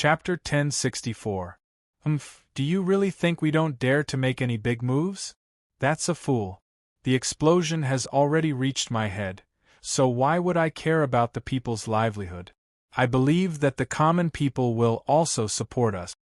Chapter 1064. Do you really think we don't dare to make any big moves? That's a fool. The explosion has already reached my head, so why would I care about the people's livelihood? I believe that the common people will also support us.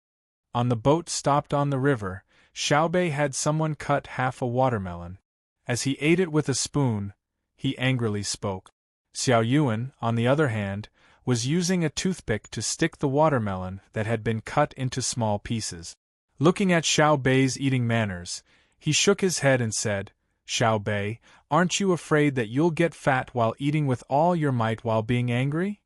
On the boat stopped on the river, Xiaobei had someone cut half a watermelon. As he ate it with a spoon, he angrily spoke. Xiao Yuan, on the other hand, was using a toothpick to stick the watermelon that had been cut into small pieces. Looking at Xiaobei's eating manners, he shook his head and said, "Xiaobei, aren't you afraid that you'll get fat while eating with all your might while being angry?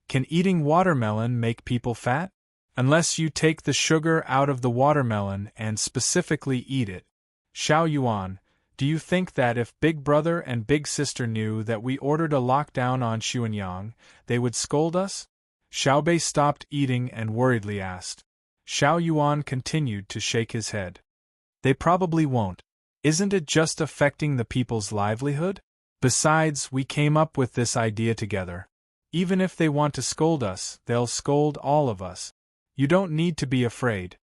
Can eating watermelon make people fat? Unless you take the sugar out of the watermelon and specifically eat it. Xiao Yuan, do you think that if Big Brother and Big Sister knew that we ordered a lockdown on Xuanyang, they would scold us?" Xiaobei stopped eating and worriedly asked. Xiao Yuan continued to shake his head. "They probably won't. Isn't it just affecting the people's livelihood? Besides, we came up with this idea together. Even if they want to scold us, they'll scold all of us. You don't need to be afraid."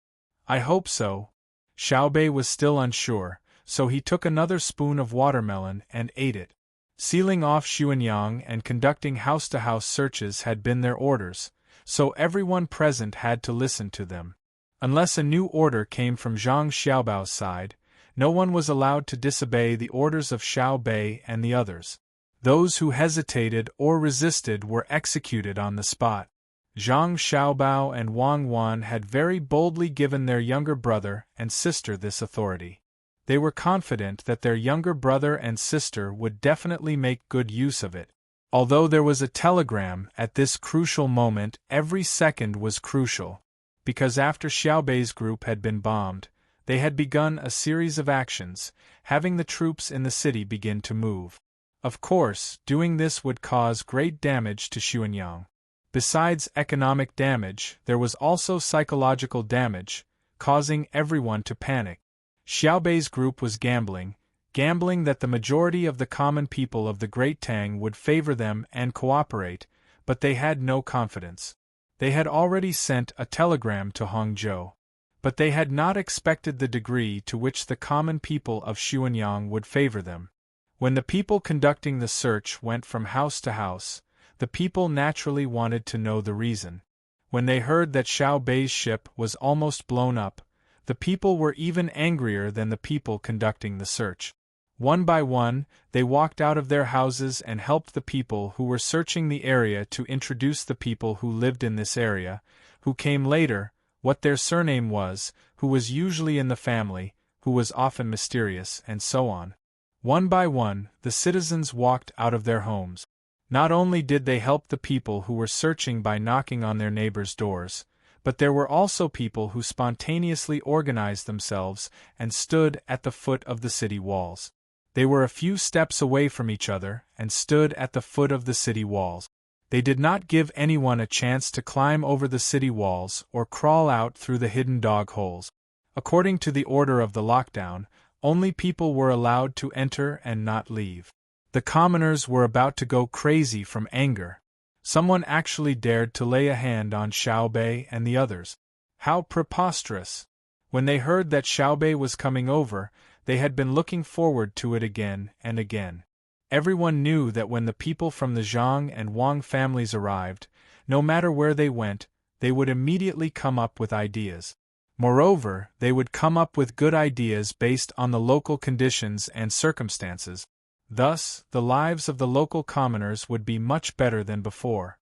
"I hope so." Xiaobei was still unsure, so he took another spoon of watermelon and ate it. Sealing off Xuanyang and conducting house-to-house searches had been their orders, so everyone present had to listen to them. Unless a new order came from Zhang Xiaobao's side, no one was allowed to disobey the orders of Xiaobei and the others. Those who hesitated or resisted were executed on the spot. Zhang Xiaobao and Wang Wan had very boldly given their younger brother and sister this authority. They were confident that their younger brother and sister would definitely make good use of it. Although there was a telegram at this crucial moment, every second was crucial. Because after Xiaobei's group had been bombed, they had begun a series of actions, having the troops in the city begin to move. Of course, doing this would cause great damage to Xuanyang. Besides economic damage, there was also psychological damage, causing everyone to panic. Xiaobei's group was gambling that the majority of the common people of the Great Tang would favor them and cooperate, but they had no confidence. They had already sent a telegram to Hangzhou, but they had not expected the degree to which the common people of Xuanyang would favor them. When the people conducting the search went from house to house, the people naturally wanted to know the reason. When they heard that Xiaobei's ship was almost blown up, the people were even angrier than the people conducting the search. One by one, they walked out of their houses and helped the people who were searching the area to introduce the people who lived in this area, who came later, what their surname was, who was usually in the family, who was often mysterious, and so on. One by one, the citizens walked out of their homes. Not only did they help the people who were searching by knocking on their neighbors' doors, but there were also people who spontaneously organized themselves and stood at the foot of the city walls. They were a few steps away from each other and stood at the foot of the city walls. They did not give anyone a chance to climb over the city walls or crawl out through the hidden dog holes. According to the order of the lockdown, only people were allowed to enter and not leave. The commoners were about to go crazy from anger. Someone actually dared to lay a hand on Xiaobei and the others. How preposterous! When they heard that Xiaobei was coming over, they had been looking forward to it again and again. Everyone knew that when the people from the Zhang and Wang families arrived, no matter where they went, they would immediately come up with ideas. Moreover, they would come up with good ideas based on the local conditions and circumstances. Thus, the lives of the local commoners would be much better than before.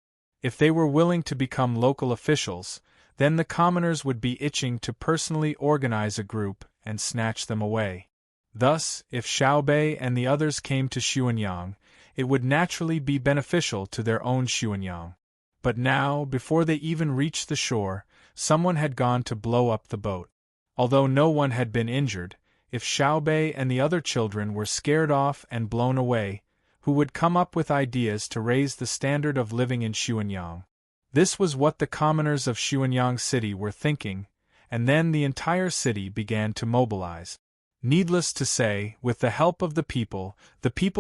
If they were willing to become local officials, then the commoners would be itching to personally organize a group and snatch them away. Thus, if Xiaobei and the others came to Xuanyang, it would naturally be beneficial to their own Xuanyang. But now, before they even reached the shore, someone had gone to blow up the boat. Although no one had been injured, if Xiaobei and the other children were scared off and blown away, who would come up with ideas to raise the standard of living in Xuanyang? This was what the commoners of Xuanyang City were thinking, and then the entire city began to mobilize. Needless to say, with the help of the people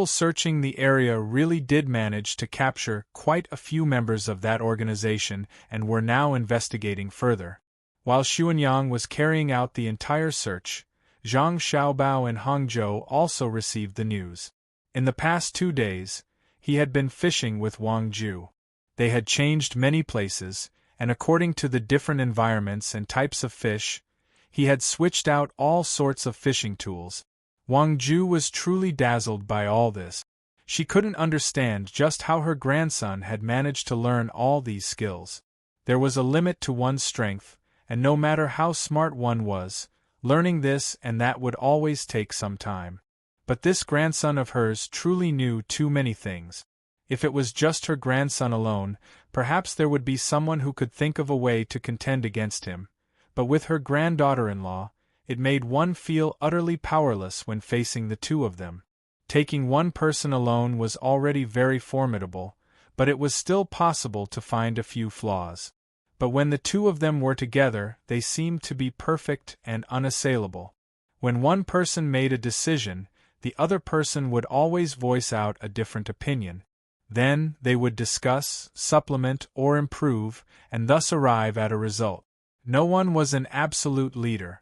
searching the area really did manage to capture quite a few members of that organization and were now investigating further. While Xuanyang was carrying out the entire search, Zhang Xiaobao in Hangzhou also received the news. In the past 2 days, he had been fishing with Wang Ju. They had changed many places, and according to the different environments and types of fish, he had switched out all sorts of fishing tools. Wang Ju was truly dazzled by all this. She couldn't understand just how her grandson had managed to learn all these skills. There was a limit to one's strength, and no matter how smart one was, learning this and that would always take some time. But this grandson of hers truly knew too many things. If it was just her grandson alone, perhaps there would be someone who could think of a way to contend against him. But with her granddaughter-in-law, it made one feel utterly powerless when facing the two of them. Taking one person alone was already very formidable, but it was still possible to find a few flaws. But when the two of them were together, they seemed to be perfect and unassailable. When one person made a decision, the other person would always voice out a different opinion. Then, they would discuss, supplement, or improve, and thus arrive at a result. No one was an absolute leader.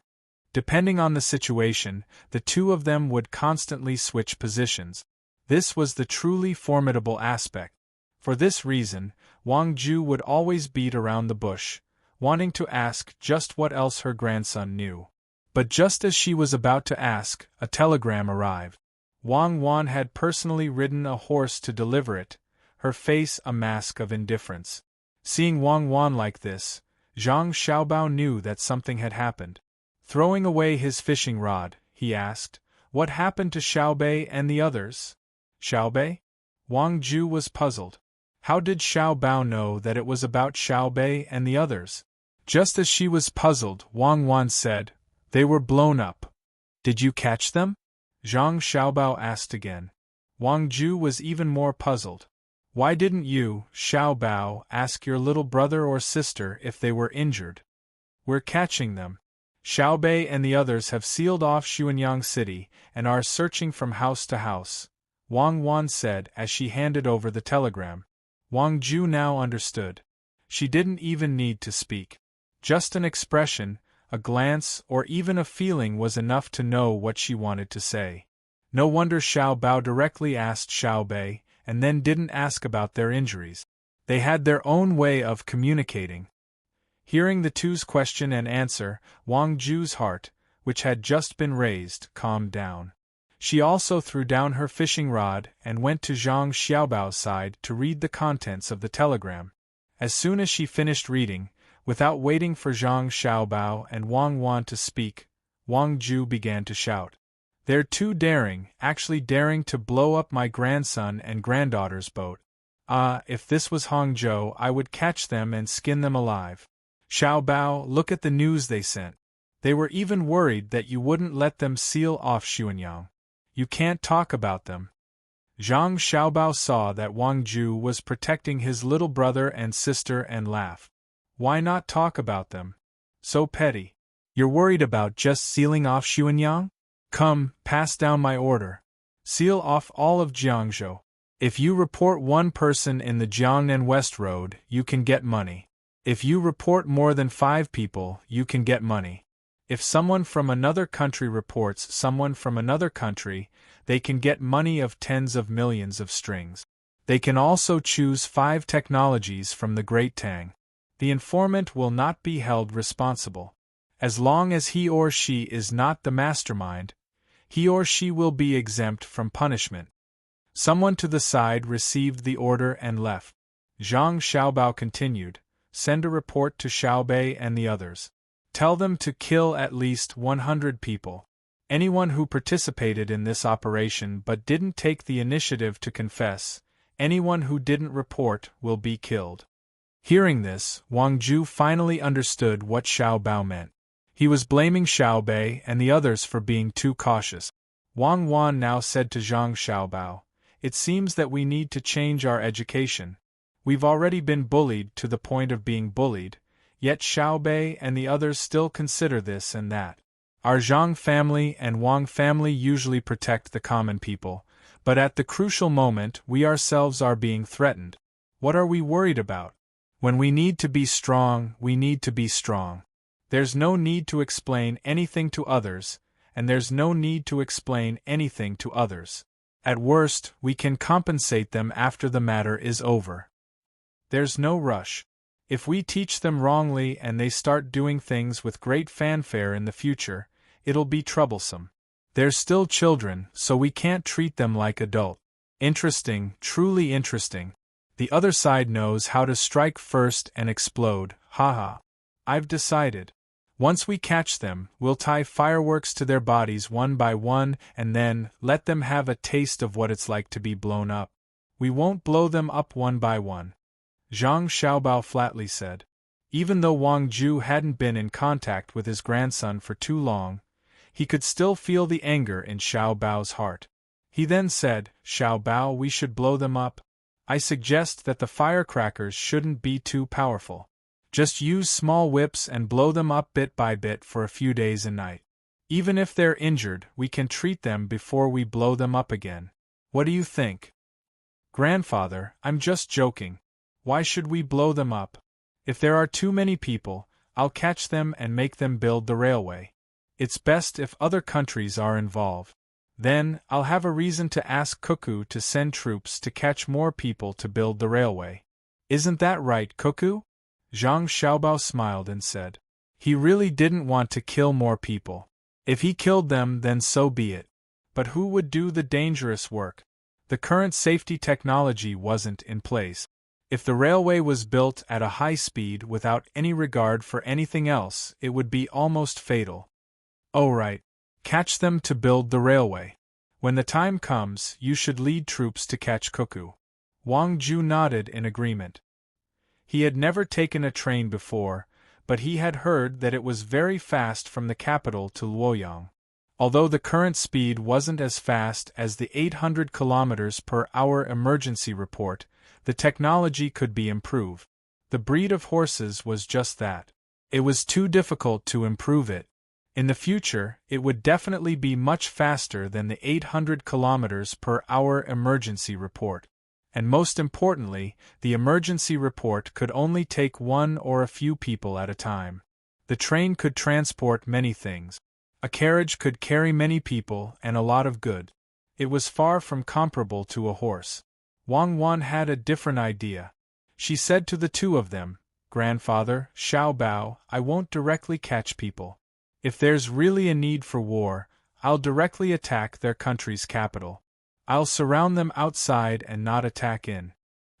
Depending on the situation, the two of them would constantly switch positions. This was the truly formidable aspect. For this reason, Wang Ju would always beat around the bush, wanting to ask just what else her grandson knew. But just as she was about to ask, a telegram arrived. Wang Wan had personally ridden a horse to deliver it, her face a mask of indifference. Seeing Wang Wan like this, Zhang Xiaobao knew that something had happened. Throwing away his fishing rod, he asked, "What happened to Xiaobei and the others?" Xiaobei? Wang Ju was puzzled. How did Xiaobao know that it was about Xiaobei and the others? Just as she was puzzled, Wang Wan said, "They were blown up." "Did you catch them?" Zhang Xiaobao asked again. Wang Ju was even more puzzled. "Why didn't you, Xiaobao, ask your little brother or sister if they were injured?" "We're catching them. Xiaobei and the others have sealed off Xuanyang City and are searching from house to house," Wang Wan said as she handed over the telegram. Wang Ju now understood. She didn't even need to speak. Just an expression, a glance, or even a feeling was enough to know what she wanted to say. No wonder Xiaobao directly asked Xiaobei, and then didn't ask about their injuries. They had their own way of communicating. Hearing the two's question and answer, Wang Ju's heart, which had just been raised, calmed down. She also threw down her fishing rod and went to Zhang Xiaobao's side to read the contents of the telegram. As soon as she finished reading, without waiting for Zhang Xiaobao and Wang Wan to speak, Wang Ju began to shout. "They're too daring, actually daring to blow up my grandson and granddaughter's boat. Ah, if this was Hangzhou, I would catch them and skin them alive. Xiaobao, look at the news they sent. They were even worried that you wouldn't let them seal off Xuanyang. You can't talk about them." Zhang Xiaobao saw that Wang Ju was protecting his little brother and sister and laughed. "Why not talk about them? So petty. You're worried about just sealing off Xuanyang? Come, pass down my order. Seal off all of Jiangzhou. If you report one person in the Jiangnan West Road, you can get money. If you report more than 5 people, you can get money. If someone from another country reports someone from another country, they can get money of tens of millions of strings. They can also choose 5 technologies from the Great Tang. The informant will not be held responsible. As long as he or she is not the mastermind, he or she will be exempt from punishment." Someone to the side received the order and left. Zhang Xiaobao continued, "Send a report to Xiaobei and the others. Tell them to kill at least 100 people. Anyone who participated in this operation but didn't take the initiative to confess, anyone who didn't report will be killed." Hearing this, Wang Ju finally understood what Xiaobao meant. He was blaming Xiaobei and the others for being too cautious. Wang Wan now said to Zhang Xiaobao, "It seems that we need to change our education. We've already been bullied to the point of being bullied, yet Xiaobei and the others still consider this and that. Our Zhang family and Wang family usually protect the common people, but at the crucial moment we ourselves are being threatened. What are we worried about? When we need to be strong, we need to be strong. There's no need to explain anything to others, and there's no need to explain anything to others. At worst, we can compensate them after the matter is over. There's no rush. If we teach them wrongly and they start doing things with great fanfare in the future, it'll be troublesome. They're still children, so we can't treat them like adults. Interesting, truly interesting. The other side knows how to strike first and explode, haha. I've decided. Once we catch them, we'll tie fireworks to their bodies one by one and then let them have a taste of what it's like to be blown up. We won't blow them up one by one, Zhang Xiaobao flatly said. Even though Wang Ju hadn't been in contact with his grandson for too long, he could still feel the anger in Xiaobao's heart. He then said, Xiaobao, we should blow them up. I suggest that the firecrackers shouldn't be too powerful. Just use small whips and blow them up bit by bit for a few days and nights. Even if they're injured, we can treat them before we blow them up again. What do you think? Grandfather, I'm just joking. Why should we blow them up? If there are too many people, I'll catch them and make them build the railway. It's best if other countries are involved. Then, I'll have a reason to ask Cuckoo to send troops to catch more people to build the railway. Isn't that right, Cuckoo? Zhang Xiaobao smiled and said. He really didn't want to kill more people. If he killed them, then so be it. But who would do the dangerous work? The current safety technology wasn't in place. If the railway was built at a high speed without any regard for anything else, it would be almost fatal. Oh right. Catch them to build the railway. When the time comes, you should lead troops to catch Cuckoo. Wang Ju nodded in agreement. He had never taken a train before, but he had heard that it was very fast from the capital to Luoyang. Although the current speed wasn't as fast as the 800 km per hour emergency report, the technology could be improved. The breed of horses was just that. It was too difficult to improve it. In the future, it would definitely be much faster than the 800 km per hour emergency report. And most importantly, the emergency report could only take one or a few people at a time. The train could transport many things. A carriage could carry many people and a lot of goods. It was far from comparable to a horse. Wang Wan had a different idea. She said to the two of them, Grandfather, Xiaobao, I won't directly catch people. If there's really a need for war, I'll directly attack their country's capital. I'll surround them outside and not attack in.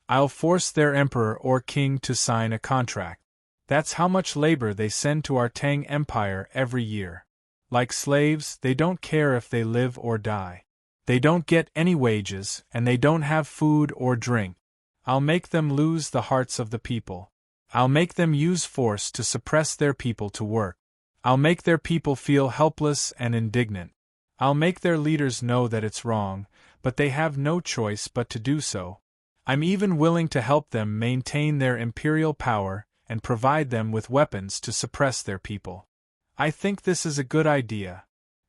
I'll force their emperor or king to sign a contract. That's how much labor they send to our Tang Empire every year. Like slaves, they don't care if they live or die. They don't get any wages, and they don't have food or drink. I'll make them lose the hearts of the people. I'll make them use force to suppress their people to work. I'll make their people feel helpless and indignant. I'll make their leaders know that it's wrong, but they have no choice but to do so. I'm even willing to help them maintain their imperial power and provide them with weapons to suppress their people. I think this is a good idea.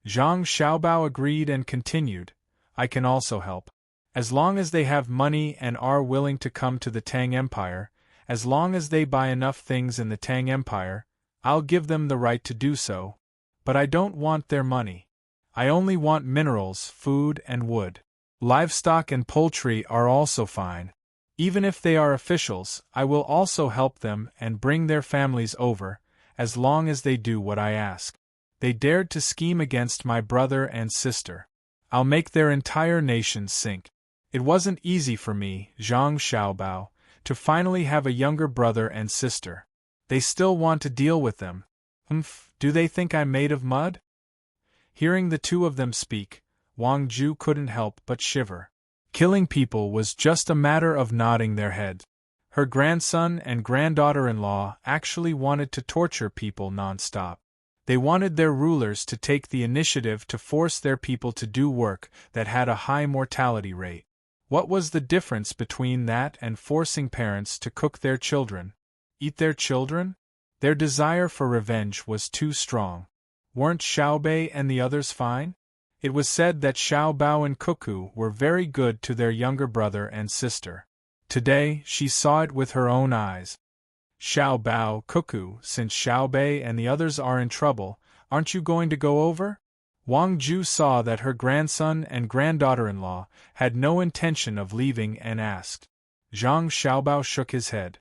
Zhang Xiaobao agreed and continued, I can also help. As long as they have money and are willing to come to the Tang Empire, as long as they buy enough things in the Tang Empire, I'll give them the right to do so. But I don't want their money. I only want minerals, food, and wood. Livestock and poultry are also fine. Even if they are officials, I will also help them and bring their families over, as long as they do what I ask. They dared to scheme against my brother and sister. I'll make their entire nation sink. It wasn't easy for me, Zhang Xiaobao, to finally have a younger brother and sister. They still want to deal with them. Do they think I'm made of mud? Hearing the two of them speak, Wang Ju couldn't help but shiver. Killing people was just a matter of nodding their heads. Her grandson and granddaughter-in-law actually wanted to torture people non-stop. They wanted their rulers to take the initiative to force their people to do work that had a high mortality rate. What was the difference between that and forcing parents to cook their children? Eat their children? Their desire for revenge was too strong. Weren't Xiaobei and the others fine? It was said that Xiaobao and Cuckoo were very good to their younger brother and sister. Today, she saw it with her own eyes. Xiaobao, Cuckoo, since Xiaobei and the others are in trouble, aren't you going to go over? Wang Ju saw that her grandson and granddaughter-in-law had no intention of leaving and asked. Zhang Xiaobao shook his head.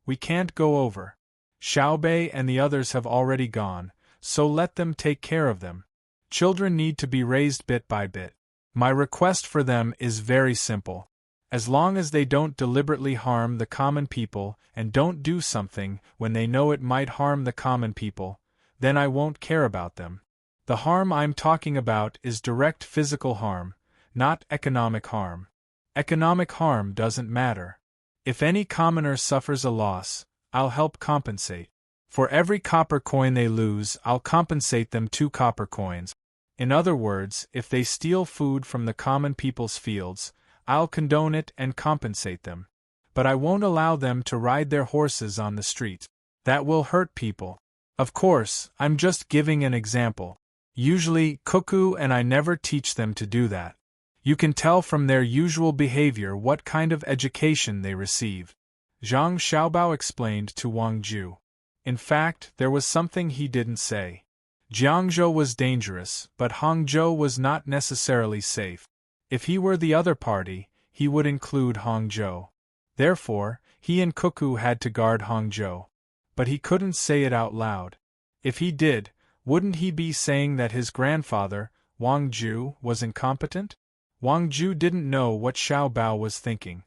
We can't go over. Xiaobei and the others have already gone, so let them take care of them. Children need to be raised bit by bit. My request for them is very simple. As long as they don't deliberately harm the common people and don't do something when they know it might harm the common people, then I won't care about them. The harm I'm talking about is direct physical harm, not economic harm. Economic harm doesn't matter. If any commoner suffers a loss, I'll help compensate. For every copper coin they lose, I'll compensate them 2 copper coins. In other words, if they steal food from the common people's fields, I'll condone it and compensate them. But I won't allow them to ride their horses on the street. That will hurt people. Of course, I'm just giving an example. Usually, Cuckoo and I never teach them to do that. You can tell from their usual behavior what kind of education they receive. Zhang Xiaobao explained to Wang Ju. In fact, there was something he didn't say. Jiangzhou was dangerous, but Hangzhou was not necessarily safe. If he were the other party, he would include Hangzhou. Therefore, he and Cuckoo had to guard Hangzhou. But he couldn't say it out loud. If he did, wouldn't he be saying that his grandfather, Wang Ju, was incompetent? Wang Ju didn't know what Xiaobao was thinking.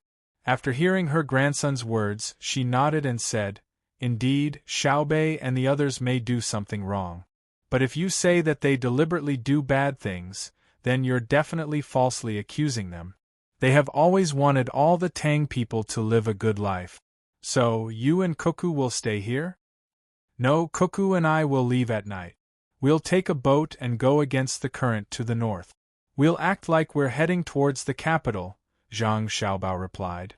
After hearing her grandson's words, she nodded and said, Indeed, Xiaobei and the others may do something wrong. But if you say that they deliberately do bad things, then you're definitely falsely accusing them. They have always wanted all the Tang people to live a good life. So, you and Cuckoo will stay here? No, Cuckoo and I will leave at night. We'll take a boat and go against the current to the north. We'll act like we're heading towards the capital, Zhang Xiaobao replied.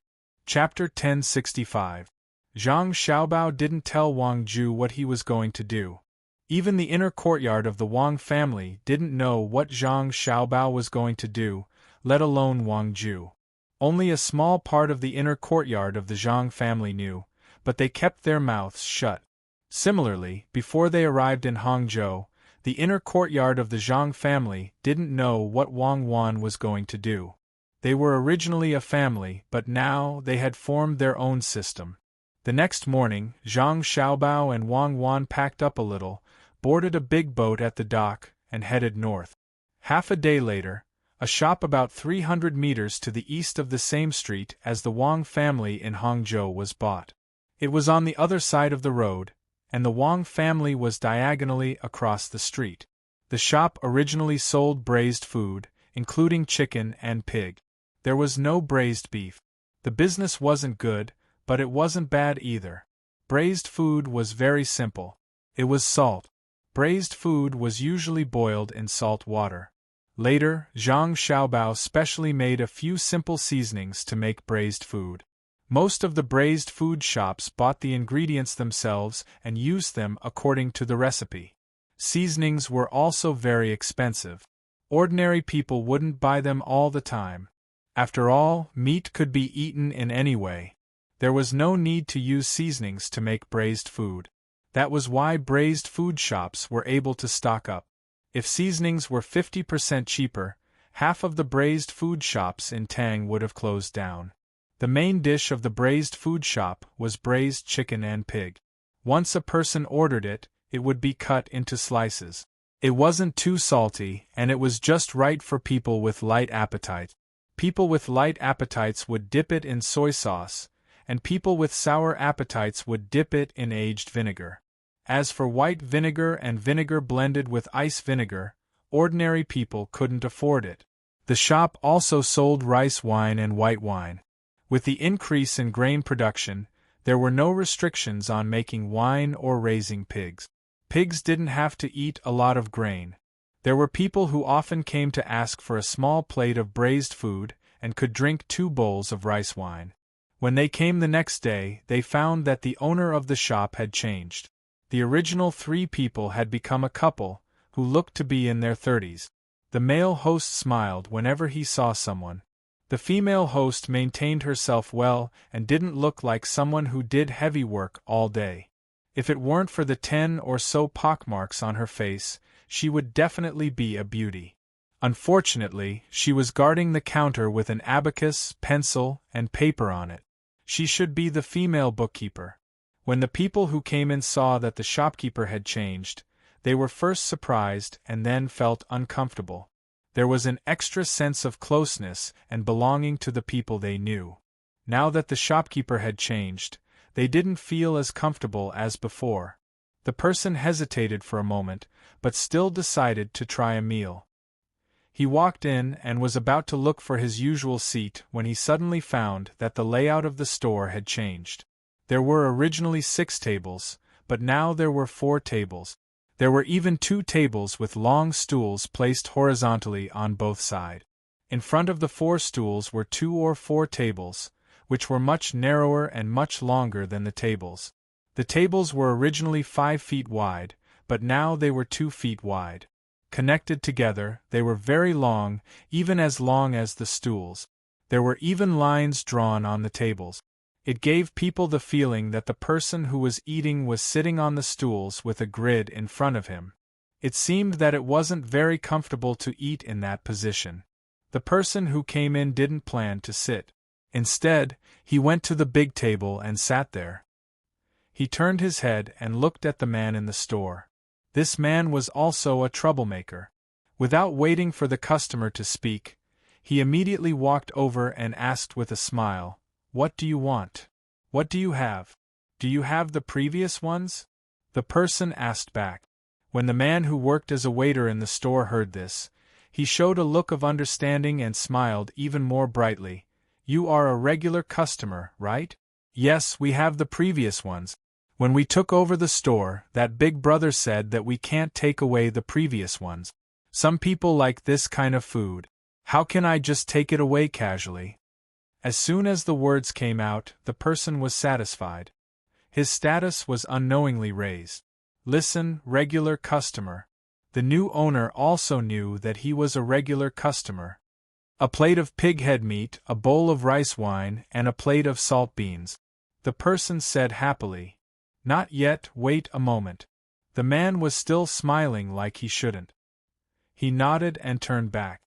Chapter 1065. Zhang Xiaobao didn't tell Wang Ju what he was going to do. Even the inner courtyard of the Wang family didn't know what Zhang Xiaobao was going to do, let alone Wang Ju. Only a small part of the inner courtyard of the Zhang family knew, but they kept their mouths shut. Similarly, before they arrived in Hangzhou, the inner courtyard of the Zhang family didn't know what Wang Wan was going to do. They were originally a family, but now they had formed their own system. The next morning, Zhang Xiaobao and Wang Wan packed up a little, boarded a big boat at the dock, and headed north. Half a day later, a shop about 300 meters to the east of the same street as the Wang family in Hangzhou was bought. It was on the other side of the road, and the Wang family was diagonally across the street. The shop originally sold braised food, including chicken and pig. There was no braised beef. The business wasn't good, but it wasn't bad either. Braised food was very simple. It was salt. Braised food was usually boiled in salt water. Later, Zhang Xiaobao specially made a few simple seasonings to make braised food. Most of the braised food shops bought the ingredients themselves and used them according to the recipe. Seasonings were also very expensive. Ordinary people wouldn't buy them all the time. After all, meat could be eaten in any way. There was no need to use seasonings to make braised food. That was why braised food shops were able to stock up. If seasonings were 50% cheaper, half of the braised food shops in Tang would have closed down. The main dish of the braised food shop was braised chicken and pig. Once a person ordered it, it would be cut into slices. It wasn't too salty, and it was just right for people with light appetite. People with light appetites would dip it in soy sauce, and people with sour appetites would dip it in aged vinegar. As for white vinegar and vinegar blended with ice vinegar, ordinary people couldn't afford it. The shop also sold rice wine and white wine. With the increase in grain production, there were no restrictions on making wine or raising pigs. Pigs didn't have to eat a lot of grain. There were people who often came to ask for a small plate of braised food and could drink 2 bowls of rice wine. When they came the next day, they found that the owner of the shop had changed. The original 3 people had become a couple, who looked to be in their 30s. The male host smiled whenever he saw someone. The female host maintained herself well and didn't look like someone who did heavy work all day. If it weren't for the 10 or so pockmarks on her face, she would definitely be a beauty. Unfortunately, she was guarding the counter with an abacus, pencil, and paper on it. She should be the female bookkeeper. When the people who came in saw that the shopkeeper had changed, they were first surprised and then felt uncomfortable. There was an extra sense of closeness and belonging to the people they knew. Now that the shopkeeper had changed, they didn't feel as comfortable as before. The person hesitated for a moment, but still decided to try a meal. He walked in and was about to look for his usual seat when he suddenly found that the layout of the store had changed. There were originally 6 tables, but now there were 4 tables. There were even 2 tables with long stools placed horizontally on both sides. In front of the 4 stools were 2 or 4 tables, which were much narrower and much longer than the tables. The tables were originally 5 feet wide, but now they were 2 feet wide. Connected together, they were very long, even as long as the stools. There were even lines drawn on the tables. It gave people the feeling that the person who was eating was sitting on the stools with a grid in front of him. It seemed that it wasn't very comfortable to eat in that position. The person who came in didn't plan to sit. Instead, he went to the big table and sat there. He turned his head and looked at the man in the store. This man was also a troublemaker. Without waiting for the customer to speak, he immediately walked over and asked with a smile, "What do you want? What do you have? Do you have the previous ones?" The person asked back. When the man who worked as a waiter in the store heard this, he showed a look of understanding and smiled even more brightly. "You are a regular customer, right?" "Yes, we have the previous ones. When we took over the store, that big brother said that we can't take away the previous ones. Some people like this kind of food. How can I just take it away casually?" As soon as the words came out, the person was satisfied. His status was unknowingly raised. Listen, regular customer. The new owner also knew that he was a regular customer. A plate of pig head meat, a bowl of rice wine, and a plate of salt beans. The person said happily. "Not yet, wait a moment." The man was still smiling like he shouldn't. He nodded and turned back.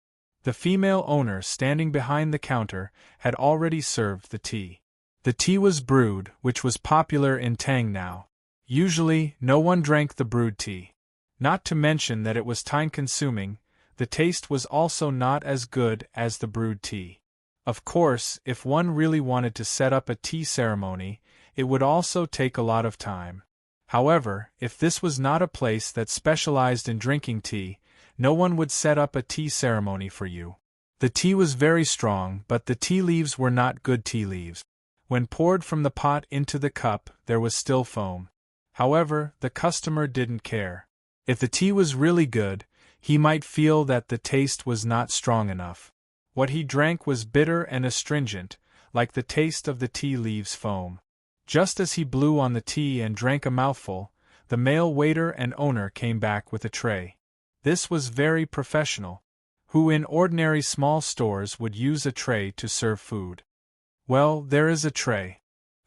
The female owner standing behind the counter had already served the tea. The tea was brewed, which was popular in Tang now. Usually, no one drank the brewed tea. Not to mention that it was time-consuming, the taste was also not as good as the brewed tea. Of course, if one really wanted to set up a tea ceremony, it would also take a lot of time. However, if this was not a place that specialized in drinking tea, no one would set up a tea ceremony for you. The tea was very strong, but the tea leaves were not good tea leaves. When poured from the pot into the cup, there was still foam. However, the customer didn't care. If the tea was really good, he might feel that the taste was not strong enough. What he drank was bitter and astringent, like the taste of the tea leaves foam. Just as he blew on the tea and drank a mouthful, the male waiter and owner came back with a tray. This was very professional. Who in ordinary small stores would use a tray to serve food? Well, there is a tray.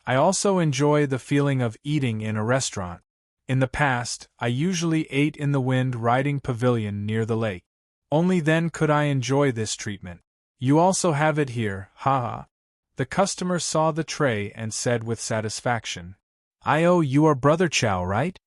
I also enjoy the feeling of eating in a restaurant. In the past, I usually ate in the wind-riding pavilion near the lake. Only then could I enjoy this treatment. You also have it here, haha. The customer saw the tray and said with satisfaction, "Oh, you are Brother Chow, right?"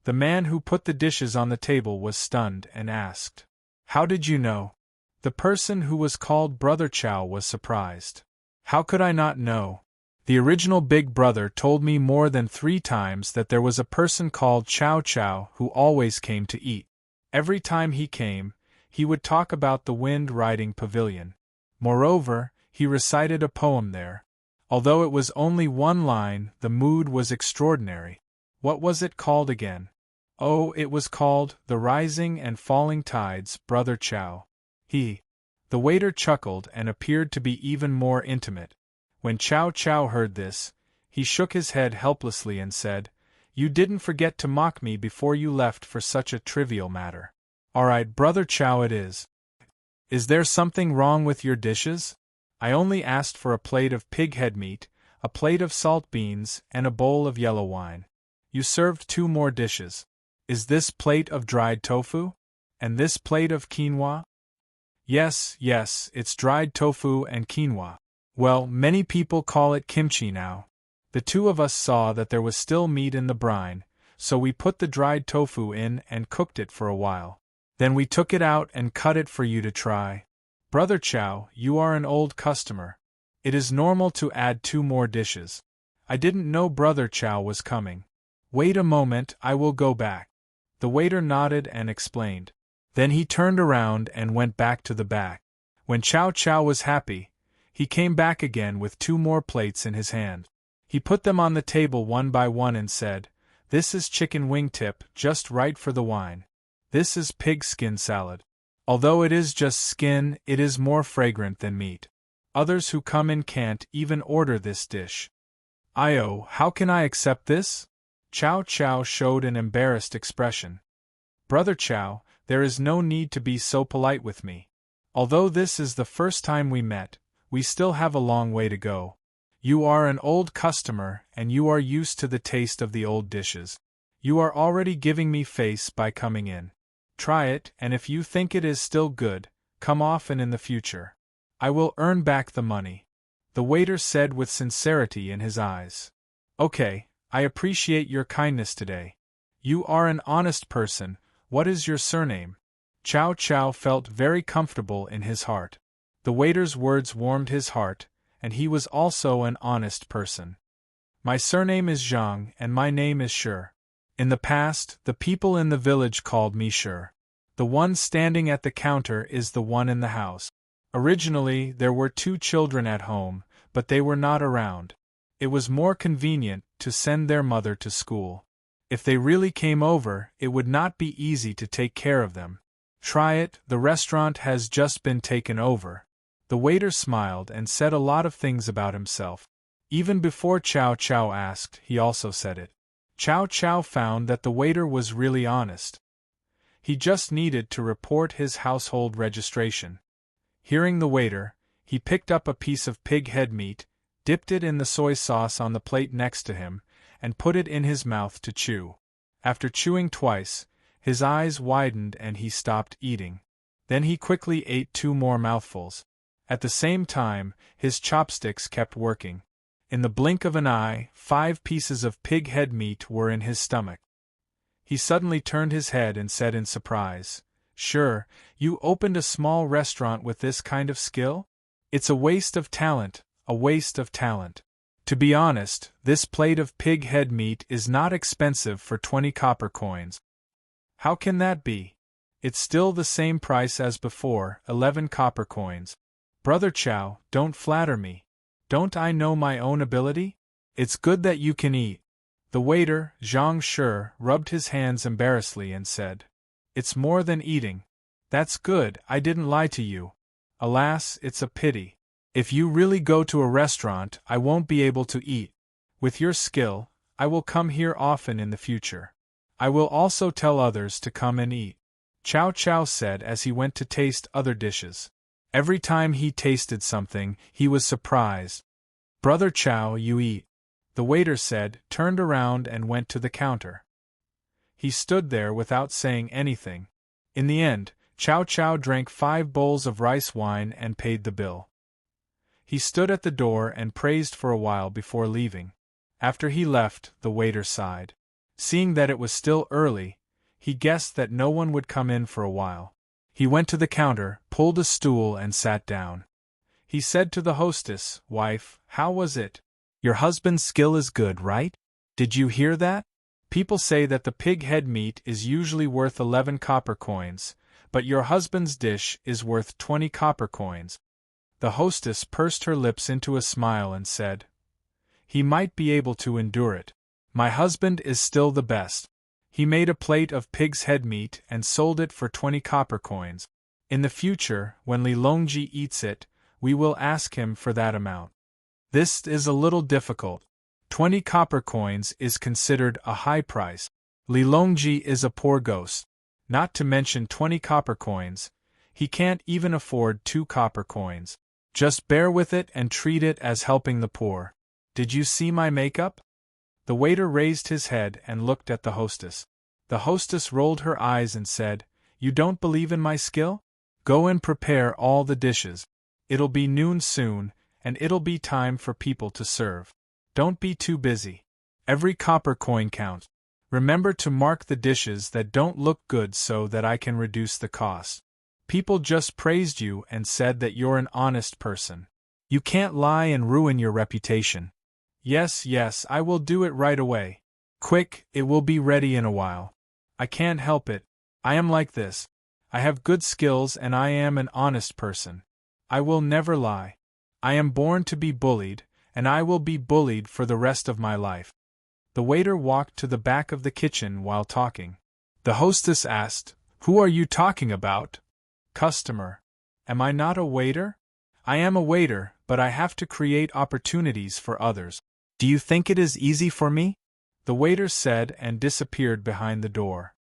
The man who put the dishes on the table was stunned and asked, "How did you know?" The person who was called Brother Chow was surprised. "How could I not know? The original Big Brother told me more than 3 times that there was a person called Chow Chow who always came to eat. Every time he came, he would talk about the wind-riding pavilion. Moreover, he recited a poem there. Although it was only 1 line, the mood was extraordinary. What was it called again? Oh, it was called The Rising and Falling Tides, Brother Chow. The waiter chuckled and appeared to be even more intimate. When Chow Chow heard this, he shook his head helplessly and said, "You didn't forget to mock me before you left for such a trivial matter." Alright, Brother Chow it is. Is there something wrong with your dishes? I only asked for a plate of pig head meat, a plate of salt beans, and a bowl of yellow wine. You served 2 more dishes. Is this plate of dried tofu? And this plate of quinoa? Yes, it's dried tofu and quinoa. Well, many people call it kimchi now. The 2 of us saw that there was still meat in the brine, so we put the dried tofu in and cooked it for a while. Then we took it out and cut it for you to try. Brother Chow, you are an old customer. It is normal to add 2 more dishes. I didn't know Brother Chow was coming. Wait a moment, I will go back. The waiter nodded and explained. Then he turned around and went back to the back. When Chow Chow was happy, he came back again with 2 more plates in his hand. He put them on the table one by one and said, "This is chicken wingtip, just right for the wine. This is pig skin salad. Although it is just skin, it is more fragrant than meat. Others who come in can't even order this dish. Io, how can I accept this?" Chow Chow showed an embarrassed expression. "Brother Chow, there is no need to be so polite with me. Although this is the first time we met, we still have a long way to go. You are an old customer and you are used to the taste of the old dishes. You are already giving me face by coming in. Try it, and if you think it is still good, come often in the future. I will earn back the money," the waiter said with sincerity in his eyes. "Okay, I appreciate your kindness today. You are an honest person. What is your surname?" Chow Chow felt very comfortable in his heart. The waiter's words warmed his heart, and he was also an honest person. "My surname is Zhang and my name is Shi. In the past, the people in the village called me Shi. The one standing at the counter is the one in the house. Originally, there were 2 children at home, but they were not around. It was more convenient to send their mother to school. If they really came over, it would not be easy to take care of them. Try it, the restaurant has just been taken over." The waiter smiled and said a lot of things about himself. Even before Chow Chow asked, he also said it. Chow Chow found that the waiter was really honest. He just needed to report his household registration. Hearing the waiter, he picked up a piece of pig head meat, dipped it in the soy sauce on the plate next to him, and put it in his mouth to chew. After chewing twice, his eyes widened and he stopped eating. Then he quickly ate 2 more mouthfuls. At the same time, his chopsticks kept working. In the blink of an eye, 5 pieces of pig head meat were in his stomach. He suddenly turned his head and said in surprise, "Sure, you opened a small restaurant with this kind of skill? It's a waste of talent, a waste of talent. To be honest, this plate of pig head meat is not expensive for 20 copper coins." "How can that be? It's still the same price as before, 11 copper coins. Brother Chow, don't flatter me. Don't I know my own ability? It's good that you can eat." The waiter, Zhang Shi, rubbed his hands embarrassedly and said, "It's more than eating. That's good, I didn't lie to you. Alas, it's a pity. If you really go to a restaurant, I won't be able to eat. With your skill, I will come here often in the future. I will also tell others to come and eat," Chow Chow said as he went to taste other dishes. Every time he tasted something, he was surprised. "Brother Chow, you eat," the waiter said, turned around and went to the counter. He stood there without saying anything. In the end, Chow Chow drank 5 bowls of rice wine and paid the bill. He stood at the door and praised for a while before leaving. After he left, the waiter sighed. Seeing that it was still early, he guessed that no one would come in for a while. He went to the counter, pulled a stool and sat down. He said to the hostess, "Wife, how was it? Your husband's skill is good, right? Did you hear that? People say that the pig head meat is usually worth 11 copper coins, but your husband's dish is worth 20 copper coins." The hostess pursed her lips into a smile and said, "He might be able to endure it. My husband is still the best. He made a plate of pig's head meat and sold it for 20 copper coins. In the future, when Li Longji eats it, we will ask him for that amount. This is a little difficult. 20 copper coins is considered a high price. Li Longji is a poor ghost. Not to mention 20 copper coins. He can't even afford 2 copper coins. Just bear with it and treat it as helping the poor. Did you see my makeup? The waiter raised his head and looked at the hostess. The hostess rolled her eyes and said, "You don't believe in my skill? Go and prepare all the dishes. It'll be noon soon, and it'll be time for people to serve. Don't be too busy. Every copper coin counts. Remember to mark the dishes that don't look good so that I can reduce the cost. People just praised you and said that you're an honest person. You can't lie and ruin your reputation." Yes, I will do it right away. Quick, it will be ready in a while. I can't help it. I am like this. I have good skills and I am an honest person. I will never lie. I am born to be bullied, and I will be bullied for the rest of my life. The waiter walked to the back of the kitchen while talking. The hostess asked, "Who are you talking about?" "Customer. Am I not a waiter?" "I am a waiter, but I have to create opportunities for others. Do you think it is easy for me?" The waiter said and disappeared behind the door.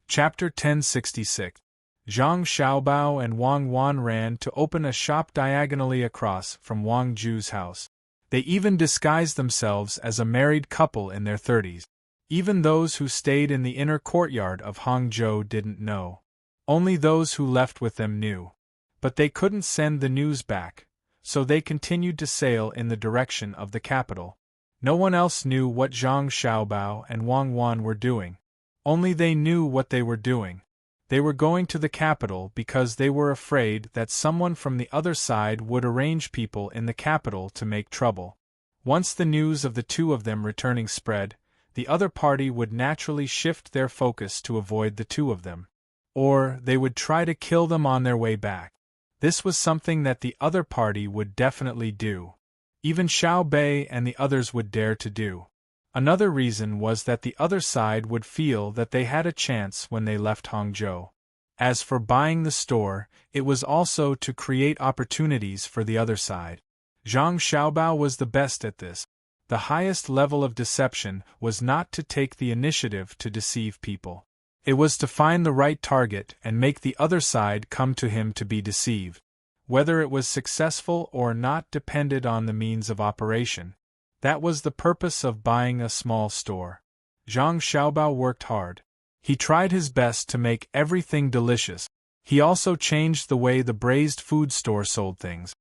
Chapter 1066. Zhang Xiaobao and Wang Wan ran to open a shop diagonally across from Wang Ju's house. They even disguised themselves as a married couple in their 30s. Even those who stayed in the inner courtyard of Hangzhou didn't know. Only those who left with them knew. But they couldn't send the news back, so they continued to sail in the direction of the capital. No one else knew what Zhang Xiaobao and Wang Wan were doing. Only they knew what they were doing. They were going to the capital because they were afraid that someone from the other side would arrange people in the capital to make trouble. Once the news of the two of them returning spread, the other party would naturally shift their focus to avoid the two of them. Or they would try to kill them on their way back. This was something that the other party would definitely do. Even Xiao Bei and the others would dare to do. Another reason was that the other side would feel that they had a chance when they left Hangzhou. As for buying the store, it was also to create opportunities for the other side. Zhang Xiaobao was the best at this. The highest level of deception was not to take the initiative to deceive people. It was to find the right target and make the other side come to him to be deceived. Whether it was successful or not depended on the means of operation. That was the purpose of buying a small store. Zhang Xiaobao worked hard. He tried his best to make everything delicious. He also changed the way the braised food store sold things.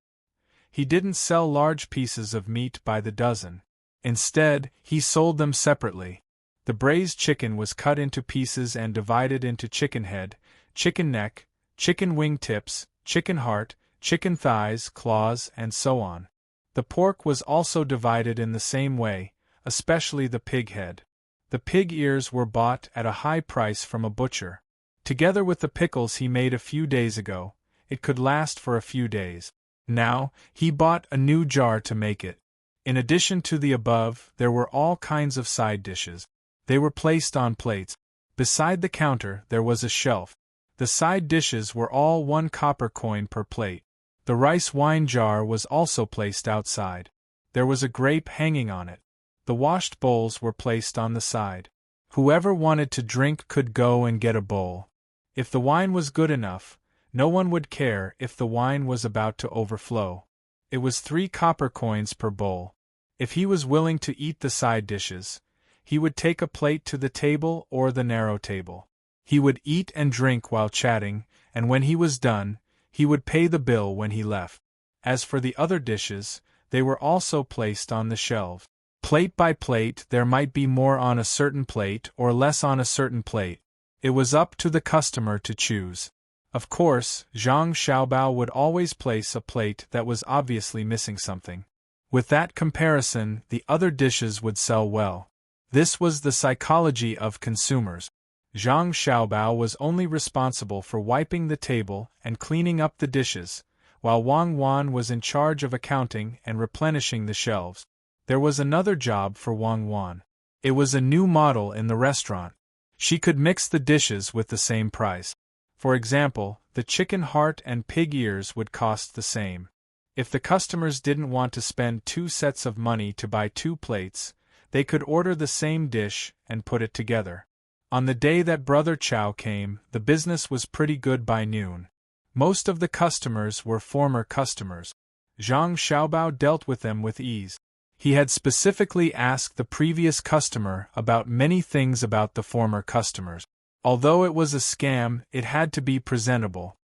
He didn't sell large pieces of meat by the dozen. Instead, he sold them separately. The braised chicken was cut into pieces and divided into chicken head, chicken neck, chicken wing tips, chicken heart, chicken thighs, claws, and so on. The pork was also divided in the same way, especially the pig head. The pig ears were bought at a high price from a butcher. Together with the pickles he made a few days ago, it could last for a few days. Now, he bought a new jar to make it. In addition to the above, there were all kinds of side dishes. They were placed on plates. Beside the counter, there was a shelf. The side dishes were all 1 copper coin per plate. The rice wine jar was also placed outside. There was a grape hanging on it. The washed bowls were placed on the side. Whoever wanted to drink could go and get a bowl. If the wine was good enough, no one would care if the wine was about to overflow. It was 3 copper coins per bowl. If he was willing to eat the side dishes, he would take a plate to the table or the narrow table. He would eat and drink while chatting, and when he was done, he would pay the bill when he left. As for the other dishes, they were also placed on the shelves. Plate by plate, there might be more on a certain plate or less on a certain plate. It was up to the customer to choose. Of course, Zhang Xiaobao would always place a plate that was obviously missing something. With that comparison, the other dishes would sell well. This was the psychology of consumers. Zhang Xiaobao was only responsible for wiping the table and cleaning up the dishes, while Wang Wan was in charge of accounting and replenishing the shelves. There was another job for Wang Wan. It was a new model in the restaurant. She could mix the dishes with the same price. For example, the chicken heart and pig ears would cost the same. If the customers didn't want to spend 2 sets of money to buy 2 plates, they could order the same dish and put it together. On the day that Brother Chow came, the business was pretty good by noon. Most of the customers were former customers. Zhang Xiaobao dealt with them with ease. He had specifically asked the previous customer about many things about the former customers. Although it was a scam, it had to be presentable.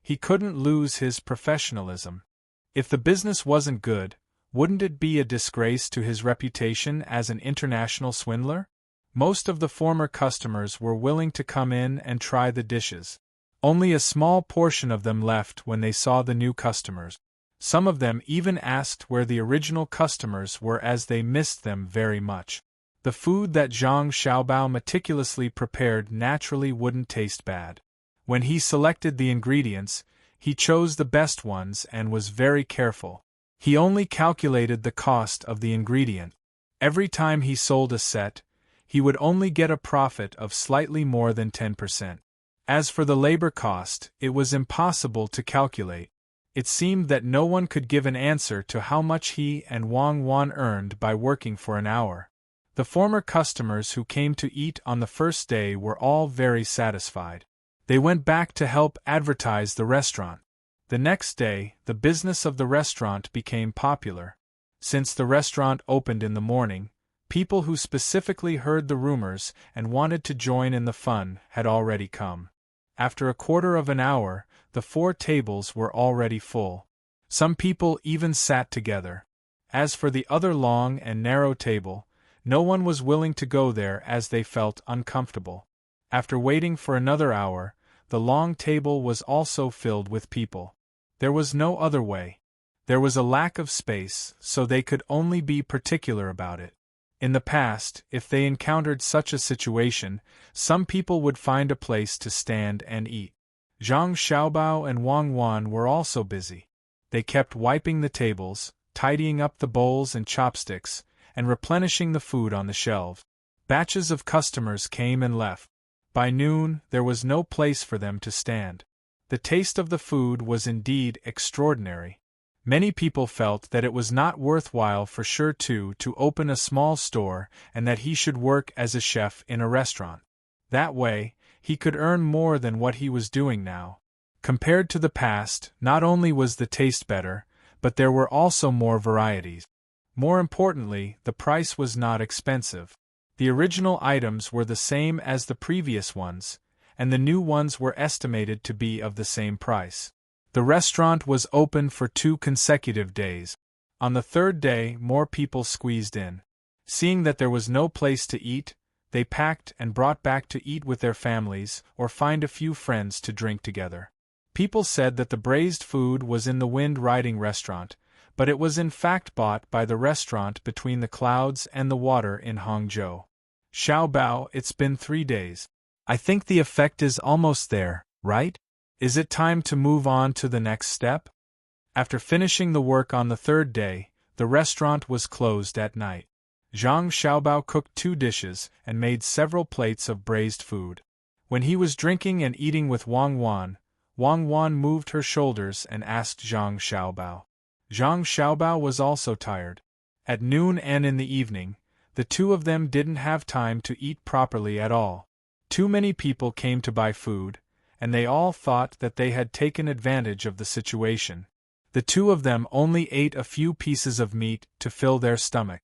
He couldn't lose his professionalism. If the business wasn't good, wouldn't it be a disgrace to his reputation as an international swindler? Most of the former customers were willing to come in and try the dishes. Only a small portion of them left when they saw the new customers. Some of them even asked where the original customers were, as they missed them very much. The food that Zhang Xiaobao meticulously prepared naturally wouldn't taste bad. When he selected the ingredients, he chose the best ones and was very careful. He only calculated the cost of the ingredient. Every time he sold a set, he would only get a profit of slightly more than 10%. As for the labor cost, it was impossible to calculate. It seemed that no one could give an answer to how much he and Wang Wan earned by working for an hour. The former customers who came to eat on the first day were all very satisfied. They went back to help advertise the restaurant. The next day, the business of the restaurant became popular. Since the restaurant opened in the morning, people who specifically heard the rumors and wanted to join in the fun had already come. After a quarter of an hour, the 4 tables were already full. Some people even sat together. As for the other long and narrow table, no one was willing to go there as they felt uncomfortable. After waiting for another hour, the long table was also filled with people. There was no other way. There was a lack of space, so they could only be particular about it. In the past, if they encountered such a situation, some people would find a place to stand and eat. Zhang Xiaobao and Wang Wan were also busy. They kept wiping the tables, tidying up the bowls and chopsticks, and replenishing the food on the shelves. Batches of customers came and left. By noon, there was no place for them to stand. The taste of the food was indeed extraordinary. Many people felt that it was not worthwhile for to open a small store and that he should work as a chef in a restaurant. That way, he could earn more than what he was doing now. Compared to the past, not only was the taste better, but there were also more varieties. More importantly, the price was not expensive. The original items were the same as the previous ones, and the new ones were estimated to be of the same price. The restaurant was open for 2 consecutive days. On the 3rd day, more people squeezed in. Seeing that there was no place to eat, they packed and brought back to eat with their families or find a few friends to drink together. People said that the braised food was in the Wind Riding restaurant, but it was in fact bought by the restaurant between the clouds and the water in Hangzhou. Xiaobao, it's been 3 days. I think the effect is almost there, right? Is it time to move on to the next step? After finishing the work on the 3rd day, the restaurant was closed at night. Zhang Xiaobao cooked 2 dishes and made several plates of braised food. When he was drinking and eating with Wang Wan moved her shoulders and asked Zhang Xiaobao. Zhang Xiaobao was also tired. At noon and in the evening, the 2 of them didn't have time to eat properly at all. Too many people came to buy food, and they all thought that they had taken advantage of the situation. The 2 of them only ate a few pieces of meat to fill their stomach.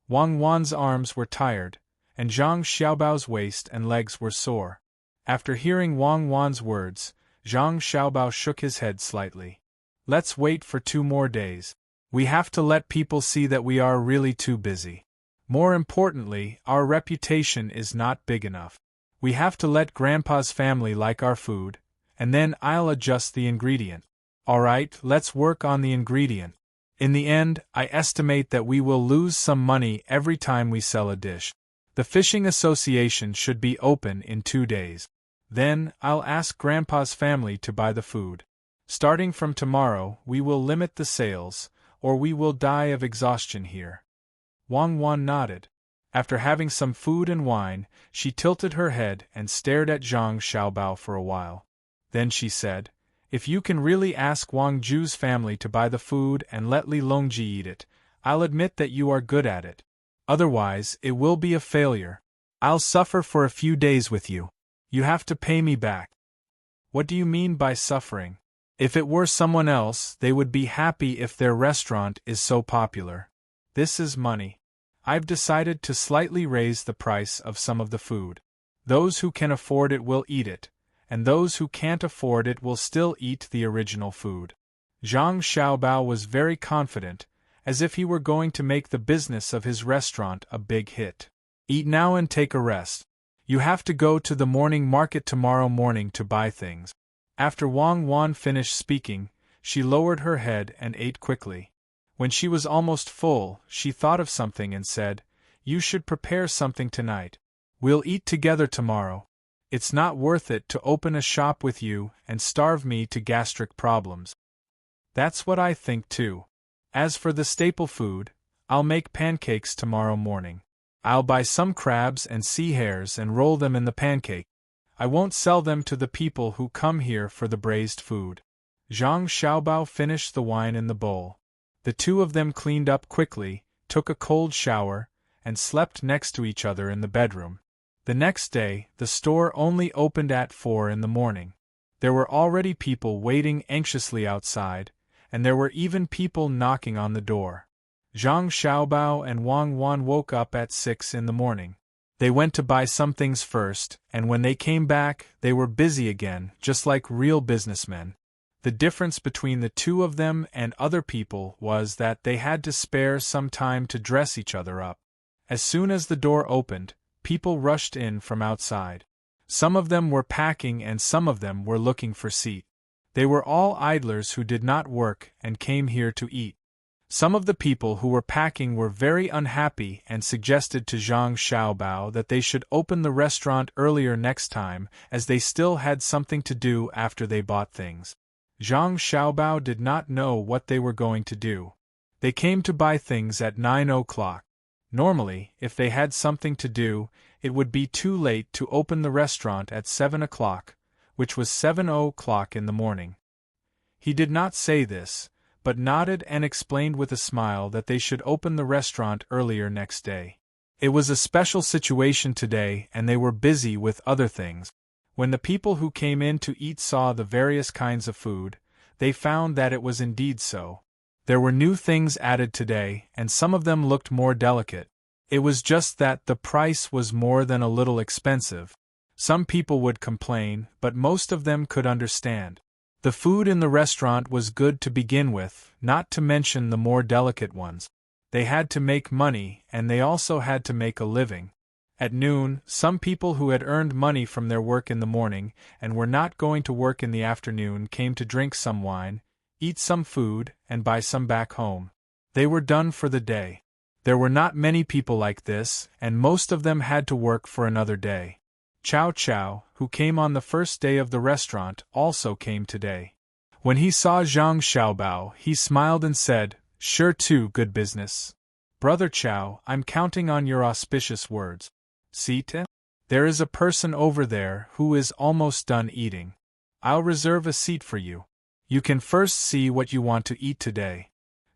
Wang Wan's arms were tired, and Zhang Xiaobao's waist and legs were sore. After hearing Wang Wan's words, Zhang Xiaobao shook his head slightly. Let's wait for 2 more days. We have to let people see that we are really too busy. More importantly, our reputation is not big enough. We have to let Grandpa's family like our food, and then I'll adjust the ingredient. Alright, let's work on the ingredient. In the end, I estimate that we will lose some money every time we sell a dish. The fishing association should be open in 2 days. Then, I'll ask Grandpa's family to buy the food. Starting from tomorrow, we will limit the sales, or we will die of exhaustion here. Wang Wan nodded. After having some food and wine, she tilted her head and stared at Zhang Xiaobao for a while. Then she said, If you can really ask Wang Ju's family to buy the food and let Li Longji eat it, I'll admit that you are good at it. Otherwise, it will be a failure. I'll suffer for a few days with you. You have to pay me back. What do you mean by suffering? If it were someone else, they would be happy if their restaurant is so popular. This is money. I've decided to slightly raise the price of some of the food. Those who can afford it will eat it, and those who can't afford it will still eat the original food. Zhang Xiaobao was very confident, as if he were going to make the business of his restaurant a big hit. Eat now and take a rest. You have to go to the morning market tomorrow morning to buy things. After Wang Wan finished speaking, she lowered her head and ate quickly. When she was almost full, she thought of something and said, "You should prepare something tonight. We'll eat together tomorrow. It's not worth it to open a shop with you and starve me to gastric problems." That's what I think too. As for the staple food, I'll make pancakes tomorrow morning. I'll buy some crabs and sea hares and roll them in the pancake. I won't sell them to the people who come here for the braised food. Zhang Xiaobao finished the wine in the bowl. The two of them cleaned up quickly, took a cold shower, and slept next to each other in the bedroom. The next day, the store only opened at 4 in the morning. There were already people waiting anxiously outside, and there were even people knocking on the door. Zhang Xiaobao and Wang Wan woke up at 6 in the morning. They went to buy some things first, and when they came back, they were busy again, just like real businessmen. The difference between the two of them and other people was that they had to spare some time to dress each other up. As soon as the door opened, people rushed in from outside. Some of them were packing and some of them were looking for seat. They were all idlers who did not work and came here to eat. Some of the people who were packing were very unhappy and suggested to Zhang Xiaobao that they should open the restaurant earlier next time, as they still had something to do after they bought things. Zhang Xiaobao did not know what they were going to do. They came to buy things at 9 o'clock. Normally, if they had something to do, it would be too late to open the restaurant at 7 o'clock, which was 7 o'clock in the morning. He did not say this, but nodded and explained with a smile that they should open the restaurant earlier next day. It was a special situation today and they were busy with other things. When the people who came in to eat saw the various kinds of food, they found that it was indeed so. There were new things added today, and some of them looked more delicate. It was just that the price was more than a little expensive. Some people would complain, but most of them could understand. The food in the restaurant was good to begin with, not to mention the more delicate ones. They had to make money, and they also had to make a living. At noon, some people who had earned money from their work in the morning and were not going to work in the afternoon came to drink some wine, eat some food, and buy some back home. They were done for the day. There were not many people like this, and most of them had to work for another day. Chow Chow, who came on the first day of the restaurant, also came today. When he saw Zhang Xiaobao, he smiled and said, "Sure too, good business. Brother Chow, I'm counting on your auspicious words. See, there is a person over there who is almost done eating. I'll reserve a seat for you. You can first see what you want to eat today."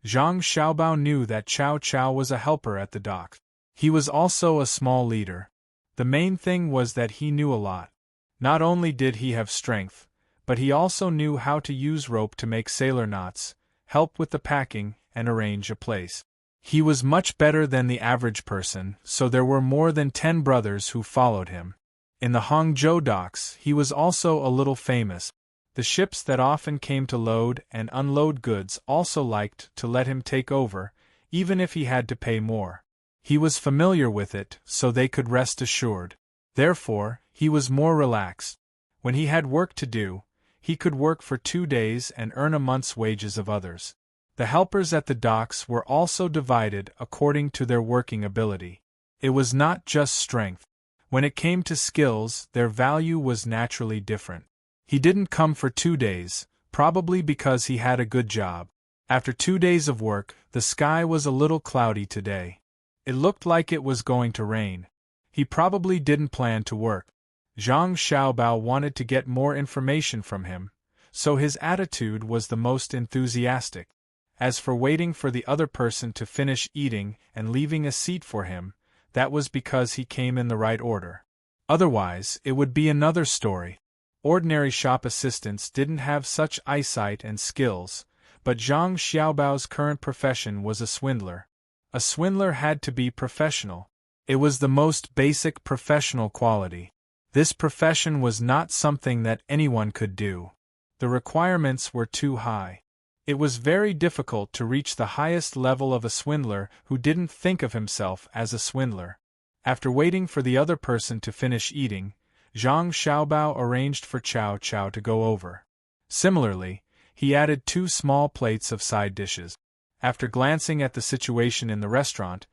Zhang Xiaobao knew that Chow Chow was a helper at the docks. He was also a small leader. The main thing was that he knew a lot. Not only did he have strength, but he also knew how to use rope to make sailor knots, help with the packing, and arrange a place. He was much better than the average person, so there were more than 10 brothers who followed him. In the Hangzhou docks, he was also a little famous. The ships that often came to load and unload goods also liked to let him take over, even if he had to pay more. He was familiar with it, so they could rest assured. Therefore, he was more relaxed. When he had work to do, he could work for 2 days and earn a month's wages of others. The helpers at the docks were also divided according to their working ability. It was not just strength. When it came to skills, their value was naturally different. He didn't come for 2 days, probably because he had a good job. After 2 days of work, the sky was a little cloudy today. It looked like it was going to rain. He probably didn't plan to work. Zhang Xiaobao wanted to get more information from him, so his attitude was the most enthusiastic. As for waiting for the other person to finish eating and leaving a seat for him, That was because he came in the right order. Otherwise, it would be another story. Ordinary shop assistants didn't have such eyesight and skills, but Zhang Xiaobao's current profession was a swindler. A swindler had to be professional. It was the most basic professional quality. This profession was not something that anyone could do. The requirements were too high. It was very difficult to reach the highest level of a swindler who didn't think of himself as a swindler. After waiting for the other person to finish eating, Zhang Xiaobao arranged for Cao Cao to go over. Similarly, he added 2 small plates of side dishes. After glancing at the situation in the restaurant,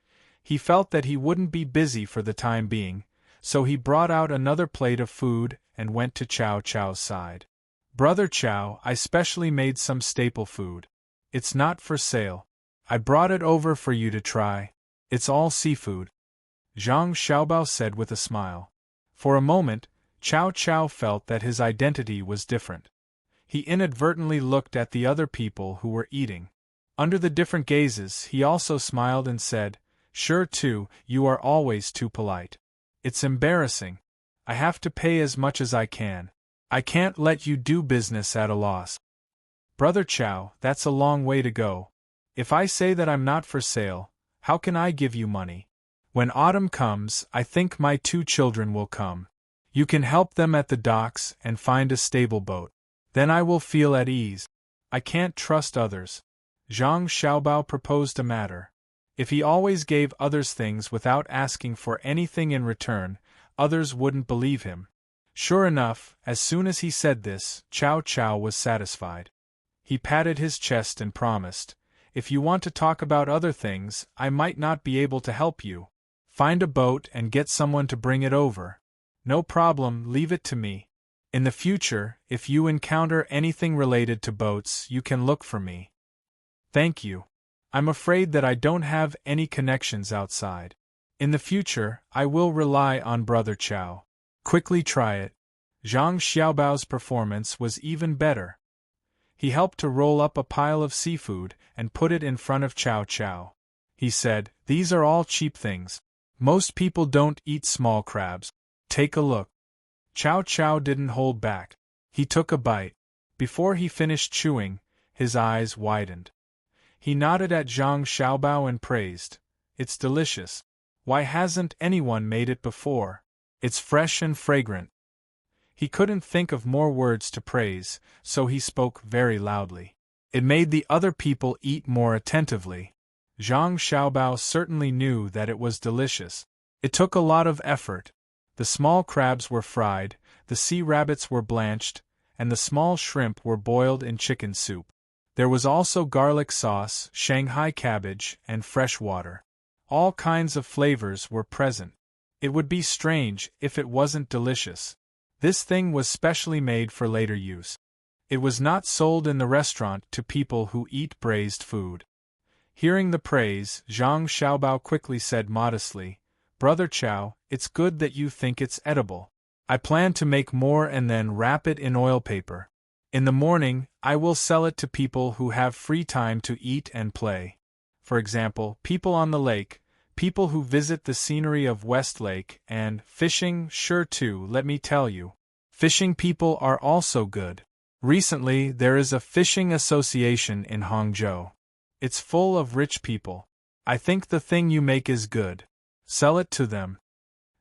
he felt that he wouldn't be busy for the time being, so he brought out another plate of food and went to Cao Cao's side. "Brother Cao, I specially made some staple food. It's not for sale. I brought it over for you to try. It's all seafood," Zhang Xiaobao said with a smile. For a moment, Cao Cao felt that his identity was different. He inadvertently looked at the other people who were eating. Under the different gazes, he also smiled and said, "Sure too, you are always too polite. It's embarrassing. I have to pay as much as I can. I can't let you do business at a loss." "Brother Cao, that's a long way to go. If I say that I'm not for sale, how can I give you money? When autumn comes, I think my 2 children will come. You can help them at the docks and find a stable boat. Then I will feel at ease. I can't trust others." Zhang Xiaobao proposed a matter. If he always gave others things without asking for anything in return, others wouldn't believe him. Sure enough, as soon as he said this, Cao Cao was satisfied. He patted his chest and promised, "If you want to talk about other things, I might not be able to help you. Find a boat and get someone to bring it over. No problem, leave it to me. In the future, if you encounter anything related to boats, you can look for me." "Thank you. I'm afraid that I don't have any connections outside. In the future, I will rely on Brother Cao. Quickly try it." Zhang Xiaobao's performance was even better. He helped to roll up a pile of seafood and put it in front of Cao Cao. He said, "These are all cheap things. Most people don't eat small crabs. Take a look." Cao Cao didn't hold back. He took a bite. Before he finished chewing, his eyes widened. He nodded at Zhang Xiaobao and praised, "It's delicious. Why hasn't anyone made it before? It's fresh and fragrant." He couldn't think of more words to praise, so he spoke very loudly. It made the other people eat more attentively. Zhang Xiaobao certainly knew that it was delicious. It took a lot of effort. The small crabs were fried, the sea rabbits were blanched, and the small shrimp were boiled in chicken soup. There was also garlic sauce, Shanghai cabbage, and fresh water. All kinds of flavors were present. It would be strange if it wasn't delicious. This thing was specially made for later use. It was not sold in the restaurant to people who eat braised food. Hearing the praise, Zhang Xiaobao quickly said modestly, "Brother Cao, it's good that you think it's edible. I plan to make more and then wrap it in oil paper. In the morning, I will sell it to people who have free time to eat and play. For example, people on the lake, people who visit the scenery of West Lake, and fishing, sure too, let me tell you. Fishing people are also good. Recently, there is a fishing association in Hangzhou. It's full of rich people. I think the thing you make is good. Sell it to them."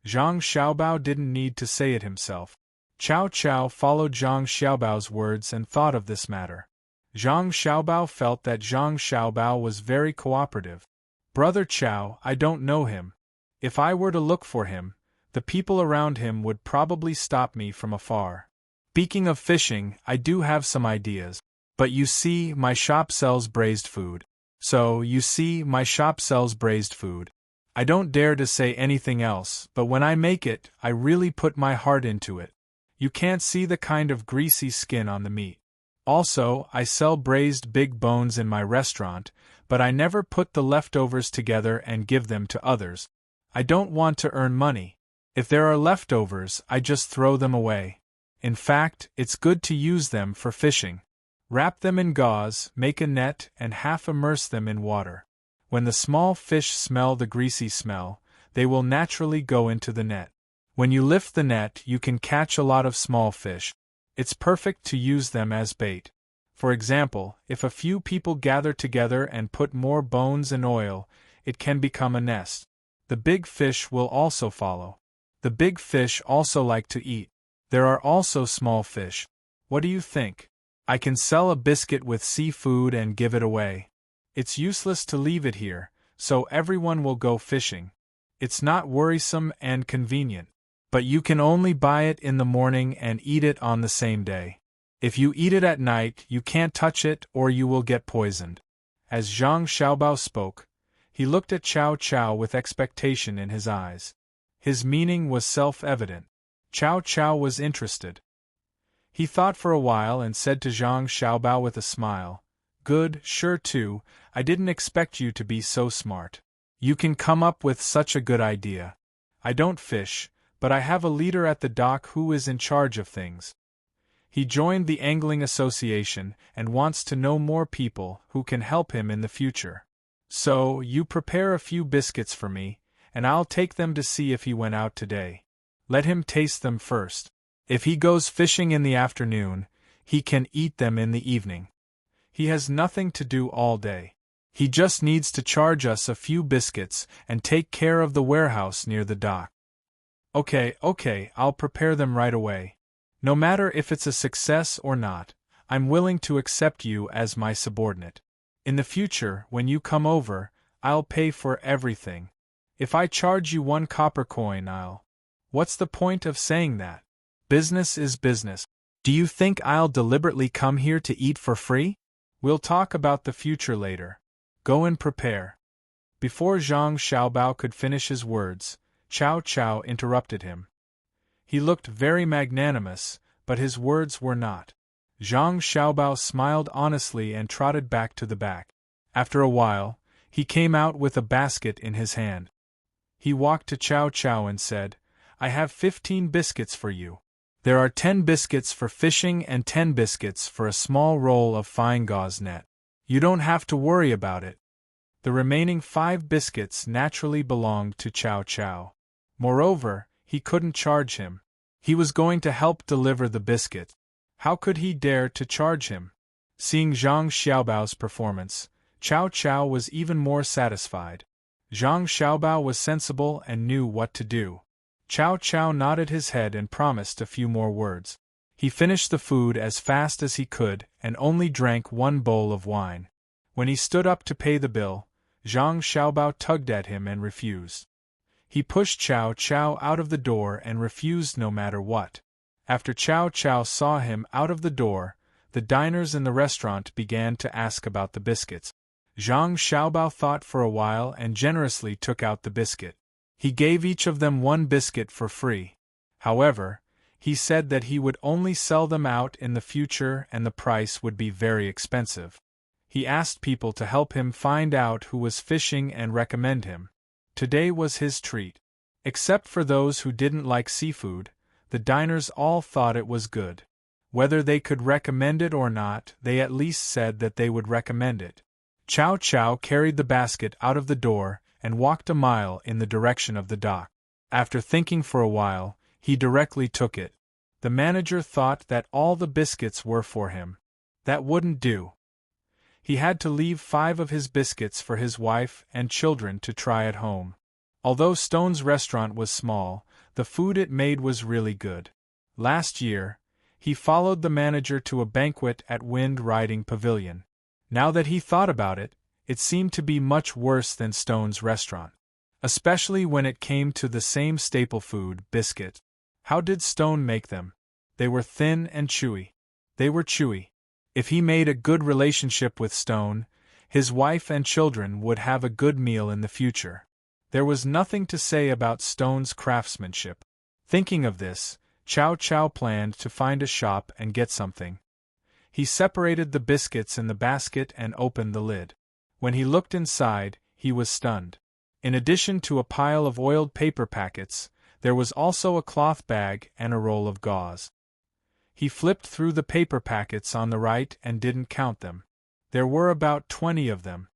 Zhang Xiaobao didn't need to say it himself. Cao Cao followed Zhang Xiaobao's words and thought of this matter. Zhang Xiaobao felt that Zhang Xiaobao was very cooperative. "Brother Cao, I don't know him. If I were to look for him, the people around him would probably stop me from afar. Speaking of fishing, I do have some ideas. But you see, my shop sells braised food. I don't dare to say anything else, but when I make it, I really put my heart into it. You can't see the kind of greasy skin on the meat. Also, I sell braised big bones in my restaurant, but I never put the leftovers together and give them to others. I don't want to earn money. If there are leftovers, I just throw them away. In fact, it's good to use them for fishing. Wrap them in gauze, make a net, and half immerse them in water. When the small fish smell the greasy smell, they will naturally go into the net. When you lift the net, you can catch a lot of small fish. It's perfect to use them as bait. For example, if a few people gather together and put more bones and oil, it can become a nest. The big fish will also follow. The big fish also like to eat. There are also small fish. What do you think? I can sell a biscuit with seafood and give it away. It's useless to leave it here, so everyone will go fishing. It's not worrisome and convenient. But you can only buy it in the morning and eat it on the same day. If you eat it at night, you can't touch it or you will get poisoned. As Zhang Xiaobao spoke, he looked at Cao Cao with expectation in his eyes. His meaning was self-evident. Cao Cao was interested. He thought for a while and said to Zhang Xiaobao with a smile, "Good, sure too, I didn't expect you to be so smart. You can come up with such a good idea. I don't fish, but I have a leader at the dock who is in charge of things. He joined the Angling Association and wants to know more people who can help him in the future. So, you prepare a few biscuits for me, and I'll take them to see if he went out today. Let him taste them first. If he goes fishing in the afternoon, he can eat them in the evening. He has nothing to do all day. He just needs to charge us a few biscuits and take care of the warehouse near the dock." Okay, I'll prepare them right away. No matter if it's a success or not, I'm willing to accept you as my subordinate. In the future, when you come over, I'll pay for everything. If I charge you 1 copper coin, What's the point of saying that? Business is business. Do you think I'll deliberately come here to eat for free? We'll talk about the future later. Go and prepare. Before Zhang Xiaobao could finish his words, Cao Cao interrupted him. He looked very magnanimous, but his words were not. Zhang Xiaobao smiled honestly and trotted back to the back. After a while, he came out with a basket in his hand. He walked to Cao Cao and said, "I have 15 biscuits for you. There are 10 biscuits for fishing and 10 biscuits for a small roll of fine gauze net. You don't have to worry about it." The remaining 5 biscuits naturally belonged to Cao Cao. Moreover, he couldn't charge him. He was going to help deliver the biscuit. How could he dare to charge him? Seeing Zhang Xiaobao's performance, Cao Cao was even more satisfied. Zhang Xiaobao was sensible and knew what to do. Cao Cao nodded his head and promised a few more words. He finished the food as fast as he could and only drank 1 bowl of wine. When he stood up to pay the bill, Zhang Xiaobao tugged at him and refused. He pushed Cao Cao out of the door and refused no matter what. After Cao Cao saw him out of the door, the diners in the restaurant began to ask about the biscuits. Zhang Xiaobao thought for a while and generously took out the biscuit. He gave each of them 1 biscuit for free. However, he said that he would only sell them out in the future and the price would be very expensive. He asked people to help him find out who was fishing and recommend him. Today was his treat. Except for those who didn't like seafood, the diners all thought it was good. Whether they could recommend it or not, they at least said that they would recommend it. Cao Cao carried the basket out of the door and walked a mile in the direction of the dock. After thinking for a while, he directly took it. The manager thought that all the biscuits were for him. That wouldn't do. He had to leave 5 of his biscuits for his wife and children to try at home. Although Stone's restaurant was small, the food it made was really good. Last year, he followed the manager to a banquet at Wind Riding Pavilion. Now that he thought about it, it seemed to be much worse than Stone's restaurant. Especially when it came to the same staple food, biscuit. How did Stone make them? They were thin and chewy. They were chewy. If he made a good relationship with Stone, his wife and children would have a good meal in the future. There was nothing to say about Stone's craftsmanship. Thinking of this, Cao Cao planned to find a shop and get something. He separated the biscuits in the basket and opened the lid. When he looked inside, he was stunned. In addition to a pile of oiled paper packets, there was also a cloth bag and a roll of gauze. He flipped through the paper packets on the right and didn't count them. There were about 20 of them.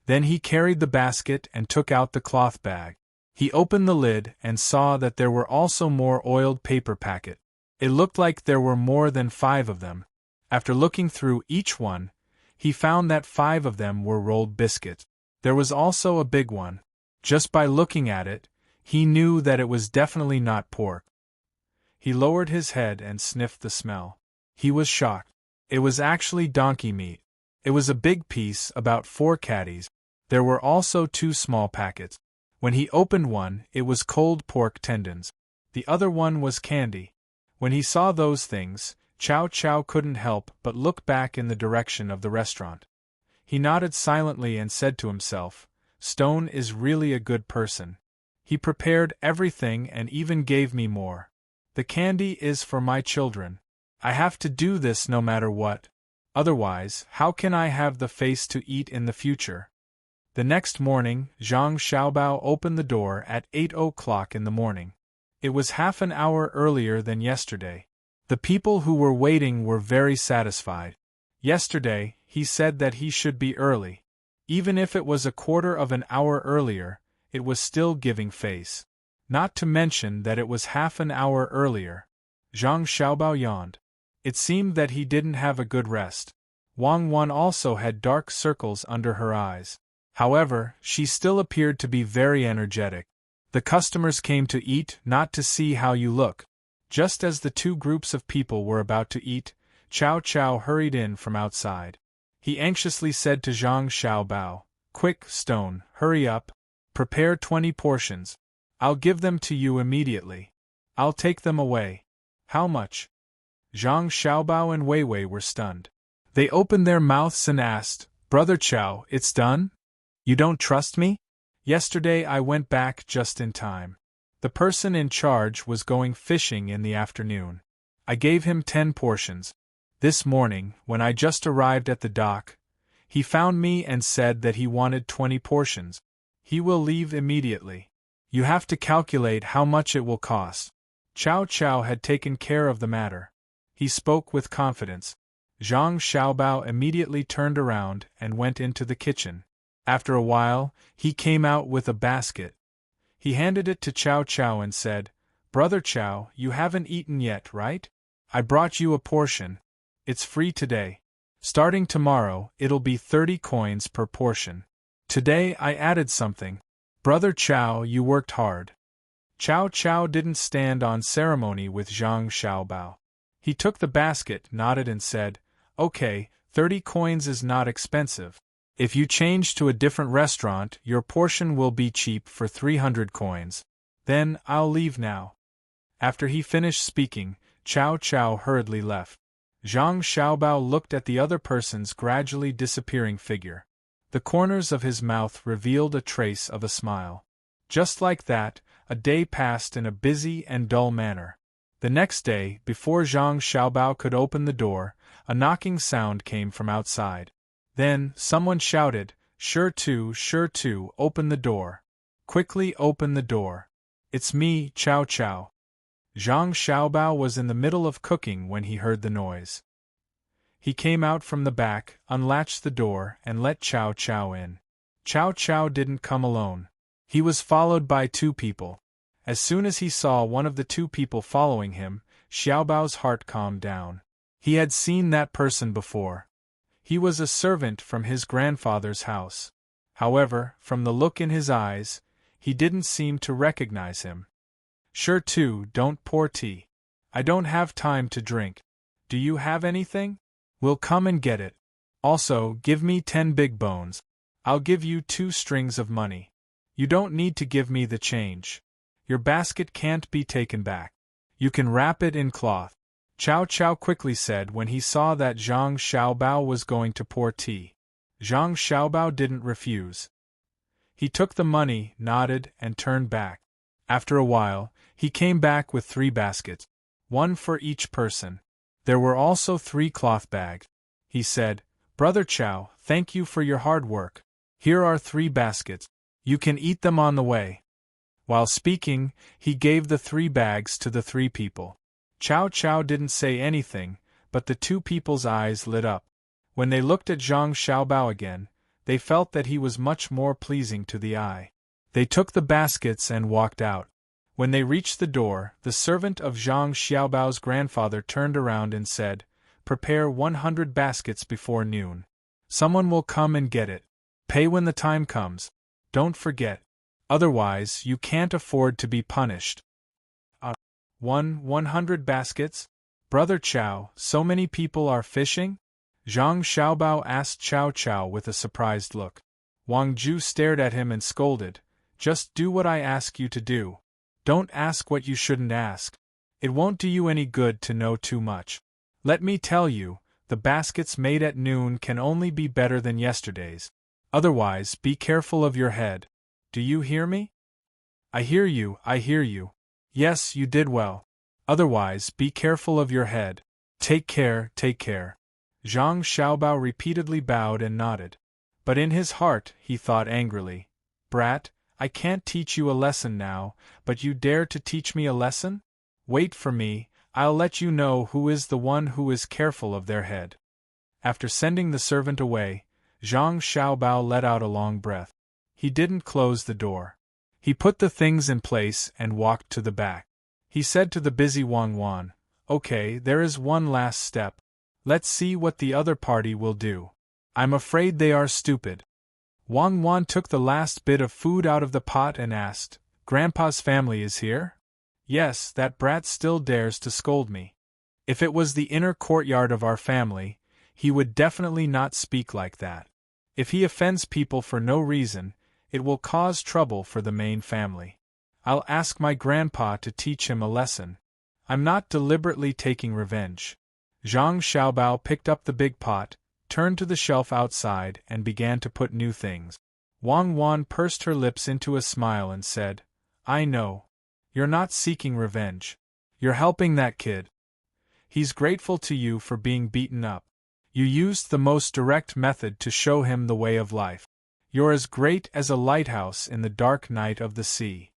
Then he carried the basket and took out the cloth bag. He opened the lid and saw that there were also more oiled paper packets. It looked like there were more than 5 of them. After looking through each one, he found that 5 of them were rolled biscuits. There was also a big one. Just by looking at it, he knew that it was definitely not pork. He lowered his head and sniffed the smell. He was shocked. It was actually donkey meat. It was a big piece, about 4 caddies. There were also 2 small packets. When he opened one, it was cold pork tendons. The other one was candy. When he saw those things, Chow Chow couldn't help but look back in the direction of the restaurant. He nodded silently and said to himself, "Stone is really a good person. He prepared everything and even gave me more. The candy is for my children. I have to do this no matter what. Otherwise, how can I have the face to eat in the future?" The next morning, Zhang Xiaobao opened the door at 8 o'clock in the morning. It was half an hour earlier than yesterday. The people who were waiting were very satisfied. Yesterday, he said that he should be early. Even if it was a quarter of an hour earlier, it was still giving face. Not to mention that it was half an hour earlier. Zhang Xiaobao yawned. It seemed that he didn't have a good rest. Wang Wan also had dark circles under her eyes. However, she still appeared to be very energetic. The customers came to eat, not to see how you look. Just as the 2 groups of people were about to eat, Chow Chow hurried in from outside. He anxiously said to Zhang Xiaobao, "Quick, Stone, hurry up. Prepare 20 portions. I'll give them to you immediately. I'll take them away." "How much?" Zhang Xiaobao and Wei Wei were stunned. They opened their mouths and asked, "Brother Chow, it's done? You don't trust me?" "Yesterday I went back just in time. The person in charge was going fishing in the afternoon. I gave him 10 portions. This morning, when I just arrived at the dock, he found me and said that he wanted 20 portions. He will leave immediately. You have to calculate how much it will cost." Chow Chow had taken care of the matter. He spoke with confidence. Zhang Xiaobao immediately turned around and went into the kitchen. After a while, he came out with a basket. He handed it to Chow Chow and said, "Brother Chow, you haven't eaten yet, right? I brought you a portion. It's free today. Starting tomorrow, it'll be 30 coins per portion. Today I added something. Brother Chow, you worked hard." Chow Chow didn't stand on ceremony with Zhang Xiaobao. He took the basket, nodded and said, "Okay, 30 coins is not expensive. If you change to a different restaurant, your portion will be cheap for 300 coins. Then, I'll leave now." After he finished speaking, Chow Chow hurriedly left. Zhang Xiaobao looked at the other person's gradually disappearing figure. The corners of his mouth revealed a trace of a smile. Just like that, a day passed in a busy and dull manner. The next day, before Zhang Xiaobao could open the door, a knocking sound came from outside. Then, someone shouted, sure to, open the door. Quickly open the door. It's me, Chow Chow." Zhang Xiaobao was in the middle of cooking when he heard the noise. He came out from the back, unlatched the door, and let Chow Chow in. Chow Chow didn't come alone. He was followed by 2 people. As soon as he saw one of the 2 people following him, Xiaobao's heart calmed down. He had seen that person before. He was a servant from his grandfather's house. However, from the look in his eyes, he didn't seem to recognize him. "Sure to, don't pour tea. I don't have time to drink. Do you have anything? We'll come and get it. Also, give me 10 big bones. I'll give you 2 strings of money. You don't need to give me the change. Your basket can't be taken back. You can wrap it in cloth," Chow Chow quickly said when he saw that Zhang Xiaobao was going to pour tea. Zhang Xiaobao didn't refuse. He took the money, nodded, and turned back. After a while, he came back with 3 baskets, 1 for each person. There were also 3 cloth bags. He said, "Brother Chow, thank you for your hard work. Here are 3 baskets. You can eat them on the way." While speaking, he gave the 3 bags to the 3 people. Chow Chow didn't say anything, but the 2 people's eyes lit up. When they looked at Zhang Xiaobao again, they felt that he was much more pleasing to the eye. They took the baskets and walked out. When they reached the door, the servant of Zhang Xiaobao's grandfather turned around and said, "Prepare 100 baskets before noon. Someone will come and get it. Pay when the time comes. Don't forget. Otherwise, you can't afford to be punished." 100 baskets? Brother Chow, so many people are fishing? Zhang Xiaobao asked Chow Chow with a surprised look. Wang Ju stared at him and scolded, "Just do what I ask you to do. Don't ask what you shouldn't ask. It won't do you any good to know too much. Let me tell you, the baskets made at noon can only be better than yesterday's. Otherwise, be careful of your head. Do you hear me?" I hear you. Yes, you did well. Otherwise, be careful of your head. Take care. Zhang Xiaobao repeatedly bowed and nodded. But in his heart, he thought angrily, "Brat, I can't teach you a lesson now, but you dare to teach me a lesson? Wait for me, I'll let you know who is the one who is careful of their head." After sending the servant away, Zhang Xiaobao let out a long breath. He didn't close the door. He put the things in place and walked to the back. He said to the busy Wang Wan, "Okay, there is one last step. Let's see what the other party will do. I'm afraid they are stupid." Wang Wan took the last bit of food out of the pot and asked, "Grandpa's family is here?" "Yes, that brat still dares to scold me. If it was the inner courtyard of our family, he would definitely not speak like that. If he offends people for no reason, it will cause trouble for the main family. I'll ask my grandpa to teach him a lesson. I'm not deliberately taking revenge." Zhang Xiaobao picked up the big pot, turned to the shelf outside and began to put new things. Wang Wan pursed her lips into a smile and said, "I know. You're not seeking revenge. You're helping that kid. He's grateful to you for being beaten up. You used the most direct method to show him the way of life. You're as great as a lighthouse in the dark night of the sea."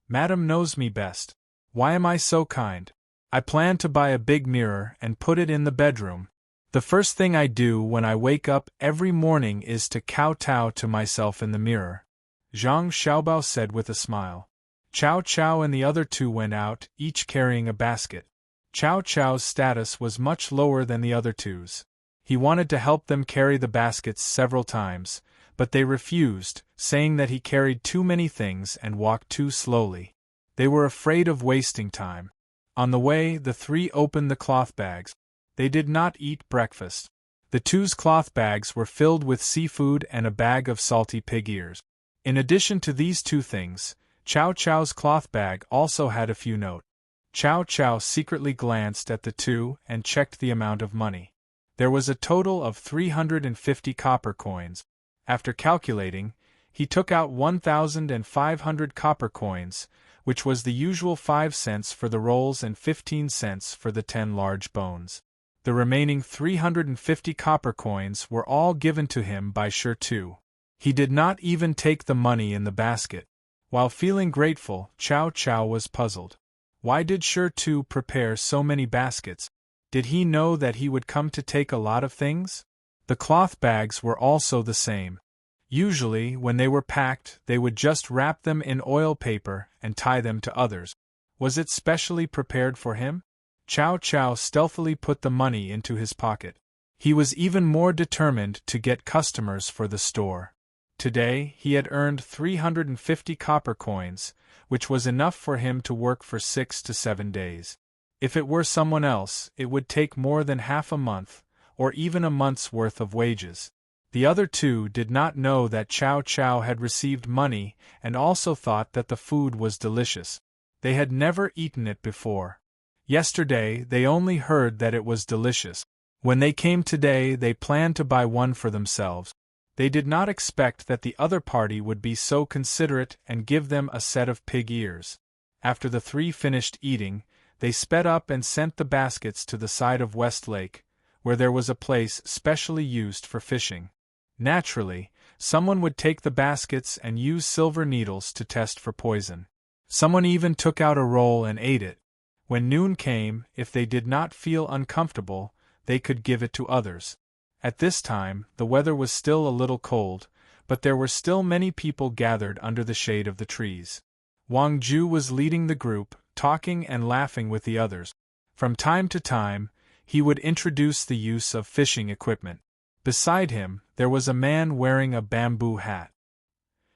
"Madam knows me best. Why am I so kind? I plan to buy a big mirror and put it in the bedroom. The first thing I do when I wake up every morning is to kowtow to myself in the mirror," Zhang Xiaobao said with a smile. Chow Chow and the other two went out, each carrying a basket. Chow Chow's status was much lower than the other two's. He wanted to help them carry the baskets several times, but they refused, saying that he carried too many things and walked too slowly. They were afraid of wasting time. On the way, the three opened the cloth bags. They did not eat breakfast. The two's cloth bags were filled with seafood and a bag of salty pig ears. In addition to these two things, Chow Chow's cloth bag also had a few notes. Chow Chow secretly glanced at the two and checked the amount of money. There was a total of 350 copper coins. After calculating, he took out 1,500 copper coins, which was the usual 5 cents for the rolls and 15 cents for the 10 large bones. The remaining 350 copper coins were all given to him by Shi Tu. He did not even take the money in the basket. While feeling grateful, Chow Chow was puzzled. Why did Shi Tu prepare so many baskets? Did he know that he would come to take a lot of things? The cloth bags were also the same. Usually, when they were packed, they would just wrap them in oil paper and tie them to others. Was it specially prepared for him? Chow Chow stealthily put the money into his pocket. He was even more determined to get customers for the store. Today, he had earned 350 copper coins, which was enough for him to work for 6 to 7 days. If it were someone else, it would take more than half a month, or even a month's worth of wages. The other two did not know that Chow Chow had received money and also thought that the food was delicious. They had never eaten it before. Yesterday, they only heard that it was delicious. When they came today, they planned to buy one for themselves. They did not expect that the other party would be so considerate and give them a set of pig ears. After the three finished eating, they sped up and sent the baskets to the side of West Lake, where there was a place specially used for fishing. Naturally, someone would take the baskets and use silver needles to test for poison. Someone even took out a roll and ate it. When noon came, if they did not feel uncomfortable, they could give it to others. At this time, the weather was still a little cold, but there were still many people gathered under the shade of the trees. Wang Ju was leading the group, talking and laughing with the others. From time to time, he would introduce the use of fishing equipment. Beside him, there was a man wearing a bamboo hat.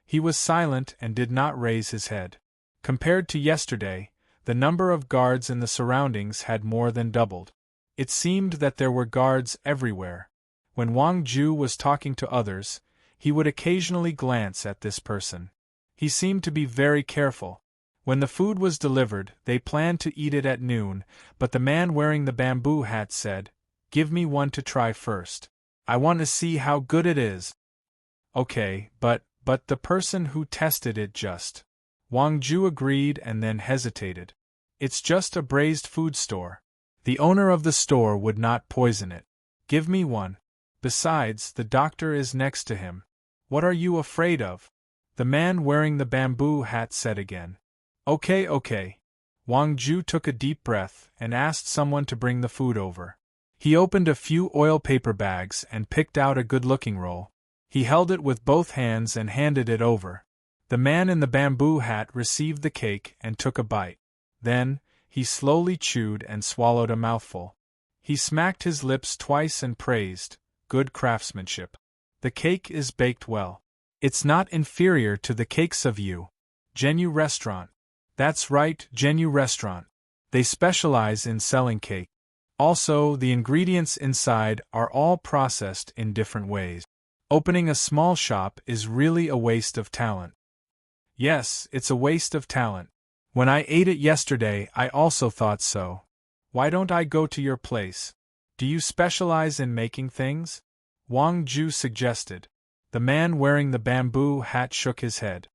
He was silent and did not raise his head. Compared to yesterday, the number of guards in the surroundings had more than doubled. It seemed that there were guards everywhere. When Wang Ju was talking to others, he would occasionally glance at this person. He seemed to be very careful. When the food was delivered, they planned to eat it at noon, but the man wearing the bamboo hat said, "Give me one to try first. I want to see how good it is." "Okay, but the person who tested it just..." Wang Ju agreed and then hesitated. "It's just a braised food store. The owner of the store would not poison it. Give me one. Besides, the doctor is next to him. What are you afraid of?" The man wearing the bamboo hat said again. Okay. Wang Ju took a deep breath and asked someone to bring the food over. He opened a few oil paper bags and picked out a good-looking roll. He held it with both hands and handed it over. The man in the bamboo hat received the cake and took a bite. Then, he slowly chewed and swallowed a mouthful. He smacked his lips twice and praised, "Good craftsmanship. The cake is baked well. It's not inferior to the cakes of Zhenyu restaurant." "That's right, Zhenyu restaurant. They specialize in selling cake. Also, the ingredients inside are all processed in different ways. Opening a small shop is really a waste of talent." "Yes, it's a waste of talent. When I ate it yesterday, I also thought so. Why don't I go to your place? Do you specialize in making things?" Wang Ju suggested. The man wearing the bamboo hat shook his head.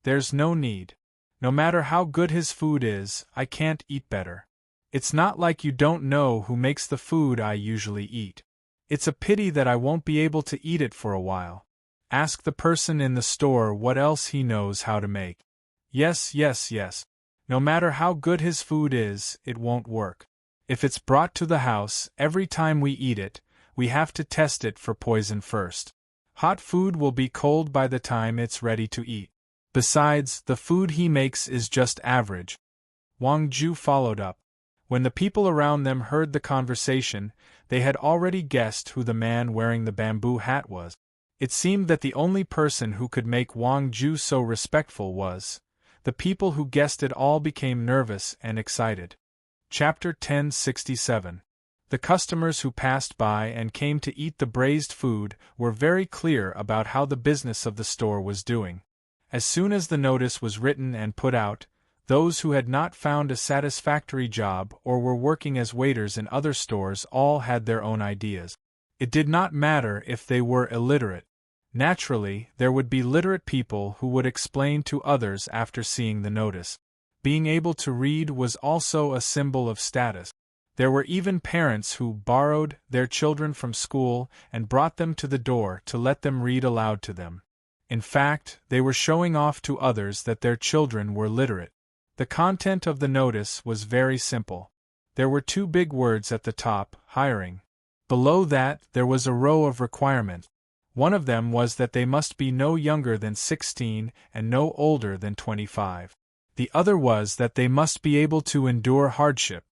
"There's no need. No matter how good his food is, I can't eat better. It's not like you don't know who makes the food I usually eat. It's a pity that I won't be able to eat it for a while. Ask the person in the store what else he knows how to make." Yes. No matter how good his food is, it won't work. If it's brought to the house, every time we eat it, we have to test it for poison first. Hot food will be cold by the time it's ready to eat. Besides, the food he makes is just average." Wang Ju followed up. When the people around them heard the conversation, they had already guessed who the man wearing the bamboo hat was. It seemed that the only person who could make Wang Ju so respectful was. The people who guessed it all became nervous and excited. Chapter 1067. The customers who passed by and came to eat the braised food were very clear about how the business of the store was doing. As soon as the notice was written and put out, those who had not found a satisfactory job or were working as waiters in other stores all had their own ideas. It did not matter if they were illiterate. Naturally, there would be literate people who would explain to others after seeing the notice. Being able to read was also a symbol of status. There were even parents who borrowed their children from school and brought them to the door to let them read aloud to them. In fact, they were showing off to others that their children were literate. The content of the notice was very simple. There were two big words at the top, hiring. Below that, there was a row of requirements. One of them was that they must be no younger than 16 and no older than 25. The other was that they must be able to endure hardship.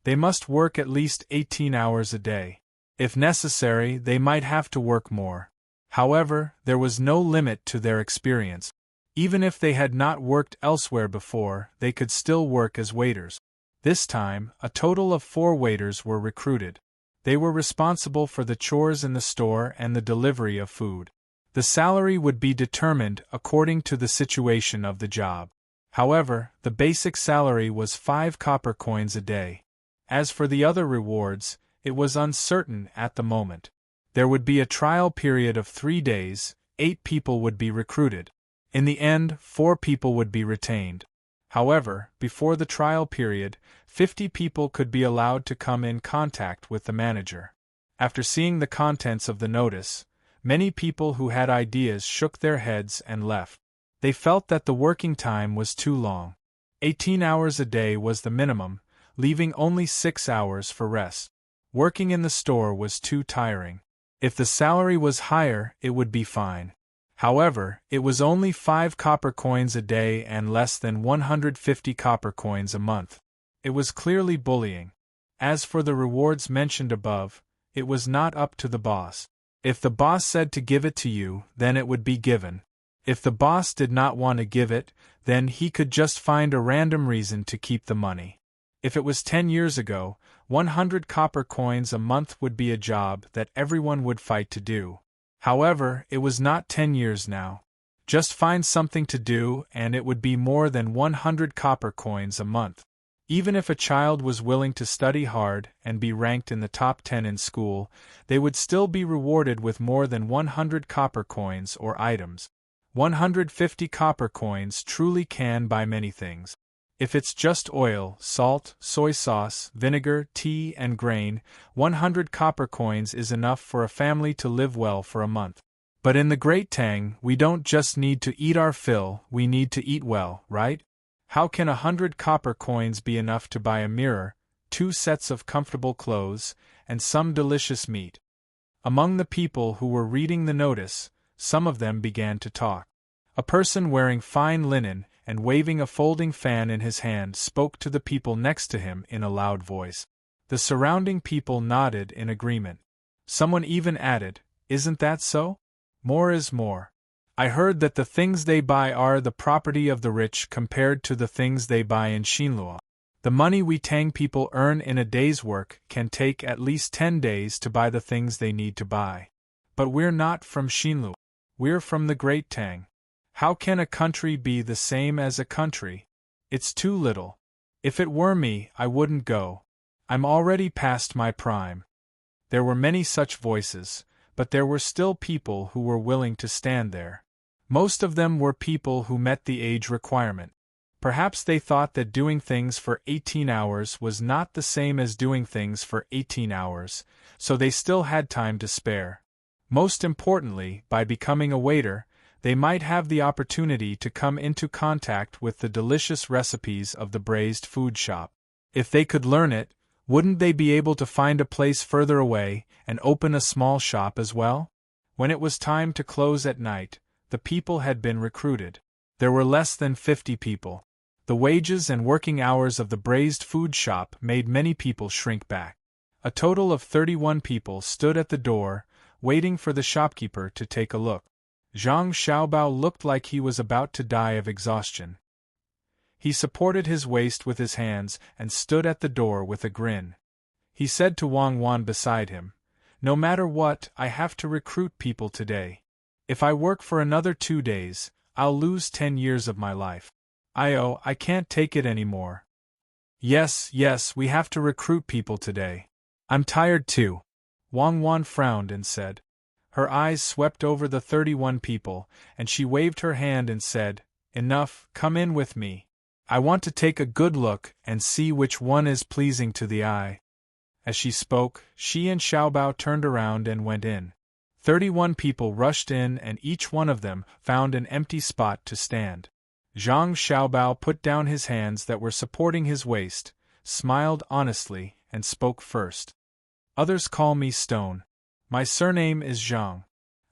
They must work at least 18 hours a day. If necessary, they might have to work more. However, there was no limit to their experience. Even if they had not worked elsewhere before, they could still work as waiters. This time, a total of 4 waiters were recruited. They were responsible for the chores in the store and the delivery of food. The salary would be determined according to the situation of the job. However, the basic salary was 5 copper coins a day. As for the other rewards, it was uncertain at the moment. There would be a trial period of 3 days, 8 people would be recruited. In the end, 4 people would be retained. However, before the trial period, 50 people could be allowed to come in contact with the manager. After seeing the contents of the notice, many people who had ideas shook their heads and left. They felt that the working time was too long. 18 hours a day was the minimum, leaving only 6 hours for rest. Working in the store was too tiring. If the salary was higher, it would be fine. However, it was only 5 copper coins a day and less than 150 copper coins a month. It was clearly bullying. As for the rewards mentioned above, it was not up to the boss. If the boss said to give it to you, then it would be given. If the boss did not want to give it, then he could just find a random reason to keep the money. If it was 10 years ago, 100 copper coins a month would be a job that everyone would fight to do. However, it was not 10 years now. Just find something to do and it would be more than 100 copper coins a month. Even if a child was willing to study hard and be ranked in the top 10 in school, they would still be rewarded with more than 100 copper coins or items. 150 copper coins truly can buy many things. If it's just oil, salt, soy sauce, vinegar, tea, and grain, 100 copper coins is enough for a family to live well for a month. But in the Great Tang, we don't just need to eat our fill, we need to eat well, right? How can 100 copper coins be enough to buy a mirror, 2 sets of comfortable clothes, and some delicious meat? Among the people who were reading the notice, some of them began to talk. A person wearing fine linen and waving a folding fan in his hand spoke to the people next to him in a loud voice. The surrounding people nodded in agreement. Someone even added, "Isn't that so? More is more. I heard that the things they buy are the property of the rich compared to the things they buy in Xinluo. The money we Tang people earn in a day's work can take at least 10 days to buy the things they need to buy. But we're not from Xinluo. We're from the Great Tang. How can a country be the same as a country? It's too little. If it were me, I wouldn't go. I'm already past my prime." There were many such voices, but there were still people who were willing to stand there. Most of them were people who met the age requirement. Perhaps they thought that doing things for 18 hours was not the same as doing things for 18 hours, so they still had time to spare. Most importantly, by becoming a waiter, they might have the opportunity to come into contact with the delicious recipes of the braised food shop. If they could learn it, wouldn't they be able to find a place further away and open a small shop as well? When it was time to close at night, the people had been recruited. There were less than 50 people. The wages and working hours of the braised food shop made many people shrink back. A total of 31 people stood at the door, waiting for the shopkeeper to take a look. Zhang Xiaobao looked like he was about to die of exhaustion. He supported his waist with his hands and stood at the door with a grin. He said to Wang Wan beside him, "No matter what, I have to recruit people today. If I work for another 2 days, I'll lose 10 years of my life. I can't take it anymore." Yes, we have to recruit people today. I'm tired too." Wang Wan frowned and said. Her eyes swept over the 31 people, and she waved her hand and said, "Enough, come in with me. I want to take a good look and see which one is pleasing to the eye." As she spoke, she and Xiaobao turned around and went in. 31 people rushed in and each one of them found an empty spot to stand. Zhang Xiaobao put down his hands that were supporting his waist, smiled honestly, and spoke first. "Others call me Stone. My surname is Zhang.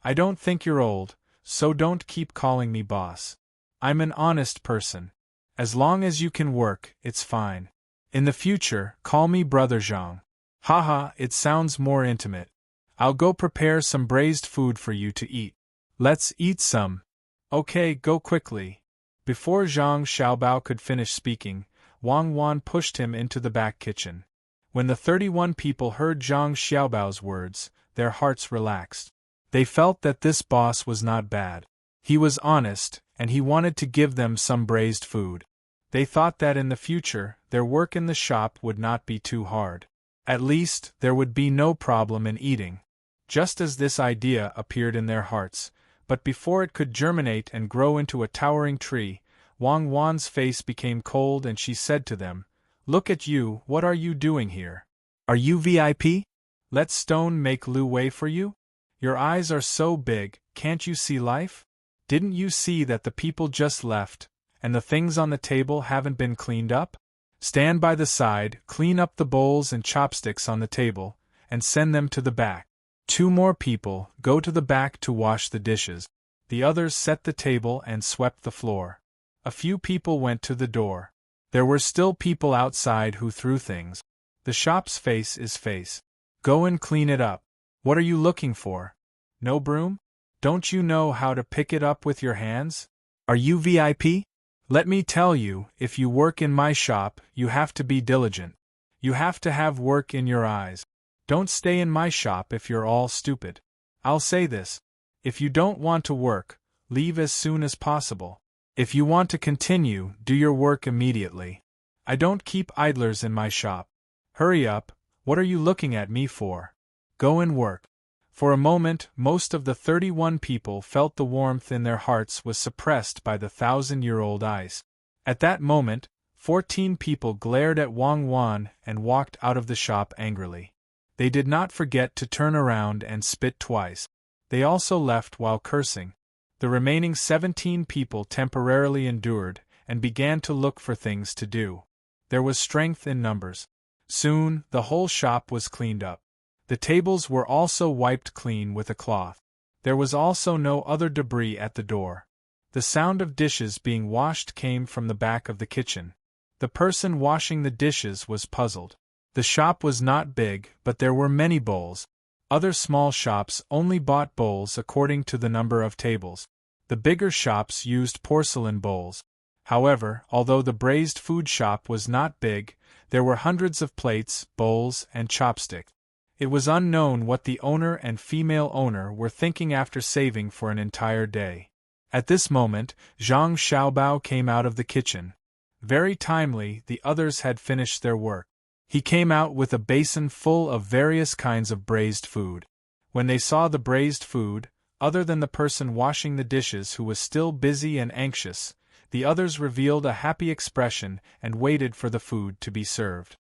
I don't think you're old, so don't keep calling me boss. I'm an honest person. As long as you can work, it's fine. In the future, call me Brother Zhang. Haha, it sounds more intimate. I'll go prepare some braised food for you to eat. Let's eat some. Okay, go quickly." Before Zhang Xiaobao could finish speaking, Wang Wan pushed him into the back kitchen. When the 31 people heard Zhang Xiaobao's words, their hearts relaxed. They felt that this boss was not bad. He was honest, and he wanted to give them some braised food. They thought that in the future, their work in the shop would not be too hard. At least, there would be no problem in eating. Just as this idea appeared in their hearts, but before it could germinate and grow into a towering tree, Wang Wan's face became cold and she said to them, "Look at you, what are you doing here? Are you VIP? Let Stone make Lu Wei for you? Your eyes are so big, can't you see life? Didn't you see that the people just left, and the things on the table haven't been cleaned up? Stand by the side, clean up the bowls and chopsticks on the table, and send them to the back. 2 more people, go to the back to wash the dishes." The others set the table and swept the floor. A few people went to the door. There were still people outside who threw things. The shop's face is face. Go and clean it up. What are you looking for? No broom? Don't you know how to pick it up with your hands? Are you VIP? Let me tell you, if you work in my shop, you have to be diligent. You have to have work in your eyes. Don't stay in my shop if you're all stupid. I'll say this. If you don't want to work, leave as soon as possible. If you want to continue, do your work immediately. I don't keep idlers in my shop. Hurry up, what are you looking at me for? Go and work. For a moment, most of the 31 people felt the warmth in their hearts was suppressed by the 1,000-year-old ice. At that moment, 14 people glared at Wang Wan and walked out of the shop angrily. They did not forget to turn around and spit twice. They also left while cursing. The remaining 17 people temporarily endured and began to look for things to do. There was strength in numbers. Soon, the whole shop was cleaned up. The tables were also wiped clean with a cloth. There was also no other debris at the door. The sound of dishes being washed came from the back of the kitchen. The person washing the dishes was puzzled. The shop was not big, but there were many bowls. Other small shops only bought bowls according to the number of tables. The bigger shops used porcelain bowls. However, although the braised food shop was not big, there were hundreds of plates, bowls, and chopsticks. It was unknown what the owner and female owner were thinking after saving for an entire day. At this moment, Zhang Xiaobao came out of the kitchen. Very timely, the others had finished their work. He came out with a basin full of various kinds of braised food. When they saw the braised food, other than the person washing the dishes who was still busy and anxious, the others revealed a happy expression and waited for the food to be served.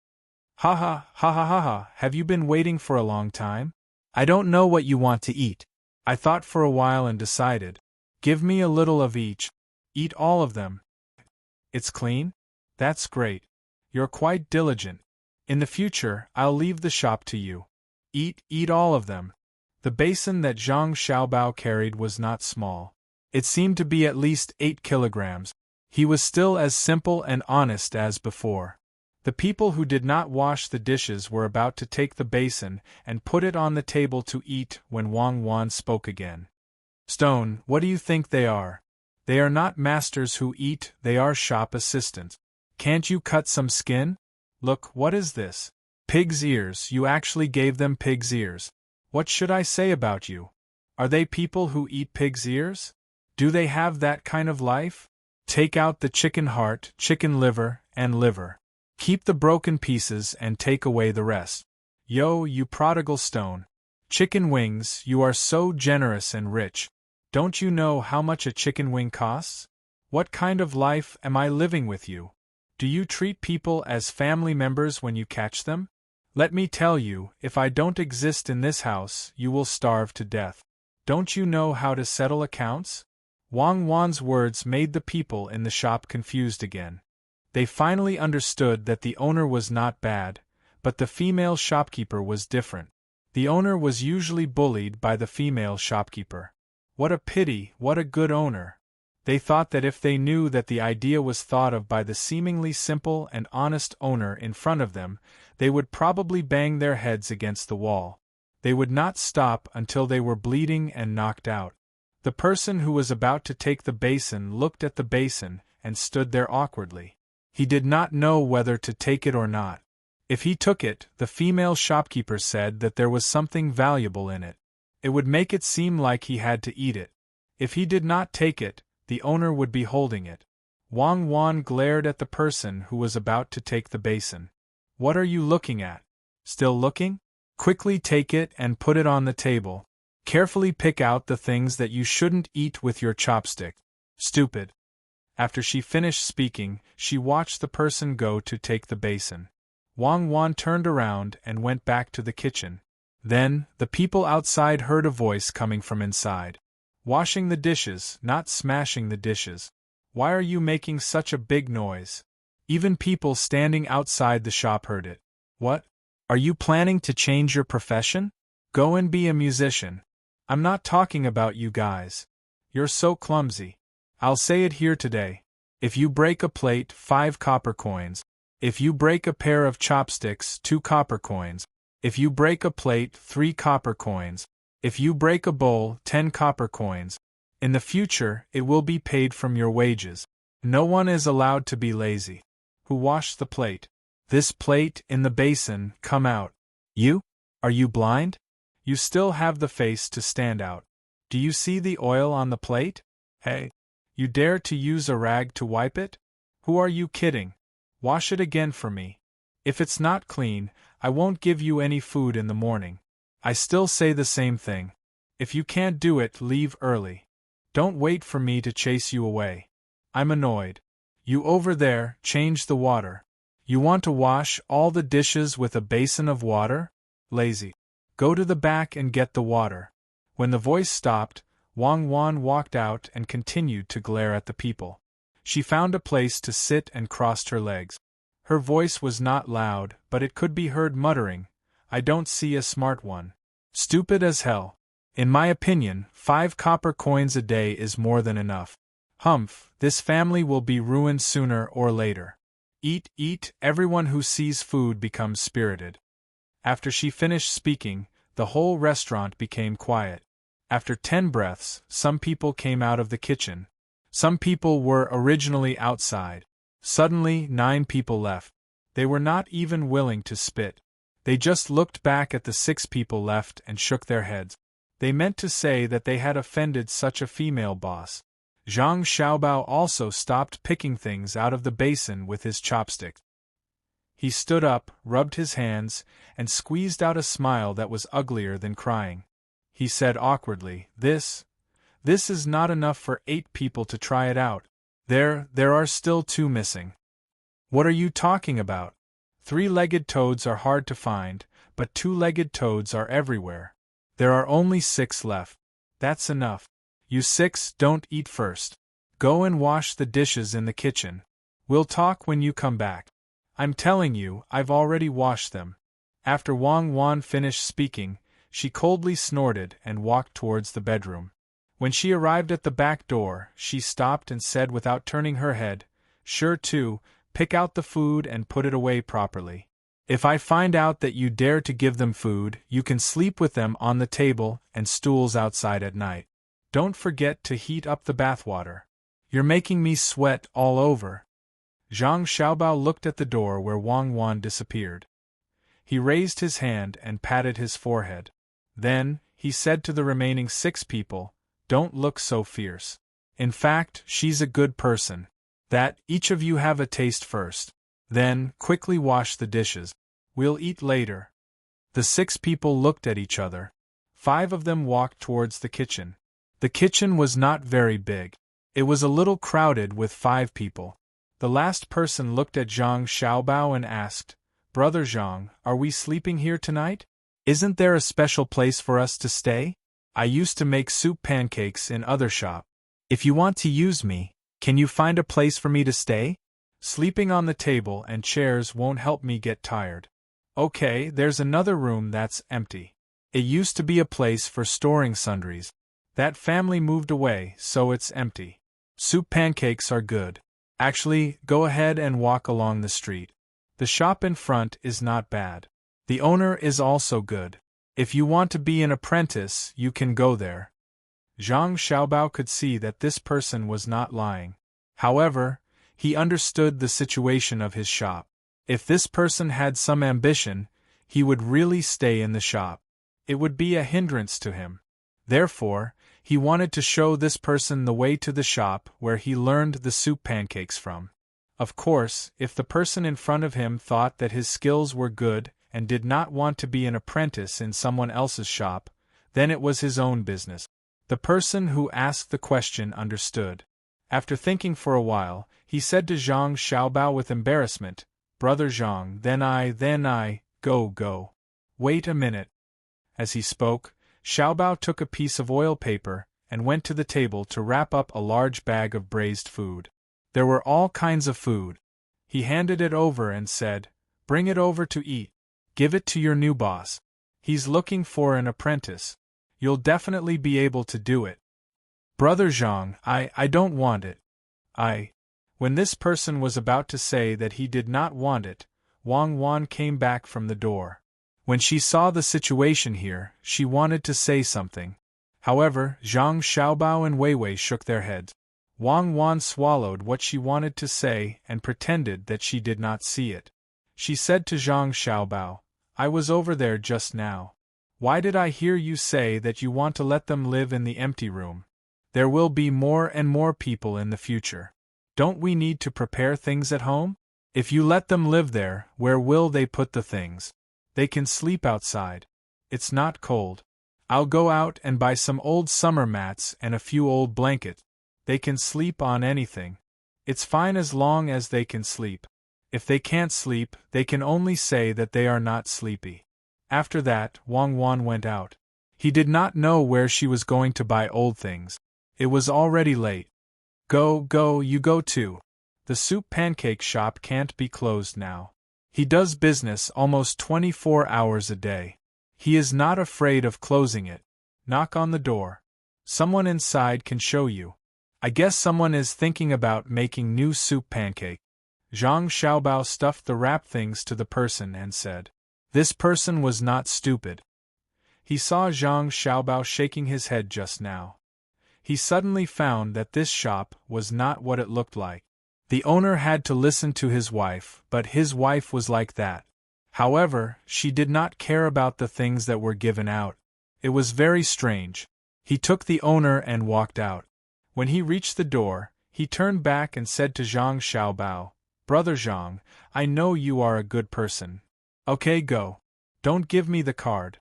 Ha ha, ha ha ha ha, have you been waiting for a long time? I don't know what you want to eat. I thought for a while and decided. Give me a little of each. Eat all of them. It's clean? That's great. You're quite diligent. In the future, I'll leave the shop to you. Eat all of them. The basin that Zhang Xiaobao carried was not small. It seemed to be at least 8 kilograms. He was still as simple and honest as before. The people who did not wash the dishes were about to take the basin and put it on the table to eat when Wang Wan spoke again. Stone, what do you think they are? They are not masters who eat, they are shop assistants. Can't you cut some skin? Look, what is this? Pig's ears, you actually gave them pig's ears. What should I say about you? Are they people who eat pig's ears? Do they have that kind of life? Take out the chicken heart, chicken liver, and liver. Keep the broken pieces and take away the rest. Yo, you prodigal stone. Chicken wings, you are so generous and rich. Don't you know how much a chicken wing costs? What kind of life am I living with you? Do you treat people as family members when you catch them? Let me tell you, if I don't exist in this house, you will starve to death. Don't you know how to settle accounts? Wang Wan's words made the people in the shop confused again. They finally understood that the owner was not bad, but the female shopkeeper was different. The owner was usually bullied by the female shopkeeper. What a pity, what a good owner. They thought that if they knew that the idea was thought of by the seemingly simple and honest owner in front of them, they would probably bang their heads against the wall. They would not stop until they were bleeding and knocked out. The person who was about to take the basin looked at the basin and stood there awkwardly. He did not know whether to take it or not. If he took it, the female shopkeeper said that there was something valuable in it. It would make it seem like he had to eat it. If he did not take it, the owner would be holding it. Wang Wan glared at the person who was about to take the basin. What are you looking at? Still looking? Quickly take it and put it on the table. Carefully pick out the things that you shouldn't eat with your chopstick. Stupid. After she finished speaking, she watched the person go to take the basin. Wang Wan turned around and went back to the kitchen. Then, the people outside heard a voice coming from inside. Washing the dishes, not smashing the dishes. Why are you making such a big noise? Even people standing outside the shop heard it. What? Are you planning to change your profession? Go and be a musician. I'm not talking about you guys. You're so clumsy. I'll say it here today. If you break a plate, 5 copper coins. If you break a pair of chopsticks, 2 copper coins. If you break a plate, 3 copper coins. If you break a bowl, 10 copper coins. In the future, it will be paid from your wages. No one is allowed to be lazy. Who washed the plate? This plate, in the basin, come out. You? Are you blind? You still have the face to stand out. Do you see the oil on the plate? Hey! You dare to use a rag to wipe it? Who are you kidding? Wash it again for me. If it's not clean, I won't give you any food in the morning. I still say the same thing. If you can't do it, leave early. Don't wait for me to chase you away. I'm annoyed. You over there, change the water. You want to wash all the dishes with a basin of water? Lazy. Go to the back and get the water. When the voice stopped, Wang Wan walked out and continued to glare at the people. She found a place to sit and crossed her legs. Her voice was not loud, but it could be heard muttering, I don't see a smart one. Stupid as hell. In my opinion, 5 copper coins a day is more than enough. Humph, this family will be ruined sooner or later. Eat, eat, everyone who sees food becomes spirited. After she finished speaking, the whole restaurant became quiet. After 10 breaths, some people came out of the kitchen. Some people were originally outside. Suddenly, 9 people left. They were not even willing to spit. They just looked back at the 6 people left and shook their heads. They meant to say that they had offended such a female boss. Zhang Xiaobao also stopped picking things out of the basin with his chopsticks. He stood up, rubbed his hands, and squeezed out a smile that was uglier than crying. He said awkwardly, This is not enough for 8 people to try it out. There are still 2 missing. What are you talking about? 3-legged toads are hard to find, but 2-legged toads are everywhere. There are only 6 left. That's enough. You 6 don't eat first. Go and wash the dishes in the kitchen. We'll talk when you come back. I'm telling you, I've already washed them. After Wang Wan finished speaking, she coldly snorted and walked towards the bedroom. When she arrived at the back door, she stopped and said without turning her head, Sure to, pick out the food and put it away properly. If I find out that you dare to give them food, you can sleep with them on the table and stools outside at night. Don't forget to heat up the bathwater. You're making me sweat all over. Zhang Xiaobao looked at the door where Wang Wan disappeared. He raised his hand and patted his forehead. Then, he said to the remaining 6 people, Don't look so fierce. In fact, she's a good person. That, each of you have a taste first. Then, quickly wash the dishes. We'll eat later. The 6 people looked at each other. 5 of them walked towards the kitchen. The kitchen was not very big. It was a little crowded with 5 people. The last person looked at Zhang Xiaobao and asked, Brother Zhang, are we sleeping here tonight? Isn't there a special place for us to stay? I used to make soup pancakes in other shop. If you want to use me, can you find a place for me to stay? Sleeping on the table and chairs won't help me get tired. Okay, there's another room that's empty. It used to be a place for storing sundries. That family moved away, so it's empty. Soup pancakes are good. Actually, go ahead and walk along the street. The shop in front is not bad. The owner is also good. If you want to be an apprentice, you can go there. Zhang Xiaobao could see that this person was not lying. However, he understood the situation of his shop. If this person had some ambition, he would really stay in the shop. It would be a hindrance to him. Therefore, he wanted to show this person the way to the shop where he learned the soup pancakes from. Of course, if the person in front of him thought that his skills were good and did not want to be an apprentice in someone else's shop, then it was his own business. The person who asked the question understood. After thinking for a while, he said to Zhang Xiaobao with embarrassment, Brother Zhang, then I, go. Wait a minute. As he spoke, Xiaobao took a piece of oil paper and went to the table to wrap up a large bag of braised food. There were all kinds of food. He handed it over and said, Bring it over to eat. Give it to your new boss. He's looking for an apprentice. You'll definitely be able to do it. Brother Zhang, I don't want it. When this person was about to say that he did not want it, Wang Wan came back from the door. When she saw the situation here, she wanted to say something. However, Zhang Xiaobao and Weiwei shook their heads. Wang Wan swallowed what she wanted to say and pretended that she did not see it. She said to Zhang Xiaobao, I was over there just now. Why did I hear you say that you want to let them live in the empty room? There will be more and more people in the future. Don't we need to prepare things at home? If you let them live there, where will they put the things? They can sleep outside. It's not cold. I'll go out and buy some old summer mats and a few old blankets. They can sleep on anything. It's fine as long as they can sleep. If they can't sleep, they can only say that they are not sleepy. After that, Wang Wan went out. He did not know where she was going to buy old things. It was already late. Go, you go too. The soup pancake shop can't be closed now. He does business almost 24 hours a day. He is not afraid of closing it. Knock on the door. Someone inside can show you. I guess someone is thinking about making new soup pancake. Zhang Xiaobao stuffed the wrap things to the person and said. This person was not stupid. He saw Zhang Xiaobao shaking his head just now. He suddenly found that this shop was not what it looked like. The owner had to listen to his wife, but his wife was like that. However, she did not care about the things that were given out. It was very strange. He took the owner and walked out. When he reached the door, he turned back and said to Zhang Xiaobao, Brother Zhang, I know you are a good person. Okay, go. Don't give me the card.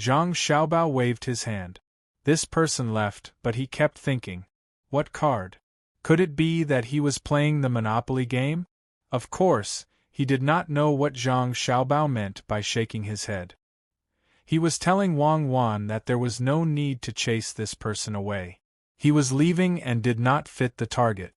Zhang Xiaobao waved his hand. This person left, but he kept thinking. What card? Could it be that he was playing the Monopoly game? Of course, he did not know what Zhang Xiaobao meant by shaking his head. He was telling Wang Wan that there was no need to chase this person away. He was leaving and did not fit the target.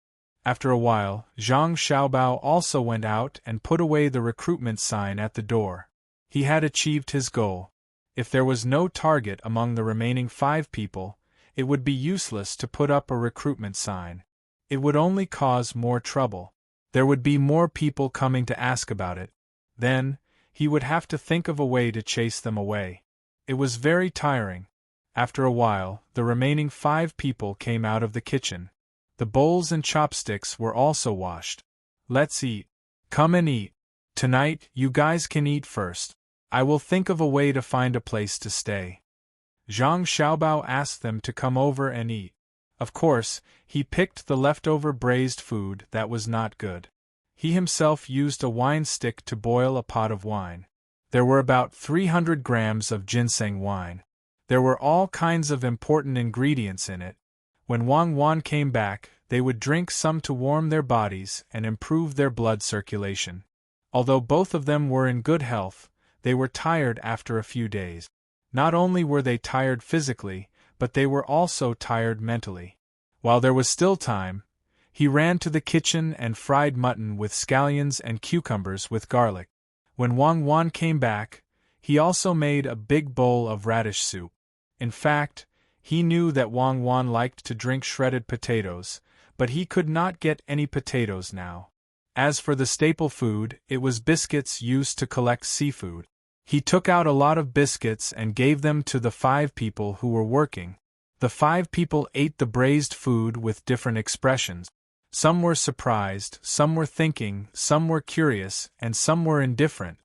After a while, Zhang Xiaobao also went out and put away the recruitment sign at the door. He had achieved his goal. If there was no target among the remaining 5 people, it would be useless to put up a recruitment sign. It would only cause more trouble. There would be more people coming to ask about it. Then, he would have to think of a way to chase them away. It was very tiring. After a while, the remaining 5 people came out of the kitchen. The bowls and chopsticks were also washed. Let's eat. Come and eat. Tonight, you guys can eat first. I will think of a way to find a place to stay. Zhang Xiaobao asked them to come over and eat. Of course, he picked the leftover braised food that was not good. He himself used a wine stick to boil a pot of wine. There were about 300 grams of ginseng wine. There were all kinds of important ingredients in it. When Wang Wan came back, they would drink some to warm their bodies and improve their blood circulation. Although both of them were in good health, they were tired after a few days. Not only were they tired physically, but they were also tired mentally. While there was still time, he ran to the kitchen and fried mutton with scallions and cucumbers with garlic. When Wang Wan came back, he also made a big bowl of radish soup. In fact, he knew that Wang Wan liked to drink shredded potatoes, but he could not get any potatoes now. As for the staple food, it was biscuits used to collect seafood. He took out a lot of biscuits and gave them to the 5 people who were working. The 5 people ate the braised food with different expressions. Some were surprised, some were thinking, some were curious, and some were indifferent.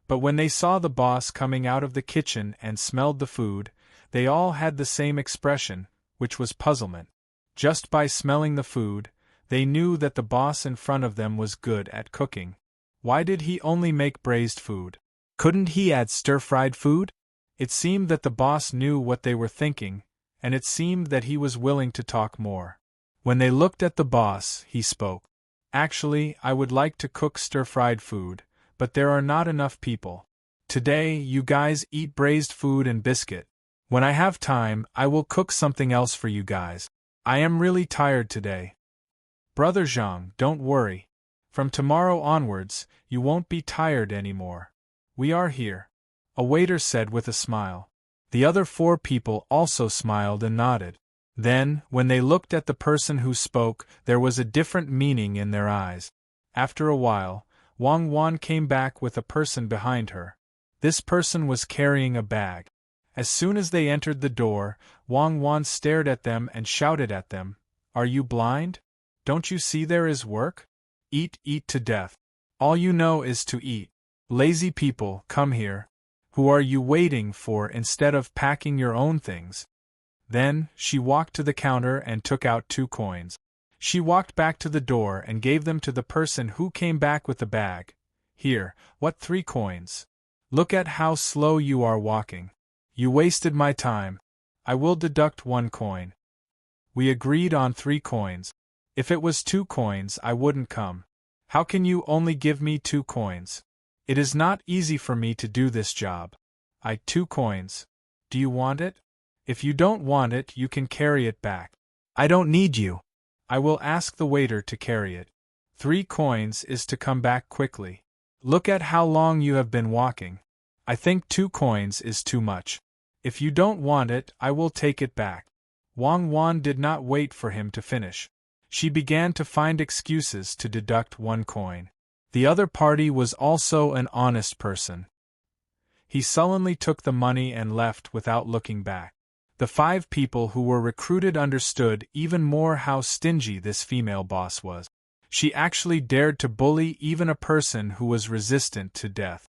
But when they saw the boss coming out of the kitchen and smelled the food, they all had the same expression, which was puzzlement. Just by smelling the food, they knew that the boss in front of them was good at cooking. Why did he only make braised food? Couldn't he add stir-fried food? It seemed that the boss knew what they were thinking, and it seemed that he was willing to talk more. When they looked at the boss, he spoke. Actually, I would like to cook stir-fried food, but there are not enough people. Today, you guys eat braised food and biscuit. When I have time, I will cook something else for you guys. I am really tired today. Brother Zhang, don't worry. From tomorrow onwards, you won't be tired anymore. We are here, a waiter said with a smile. The other 4 people also smiled and nodded. Then, when they looked at the person who spoke, there was a different meaning in their eyes. After a while, Wang Wan came back with a person behind her. This person was carrying a bag. As soon as they entered the door, Wang Wan stared at them and shouted at them, "Are you blind? Don't you see there is work? Eat to death. All you know is to eat. Lazy people, come here. Who are you waiting for instead of packing your own things?" Then, she walked to the counter and took out 2 coins. She walked back to the door and gave them to the person who came back with the bag. "Here, what 3 coins? Look at how slow you are walking. You wasted my time. I will deduct 1 coin. We agreed on 3 coins. If it was 2 coins, I wouldn't come. How can you only give me 2 coins? It is not easy for me to do this job. 2 coins. Do you want it? If you don't want it, you can carry it back. I don't need you. I will ask the waiter to carry it. 3 coins is to come back quickly. Look at how long you have been walking. I think 2 coins is too much. If you don't want it, I will take it back." Wang Wan did not wait for him to finish. She began to find excuses to deduct 1 coin. The other party was also an honest person. He sullenly took the money and left without looking back. The 5 people who were recruited understood even more how stingy this female boss was. She actually dared to bully even a person who was resistant to death.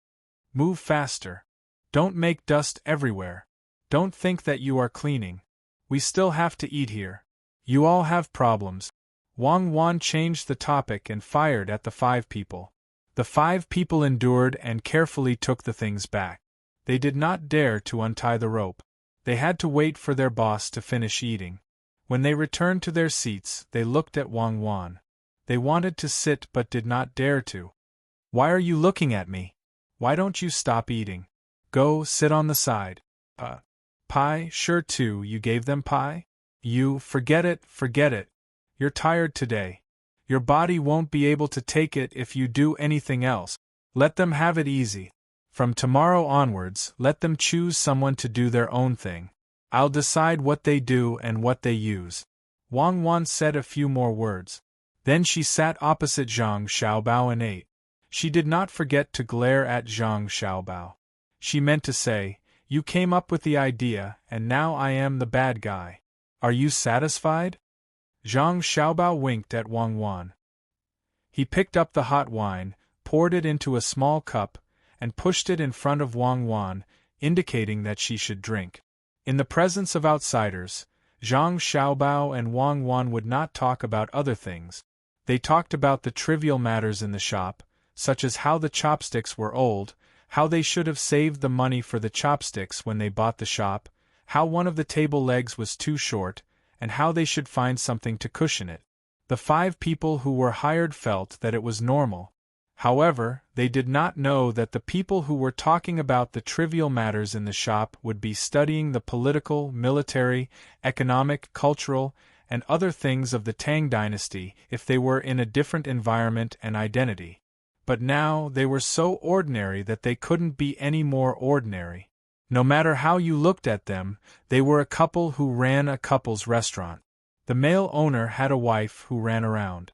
"Move faster. Don't make dust everywhere. Don't think that you are cleaning. We still have to eat here. You all have problems." Wang Wan changed the topic and fired at the 5 people. The 5 people endured and carefully took the things back. They did not dare to untie the rope. They had to wait for their boss to finish eating. When they returned to their seats, they looked at Wang Wan. They wanted to sit but did not dare to. "Why are you looking at me? Why don't you stop eating? Go sit on the side." Pie, sure too, you gave them pie? Forget it. You're tired today. Your body won't be able to take it if you do anything else. Let them have it easy. From tomorrow onwards, let them choose someone to do their own thing. I'll decide what they do and what they use. Wang Wan said a few more words. Then she sat opposite Zhang Xiaobao and ate. She did not forget to glare at Zhang Xiaobao. She meant to say, "You came up with the idea, and now I am the bad guy. Are you satisfied?" Zhang Xiaobao winked at Wang Wan. He picked up the hot wine, poured it into a small cup, and pushed it in front of Wang Wan, indicating that she should drink. In the presence of outsiders, Zhang Xiaobao and Wang Wan would not talk about other things. They talked about the trivial matters in the shop, such as how the chopsticks were old, how they should have saved the money for the chopsticks when they bought the shop, how one of the table legs was too short, and how they should find something to cushion it. The 5 people who were hired felt that it was normal. However, they did not know that the people who were talking about the trivial matters in the shop would be studying the political, military, economic, cultural, and other things of the Tang dynasty if they were in a different environment and identity. But now they were so ordinary that they couldn't be any more ordinary. No matter how you looked at them, they were a couple who ran a couple's restaurant. The male owner had a wife who ran around.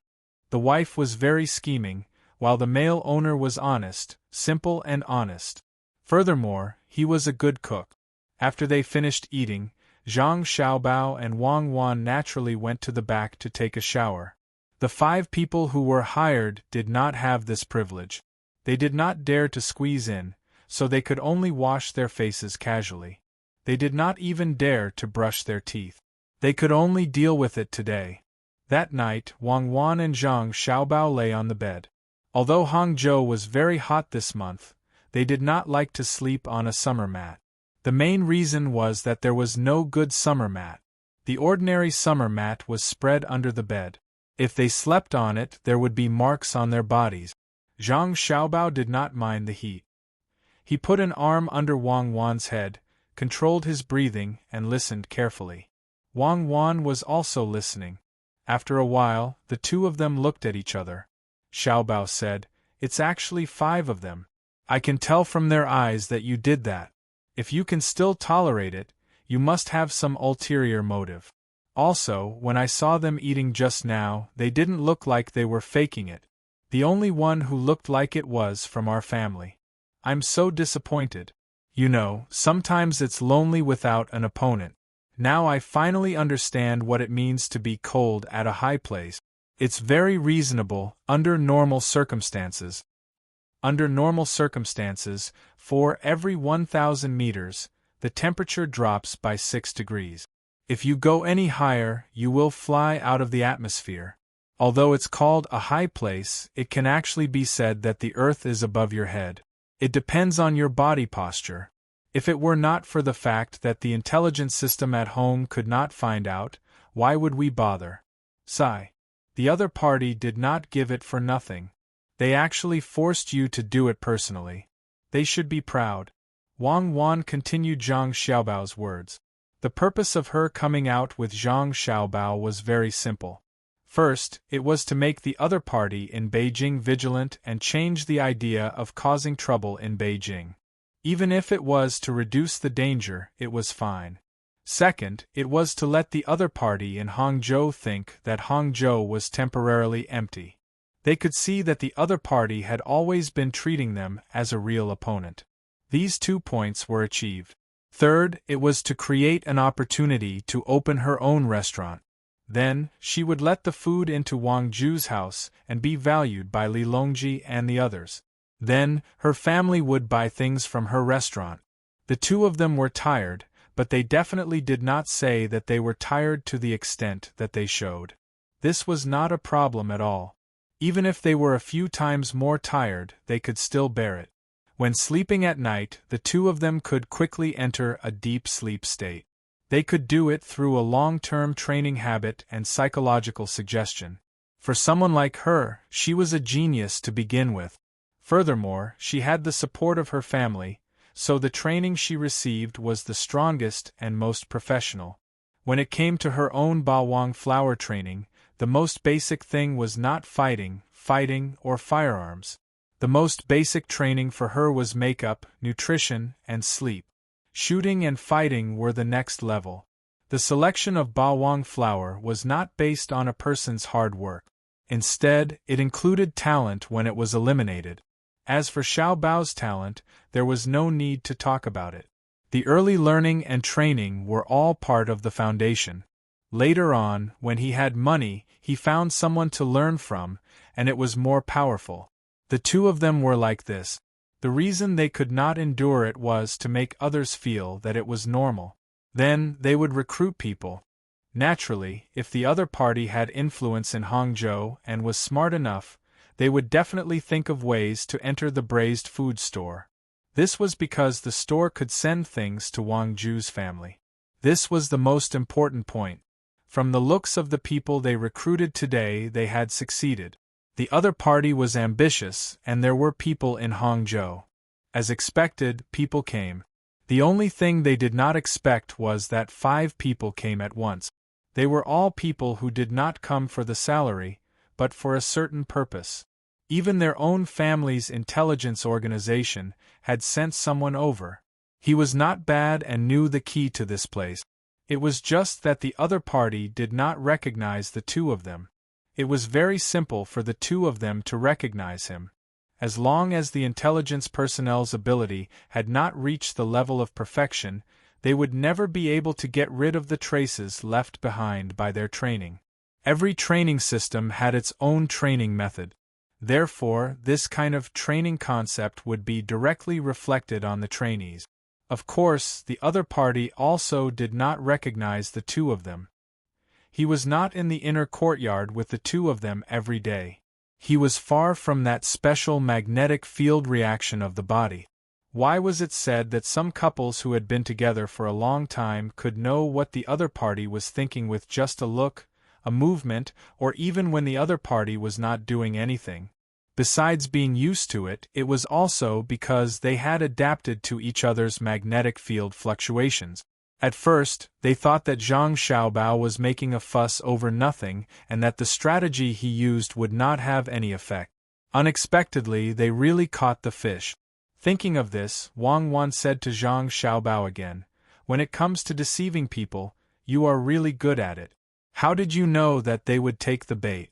The wife was very scheming, while the male owner was honest, simple and honest. Furthermore, he was a good cook. After they finished eating, Zhang Xiaobao and Wang Wan naturally went to the back to take a shower. The 5 people who were hired did not have this privilege. They did not dare to squeeze in, so they could only wash their faces casually. They did not even dare to brush their teeth. They could only deal with it today. That night, Wang Wan and Zhang Xiaobao lay on the bed. Although Hangzhou was very hot this month, they did not like to sleep on a summer mat. The main reason was that there was no good summer mat. The ordinary summer mat was spread under the bed. If they slept on it, there would be marks on their bodies. Zhang Xiaobao did not mind the heat. He put an arm under Wang Wan's head, controlled his breathing, and listened carefully. Wang Wan was also listening. After a while, the 2 of them looked at each other. Xiaobao said, "It's actually 5 of them. I can tell from their eyes that you did that. If you can still tolerate it, you must have some ulterior motive. Also, when I saw them eating just now, they didn't look like they were faking it. The only one who looked like it was from our family. I'm so disappointed. You know, sometimes it's lonely without an opponent. Now I finally understand what it means to be cold at a high place. It's very reasonable, under normal circumstances. Under normal circumstances, for every 1,000 meters, the temperature drops by 6 degrees. If you go any higher, you will fly out of the atmosphere. Although it's called a high place, it can actually be said that the earth is above your head. It depends on your body posture. If it were not for the fact that the intelligence system at home could not find out, why would we bother? Sigh. The other party did not give it for nothing. They actually forced you to do it personally. They should be proud. Wang Wan continued Zhang Xiaobao's words. The purpose of her coming out with Zhang Xiaobao was very simple. First, it was to make the other party in Beijing vigilant and change the idea of causing trouble in Beijing. Even if it was to reduce the danger, it was fine. Second, it was to let the other party in Hangzhou think that Hangzhou was temporarily empty. They could see that the other party had always been treating them as a real opponent. These 2 points were achieved. Third, it was to create an opportunity to open her own restaurant. Then, she would let the food into Wang Ju's house and be valued by Li Longji and the others. Then, her family would buy things from her restaurant. The 2 of them were tired, but they definitely did not say that they were tired to the extent that they showed. This was not a problem at all. Even if they were a few times more tired, they could still bear it. When sleeping at night, the 2 of them could quickly enter a deep sleep state. They could do it through a long-term training habit and psychological suggestion. For someone like her, she was a genius to begin with. Furthermore, she had the support of her family, so the training she received was the strongest and most professional. When it came to her own Bawang flower training, the most basic thing was not fighting, or firearms. The most basic training for her was makeup, nutrition, and sleep. Shooting and fighting were the next level. The selection of Bawang flower was not based on a person's hard work. Instead, it included talent when it was eliminated. As for Xiao Bao's talent, there was no need to talk about it. The early learning and training were all part of the foundation. Later on, when he had money, he found someone to learn from, and it was more powerful. The 2 of them were like this. The reason they could not endure it was to make others feel that it was normal. Then, they would recruit people. Naturally, if the other party had influence in Hangzhou and was smart enough, they would definitely think of ways to enter the braised food store. This was because the store could send things to Wang Ju's family. This was the most important point. From the looks of the people they recruited today, they had succeeded. The other party was ambitious, and there were people in Hangzhou. As expected, people came. The only thing they did not expect was that 5 people came at once. They were all people who did not come for the salary, but for a certain purpose. Even their own family's intelligence organization had sent someone over. He was not bad and knew the key to this place. It was just that the other party did not recognize the 2 of them. It was very simple for the 2 of them to recognize him. As long as the intelligence personnel's ability had not reached the level of perfection, they would never be able to get rid of the traces left behind by their training. Every training system had its own training method. Therefore, this kind of training concept would be directly reflected on the trainees. Of course, the other party also did not recognize the 2 of them. He was not in the inner courtyard with the 2 of them every day. He was far from that special magnetic field reaction of the body. Why was it said that some couples who had been together for a long time could know what the other party was thinking with just a look, a movement, or even when the other party was not doing anything? Besides being used to it, it was also because they had adapted to each other's magnetic field fluctuations. At first, they thought that Zhang Xiaobao was making a fuss over nothing and that the strategy he used would not have any effect. Unexpectedly, they really caught the fish. Thinking of this, Wang Wan said to Zhang Xiaobao again, "When it comes to deceiving people, you are really good at it. How did you know that they would take the bait?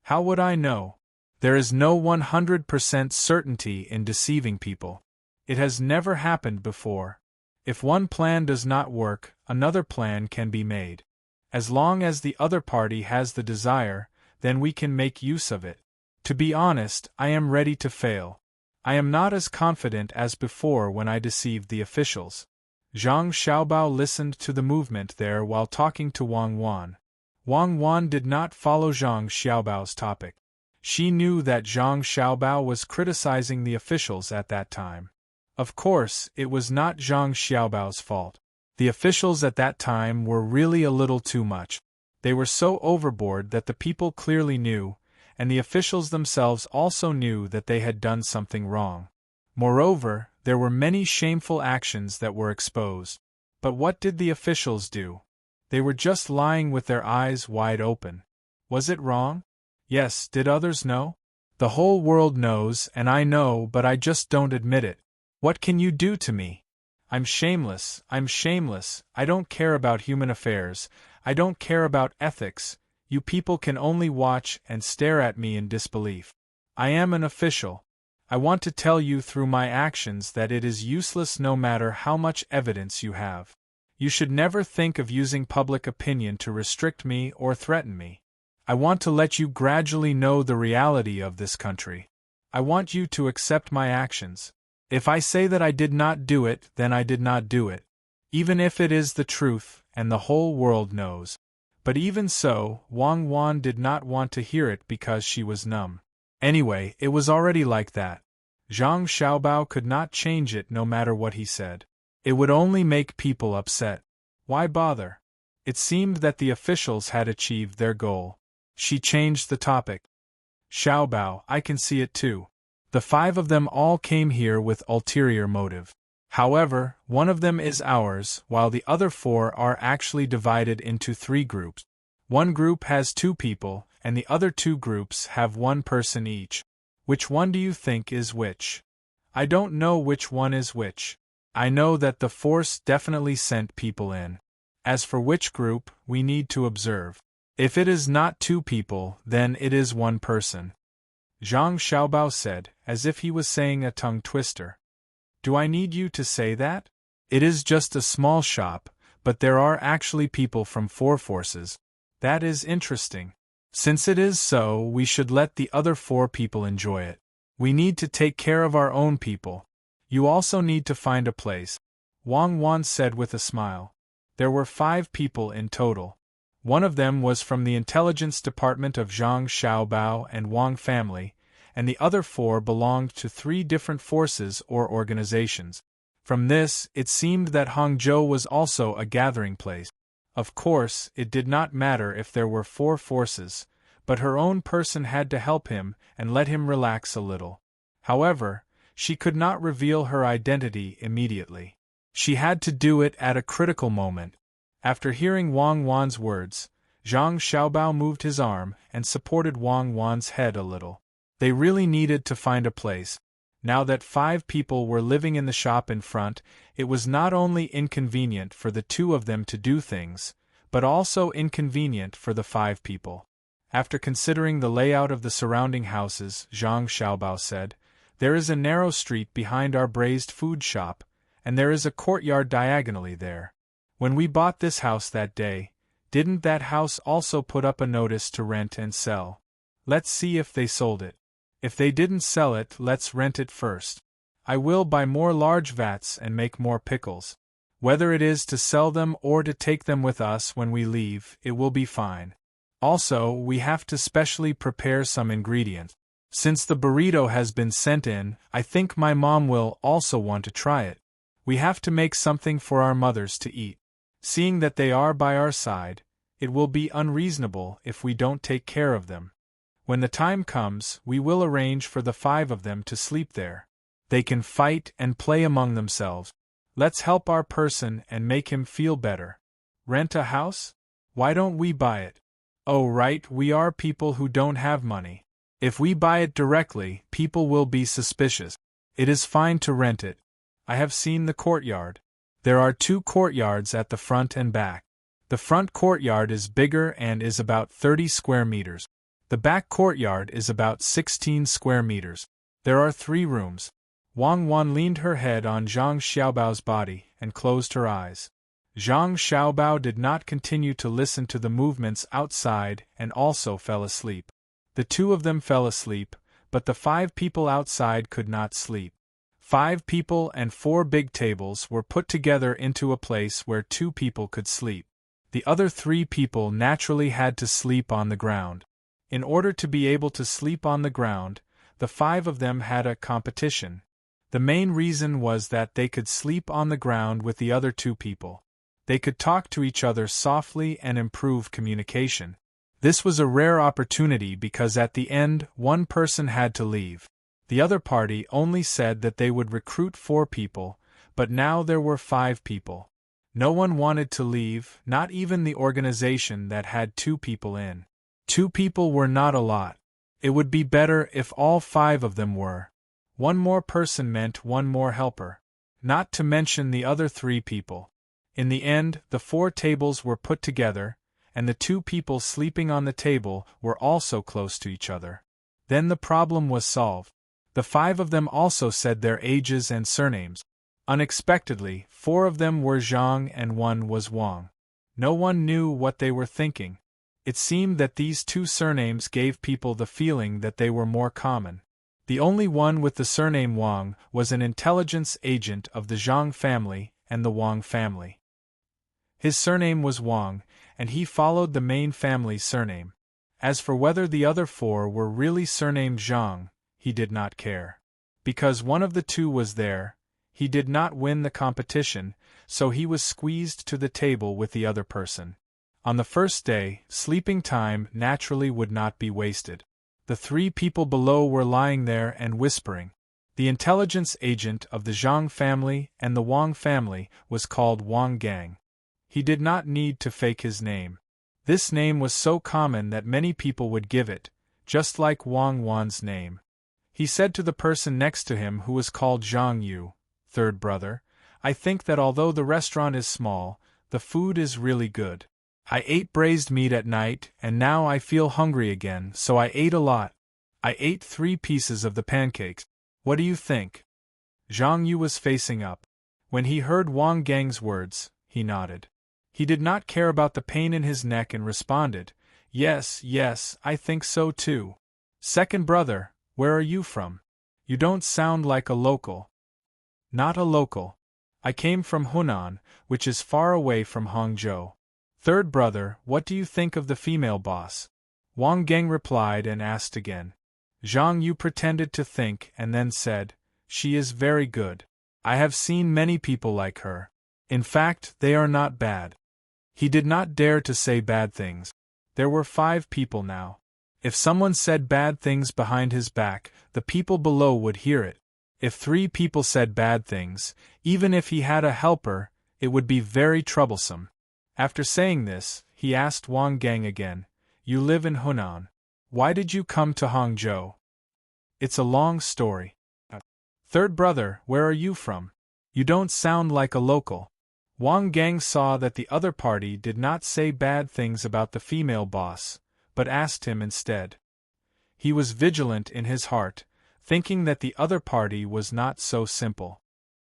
How would I know? There is no 100% certainty in deceiving people. It has never happened before. If one plan does not work, another plan can be made. As long as the other party has the desire, then we can make use of it. To be honest, I am ready to fail. I am not as confident as before when I deceived the officials. Zhang Xiaobao listened to the movement there while talking to Wang Wan. Wang Wan did not follow Zhang Xiaobao's topic. She knew that Zhang Xiaobao was criticizing the officials at that time. Of course, it was not Zhang Xiaobao's fault. The officials at that time were really a little too much. They were so overboard that the people clearly knew, and the officials themselves also knew that they had done something wrong. Moreover, there were many shameful actions that were exposed. But what did the officials do? They were just lying with their eyes wide open. Was it wrong? Yes, did others know? The whole world knows, and I know, but I just don't admit it. What can you do to me? I'm shameless, I don't care about human affairs, I don't care about ethics, you people can only watch and stare at me in disbelief. I am an official. I want to tell you through my actions that it is useless no matter how much evidence you have. You should never think of using public opinion to restrict me or threaten me. I want to let you gradually know the reality of this country. I want you to accept my actions. If I say that I did not do it, then I did not do it. Even if it is the truth, and the whole world knows. But even so, Wang Wan did not want to hear it because she was numb. Anyway, it was already like that. Zhang Xiaobao could not change it no matter what he said. It would only make people upset. Why bother? It seemed that the officials had achieved their goal. She changed the topic. Xiaobao, I can see it too. The 5 of them all came here with ulterior motive. However, one of them is ours, while the other 4 are actually divided into 3 groups. One group has 2 people, and the other 2 groups have 1 person each. Which one do you think is which? I don't know which one is which. I know that the force definitely sent people in. As for which group, we need to observe. If it is not 2 people, then it is 1 person. Zhang Xiaobao said, as if he was saying a tongue twister. Do I need you to say that? It is just a small shop, but there are actually people from 4 forces. That is interesting. Since it is so, we should let the other 4 people enjoy it. We need to take care of our own people. You also need to find a place. Wang Wan said with a smile. There were 5 people in total. One of them was from the intelligence department of Zhang Xiaobao and Wang family, and the other 4 belonged to 3 different forces or organizations. From this, it seemed that Hangzhou was also a gathering place. Of course, it did not matter if there were 4 forces, but her own person had to help him and let him relax a little. However, she could not reveal her identity immediately. She had to do it at a critical moment. After hearing Wang Wan's words, Zhang Xiaobao moved his arm and supported Wang Wan's head a little. They really needed to find a place. Now that 5 people were living in the shop in front, it was not only inconvenient for the 2 of them to do things, but also inconvenient for the 5 people. After considering the layout of the surrounding houses, Zhang Xiaobao said, there is a narrow street behind our braised food shop, and there is a courtyard diagonally there. When we bought this house that day, didn't that house also put up a notice to rent and sell? Let's see if they sold it. If they didn't sell it, let's rent it first. I will buy more large vats and make more pickles. Whether it is to sell them or to take them with us when we leave, it will be fine. Also, we have to specially prepare some ingredients. Since the burrito has been sent in, I think my mom will also want to try it. We have to make something for our mothers to eat. Seeing that they are by our side, it will be unreasonable if we don't take care of them. When the time comes, we will arrange for the 5 of them to sleep there. They can fight and play among themselves. Let's help our person and make him feel better. Rent a house? Why don't we buy it? Oh right, we are people who don't have money. If we buy it directly, people will be suspicious. It is fine to rent it. I have seen the courtyard. There are 2 courtyards at the front and back. The front courtyard is bigger and is about 30 square meters. The back courtyard is about 16 square meters. There are 3 rooms. Wang Wan leaned her head on Zhang Xiaobao's body and closed her eyes. Zhang Xiaobao did not continue to listen to the movements outside and also fell asleep. The 2 of them fell asleep, but the 5 people outside could not sleep. 5 people and 4 big tables were put together into a place where 2 people could sleep. The other 3 people naturally had to sleep on the ground. In order to be able to sleep on the ground, the 5 of them had a competition. The main reason was that they could sleep on the ground with the other 2 people. They could talk to each other softly and improve communication. This was a rare opportunity because at the end, one person had to leave. The other party only said that they would recruit 4 people, but now there were 5 people. No one wanted to leave, not even the organization that had 2 people in. 2 people were not a lot. It would be better if all 5 of them were. 1 more person meant 1 more helper. Not to mention the other 3 people. In the end, the 4 tables were put together, and the 2 people sleeping on the table were also close to each other. Then the problem was solved. The 5 of them also said their ages and surnames. Unexpectedly, 4 of them were Zhang and 1 was Wang. No one knew what they were thinking. It seemed that these 2 surnames gave people the feeling that they were more common. The only one with the surname Wang was an intelligence agent of the Zhang family and the Wang family. His surname was Wang, and he followed the main family's surname. As for whether the other 4 were really surnamed Zhang, he did not care. Because one of the 2 was there, he did not win the competition, so he was squeezed to the table with the other person. On the first day, sleeping time naturally would not be wasted. The 3 people below were lying there and whispering. The intelligence agent of the Zhang family and the Wang family was called Wang Gang. He did not need to fake his name. This name was so common that many people would give it, just like Wang Wan's name. He said to the person next to him who was called Zhang Yu, 3rd brother, I think that although the restaurant is small, the food is really good. I ate braised meat at night and now I feel hungry again, so I ate a lot. I ate 3 pieces of the pancakes. What do you think? Zhang Yu was facing up. When he heard Wang Gang's words, he nodded. He did not care about the pain in his neck and responded, Yes, yes, I think so too. 2nd brother, where are you from? You don't sound like a local. Not a local. I came from Hunan, which is far away from Hangzhou. 3rd brother, what do you think of the female boss? Wang Gang replied and asked again. Zhang Yu pretended to think and then said, She is very good. I have seen many people like her. In fact, they are not bad. He did not dare to say bad things. There were 5 people now. If someone said bad things behind his back, the people below would hear it. If 3 people said bad things, even if he had a helper, it would be very troublesome. After saying this, he asked Wang Gang again, You live in Hunan. Why did you come to Hangzhou? It's a long story. 3rd brother, where are you from? You don't sound like a local. Wang Gang saw that the other party did not say bad things about the female boss, but asked him instead. He was vigilant in his heart, thinking that the other party was not so simple.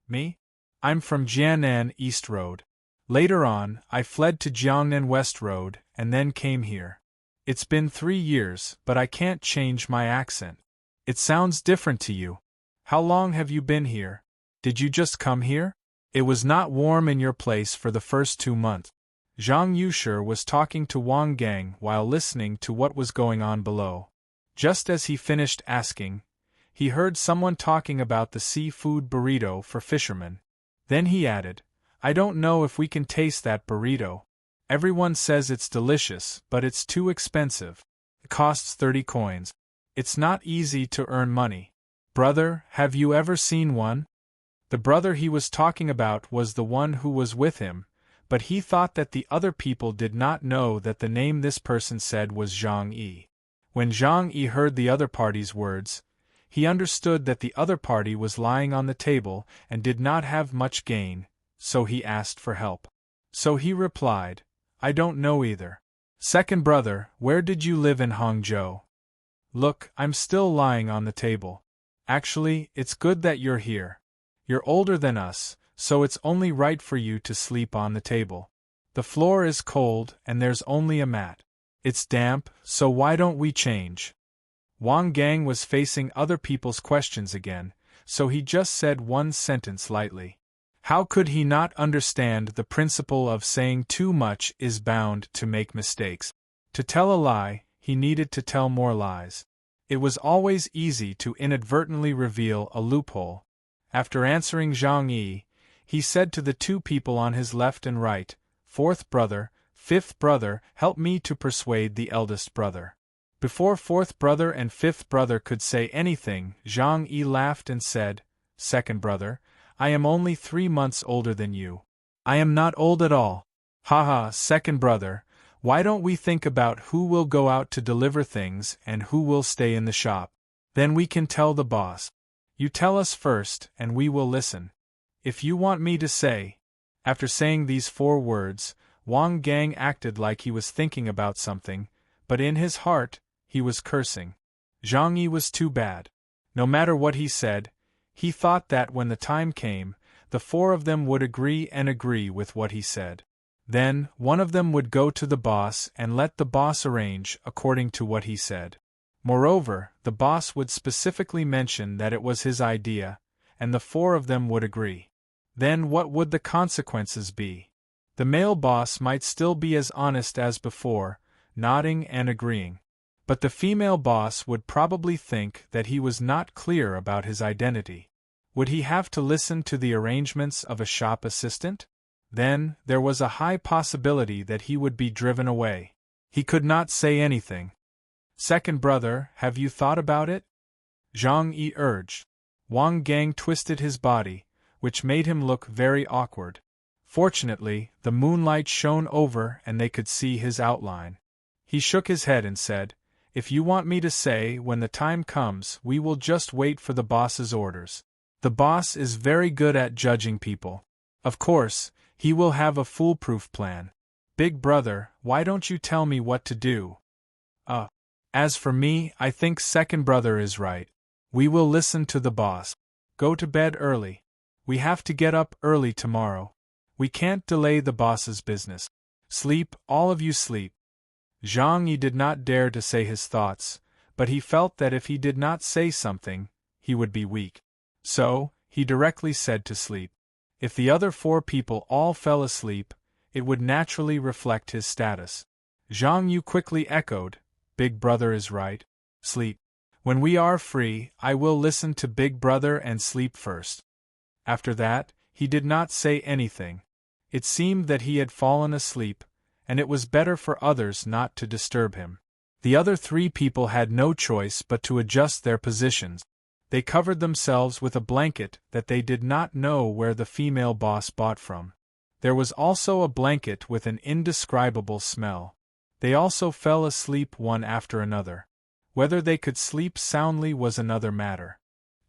Me? I'm from Jianan East Road. Later on, I fled to Jiangnan West Road and then came here. It's been 3 years, but I can't change my accent. It sounds different to you. How long have you been here? Did you just come here? It was not warm in your place for the first 2 months. Zhang Yushi was talking to Wang Gang while listening to what was going on below. Just as he finished asking, he heard someone talking about the seafood burrito for fishermen. Then he added, I don't know if we can taste that burrito. Everyone says it's delicious, but it's too expensive. It costs 30 coins. It's not easy to earn money. Brother, have you ever seen one? The brother he was talking about was the one who was with him, but he thought that the other people did not know that the name this person said was Zhang Yi. When Zhang Yi heard the other party's words, he understood that the other party was lying on the table and did not have much gain, so he asked for help. So he replied, I don't know either. Second brother, where did you live in Hangzhou? Look, I'm still lying on the table. Actually, it's good that you're here. You're older than us, so it's only right for you to sleep on the table. The floor is cold and there's only a mat. It's damp, so why don't we change? Wang Gang was facing other people's questions again, so he just said one sentence lightly. How could he not understand the principle of saying too much is bound to make mistakes? To tell a lie, he needed to tell more lies. It was always easy to inadvertently reveal a loophole. After answering Zhang Yi, he said to the two people on his left and right, "Fourth brother, fifth brother, help me to persuade the eldest brother." Before fourth brother and fifth brother could say anything, Zhang Yi laughed and said, "Second brother, I am only 3 months older than you. I am not old at all. Haha, second brother, why don't we think about who will go out to deliver things and who will stay in the shop? Then we can tell the boss. You tell us first, and we will listen. If you want me to say." After saying these 4 words, Wang Gang acted like he was thinking about something, but in his heart, he was cursing. Zhang Yi was too bad. No matter what he said, he thought that when the time came, the 4 of them would agree with what he said. Then, one of them would go to the boss and let the boss arrange according to what he said. Moreover, the boss would specifically mention that it was his idea, and the 4 of them would agree. Then what would the consequences be? The male boss might still be as honest as before, nodding and agreeing. But the female boss would probably think that he was not clear about his identity. Would he have to listen to the arrangements of a shop assistant? Then, there was a high possibility that he would be driven away. He could not say anything. "Second brother, have you thought about it?" Zhang Yi urged. Wang Gang twisted his body, which made him look very awkward. Fortunately, the moonlight shone over and they could see his outline. He shook his head and said, "If you want me to say when the time comes, we will just wait for the boss's orders. The boss is very good at judging people. Of course, he will have a foolproof plan. Big brother, why don't you tell me what to do?" As for me, I think second brother is right. We will listen to the boss. Go to bed early. We have to get up early tomorrow. We can't delay the boss's business. Sleep, all of you sleep." Zhang Yi did not dare to say his thoughts, but he felt that if he did not say something, he would be weak. So, he directly said to sleep. If the other 4 people all fell asleep, it would naturally reflect his status. Zhang Yu quickly echoed, "Big brother is right. Sleep. When we are free, I will listen to Big brother and sleep first." After that, he did not say anything. It seemed that he had fallen asleep, and it was better for others not to disturb him. The other 3 people had no choice but to adjust their positions. They covered themselves with a blanket that they did not know where the female boss bought from. There was also a blanket with an indescribable smell. They also fell asleep one after another. Whether they could sleep soundly was another matter.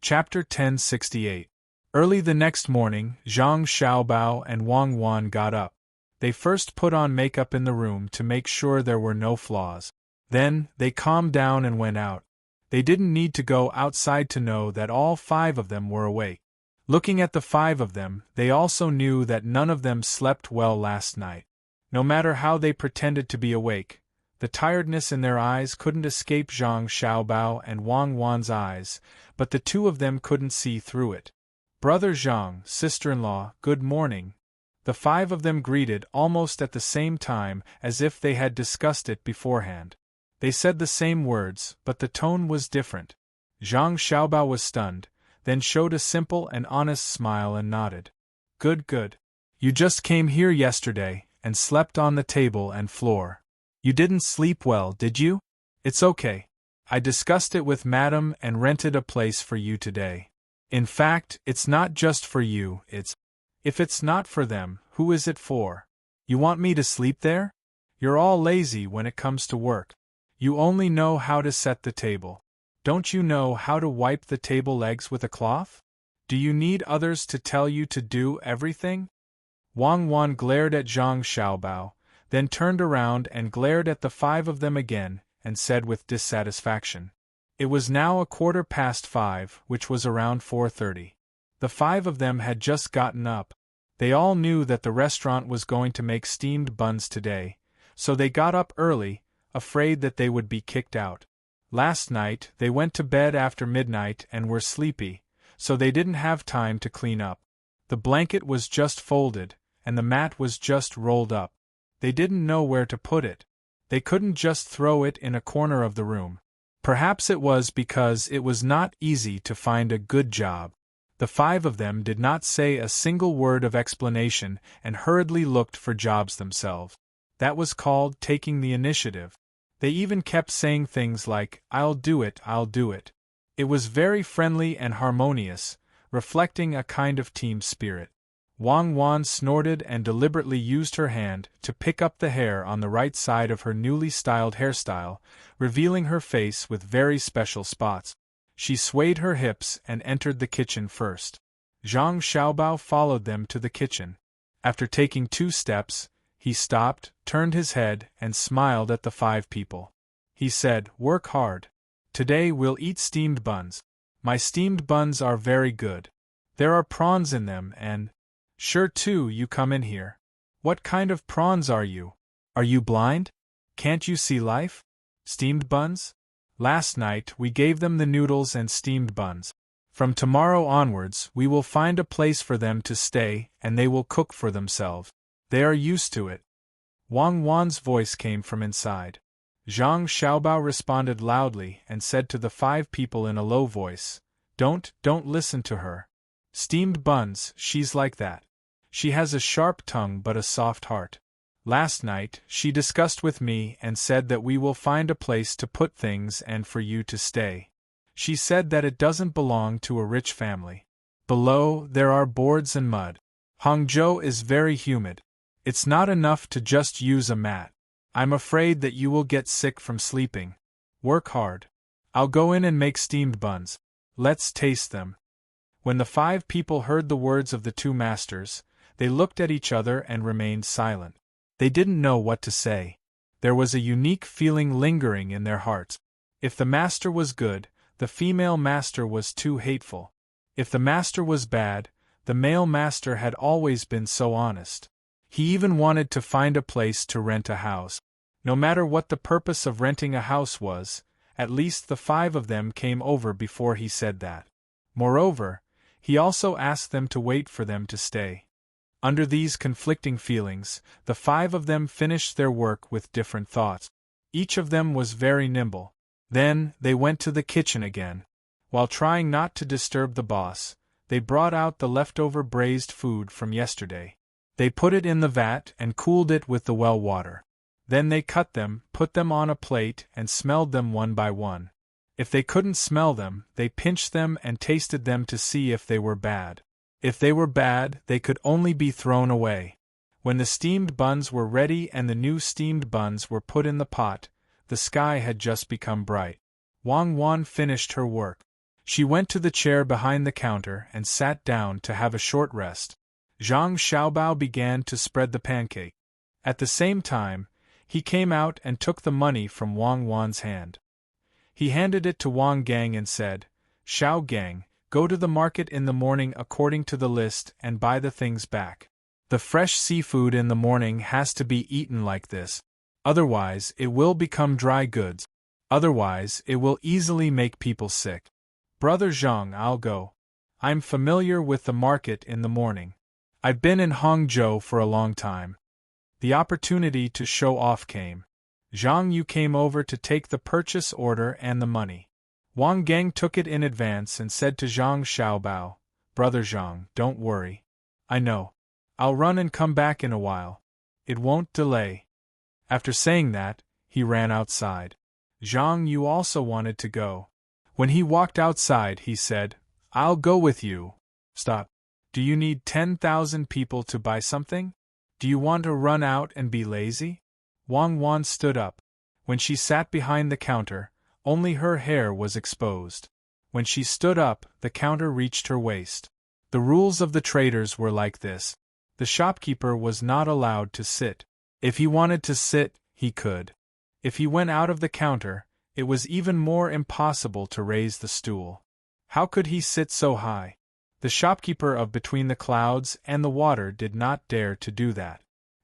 Chapter 1068. Early the next morning, Zhang Xiaobao and Wang Wan got up. They first put on makeup in the room to make sure there were no flaws. Then, they calmed down and went out. They didn't need to go outside to know that all 5 of them were awake. Looking at the 5 of them, they also knew that none of them slept well last night. No matter how they pretended to be awake, the tiredness in their eyes couldn't escape Zhang Xiaobao and Wang Wan's eyes, but the 2 of them couldn't see through it. "Brother Zhang, sister-in-law, good morning." The 5 of them greeted almost at the same time as if they had discussed it beforehand. They said the same words, but the tone was different. Zhang Xiaobao was stunned, then showed a simple and honest smile and nodded. Good. You just came here yesterday, and slept on the table and floor. You didn't sleep well, did you? It's okay. I discussed it with Madam and rented a place for you today. In fact, it's not just for you, If it's not for them, who is it for? You want me to sleep there? You're all lazy when it comes to work. You only know how to set the table. Don't you know how to wipe the table legs with a cloth? Do you need others to tell you to do everything? Wang Wan glared at Zhang Xiaobao, then turned around and glared at the 5 of them again, and said with dissatisfaction. It was now 5:15, which was around 4:30. The 5 of them had just gotten up. They all knew that the restaurant was going to make steamed buns today, so they got up early, afraid that they would be kicked out. Last night, they went to bed after midnight and were sleepy, so they didn't have time to clean up. The blanket was just folded, and the mat was just rolled up. They didn't know where to put it. They couldn't just throw it in a corner of the room. Perhaps it was because it was not easy to find a good job. The 5 of them did not say a single word of explanation and hurriedly looked for jobs themselves. That was called taking the initiative. They even kept saying things like, "I'll do it, I'll do it." It was very friendly and harmonious, reflecting a kind of team spirit. Wang Wan snorted and deliberately used her hand to pick up the hair on the right side of her newly styled hairstyle, revealing her face with very special spots. She swayed her hips and entered the kitchen first. Zhang Xiaobao followed them to the kitchen. After taking 2 steps, he stopped, turned his head, and smiled at the 5 people. He said, "Work hard. Today we'll eat steamed buns. My steamed buns are very good. There are prawns in them and— Sure too, you come in here. What kind of prawns are you? Are you blind? Can't you see life? Steamed buns? Last night we gave them the noodles and steamed buns. From tomorrow onwards we will find a place for them to stay and they will cook for themselves. They are used to it." Wang Wan's voice came from inside. Zhang Xiaobao responded loudly and said to the 5 people in a low voice, Don't listen to her. Steamed buns, she's like that. She has a sharp tongue but a soft heart. Last night, she discussed with me and said that we will find a place to put things and for you to stay. She said that it doesn't belong to a rich family. Below, there are boards and mud. Hangzhou is very humid. It's not enough to just use a mat. I'm afraid that you will get sick from sleeping. Work hard. I'll go in and make steamed buns. Let's taste them. When the 5 people heard the words of the 2 masters, they looked at each other and remained silent. They didn't know what to say. There was a unique feeling lingering in their hearts. If the master was good, the female master was too hateful. If the master was bad, the male master had always been so honest. He even wanted to find a place to rent a house. No matter what the purpose of renting a house was, at least the 5 of them came over before he said that. Moreover, he also asked them to wait for them to stay. Under these conflicting feelings, the 5 of them finished their work with different thoughts. Each of them was very nimble. Then, they went to the kitchen again. While trying not to disturb the boss, they brought out the leftover braised food from yesterday. They put it in the vat and cooled it with the well water. Then they cut them, put them on a plate and smelled them one by one. If they couldn't smell them, they pinched them and tasted them to see if they were bad. If they were bad, they could only be thrown away. When the steamed buns were ready and the new steamed buns were put in the pot, the sky had just become bright. Wang Wan finished her work. She went to the chair behind the counter and sat down to have a short rest. Zhang Xiaobao began to spread the pancake. At the same time, he came out and took the money from Wang Wan's hand. He handed it to Wang Gang and said, "Xiao Gang, go to the market in the morning according to the list and buy the things back. The fresh seafood in the morning has to be eaten like this. Otherwise, it will become dry goods. Otherwise, it will easily make people sick. Brother Zhang, I'll go. I'm familiar with the market in the morning. I've been in Hangzhou for a long time." The opportunity to show off came. Zhang Yu came over to take the purchase order and the money. Wang Gang took it in advance and said to Zhang Xiaobao, "Brother Zhang, don't worry. I know. I'll run and come back in a while. It won't delay." After saying that, he ran outside. Zhang Yu also wanted to go. When he walked outside, he said, "I'll go with you." "Stop. Do you need 10,000 people to buy something? Do you want to run out and be lazy?" Wang Wan stood up. When she sat behind the counter, only her hair was exposed. When she stood up, the counter reached her waist. The rules of the traders were like this. The shopkeeper was not allowed to sit. If he wanted to sit, he could. If he went out of the counter, it was even more impossible to raise the stool. How could he sit so high? The shopkeeper of Between the Clouds and the Water did not dare to do that.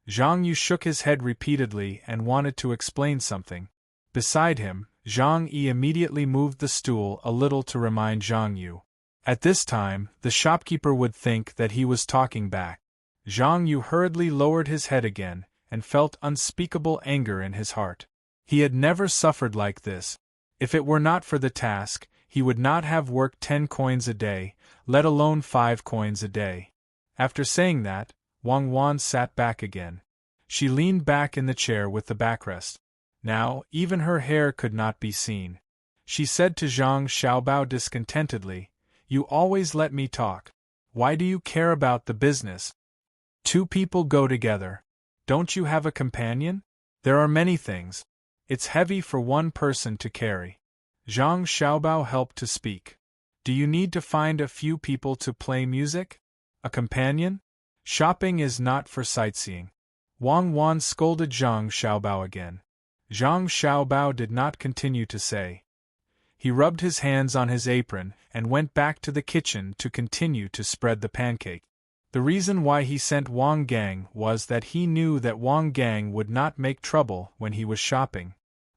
Zhang Yu shook his head repeatedly and wanted to explain something. Beside him, Zhang Yi immediately moved the stool a little to remind Zhang Yu. At this time, the shopkeeper would think that he was talking back. Zhang Yu hurriedly lowered his head again, and felt unspeakable anger in his heart. He had never suffered like this. If it were not for the task, he would not have worked 10 coins a day, let alone 5 coins a day. After saying that, Wang Wan sat back again. She leaned back in the chair with the backrest. Now, even her hair could not be seen. She said to Zhang Xiaobao discontentedly, "You always let me talk. Why do you care about the business? 2 people go together. Don't you have a companion? There are many things. It's heavy for one person to carry." Zhang Xiaobao helped to speak. "Do you need to find a few people to play music? A companion? Shopping is not for sightseeing." Wang Wan scolded Zhang Xiaobao again. Zhang Xiaobao did not continue to say. He rubbed his hands on his apron and went back to the kitchen to continue to spread the pancake. The reason why he sent Wang Gang was that he knew that Wang Gang would not make trouble when he was shopping.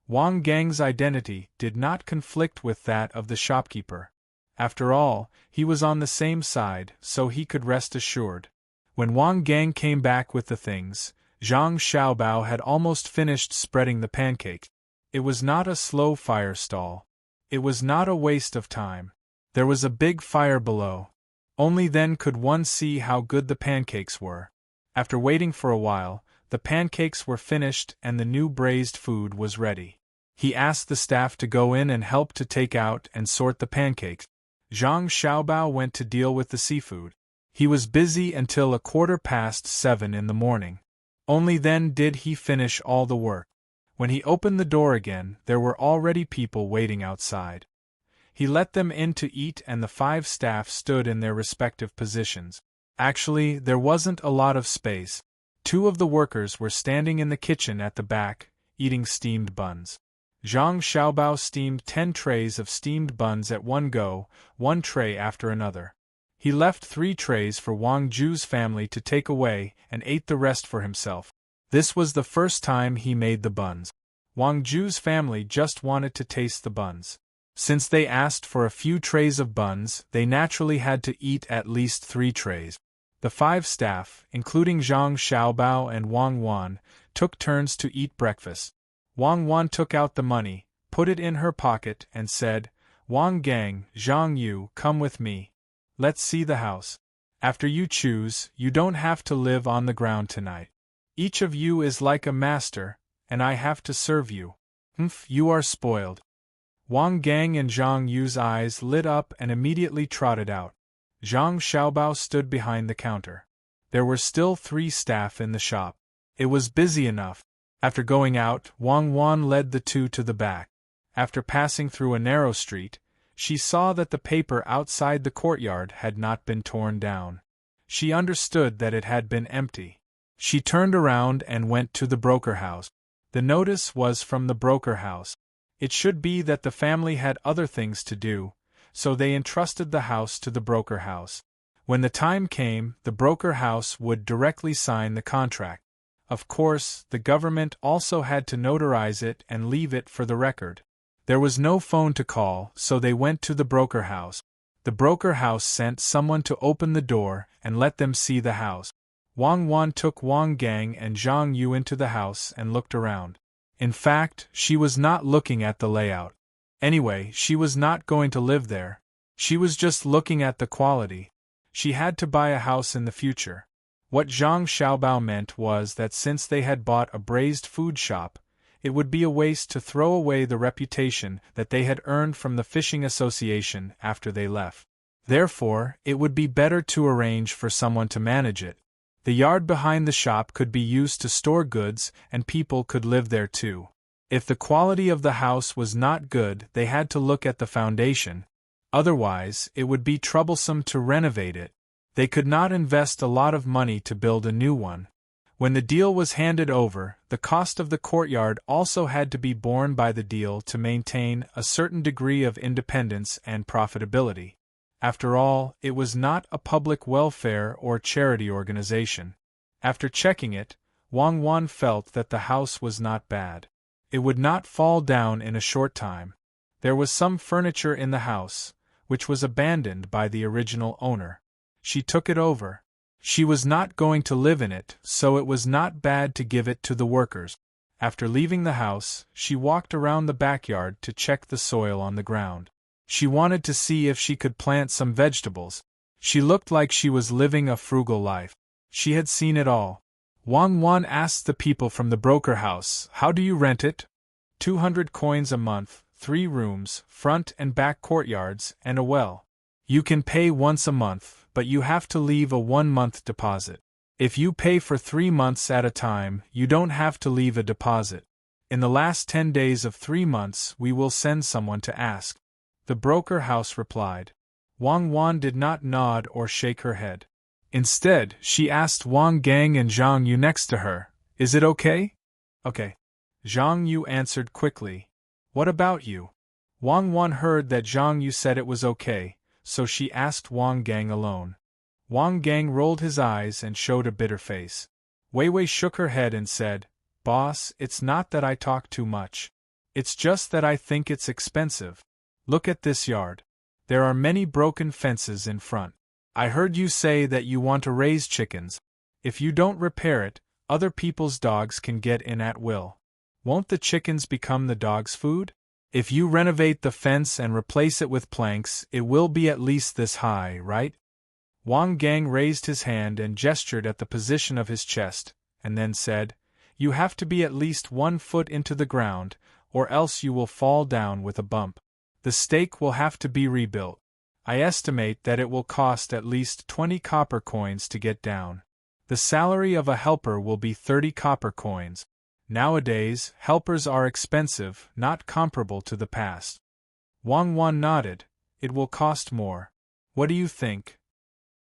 Wang Gang's identity did not conflict with that of the shopkeeper. After all, he was on the same side, so he could rest assured. When Wang Gang came back with the things, Zhang Xiaobao had almost finished spreading the pancake. It was not a slow fire stall. It was not a waste of time. There was a big fire below. Only then could one see how good the pancakes were. After waiting for a while, the pancakes were finished and the new braised food was ready. He asked the staff to go in and help to take out and sort the pancakes. Zhang Xiaobao went to deal with the seafood. He was busy until 7:15 in the morning. Only then did he finish all the work. When he opened the door again, there were already people waiting outside. He let them in to eat and the 5 staff stood in their respective positions. Actually, there wasn't a lot of space. 2 of the workers were standing in the kitchen at the back, eating steamed buns. Zhang Xiaobao steamed 10 trays of steamed buns at one go, one tray after another. He left 3 trays for Wang Ju's family to take away and ate the rest for himself. This was the first time he made the buns. Wang Ju's family just wanted to taste the buns. Since they asked for a few trays of buns, they naturally had to eat at least 3 trays. The 5 staff, including Zhang Xiaobao and Wang Wan, took turns to eat breakfast. Wang Wan took out the money, put it in her pocket, and said, "Wang Gang, Zhang Yu, come with me. Let's see the house. After you choose, you don't have to live on the ground tonight. Each of you is like a master, and I have to serve you. You are spoiled." Wang Gang and Zhang Yu's eyes lit up and immediately trotted out. Zhang Xiaobao stood behind the counter. There were still 3 staff in the shop. It was busy enough. After going out, Wang Wan led the 2 to the back. After passing through a narrow street, she saw that the paper outside the courtyard had not been torn down. She understood that it had been empty. She turned around and went to the broker house. The notice was from the broker house. It should be that the family had other things to do, so they entrusted the house to the broker house. When the time came, the broker house would directly sign the contract. Of course, the government also had to notarize it and leave it for the record. There was no phone to call, so they went to the broker house. The broker house sent someone to open the door and let them see the house. Wang Wan took Wang Gang and Zhang Yu into the house and looked around. In fact, she was not looking at the layout. Anyway, she was not going to live there. She was just looking at the quality. She had to buy a house in the future. What Zhang Xiaobao meant was that since they had bought a braised food shop, it would be a waste to throw away the reputation that they had earned from the fishing association after they left. Therefore, it would be better to arrange for someone to manage it. The yard behind the shop could be used to store goods and people could live there too. If the quality of the house was not good, they had to look at the foundation. Otherwise, it would be troublesome to renovate it. They could not invest a lot of money to build a new one. When the deal was handed over, the cost of the courtyard also had to be borne by the deal to maintain a certain degree of independence and profitability. After all, it was not a public welfare or charity organization. After checking it, Wang Wan felt that the house was not bad. It would not fall down in a short time. There was some furniture in the house, which was abandoned by the original owner. She took it over. She was not going to live in it, so it was not bad to give it to the workers. After leaving the house, she walked around the backyard to check the soil on the ground. She wanted to see if she could plant some vegetables. She looked like she was living a frugal life. She had seen it all. Wang Wan asked the people from the broker house, "How do you rent it?" 200 coins a month, 3 rooms, front and back courtyards, and a well. You can pay once a month, but you have to leave a 1-month deposit. If you pay for 3 months at a time, you don't have to leave a deposit. In the last 10 days of 3 months, we will send someone to ask. The broker house replied. Wang Wan did not nod or shake her head. Instead, she asked Wang Gang and Zhang Yu next to her, "Is it okay?" "Okay." Zhang Yu answered quickly. "What about you?" Wang Wan heard that Zhang Yu said it was okay, so she asked Wang Gang alone. Wang Gang rolled his eyes and showed a bitter face. Wei Wei shook her head and said, "Boss, it's not that I talk too much. It's just that I think it's expensive. Look at this yard. There are many broken fences in front. I heard you say that you want to raise chickens. If you don't repair it, other people's dogs can get in at will. Won't the chickens become the dogs' food? If you renovate the fence and replace it with planks, it will be at least this high, right?" Wang Gang raised his hand and gestured at the position of his chest, and then said, "You have to be at least 1 foot into the ground, or else you will fall down with a bump. The stake will have to be rebuilt. I estimate that it will cost at least 20 copper coins to get down. The salary of a helper will be 30 copper coins. Nowadays, helpers are expensive, not comparable to the past." Wang Wan nodded. "It will cost more. What do you think?"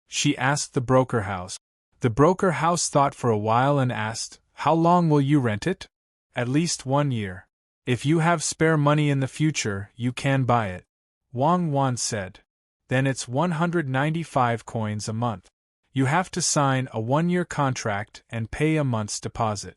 she asked the broker house. The broker house thought for a while and asked, "How long will you rent it?" "At least 1 year. If you have spare money in the future, you can buy it." Wang Wan said. "Then it's 195 coins a month. You have to sign a 1-year contract and pay a month's deposit."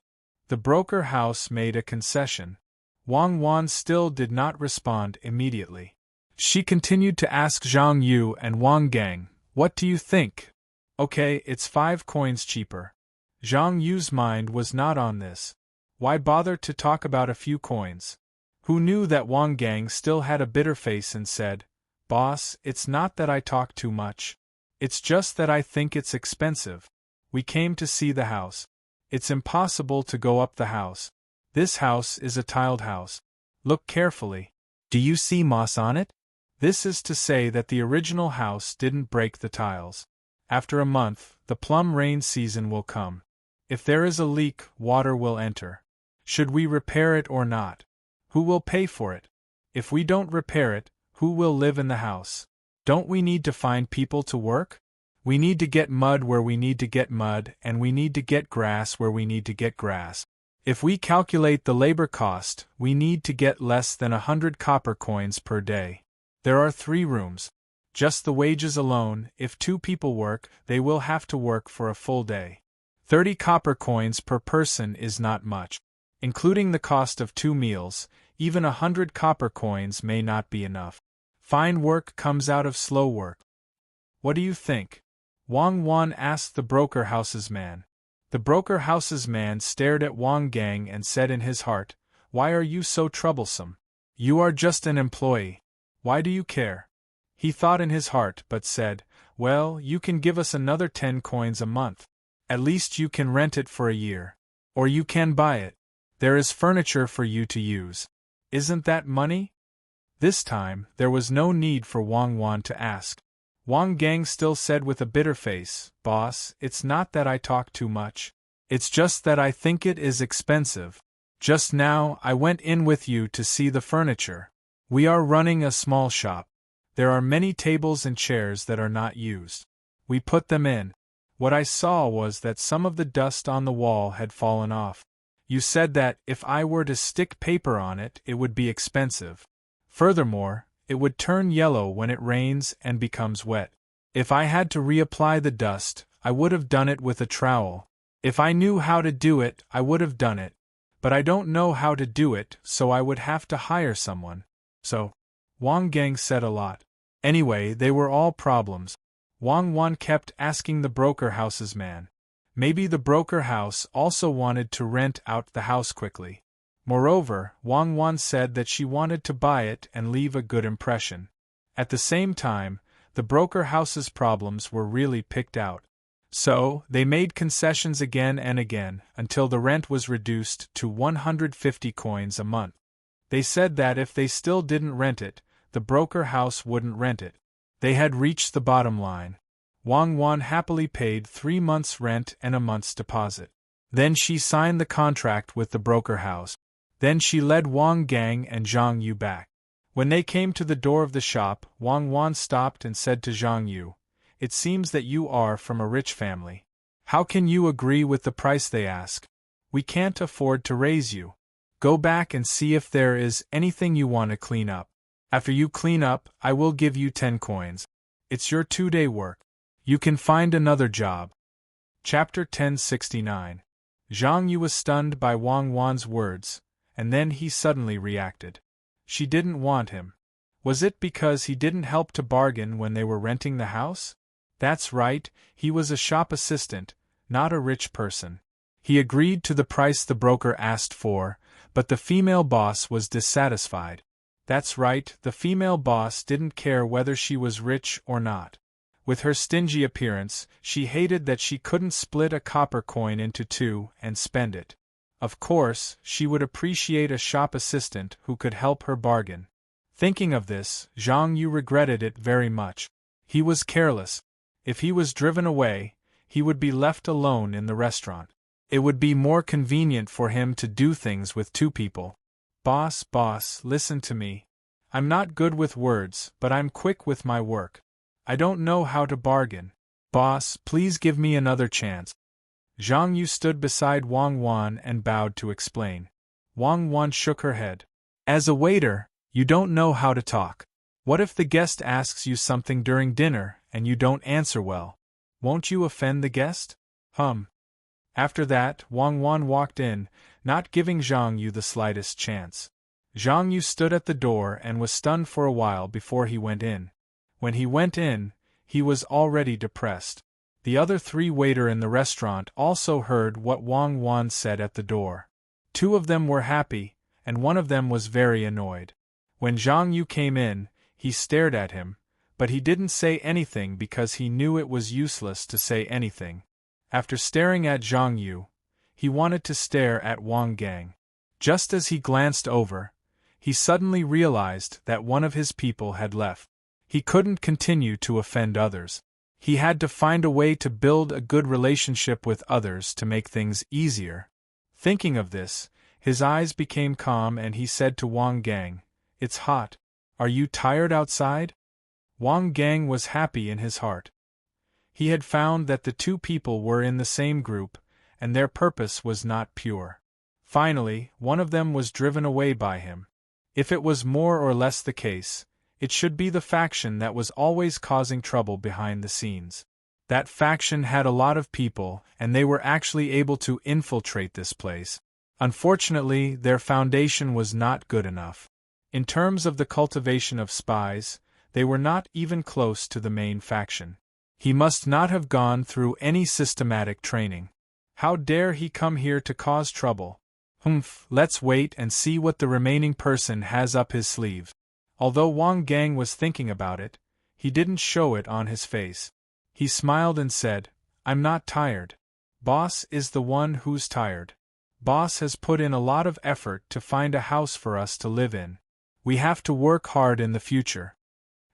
The broker house made a concession. Wang Wan still did not respond immediately. She continued to ask Zhang Yu and Wang Gang, "What do you think?" "Okay, it's 5 coins cheaper." Zhang Yu's mind was not on this. Why bother to talk about a few coins? Who knew that Wang Gang still had a bitter face and said, "Boss, it's not that I talk too much. It's just that I think it's expensive. We came to see the house. It's impossible to go up the house. This house is a tiled house. Look carefully. Do you see moss on it? This is to say that the original house didn't break the tiles. After a month, the plum rain season will come. If there is a leak, water will enter. Should we repair it or not? Who will pay for it? If we don't repair it, who will live in the house? Don't we need to find people to work? We need to get mud where we need to get mud, and we need to get grass where we need to get grass. If we calculate the labor cost, we need to get less than 100 copper coins per day. There are 3 rooms. Just the wages alone, if 2 people work, they will have to work for a full day. 30 copper coins per person is not much. Including the cost of 2 meals, even 100 copper coins may not be enough. Fine work comes out of slow work. What do you think? Wang Wan asked the broker house's man. The broker house's man stared at Wang Gang and said in his heart, "Why are you so troublesome? You are just an employee. Why do you care?" He thought in his heart but said, "Well, you can give us another 10 coins a month. At least you can rent it for a year. Or you can buy it. There is furniture for you to use. Isn't that money?" This time, there was no need for Wang Wan to ask. Wang Gang still said with a bitter face, "Boss, it's not that I talk too much. It's just that I think it is expensive. Just now, I went in with you to see the furniture. We are running a small shop. There are many tables and chairs that are not used. We put them in. What I saw was that some of the dust on the wall had fallen off. You said that if I were to stick paper on it, it would be expensive. Furthermore, it would turn yellow when it rains and becomes wet. If I had to reapply the dust, I would have done it with a trowel. If I knew how to do it, I would have done it. But I don't know how to do it, so I would have to hire someone. So, Wang Gang said a lot. Anyway, they were all problems. Wang Wan kept asking the broker house's man. Maybe the broker house also wanted to rent out the house quickly. Moreover, Wang Wan said that she wanted to buy it and leave a good impression. At the same time, the broker house's problems were really picked out. So, they made concessions again and again, until the rent was reduced to 150 coins a month. They said that if they still didn't rent it, the broker house wouldn't rent it. They had reached the bottom line. Wang Wan happily paid 3 months' rent and a month's deposit. Then she signed the contract with the broker house. Then she led Wang Gang and Zhang Yu back. When they came to the door of the shop, Wang Wan stopped and said to Zhang Yu, "It seems that you are from a rich family. How can you agree with the price they ask? We can't afford to raise you. Go back and see if there is anything you want to clean up. After you clean up, I will give you 10 coins. It's your 2-day work. You can find another job." Chapter 1069. Zhang Yu was stunned by Wang Wan's words, and then he suddenly reacted. She didn't want him. Was it because he didn't help to bargain when they were renting the house? That's right, he was a shop assistant, not a rich person. He agreed to the price the broker asked for, but the female boss was dissatisfied. That's right, the female boss didn't care whether she was rich or not. With her stingy appearance, she hated that she couldn't split a copper coin into 2 and spend it. Of course, she would appreciate a shop assistant who could help her bargain. Thinking of this, Zhang Yu regretted it very much. He was careless. If he was driven away, he would be left alone in the restaurant. It would be more convenient for him to do things with 2 people. Boss, listen to me. I'm not good with words, but I'm quick with my work. I don't know how to bargain. Boss, please give me another chance. Zhang Yu stood beside Wang Wan and bowed to explain. Wang Wan shook her head. As a waiter, you don't know how to talk. What if the guest asks you something during dinner and you don't answer well? Won't you offend the guest? After that, Wang Wan walked in, not giving Zhang Yu the slightest chance. Zhang Yu stood at the door and was stunned for a while before he went in. When he went in, he was already depressed. The other 3 waiters in the restaurant also heard what Wang Wan said at the door. 2 of them were happy, and one of them was very annoyed. When Zhang Yu came in, he stared at him, but he didn't say anything because he knew it was useless to say anything. After staring at Zhang Yu, he wanted to stare at Wang Gang. Just as he glanced over, he suddenly realized that one of his people had left. He couldn't continue to offend others. He had to find a way to build a good relationship with others to make things easier. Thinking of this, his eyes became calm and he said to Wang Gang, "It's hot. Are you tired outside?" Wang Gang was happy in his heart. He had found that the 2 people were in the same group, and their purpose was not pure. Finally, one of them was driven away by him. If it was more or less the case, it should be the faction that was always causing trouble behind the scenes. That faction had a lot of people, and they were actually able to infiltrate this place. Unfortunately, their foundation was not good enough. In terms of the cultivation of spies, they were not even close to the main faction. He must not have gone through any systematic training. How dare he come here to cause trouble? Let's wait and see what the remaining person has up his sleeve. Although Wang Gang was thinking about it, he didn't show it on his face. He smiled and said, "I'm not tired. Boss is the one who's tired. Boss has put in a lot of effort to find a house for us to live in. We have to work hard in the future."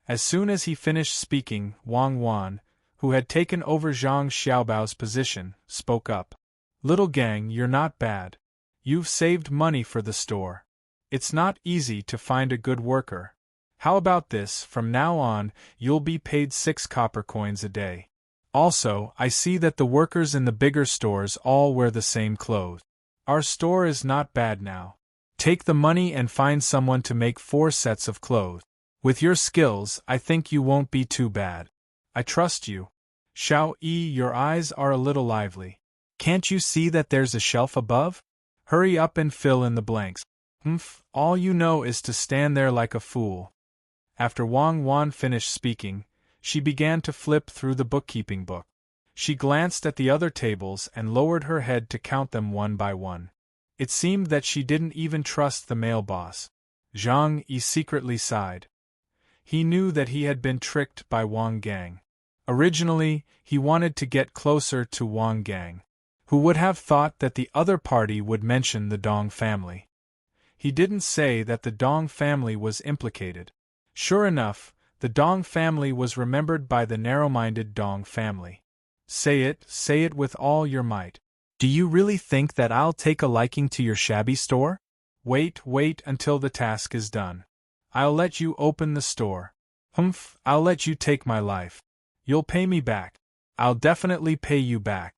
As soon as he finished speaking, Wang Wan, who had taken over Zhang Xiaobao's position, spoke up. "Little Gang, you're not bad. You've saved money for the store. It's not easy to find a good worker. How about this, from now on, you'll be paid 6 copper coins a day. Also, I see that the workers in the bigger stores all wear the same clothes. Our store is not bad now. Take the money and find someone to make 4 sets of clothes. With your skills, I think you won't be too bad. I trust you. Xiao-Yi, your eyes are a little lively. Can't you see that there's a shelf above? Hurry up and fill in the blanks. All you know is to stand there like a fool. After Wang Wan finished speaking, she began to flip through the bookkeeping book. She glanced at the other tables and lowered her head to count them one by one. It seemed that she didn't even trust the male boss. Zhang Yi secretly sighed. He knew that he had been tricked by Wang Gang. Originally, he wanted to get closer to Wang Gang. Who would have thought that the other party would mention the Dong family? He didn't say that the Dong family was implicated. Sure enough, the Dong family was remembered by the narrow-minded Dong family. Say it with all your might. Do you really think that I'll take a liking to your shabby store? Wait until the task is done. I'll let you open the store. I'll let you take my life. You'll pay me back. I'll definitely pay you back.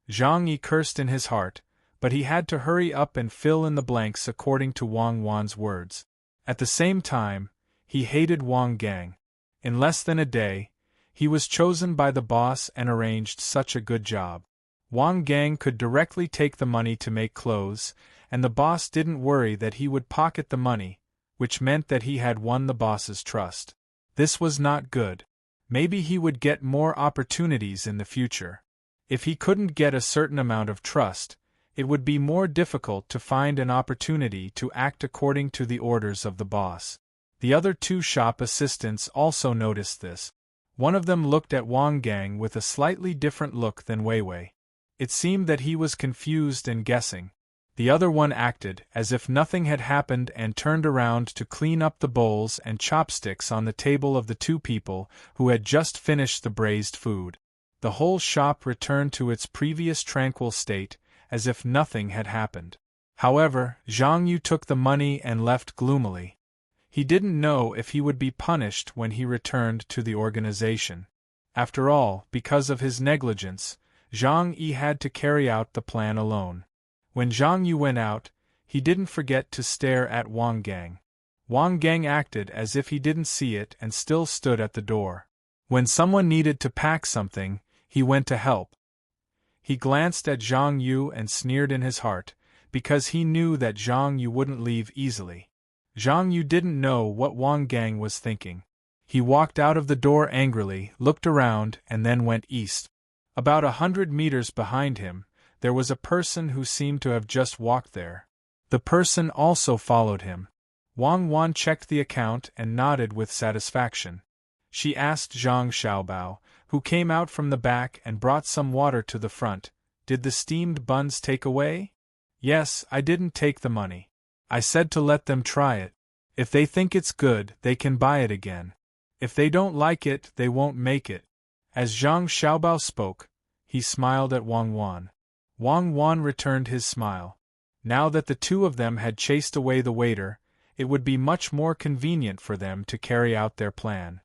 Zhang Yi cursed in his heart, but he had to hurry up and fill in the blanks according to Wang Wan's words. At the same time, he hated Wang Gang. In less than a day, he was chosen by the boss and arranged such a good job. Wang Gang could directly take the money to make clothes, and the boss didn't worry that he would pocket the money, which meant that he had won the boss's trust. This was not good. Maybe he would get more opportunities in the future. If he couldn't get a certain amount of trust, it would be more difficult to find an opportunity to act according to the orders of the boss. The other 2 shop assistants also noticed this. One of them looked at Wang Gang with a slightly different look than Weiwei. It seemed that he was confused and guessing. The other one acted as if nothing had happened and turned around to clean up the bowls and chopsticks on the table of the 2 people who had just finished the braised food. The whole shop returned to its previous tranquil state, as if nothing had happened. However, Zhang Yu took the money and left gloomily. He didn't know if he would be punished when he returned to the organization. After all, because of his negligence, Zhang Yi had to carry out the plan alone. When Zhang Yu went out, he didn't forget to stare at Wang Gang. Wang Gang acted as if he didn't see it and still stood at the door. When someone needed to pack something, he went to help. He glanced at Zhang Yu and sneered in his heart, because he knew that Zhang Yu wouldn't leave easily. Zhang Yu didn't know what Wang Gang was thinking. He walked out of the door angrily, looked around, and then went east. About 100 meters behind him, there was a person who seemed to have just walked there. The person also followed him. Wang Wan checked the account and nodded with satisfaction. She asked Zhang Xiaobao, who came out from the back and brought some water to the front, "Did the steamed buns take away?" "Yes, I didn't take the money. I said to let them try it. If they think it's good, they can buy it again. If they don't like it, they won't make it." As Zhang Xiaobao spoke, he smiled at Wang Wan. Wang Wan returned his smile. Now that the 2 of them had chased away the waiter, it would be much more convenient for them to carry out their plan.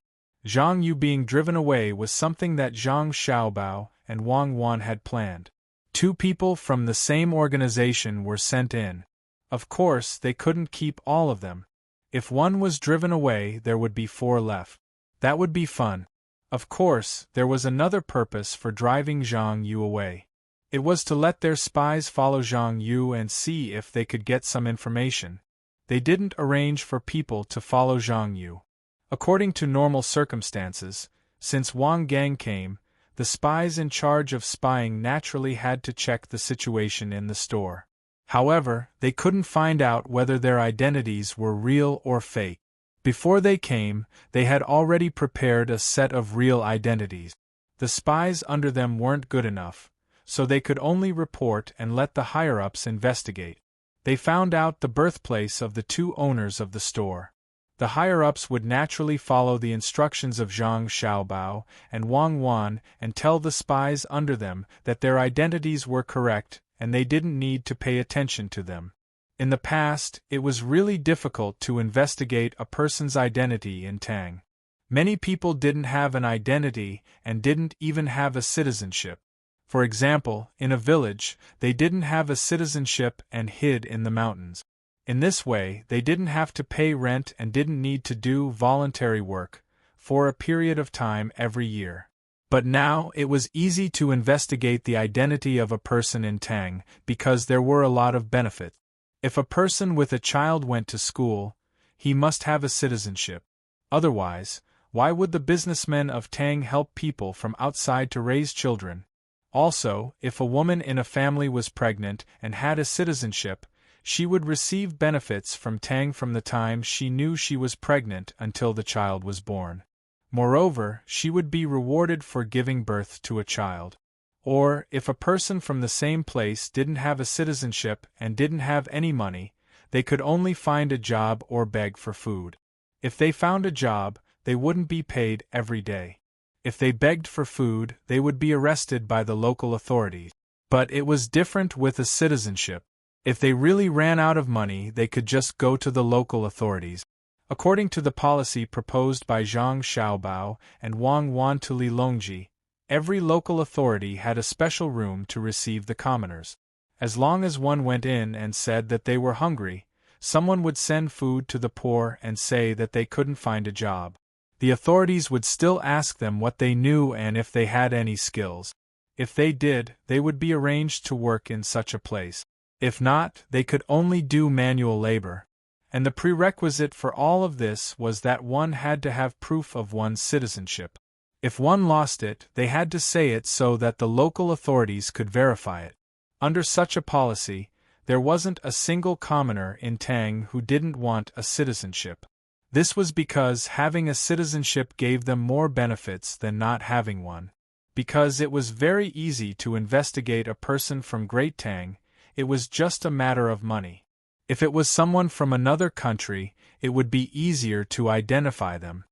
Zhang Yu being driven away was something that Zhang Xiaobao and Wang Wan had planned. 2 people from the same organization were sent in. Of course, they couldn't keep all of them. If one was driven away, there would be 4 left. That would be fun. Of course, there was another purpose for driving Zhang Yu away. It was to let their spies follow Zhang Yu and see if they could get some information. They didn't arrange for people to follow Zhang Yu. According to normal circumstances, since Wang Gang came, the spies in charge of spying naturally had to check the situation in the store. However, they couldn't find out whether their identities were real or fake. Before they came, they had already prepared a set of real identities. The spies under them weren't good enough, so they could only report and let the higher-ups investigate. They found out the birthplace of the 2 owners of the store. The higher-ups would naturally follow the instructions of Zhang Xiaobao and Wang Wan and tell the spies under them that their identities were correct and they didn't need to pay attention to them. In the past, it was really difficult to investigate a person's identity in Tang. Many people didn't have an identity and didn't even have a citizenship. For example, in a village, they didn't have a citizenship and hid in the mountains. In this way, they didn't have to pay rent and didn't need to do voluntary work for a period of time every year. But now, it was easy to investigate the identity of a person in Tang because there were a lot of benefits. If a person with a child went to school, he must have a citizenship. Otherwise, why would the businessmen of Tang help people from outside to raise children? Also, if a woman in a family was pregnant and had a citizenship, she would receive benefits from Tang from the time she knew she was pregnant until the child was born. Moreover, she would be rewarded for giving birth to a child. Or, if a person from the same place didn't have a citizenship and didn't have any money, they could only find a job or beg for food. If they found a job, they wouldn't be paid every day. If they begged for food, they would be arrested by the local authorities. But it was different with a citizenship. If they really ran out of money, they could just go to the local authorities. According to the policy proposed by Zhang Xiaobao and Wang Wan to Li Longji, every local authority had a special room to receive the commoners. As long as one went in and said that they were hungry, someone would send food to the poor and say that they couldn't find a job. The authorities would still ask them what they knew and if they had any skills. If they did, they would be arranged to work in such a place. If not, they could only do manual labor. And the prerequisite for all of this was that one had to have proof of one's citizenship. If one lost it, they had to say it so that the local authorities could verify it. Under such a policy, there wasn't a single commoner in Tang who didn't want a citizenship. This was because having a citizenship gave them more benefits than not having one. Because it was very easy to investigate a person from Great Tang, it was just a matter of money. If it was someone from another country, it would be easier to identify them.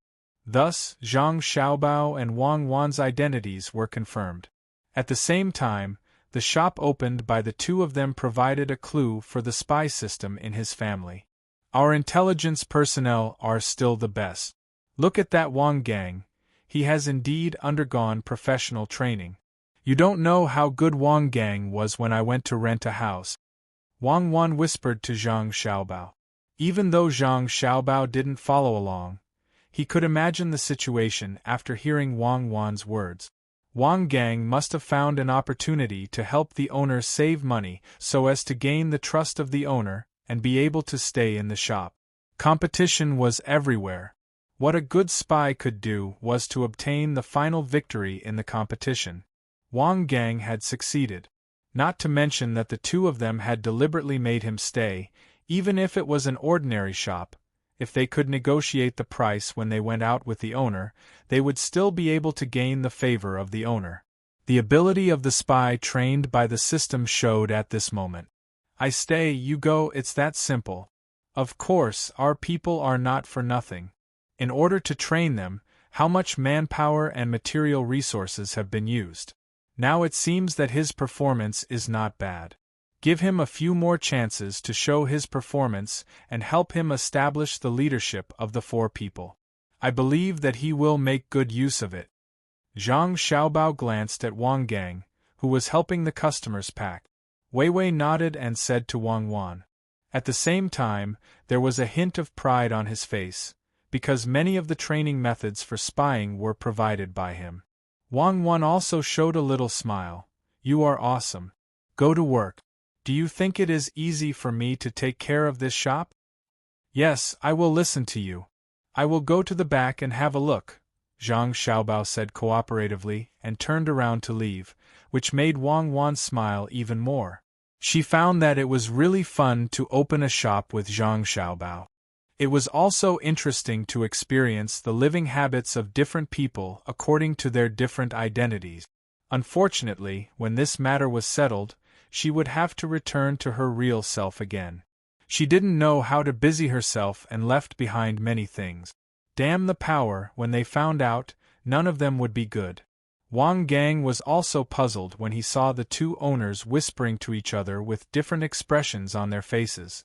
Thus, Zhang Xiaobao and Wang Wan's identities were confirmed. At the same time, the shop opened by the two of them provided a clue for the spy system in his family. Our intelligence personnel are still the best. Look at that Wang Gang. He has indeed undergone professional training. You don't know how good Wang Gang was when I went to rent a house. Wang Wan whispered to Zhang Xiaobao. Even though Zhang Xiaobao didn't follow along, he could imagine the situation after hearing Wang Wan's words. Wang Gang must have found an opportunity to help the owner save money so as to gain the trust of the owner and be able to stay in the shop. Competition was everywhere. What a good spy could do was to obtain the final victory in the competition. Wang Gang had succeeded. Not to mention that the two of them had deliberately made him stay, even if it was an ordinary shop. If they could negotiate the price when they went out with the owner, they would still be able to gain the favor of the owner. The ability of the spy trained by the system showed at this moment. I stay, you go, it's that simple. Of course, our people are not for nothing. In order to train them, how much manpower and material resources have been used. Now it seems that his performance is not bad. Give him a few more chances to show his performance and help him establish the leadership of the four people. I believe that he will make good use of it. Zhang Xiaobao glanced at Wang Gang, who was helping the customers pack. Wei Wei nodded and said to Wang Wan. At the same time, there was a hint of pride on his face, because many of the training methods for spying were provided by him. Wang Wan also showed a little smile. You are awesome. Go to work. Do you think it is easy for me to take care of this shop? Yes, I will listen to you. I will go to the back and have a look, Zhang Xiaobao said cooperatively and turned around to leave, which made Wang Wan smile even more. She found that it was really fun to open a shop with Zhang Xiaobao. It was also interesting to experience the living habits of different people according to their different identities. Unfortunately, when this matter was settled, she would have to return to her real self again. She didn't know how to busy herself and left behind many things. Damn the power, when they found out, none of them would be good. Wang Gang was also puzzled when he saw the two owners whispering to each other with different expressions on their faces.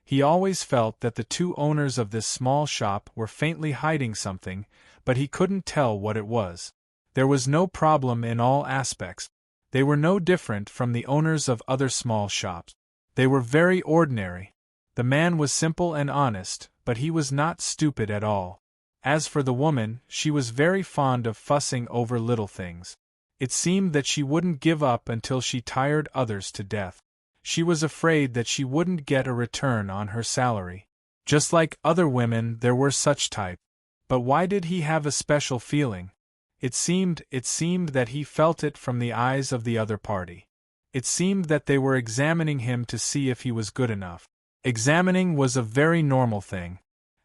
He always felt that the two owners of this small shop were faintly hiding something, but he couldn't tell what it was. There was no problem in all aspects. They were no different from the owners of other small shops. They were very ordinary. The man was simple and honest, but he was not stupid at all. As for the woman, she was very fond of fussing over little things. It seemed that she wouldn't give up until she tired others to death. She was afraid that she wouldn't get a return on her salary. Just like other women, there were such type. But why did he have a special feeling? It seemed that he felt it from the eyes of the other party. It seemed that they were examining him to see if he was good enough. Examining was a very normal thing.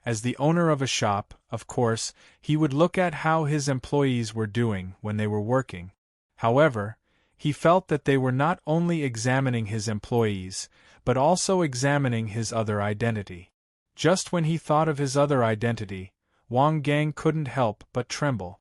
As the owner of a shop, of course, he would look at how his employees were doing when they were working. However, he felt that they were not only examining his employees, but also examining his other identity. Just when he thought of his other identity, Wang Gang couldn't help but tremble.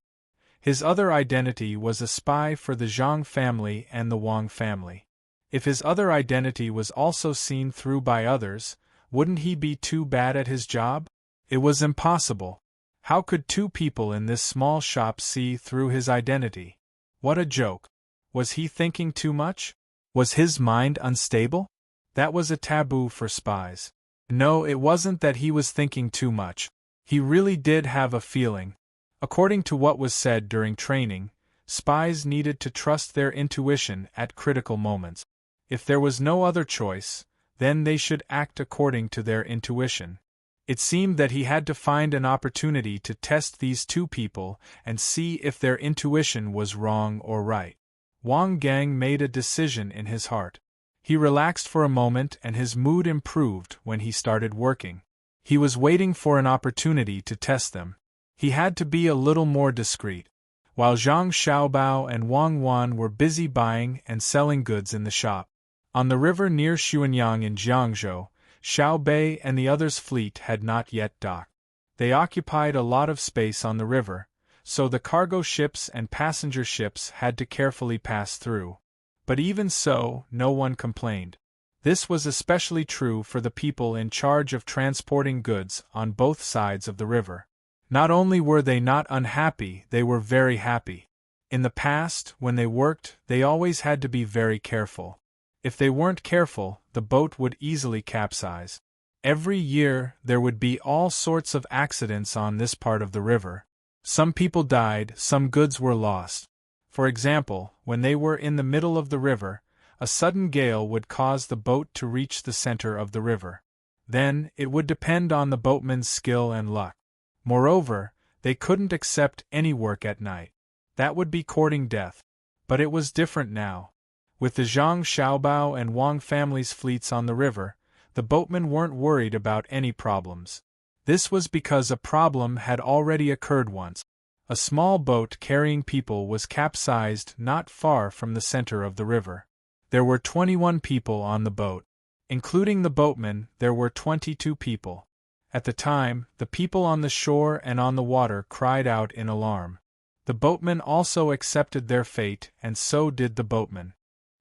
His other identity was a spy for the Zhang family and the Wang family. If his other identity was also seen through by others, wouldn't he be too bad at his job? It was impossible. How could two people in this small shop see through his identity? What a joke. Was he thinking too much? Was his mind unstable? That was a taboo for spies. No, it wasn't that he was thinking too much. He really did have a feeling. According to what was said during training, spies needed to trust their intuition at critical moments. If there was no other choice, then they should act according to their intuition. It seemed that he had to find an opportunity to test these two people and see if their intuition was wrong or right. Wang Gang made a decision in his heart. He relaxed for a moment and his mood improved when he started working. He was waiting for an opportunity to test them. He had to be a little more discreet. While Zhang Xiaobao and Wang Wan were busy buying and selling goods in the shop. On the river near Xuanyang in Jiangzhou, Xiao Bei and the others' fleet had not yet docked. They occupied a lot of space on the river, so the cargo ships and passenger ships had to carefully pass through. But even so, no one complained. This was especially true for the people in charge of transporting goods on both sides of the river. Not only were they not unhappy, they were very happy. In the past, when they worked, they always had to be very careful. If they weren't careful, the boat would easily capsize. Every year, there would be all sorts of accidents on this part of the river. Some people died, some goods were lost. For example, when they were in the middle of the river, a sudden gale would cause the boat to reach the center of the river. Then, it would depend on the boatman's skill and luck. Moreover, they couldn't accept any work at night. That would be courting death. But it was different now. With the Zhang Xiaobao and Wang families' fleets on the river, the boatmen weren't worried about any problems. This was because a problem had already occurred once. A small boat carrying people was capsized not far from the center of the river. There were 21 people on the boat. Including the boatmen, there were 22 people. At the time, the people on the shore and on the water cried out in alarm. The boatmen also accepted their fate, and so did the boatmen.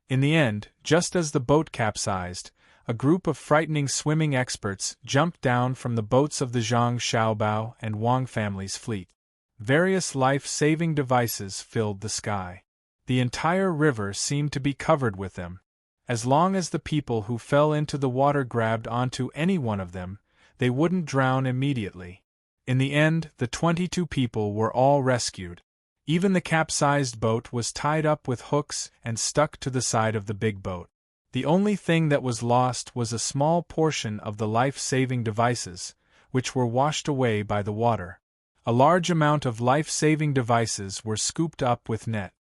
In the end, just as the boat capsized, a group of frightening swimming experts jumped down from the boats of the Zhang Xiaobao and Wang families' fleet. Various life-saving devices filled the sky. The entire river seemed to be covered with them. As long as the people who fell into the water grabbed onto any one of them, they wouldn't drown immediately. In the end, the 22 people were all rescued. Even the capsized boat was tied up with hooks and stuck to the side of the big boat. The only thing that was lost was a small portion of the life-saving devices, which were washed away by the water. A large amount of life-saving devices were scooped up with net.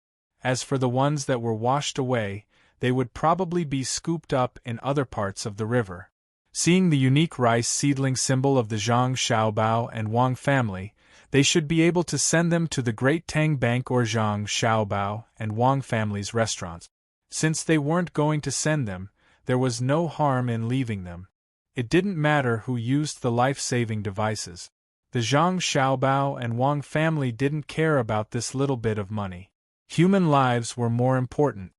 As for the ones that were washed away, they would probably be scooped up in other parts of the river. Seeing the unique rice seedling symbol of the Zhang Xiaobao and Wang family, they should be able to send them to the Great Tang Bank or Zhang Xiaobao and Wang family's restaurants. Since they weren't going to send them, there was no harm in leaving them. It didn't matter who used the life-saving devices. The Zhang Xiaobao and Wang family didn't care about this little bit of money. Human lives were more important.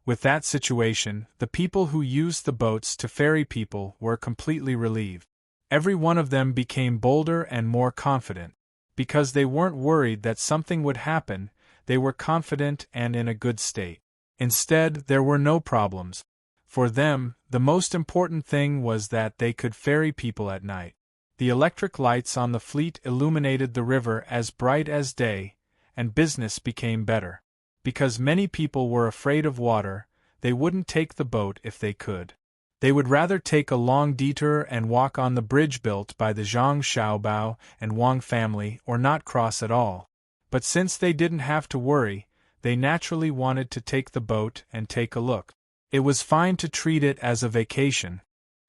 With that situation, the people who used the boats to ferry people were completely relieved. Every one of them became bolder and more confident. Because they weren't worried that something would happen, they were confident and in a good state. Instead, there were no problems. For them, the most important thing was that they could ferry people at night. The electric lights on the fleet illuminated the river as bright as day, and business became better. Because many people were afraid of water, they wouldn't take the boat if they could. They would rather take a long detour and walk on the bridge built by the Zhang Xiaobao and Wang family or not cross at all. But since they didn't have to worry, they naturally wanted to take the boat and take a look. It was fine to treat it as a vacation.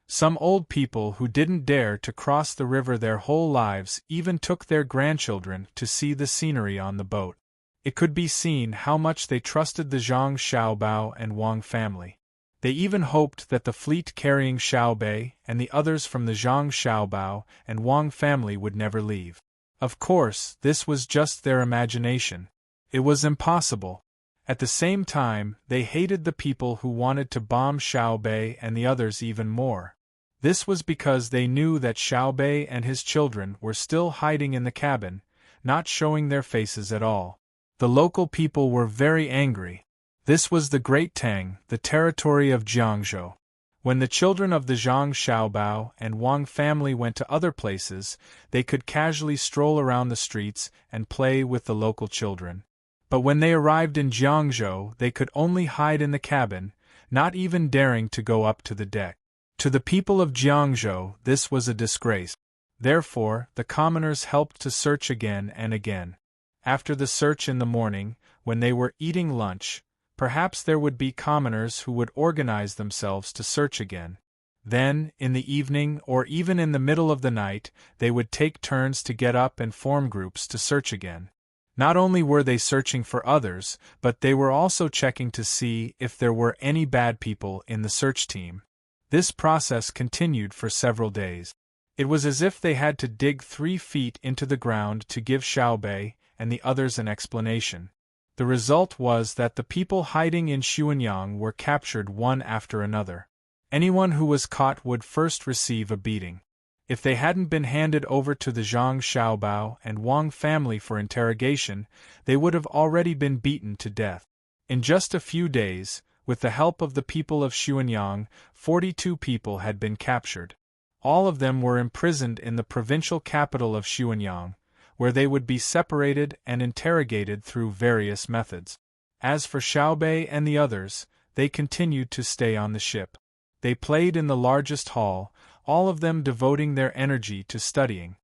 Some old people who didn't dare to cross the river their whole lives even took their grandchildren to see the scenery on the boat. It could be seen how much they trusted the Zhang Xiaobao and Wang family. They even hoped that the fleet carrying Xiaobei and the others from the Zhang Xiaobao and Wang family would never leave. Of course, this was just their imagination. It was impossible. At the same time, they hated the people who wanted to bomb Xiaobei and the others even more. This was because they knew that Xiaobei and his children were still hiding in the cabin, not showing their faces at all. The local people were very angry. This was the Great Tang, the territory of Jiangzhou. When the children of the Zhang Xiaobao and Wang family went to other places, they could casually stroll around the streets and play with the local children. But when they arrived in Jiangzhou, they could only hide in the cabin, not even daring to go up to the deck. To the people of Jiangzhou, this was a disgrace. Therefore, the commoners helped to search again and again. After the search in the morning, when they were eating lunch, perhaps there would be commoners who would organize themselves to search again. Then, in the evening or even in the middle of the night, they would take turns to get up and form groups to search again. Not only were they searching for others, but they were also checking to see if there were any bad people in the search team. This process continued for several days. It was as if they had to dig 3 feet into the ground to give Xiaobei and the others an explanation. The result was that the people hiding in Xuanyang were captured one after another. Anyone who was caught would first receive a beating. If they hadn't been handed over to the Zhang Xiaobao and Wang family for interrogation, they would have already been beaten to death. In just a few days, with the help of the people of Xuanyang, 42 people had been captured. All of them were imprisoned in the provincial capital of Xuanyang, where they would be separated and interrogated through various methods. As for Xiaobei and the others, they continued to stay on the ship. They played in the largest hall, all of them devoting their energy to studying.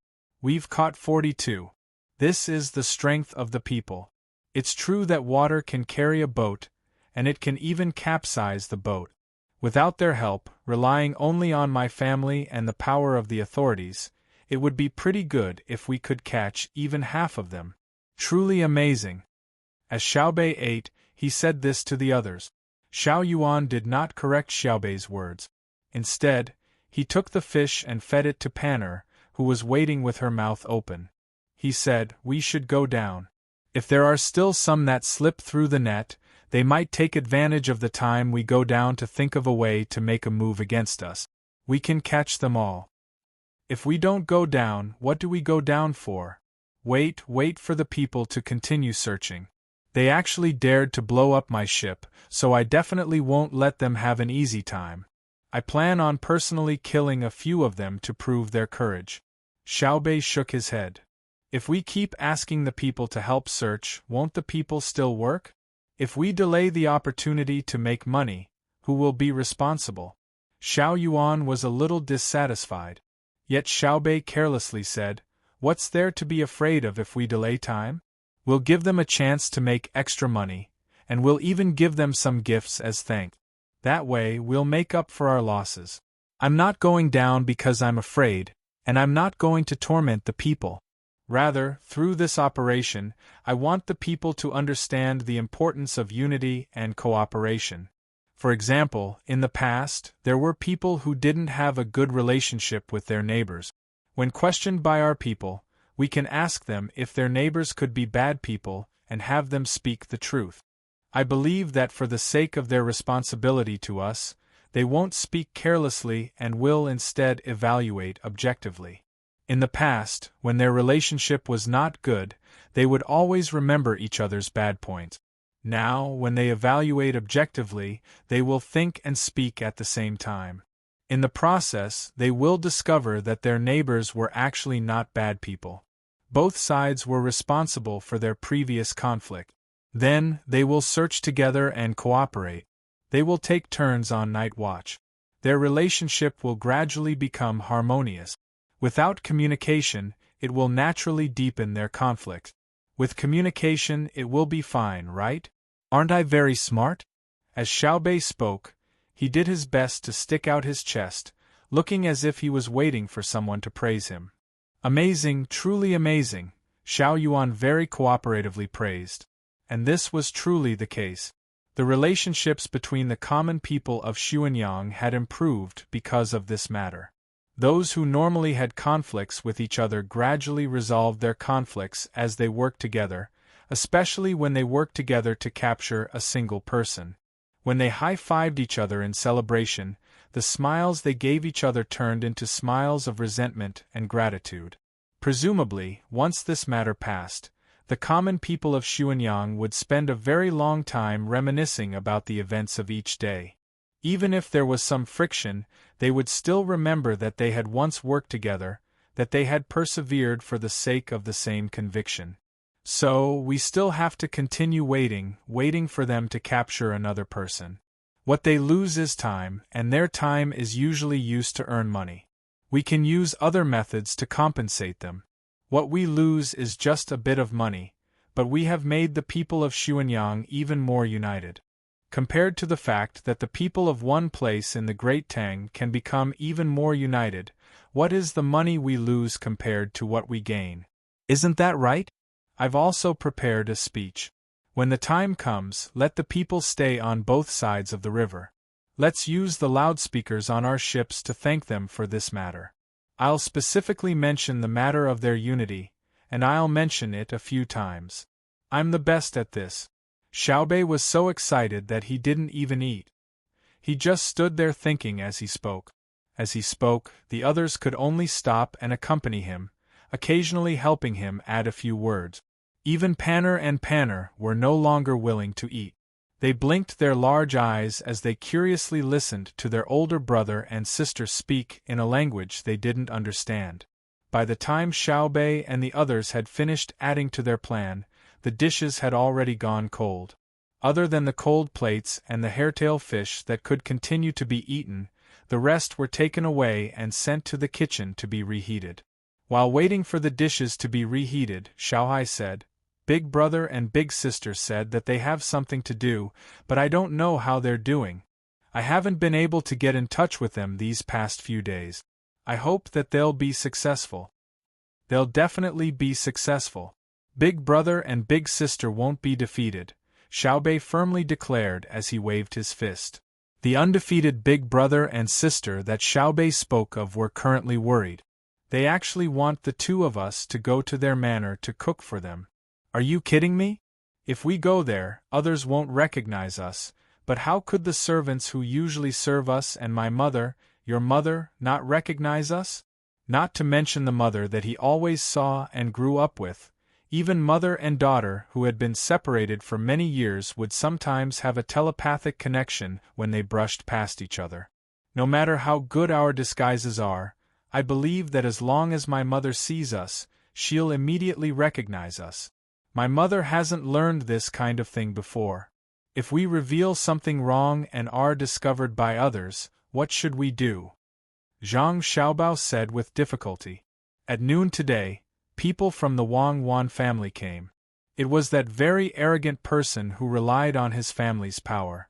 We've caught 42. This is the strength of the people. It's true that water can carry a boat, and it can even capsize the boat. Without their help, relying only on my family and the power of the authorities, it would be pretty good if we could catch even half of them. Truly amazing. As Xiaobei ate, he said this to the others. Xiao Yuan did not correct Xiaobei's words. Instead, he took the fish and fed it to Pan'er, who was waiting with her mouth open. He said, "We should go down. If there are still some that slip through the net, they might take advantage of the time we go down to think of a way to make a move against us. We can catch them all. If we don't go down, what do we go down for? Wait for the people to continue searching. They actually dared to blow up my ship, so I definitely won't let them have an easy time. I plan on personally killing a few of them to prove their courage." Xiaobei shook his head. "If we keep asking the people to help search, won't the people still work? If we delay the opportunity to make money, who will be responsible?" Xiao Yuan was a little dissatisfied. Yet Xiaobei carelessly said, "What's there to be afraid of if we delay time? We'll give them a chance to make extra money, and we'll even give them some gifts as thanks. That way we'll make up for our losses. I'm not going down because I'm afraid, and I'm not going to torment the people. Rather, through this operation, I want the people to understand the importance of unity and cooperation. For example, in the past, there were people who didn't have a good relationship with their neighbors. When questioned by our people, we can ask them if their neighbors could be bad people and have them speak the truth. I believe that for the sake of their responsibility to us, they won't speak carelessly and will instead evaluate objectively. In the past, when their relationship was not good, they would always remember each other's bad points. Now, when they evaluate objectively, they will think and speak at the same time. In the process, they will discover that their neighbors were actually not bad people. Both sides were responsible for their previous conflict. Then, they will search together and cooperate. They will take turns on night watch. Their relationship will gradually become harmonious. Without communication, it will naturally deepen their conflict. With communication, it will be fine, right? Aren't I very smart? As Xiaobei spoke, he did his best to stick out his chest, looking as if he was waiting for someone to praise him. Amazing, truly amazing, Xiao Yuan very cooperatively praised. And this was truly the case. The relationships between the common people of Xuanyang had improved because of this matter. Those who normally had conflicts with each other gradually resolved their conflicts as they worked together, especially when they worked together to capture a single person. When they high-fived each other in celebration, the smiles they gave each other turned into smiles of resentment and gratitude. Presumably, once this matter passed, the common people of Xuanyang would spend a very long time reminiscing about the events of each day. Even if there was some friction, they would still remember that they had once worked together, that they had persevered for the sake of the same conviction. So, we still have to continue waiting for them to capture another person. What they lose is time, and their time is usually used to earn money. We can use other methods to compensate them. What we lose is just a bit of money, but we have made the people of Xuanyang even more united. Compared to the fact that the people of one place in the Great Tang can become even more united, what is the money we lose compared to what we gain? Isn't that right? I've also prepared a speech. When the time comes, let the people stay on both sides of the river. Let's use the loudspeakers on our ships to thank them for this matter. I'll specifically mention the matter of their unity, and I'll mention it a few times. I'm the best at this. Xiaobei was so excited that he didn't even eat. He just stood there thinking as he spoke. As he spoke, the others could only stop and accompany him, occasionally helping him add a few words. Even Panner and Panner were no longer willing to eat. They blinked their large eyes as they curiously listened to their older brother and sister speak in a language they didn't understand. By the time Xiaobei and the others had finished adding to their plan, the dishes had already gone cold. Other than the cold plates and the hairtail fish that could continue to be eaten, the rest were taken away and sent to the kitchen to be reheated. While waiting for the dishes to be reheated, Xiaohai said, "Big brother and big sister said that they have something to do, but I don't know how they're doing. I haven't been able to get in touch with them these past few days. I hope that they'll be successful." "They'll definitely be successful. Big brother and big sister won't be defeated," Xiaobei firmly declared as he waved his fist. The undefeated big brother and sister that Xiaobei spoke of were currently worried. They actually want the two of us to go to their manor to cook for them. Are you kidding me? If we go there, others won't recognize us, but how could the servants who usually serve us and my mother, your mother, not recognize us? Not to mention the mother that he always saw and grew up with. Even mother and daughter who had been separated for many years would sometimes have a telepathic connection when they brushed past each other. No matter how good our disguises are, I believe that as long as my mother sees us, she'll immediately recognize us. My mother hasn't learned this kind of thing before. If we reveal something wrong and are discovered by others, what should we do?" Zhang Xiaobao said with difficulty. At noon today, people from the Wang Wan family came. It was that very arrogant person who relied on his family's power.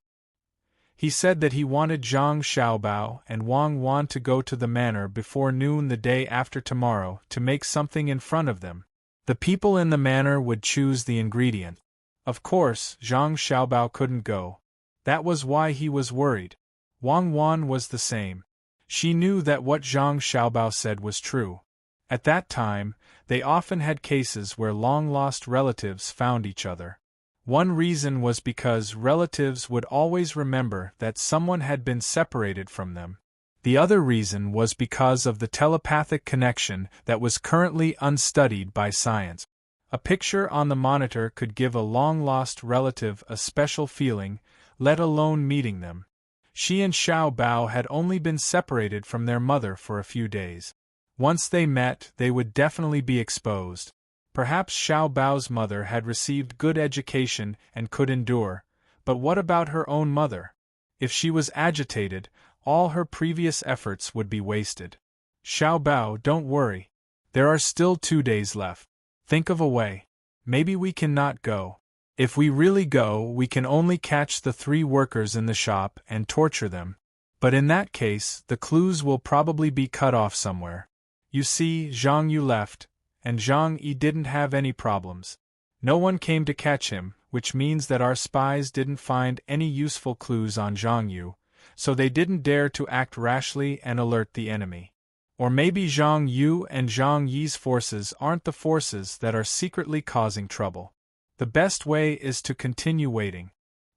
He said that he wanted Zhang Xiaobao and Wang Wan to go to the manor before noon the day after tomorrow to make something in front of them. The people in the manor would choose the ingredient. Of course, Zhang Xiaobao couldn't go. That was why he was worried. Wang Wan was the same. She knew that what Zhang Xiaobao said was true. At that time, they often had cases where long-lost relatives found each other. One reason was because relatives would always remember that someone had been separated from them. The other reason was because of the telepathic connection that was currently unstudied by science. A picture on the monitor could give a long-lost relative a special feeling, let alone meeting them. She and Xiao Bao had only been separated from their mother for a few days. Once they met, they would definitely be exposed. Perhaps Xiao Bao's mother had received good education and could endure, but what about her own mother? If she was agitated, all her previous efforts would be wasted. Xiao Bao, don't worry. There are still 2 days left. Think of a way. Maybe we can not go. If we really go, we can only catch the 3 workers in the shop and torture them. But in that case, the clues will probably be cut off somewhere. You see, Zhang Yu left, and Zhang Yi didn't have any problems. No one came to catch him, which means that our spies didn't find any useful clues on Zhang Yu, so they didn't dare to act rashly and alert the enemy. Or maybe Zhang Yu and Zhang Yi's forces aren't the forces that are secretly causing trouble. The best way is to continue waiting.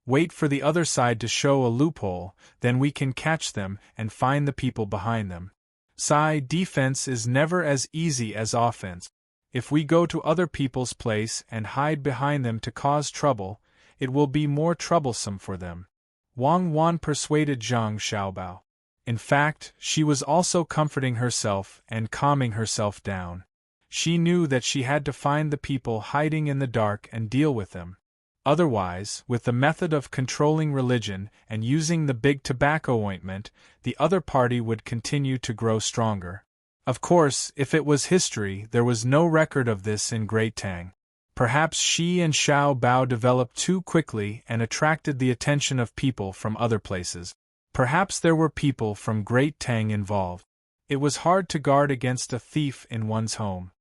Wait for the other side to show a loophole, then we can catch them and find the people behind them. Defense is never as easy as offense. If we go to other people's place and hide behind them to cause trouble, it will be more troublesome for them. Wang Wan persuaded Zhang Xiaobao. In fact, she was also comforting herself and calming herself down. She knew that she had to find the people hiding in the dark and deal with them. Otherwise, with the method of controlling religion and using the big tobacco ointment, the other party would continue to grow stronger. Of course, if it was history, there was no record of this in Great Tang. Perhaps she and Xiao Bao developed too quickly and attracted the attention of people from other places. Perhaps there were people from Great Tang involved. It was hard to guard against a thief in one's home.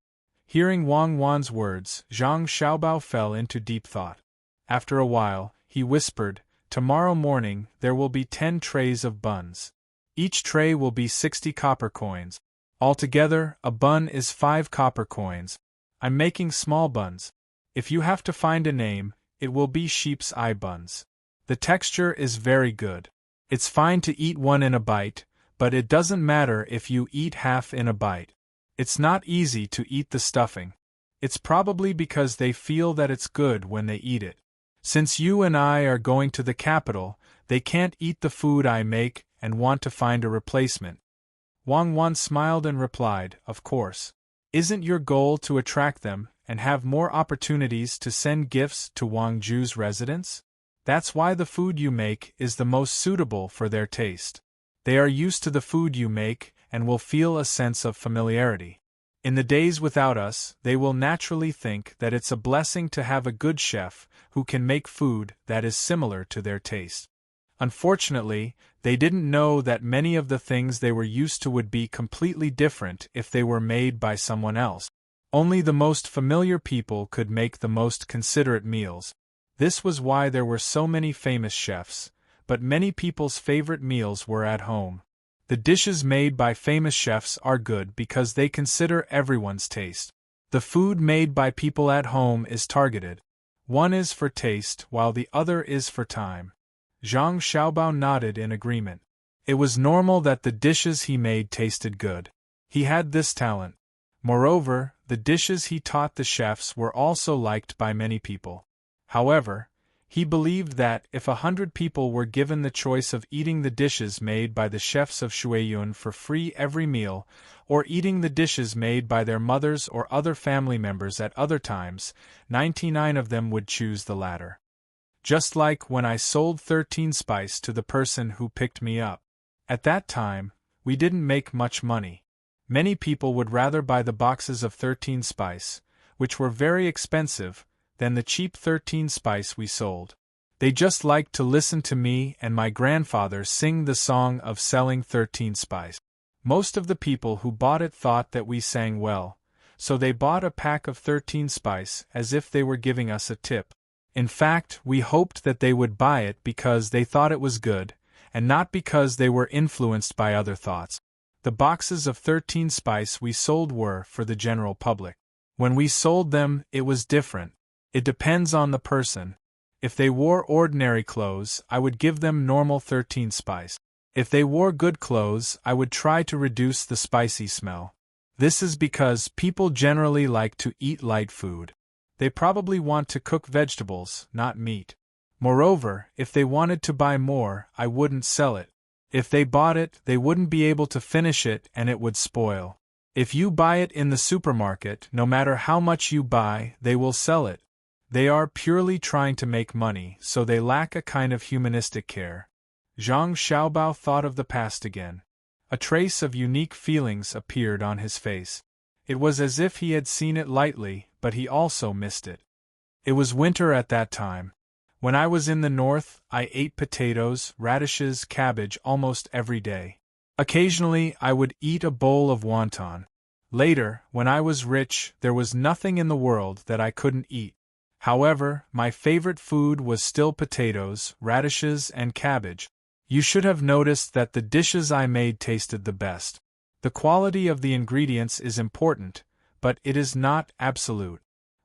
Hearing Wang Wan's words, Zhang Xiaobao fell into deep thought. After a while, he whispered, "Tomorrow morning there will be 10 trays of buns. Each tray will be 60 copper coins. Altogether, a bun is 5 copper coins. I'm making small buns. If you have to find a name, it will be sheep's eye buns. The texture is very good. It's fine to eat one in a bite, but it doesn't matter if you eat half in a bite. It's not easy to eat the stuffing. It's probably because they feel that it's good when they eat it. Since you and I are going to the capital, they can't eat the food I make and want to find a replacement." Wang Wan smiled and replied, "Of course. Isn't your goal to attract them and have more opportunities to send gifts to Wang Zhu's residence? That's why the food you make is the most suitable for their taste. They are used to the food you make and will feel a sense of familiarity. In the days without us, they will naturally think that it's a blessing to have a good chef who can make food that is similar to their taste." Unfortunately, they didn't know that many of the things they were used to would be completely different if they were made by someone else. Only the most familiar people could make the most considerate meals. This was why there were so many famous chefs, but many people's favorite meals were at home. The dishes made by famous chefs are good because they consider everyone's taste. The food made by people at home is targeted. One is for taste while the other is for time. Zhang Xiaobao nodded in agreement. It was normal that the dishes he made tasted good. He had this talent. Moreover, the dishes he taught the chefs were also liked by many people. However, he believed that if 100 people were given the choice of eating the dishes made by the chefs of Shuiyun for free every meal, or eating the dishes made by their mothers or other family members at other times, 99 of them would choose the latter. Just like when I sold 13 spice to the person who picked me up. At that time, we didn't make much money. Many people would rather buy the boxes of 13 spice, which were very expensive, than the cheap 13 spice we sold. They just liked to listen to me and my grandfather sing the song of selling 13 spice. Most of the people who bought it thought that we sang well, so they bought a pack of 13 spice as if they were giving us a tip. In fact, we hoped that they would buy it because they thought it was good, and not because they were influenced by other thoughts. The boxes of 13 spice we sold were for the general public. When we sold them, it was different. It depends on the person. If they wore ordinary clothes, I would give them normal 13 spice. If they wore good clothes, I would try to reduce the spicy smell. This is because people generally like to eat light food. They probably want to cook vegetables, not meat. Moreover, if they wanted to buy more, I wouldn't sell it. If they bought it, they wouldn't be able to finish it and it would spoil. If you buy it in the supermarket, no matter how much you buy, they will sell it. They are purely trying to make money, so they lack a kind of humanistic care. Zhang Xiaobao thought of the past again. A trace of unique feelings appeared on his face. It was as if he had seen it lightly, but he also missed it. It was winter at that time. When I was in the north, I ate potatoes, radishes, cabbage almost every day. Occasionally, I would eat a bowl of wonton. Later, when I was rich, there was nothing in the world that I couldn't eat. However, my favorite food was still potatoes, radishes, and cabbage. You should have noticed that the dishes I made tasted the best. The quality of the ingredients is important, but it is not absolute.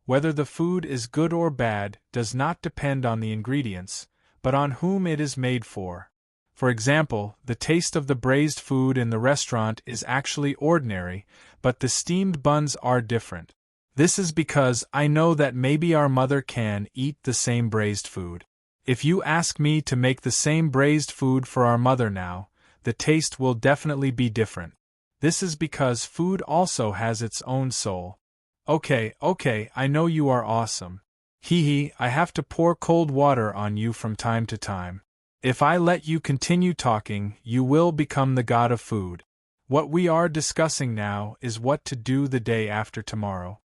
Whether the food is good or bad does not depend on the ingredients, but on whom it is made for. For example, the taste of the braised food in the restaurant is actually ordinary, but the steamed buns are different. This is because I know that maybe our mother can eat the same braised food. If you ask me to make the same braised food for our mother now, the taste will definitely be different. This is because food also has its own soul. Okay, I know you are awesome. Hee, I have to pour cold water on you from time to time. If I let you continue talking, you will become the god of food. What we are discussing now is what to do the day after tomorrow.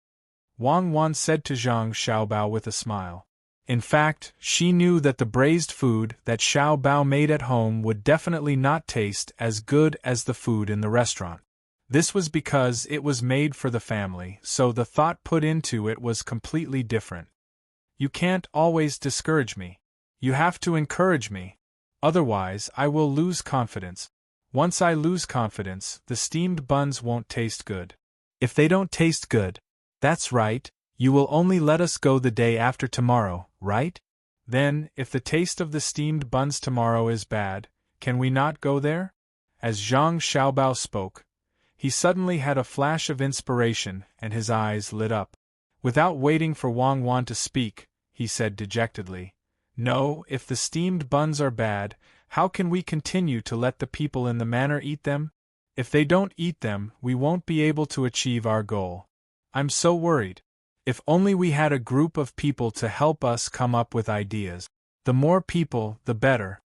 Wang Wan said to Zhang Xiaobao with a smile. In fact, she knew that the braised food that Xiaobao made at home would definitely not taste as good as the food in the restaurant. This was because it was made for the family, so the thought put into it was completely different. You can't always discourage me. You have to encourage me. Otherwise, I will lose confidence. Once I lose confidence, the steamed buns won't taste good. If they don't taste good, that's right, you will only let us go the day after tomorrow, right? Then, if the taste of the steamed buns tomorrow is bad, can we not go there? As Zhang Xiaobao spoke, he suddenly had a flash of inspiration and his eyes lit up. Without waiting for Wang Wan to speak, he said dejectedly, "No, if the steamed buns are bad, how can we continue to let the people in the manor eat them? If they don't eat them, we won't be able to achieve our goal. I'm so worried. If only we had a group of people to help us come up with ideas. The more people, the better.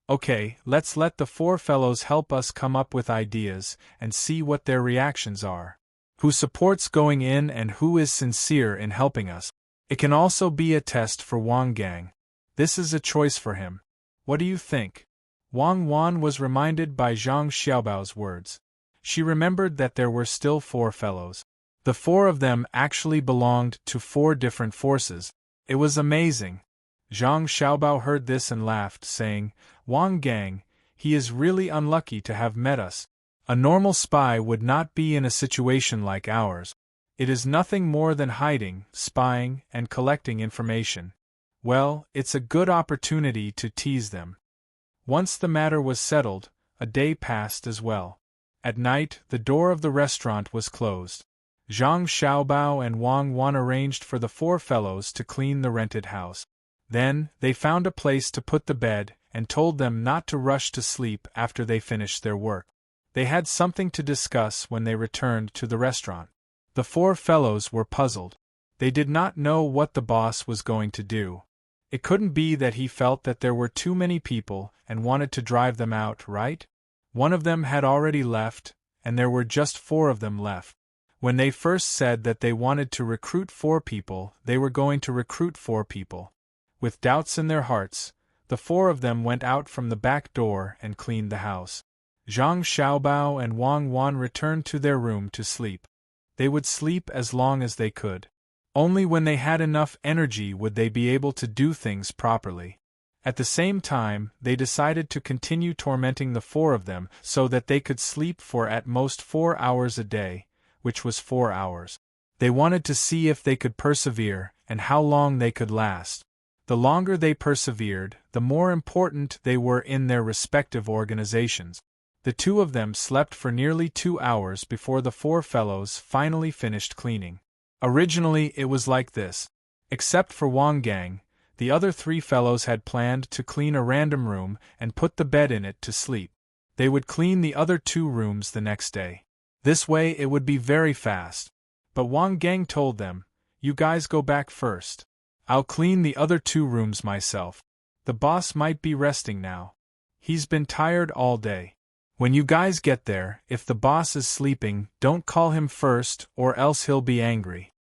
Okay, let's let the four fellows help us come up with ideas and see what their reactions are. Who supports going in and who is sincere in helping us. It can also be a test for Wang Gang. This is a choice for him. What do you think?" Wang Wan was reminded by Zhang Xiaobao's words. She remembered that there were still four fellows. The four of them actually belonged to four different forces. It was amazing. Zhang Xiaobao heard this and laughed, saying, "Wang Gang, he is really unlucky to have met us. A normal spy would not be in a situation like ours. It is nothing more than hiding, spying, and collecting information. Well, it's a good opportunity to tease them." Once the matter was settled, a day passed as well. At night, the door of the restaurant was closed. Zhang Xiaobao and Wang Wan arranged for the four fellows to clean the rented house. Then, they found a place to put the bed and told them not to rush to sleep after they finished their work. They had something to discuss when they returned to the restaurant. The four fellows were puzzled. They did not know what the boss was going to do. It couldn't be that he felt that there were too many people and wanted to drive them out, right? One of them had already left, and there were just four of them left. When they first said that they wanted to recruit 4 people, they were going to recruit 4 people. With doubts in their hearts, the 4 of them went out from the back door and cleaned the house. Zhang Xiaobao and Wang Wan returned to their room to sleep. They would sleep as long as they could. Only when they had enough energy would they be able to do things properly. At the same time, they decided to continue tormenting the 4 of them so that they could sleep for at most 4 hours a day, which was 4 hours. They wanted to see if they could persevere and how long they could last. The longer they persevered, the more important they were in their respective organizations. The two of them slept for nearly 2 hours before the four fellows finally finished cleaning. Originally it was like this. Except for Wang Gang, the other 3 fellows had planned to clean a random room and put the bed in it to sleep. They would clean the other 2 rooms the next day. This way it would be very fast. But Wang Gang told them, "You guys go back first. I'll clean the other 2 rooms myself. The boss might be resting now. He's been tired all day. When you guys get there, if the boss is sleeping, don't call him first or else he'll be angry."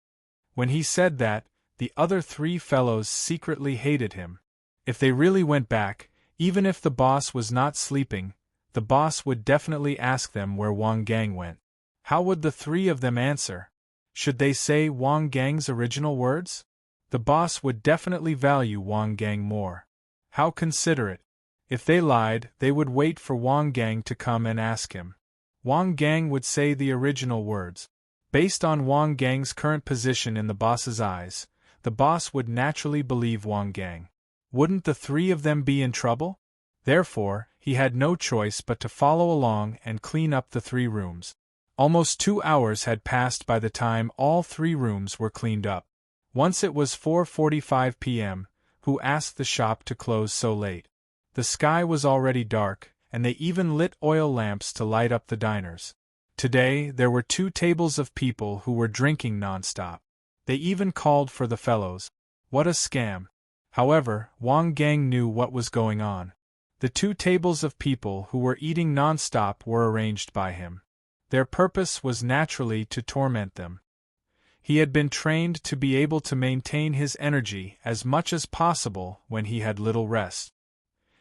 When he said that, the other 3 fellows secretly hated him. If they really went back, even if the boss was not sleeping, the boss would definitely ask them where Wang Gang went. How would the 3 of them answer? Should they say Wang Gang's original words? The boss would definitely value Wang Gang more. How considerate. If they lied, they would wait for Wang Gang to come and ask him. Wang Gang would say the original words. Based on Wang Gang's current position in the boss's eyes, the boss would naturally believe Wang Gang. Wouldn't the 3 of them be in trouble? Therefore, he had no choice but to follow along and clean up the 3 rooms. Almost 2 hours had passed by the time all 3 rooms were cleaned up. Once it was 4:45 p.m., who asked the shop to close so late? The sky was already dark, and they even lit oil lamps to light up the diners. Today, there were 2 tables of people who were drinking non-stop. They even called for the fellows. What a scam. However, Wang Gang knew what was going on. The 2 tables of people who were eating non-stop were arranged by him. Their purpose was naturally to torment them. He had been trained to be able to maintain his energy as much as possible when he had little rest.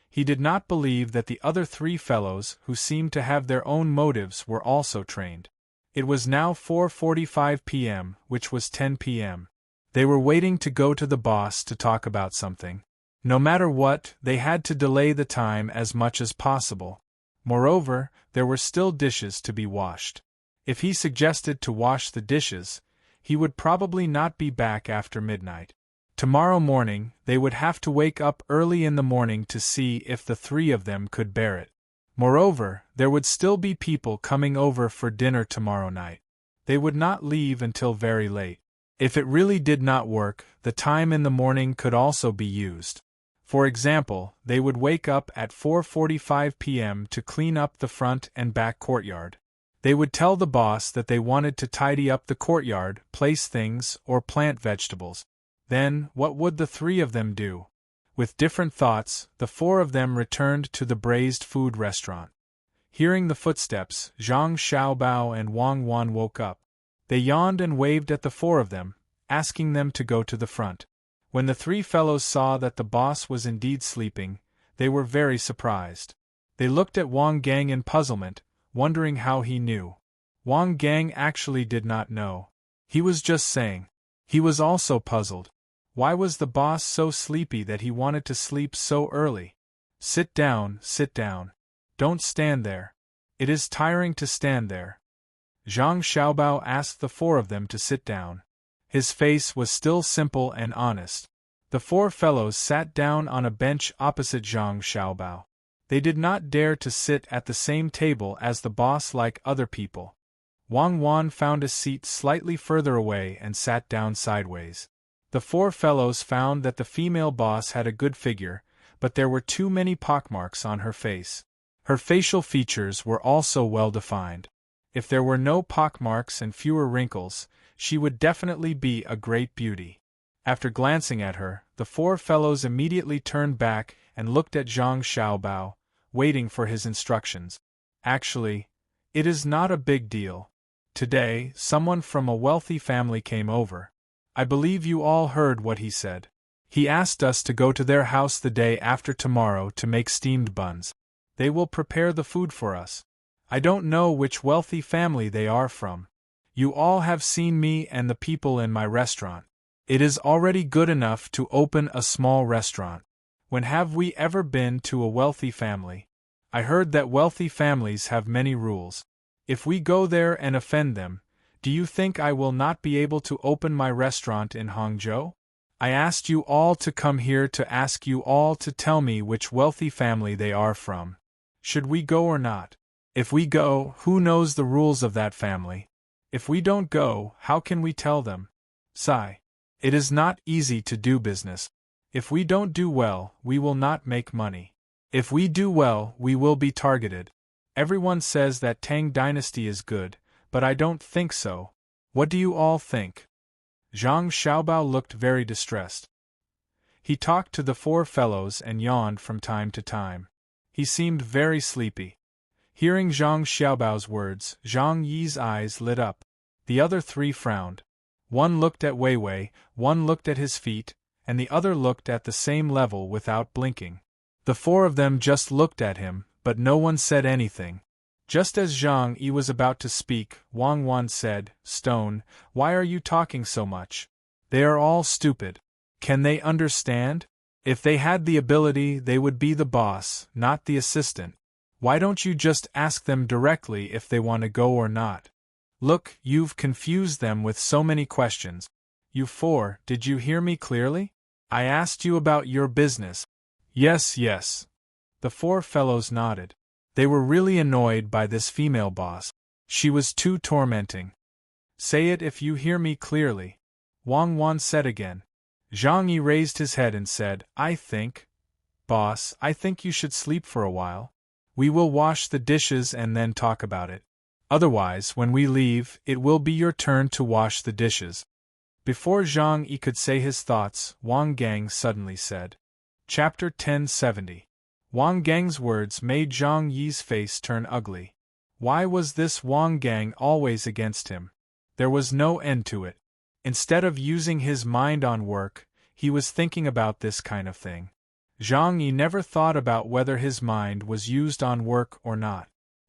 He did not believe that the other 3 fellows who seemed to have their own motives were also trained. It was now 4:45 p.m., which was 10 p.m. They were waiting to go to the boss to talk about something. No matter what, they had to delay the time as much as possible. Moreover, there were still dishes to be washed. If he suggested to wash the dishes, he would probably not be back after midnight. Tomorrow morning, they would have to wake up early in the morning to see if the 3 of them could bear it. Moreover, there would still be people coming over for dinner tomorrow night. They would not leave until very late. If it really did not work, the time in the morning could also be used. For example, they would wake up at 4:45 p.m. to clean up the front and back courtyard. They would tell the boss that they wanted to tidy up the courtyard, place things, or plant vegetables. Then, what would the 3 of them do? With different thoughts, the 4 of them returned to the braised food restaurant. Hearing the footsteps, Zhang Xiaobao and Wang Wan woke up. They yawned and waved at the 4 of them, asking them to go to the front. When the 3 fellows saw that the boss was indeed sleeping, they were very surprised. They looked at Wang Gang in puzzlement, wondering how he knew. Wang Gang actually did not know. He was just saying. He was also puzzled. Why was the boss so sleepy that he wanted to sleep so early? Sit down, sit down. Don't stand there. It is tiring to stand there. Zhang Xiaobao asked the 4 of them to sit down. His face was still simple and honest. The 4 fellows sat down on a bench opposite Zhang Xiaobao. They did not dare to sit at the same table as the boss like other people. Wang Wan found a seat slightly further away and sat down sideways. The 4 fellows found that the female boss had a good figure, but there were too many pockmarks on her face. Her facial features were also well defined. If there were no pockmarks and fewer wrinkles, she would definitely be a great beauty. After glancing at her, the 4 fellows immediately turned back and looked at Zhang Xiaobao, waiting for his instructions. Actually, it is not a big deal. Today, someone from a wealthy family came over. I believe you all heard what he said. He asked us to go to their house the day after tomorrow to make steamed buns. They will prepare the food for us. I don't know which wealthy family they are from. You all have seen me and the people in my restaurant. It is already good enough to open a small restaurant. When have we ever been to a wealthy family? I heard that wealthy families have many rules. If we go there and offend them, do you think I will not be able to open my restaurant in Hangzhou? I asked you all to come here to ask you all to tell me which wealthy family they are from. Should we go or not? If we go, who knows the rules of that family? If we don't go, how can we tell them? Sigh. It is not easy to do business. If we don't do well, we will not make money. If we do well, we will be targeted. Everyone says that Tang dynasty is good, but I don't think so. What do you all think? Zhang Xiaobao looked very distressed. He talked to the four fellows and yawned from time to time. He seemed very sleepy. Hearing Zhang Xiaobao's words, Zhang Yi's eyes lit up. The other three frowned. One looked at Wei Wei, one looked at his feet, and the other looked at the same level without blinking. The four of them just looked at him, but no one said anything. Just as Zhang Yi was about to speak, Wang Wan said, "Stone, why are you talking so much? They are all stupid. Can they understand? If they had the ability, they would be the boss, not the assistant. Why don't you just ask them directly if they want to go or not? Look, you've confused them with so many questions. You four, did you hear me clearly? I asked you about your business." Yes, yes. The four fellows nodded. They were really annoyed by this female boss. She was too tormenting. Say it if you hear me clearly, Wang Wan said again. Zhang Yi raised his head and said, Boss, I think you should sleep for a while. We will wash the dishes and then talk about it. Otherwise, when we leave, it will be your turn to wash the dishes. Before Zhang Yi could say his thoughts, Wang Gang suddenly said. Chapter 1070. Wang Gang's words made Zhang Yi's face turn ugly. Why was this Wang Gang always against him? There was no end to it. Instead of using his mind on work, he was thinking about this kind of thing. Zhang Yi never thought about whether his mind was used on work or not.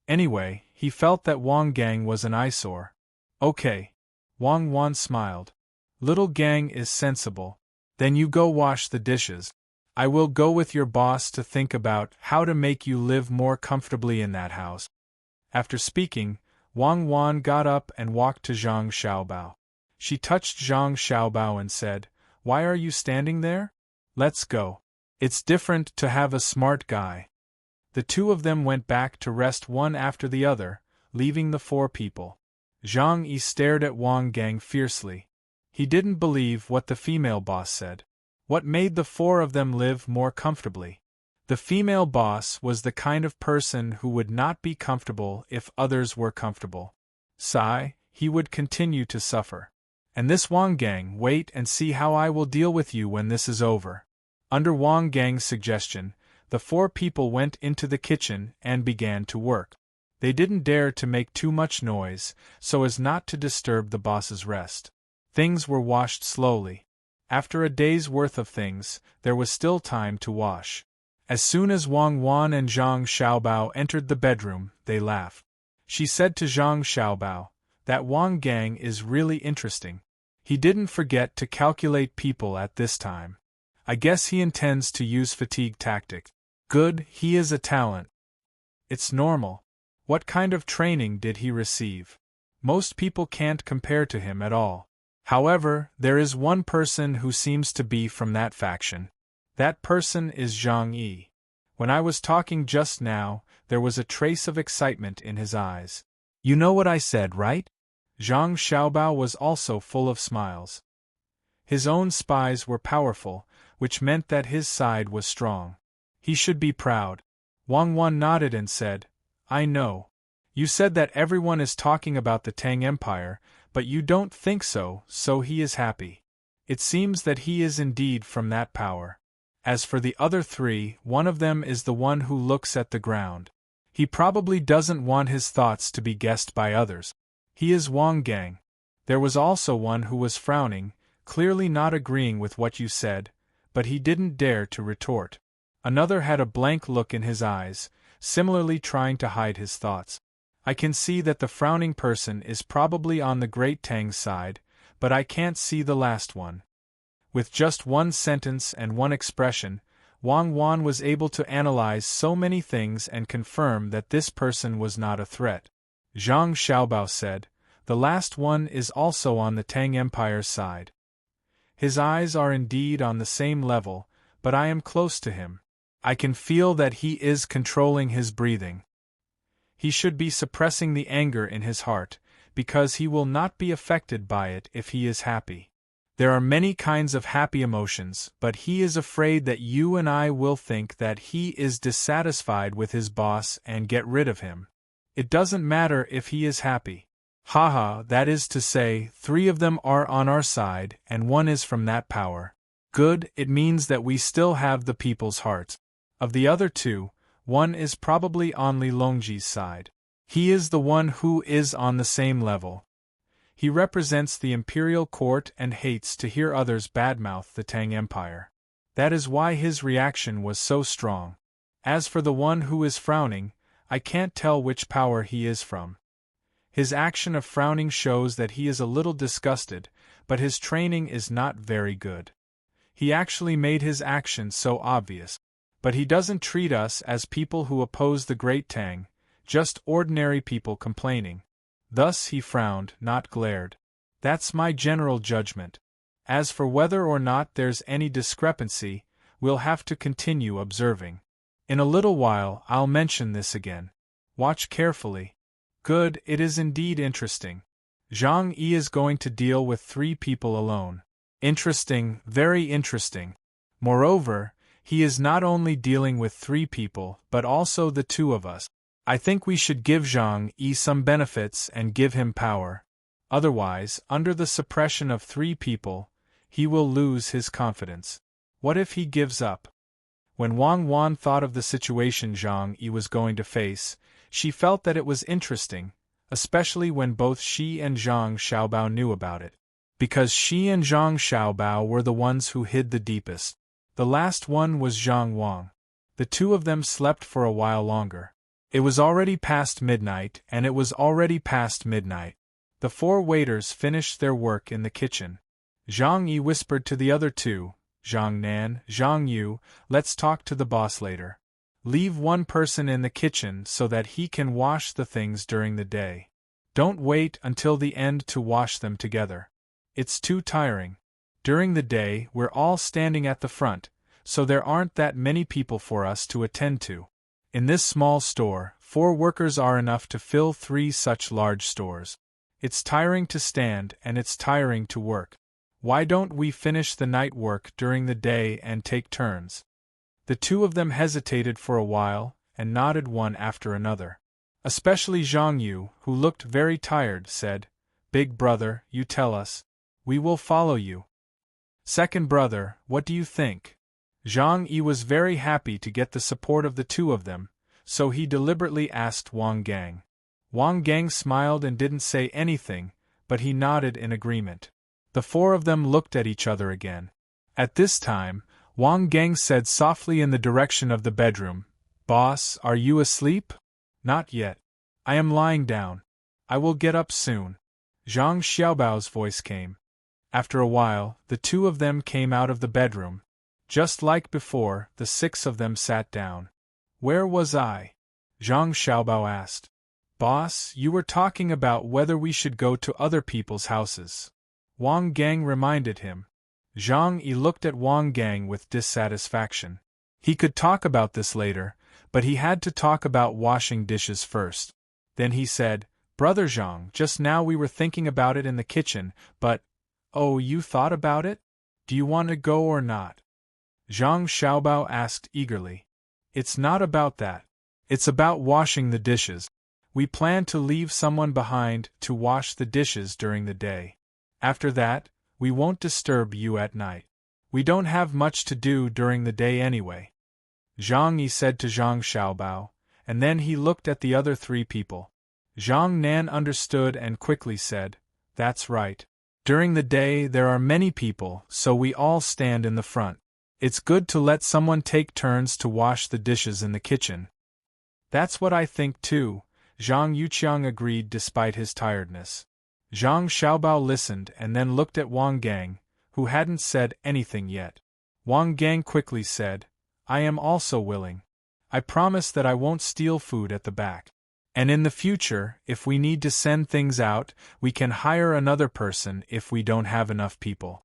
Anyway, he felt that Wang Gang was an eyesore. Okay. Wang Wan smiled. Little Gang is sensible. Then you go wash the dishes. I will go with your boss to think about how to make you live more comfortably in that house. After speaking, Wang Wan got up and walked to Zhang Xiaobao. She touched Zhang Xiaobao and said, Why are you standing there? Let's go. It's different to have a smart guy. The two of them went back to rest one after the other, leaving the four people. Zhang Yi stared at Wang Gang fiercely. He didn't believe what the female boss said. What made the four of them live more comfortably? The female boss was the kind of person who would not be comfortable if others were comfortable. Sigh, he would continue to suffer. And this Wang Gang, wait and see how I will deal with you when this is over. Under Wang Gang's suggestion, the four people went into the kitchen and began to work. They didn't dare to make too much noise, so as not to disturb the boss's rest. Things were washed slowly. After a day's worth of things, there was still time to wash. As soon as Wang Wan and Zhang Xiaobao entered the bedroom, they laughed. She said to Zhang Xiaobao, That Wang Gang is really interesting. He didn't forget to calculate people at this time. I guess he intends to use fatigue tactics. Good, he is a talent. It's normal. What kind of training did he receive? Most people can't compare to him at all. However, there is one person who seems to be from that faction. That person is Zhang Yi. When I was talking just now, there was a trace of excitement in his eyes. You know what I said, right? Zhang Xiaobao was also full of smiles. His own spies were powerful, which meant that his side was strong. He should be proud. Wang Wan nodded and said, I know. You said that everyone is talking about the Tang Empire, but you don't think so, so he is happy. It seems that he is indeed from that power. As for the other three, one of them is the one who looks at the ground. He probably doesn't want his thoughts to be guessed by others. He is Wang Gang. There was also one who was frowning, clearly not agreeing with what you said, but he didn't dare to retort. Another had a blank look in his eyes, similarly trying to hide his thoughts. I can see that the frowning person is probably on the Great Tang's side, but I can't see the last one. With just one sentence and one expression, Wang Wan was able to analyze so many things and confirm that this person was not a threat. Zhang Xiaobao said, The last one is also on the Tang Empire's side. His eyes are indeed on the same level, but I am close to him. I can feel that he is controlling his breathing. He should be suppressing the anger in his heart, because he will not be affected by it if he is happy. There are many kinds of happy emotions, but he is afraid that you and I will think that he is dissatisfied with his boss and get rid of him. It doesn't matter if he is happy. Haha, that is to say, 3 of them are on our side, and 1 is from that power. Good, it means that we still have the people's hearts. Of the other 2, 1 is probably on Li Longji's side. He is the one who is on the same level. He represents the imperial court and hates to hear others badmouth the Tang Empire. That is why his reaction was so strong. As for the one who is frowning, I can't tell which power he is from. His action of frowning shows that he is a little disgusted, but his training is not very good. He actually made his action so obvious. But he doesn't treat us as people who oppose the great Tang, just ordinary people complaining. Thus he frowned, not glared. That's my general judgment. As for whether or not there's any discrepancy, we'll have to continue observing. In a little while I'll mention this again. Watch carefully. Good, it is indeed interesting. Zhang Yi is going to deal with 3 people alone. Interesting, very interesting. Moreover, he is not only dealing with 3 people, but also the 2 of us. I think we should give Zhang Yi some benefits and give him power. Otherwise, under the suppression of 3 people, he will lose his confidence. What if he gives up? When Wang Wan thought of the situation Zhang Yi was going to face, she felt that it was interesting, especially when both she and Zhang Xiaobao knew about it. Because she and Zhang Xiaobao were the ones who hid the deepest. The last one was Zhang Wang. The 2 of them slept for a while longer. It was already past midnight, and it was already past midnight. The 4 waiters finished their work in the kitchen. Zhang Yi whispered to the other 2, Zhang Nan, Zhang Yu, let's talk to the boss later. Leave 1 person in the kitchen so that he can wash the things during the day. Don't wait until the end to wash them together. It's too tiring. During the day, we're all standing at the front, so there aren't that many people for us to attend to. In this small store, 4 workers are enough to fill 3 such large stores. It's tiring to stand and it's tiring to work. Why don't we finish the night work during the day and take turns? The 2 of them hesitated for a while, and nodded one after another. Especially Zhang Yu, who looked very tired, said, Big brother, you tell us. We will follow you. Second brother, what do you think? Zhang Yi was very happy to get the support of the 2 of them, so he deliberately asked Wang Gang. Wang Gang smiled and didn't say anything, but he nodded in agreement. The 4 of them looked at each other again. At this time, Wang Gang said softly in the direction of the bedroom, Boss, are you asleep? Not yet. I am lying down. I will get up soon. Zhang Xiaobao's voice came. After a while, the 2 of them came out of the bedroom. Just like before, the 6 of them sat down. Where was I? Zhang Xiaobao asked. Boss, you were talking about whether we should go to other people's houses. Wang Gang reminded him. Zhang Yi looked at Wang Gang with dissatisfaction. He could talk about this later, but he had to talk about washing dishes first. Then he said, Brother Zhang, just now we were thinking about it in the kitchen, but… Oh, you thought about it? Do you want to go or not? Zhang Xiaobao asked eagerly. It's not about that. It's about washing the dishes. We plan to leave someone behind to wash the dishes during the day. After that, we won't disturb you at night. We don't have much to do during the day anyway. Zhang Yi said to Zhang Xiaobao, and then he looked at the other 3 people. Zhang Nan understood and quickly said, That's right. During the day there are many people, so we all stand in the front. It's good to let someone take turns to wash the dishes in the kitchen. That's what I think too, Zhang Yuqiang agreed despite his tiredness. Zhang Xiaobao listened and then looked at Wang Gang, who hadn't said anything yet. Wang Gang quickly said, I am also willing. I promise that I won't steal food at the back. And in the future, if we need to send things out, we can hire another person if we don't have enough people.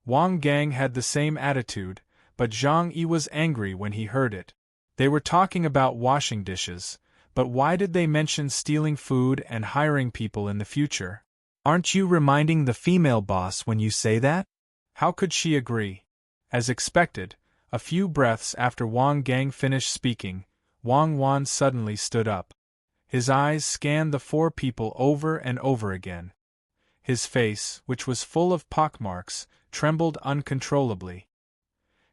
Wang Gang had the same attitude, but Zhang Yi was angry when he heard it. They were talking about washing dishes, but why did they mention stealing food and hiring people in the future? Aren't you reminding the female boss when you say that? How could she agree? As expected, a few breaths after Wang Gang finished speaking, Wang Wan suddenly stood up. His eyes scanned the four people over and over again. His face, which was full of pockmarks, trembled uncontrollably.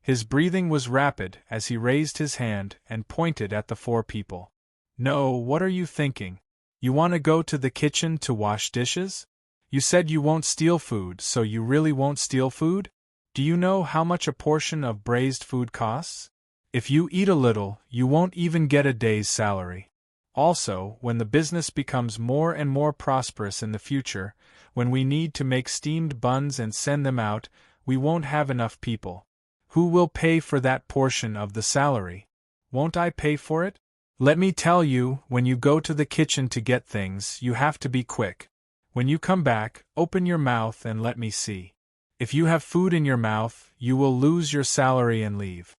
His breathing was rapid as he raised his hand and pointed at the four people. No, what are you thinking? You want to go to the kitchen to wash dishes? You said you won't steal food, so you really won't steal food? Do you know how much a portion of braised food costs? If you eat a little, you won't even get a day's salary. Also, when the business becomes more and more prosperous in the future, when we need to make steamed buns and send them out, we won't have enough people. Who will pay for that portion of the salary? Won't I pay for it? Let me tell you, when you go to the kitchen to get things, you have to be quick. When you come back, open your mouth and let me see. If you have food in your mouth, you will lose your salary and leave.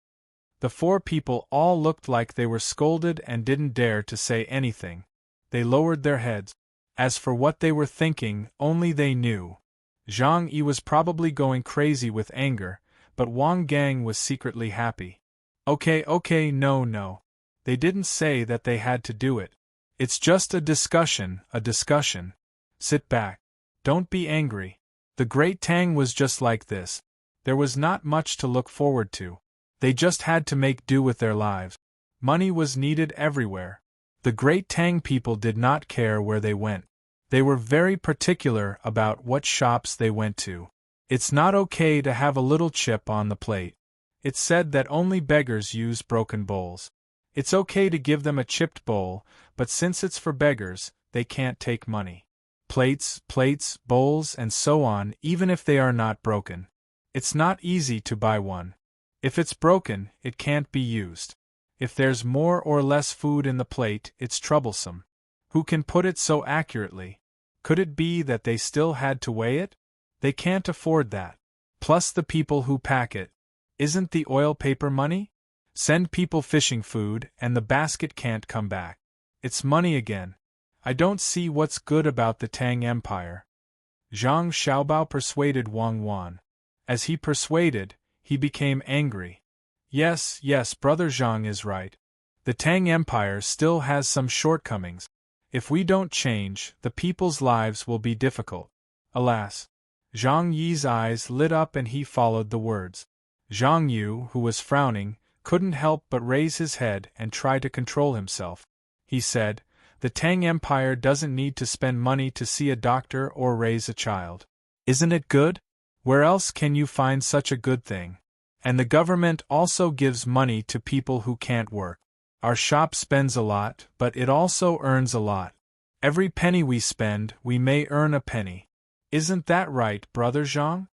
The four people all looked like they were scolded and didn't dare to say anything. They lowered their heads. As for what they were thinking, only they knew. Zhang Yi was probably going crazy with anger, but Wang Gang was secretly happy. Okay, no. They didn't say that they had to do it. It's just a discussion. Sit back. Don't be angry. The Great Tang was just like this. There was not much to look forward to. They just had to make do with their lives. Money was needed everywhere. The Great Tang people did not care where they went. They were very particular about what shops they went to. It's not okay to have a little chip on the plate. It's said that only beggars use broken bowls. It's okay to give them a chipped bowl, but since it's for beggars, they can't take money. Plates, bowls, and so on, even if they are not broken. It's not easy to buy one. If it's broken, it can't be used. If there's more or less food in the plate, it's troublesome. Who can put it so accurately? Could it be that they still had to weigh it? They can't afford that. Plus the people who pack it. Isn't the oil paper money? Send people fishing food, and the basket can't come back. It's money again. I don't see what's good about the Tang Empire. Zhang Xiaobao persuaded Wang Wan. As he persuaded, he became angry. Yes, Brother Zhang is right. The Tang Empire still has some shortcomings. If we don't change, the people's lives will be difficult. Alas. Zhang Yi's eyes lit up and he followed the words. Zhang Yu, who was frowning, couldn't help but raise his head and try to control himself. He said, "The Tang Empire doesn't need to spend money to see a doctor or raise a child. Isn't it good? Where else can you find such a good thing? And the government also gives money to people who can't work. Our shop spends a lot, but it also earns a lot. Every penny we spend, we may earn a penny. Isn't that right, Brother Zhang?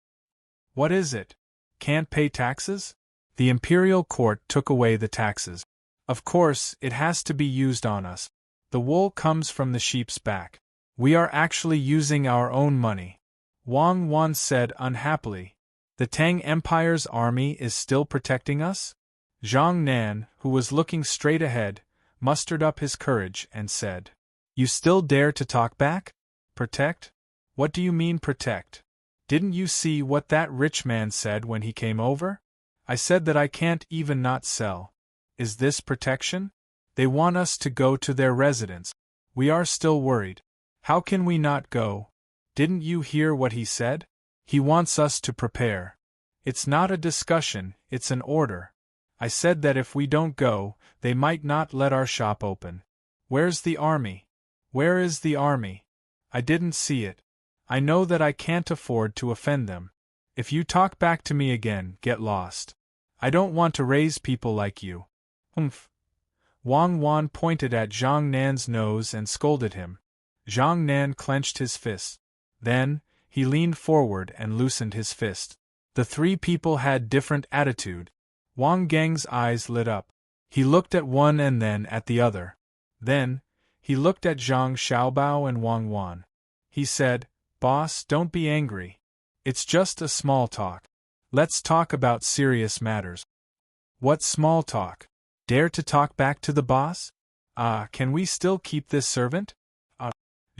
What is it? Can't pay taxes? The imperial court took away the taxes. Of course, it has to be used on us. The wool comes from the sheep's back. We are actually using our own money." Wang Wan said unhappily. "The Tang Empire's army is still protecting us?" Zhang Nan, who was looking straight ahead, mustered up his courage and said, "You still dare to talk back? Protect? What do you mean protect? Didn't you see what that rich man said when he came over? I said that I can't even not sell. Is this protection? They want us to go to their residence. We are still worried. How can we not go? Didn't you hear what he said? He wants us to prepare. It's not a discussion, it's an order. I said that if we don't go, they might not let our shop open. Where's the army? Where is the army? I didn't see it. I know that I can't afford to offend them. If you talk back to me again, get lost. I don't want to raise people like you." Humph. Wang Wan pointed at Zhang Nan's nose and scolded him. Zhang Nan clenched his fist. Then, he leaned forward and loosened his fist. The three people had different attitude. Wang Gang's eyes lit up. He looked at one and then at the other. Then, he looked at Zhang Xiaobao and Wang Wan. He said, "Boss, don't be angry. It's just a small talk. Let's talk about serious matters. What small talk? Dare to talk back to the boss? Can we still keep this servant?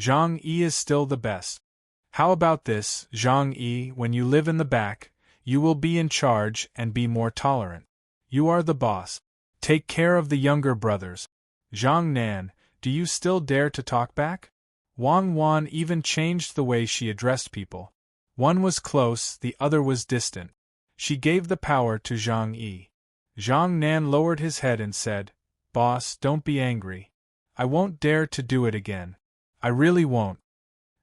Zhang Yi is still the best. How about this, Zhang Yi, when you live in the back, you will be in charge and be more tolerant. You are the boss. Take care of the younger brothers. Zhang Nan, do you still dare to talk back? Wang Wan even changed the way she addressed people. One was close, the other was distant. She gave the power to Zhang Yi. Zhang Nan lowered his head and said, "Boss, don't be angry. I won't dare to do it again. I really won't."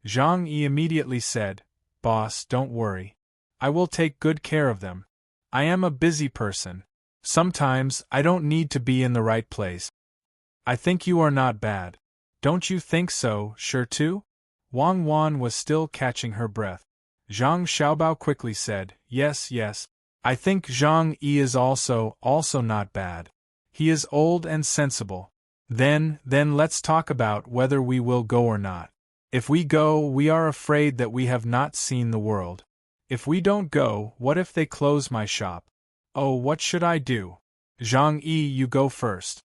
Zhang Yi immediately said, "Boss, don't worry. I will take good care of them. I am a busy person. Sometimes I don't need to be in the right place." "I think you are not bad. Don't you think so, sure too?" Wang Wan was still catching her breath. Zhang Xiaobao quickly said, Yes. I think Zhang Yi is also not bad. He is old and sensible. Then let's talk about whether we will go or not. If we go, we are afraid that we have not seen the world. If we don't go, what if they close my shop? Oh, what should I do? Zhang Yi, you go first.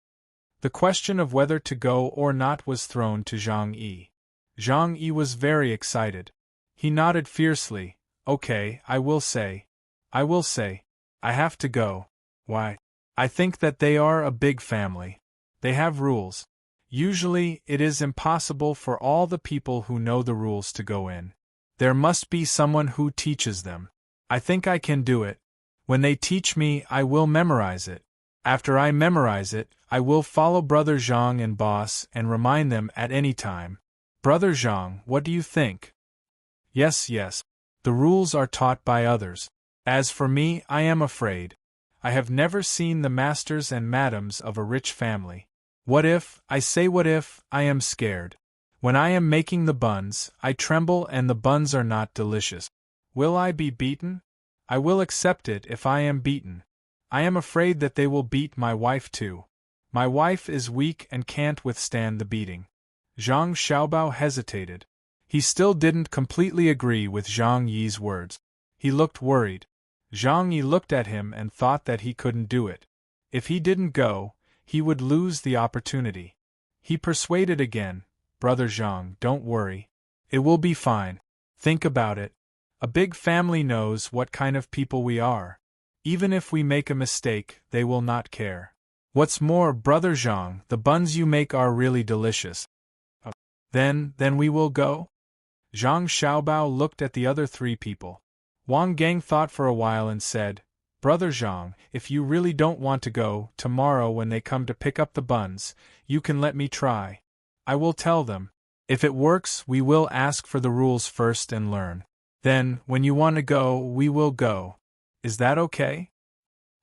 The question of whether to go or not was thrown to Zhang Yi. Zhang Yi was very excited. He nodded fiercely. Okay, I will say. I have to go. Why? I think that they are a big family. They have rules. Usually, it is impossible for all the people who know the rules to go in. There must be someone who teaches them. I think I can do it. When they teach me, I will memorize it. After I memorize it, I will follow Brother Zhang and Boss and remind them at any time. Brother Zhang, what do you think? Yes. The rules are taught by others. As for me, I am afraid. I have never seen the masters and madams of a rich family. What if I am scared? When I am making the buns, I tremble and the buns are not delicious. Will I be beaten? I will accept it if I am beaten. I am afraid that they will beat my wife too. My wife is weak and can't withstand the beating. Zhang Xiaobao hesitated. He still didn't completely agree with Zhang Yi's words. He looked worried. Zhang Yi looked at him and thought that he couldn't do it. If he didn't go, he would lose the opportunity. He persuaded again, Brother Zhang, don't worry. It will be fine. Think about it. A big family knows what kind of people we are. Even if we make a mistake, they will not care. What's more, Brother Zhang, the buns you make are really delicious. Then we will go? Zhang Xiaobao looked at the other three people. Wang Gang thought for a while and said, Brother Zhang, if you really don't want to go, tomorrow when they come to pick up the buns, you can let me try. I will tell them. If it works, we will ask for the rules first and learn. Then, when you want to go, we will go. Is that okay?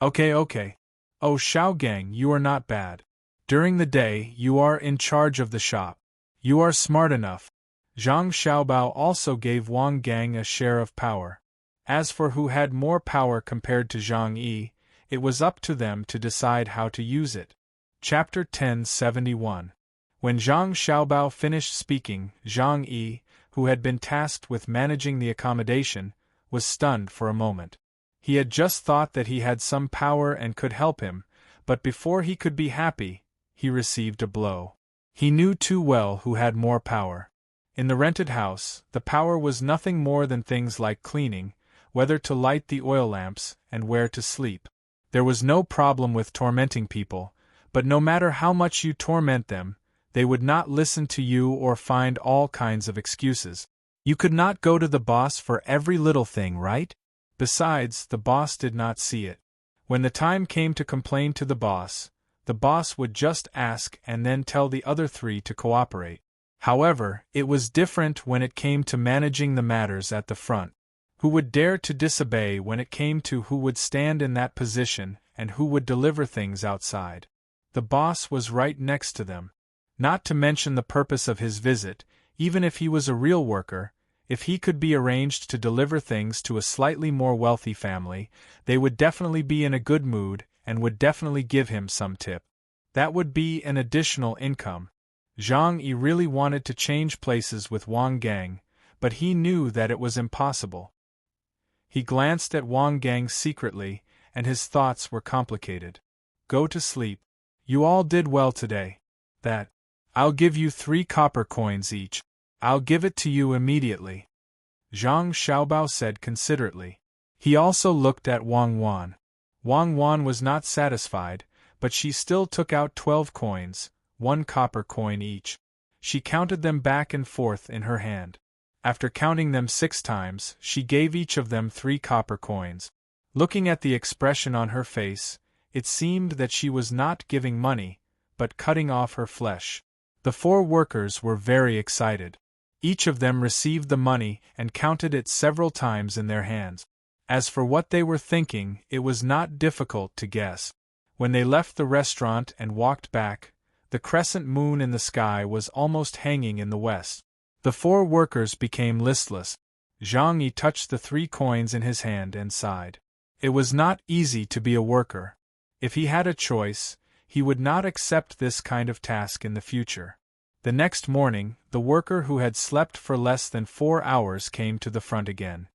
Okay. Oh, Xiao Gang, you are not bad. During the day, you are in charge of the shop. You are smart enough. Zhang Xiaobao also gave Wang Gang a share of power. As for who had more power compared to Zhang Yi, it was up to them to decide how to use it. Chapter 1071. When Zhang Xiaobao finished speaking, Zhang Yi, who had been tasked with managing the accommodation, was stunned for a moment. He had just thought that he had some power and could help him, but before he could be happy, he received a blow. He knew too well who had more power. In the rented house, the power was nothing more than things like cleaning, whether to light the oil lamps, and where to sleep. There was no problem with tormenting people, but no matter how much you torment them, they would not listen to you or find all kinds of excuses. You could not go to the boss for every little thing, right? Besides, the boss did not see it. When the time came to complain to the boss would just ask and then tell the other three to cooperate. However, it was different when it came to managing the matters at the front. Who would dare to disobey when it came to who would stand in that position and who would deliver things outside? The boss was right next to them. Not to mention the purpose of his visit, even if he was a real worker, if he could be arranged to deliver things to a slightly more wealthy family, they would definitely be in a good mood and would definitely give him some tip. That would be an additional income. Zhang Yi really wanted to change places with Wang Gang, but he knew that it was impossible. He glanced at Wang Gang secretly, and his thoughts were complicated. Go to sleep. You all did well today. That. I'll give you 3 copper coins each. I'll give it to you immediately, Zhang Xiaobao said considerately. He also looked at Wang Wan. Wang Wan was not satisfied, but she still took out 12 coins, 1 copper coin each. She counted them back and forth in her hand. After counting them 6 times, she gave each of them 3 copper coins. Looking at the expression on her face, it seemed that she was not giving money, but cutting off her flesh. The 4 workers were very excited. Each of them received the money and counted it several times in their hands. As for what they were thinking, it was not difficult to guess. When they left the restaurant and walked back, the crescent moon in the sky was almost hanging in the west. The 4 workers became listless. Zhang Yi touched the 3 coins in his hand and sighed. It was not easy to be a worker. If he had a choice, he would not accept this kind of task in the future. The next morning, the worker who had slept for less than 4 hours came to the front again.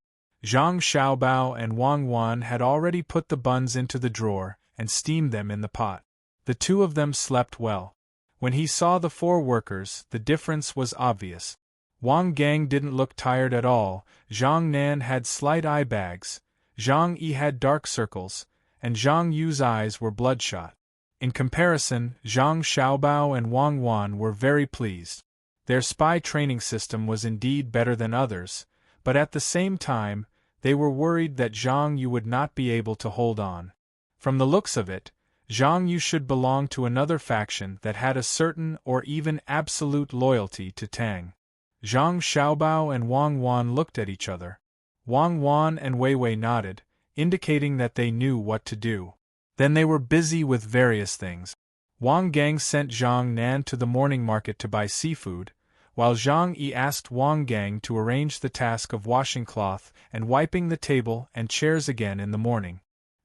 Zhang Xiaobao and Wang Wan had already put the buns into the drawer and steamed them in the pot. The 2 of them slept well. When he saw the 4 workers, the difference was obvious. Wang Gang didn't look tired at all, Zhang Nan had slight eye bags, Zhang Yi had dark circles, and Zhang Yu's eyes were bloodshot. In comparison, Zhang Xiaobao and Wang Wan were very pleased. Their spy training system was indeed better than others, but at the same time, they were worried that Zhang Yu would not be able to hold on. From the looks of it, Zhang Yu should belong to another faction that had a certain or even absolute loyalty to Tang. Zhang Xiaobao and Wang Wan looked at each other. Wang Wan and Wei Wei nodded, indicating that they knew what to do. Then they were busy with various things. Wang Gang sent Zhang Nan to the morning market to buy seafood, while Zhang Yi asked Wang Gang to arrange the task of washing cloth and wiping the table and chairs again in the morning.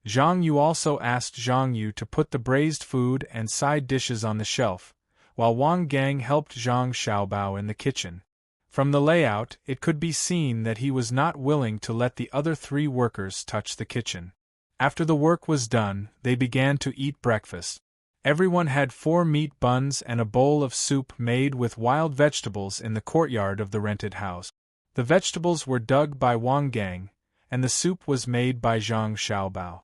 Zhang Yu also asked Zhang Yu to put the braised food and side dishes on the shelf, while Wang Gang helped Zhang Xiaobao in the kitchen. From the layout, it could be seen that he was not willing to let the other 3 workers touch the kitchen. After the work was done, they began to eat breakfast. Everyone had 4 meat buns and a bowl of soup made with wild vegetables in the courtyard of the rented house. The vegetables were dug by Wang Gang, and the soup was made by Zhang Xiaobao.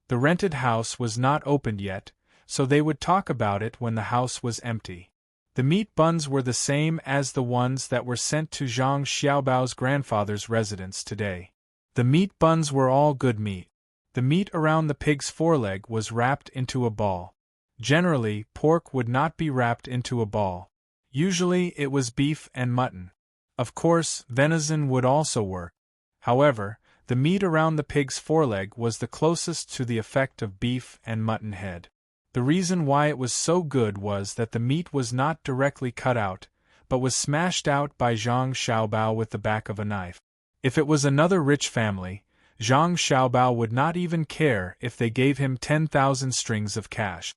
The rented house was not opened yet, so they would talk about it when the house was empty. The meat buns were the same as the ones that were sent to Zhang Xiaobao's grandfather's residence today. The meat buns were all good meat. The meat around the pig's foreleg was wrapped into a ball. Generally, pork would not be wrapped into a ball. Usually it was beef and mutton. Of course, venison would also work. However, the meat around the pig's foreleg was the closest to the effect of beef and mutton head. The reason why it was so good was that the meat was not directly cut out, but was smashed out by Zhang Xiaobao with the back of a knife. If it was another rich family, Zhang Xiaobao would not even care if they gave him 10,000 strings of cash.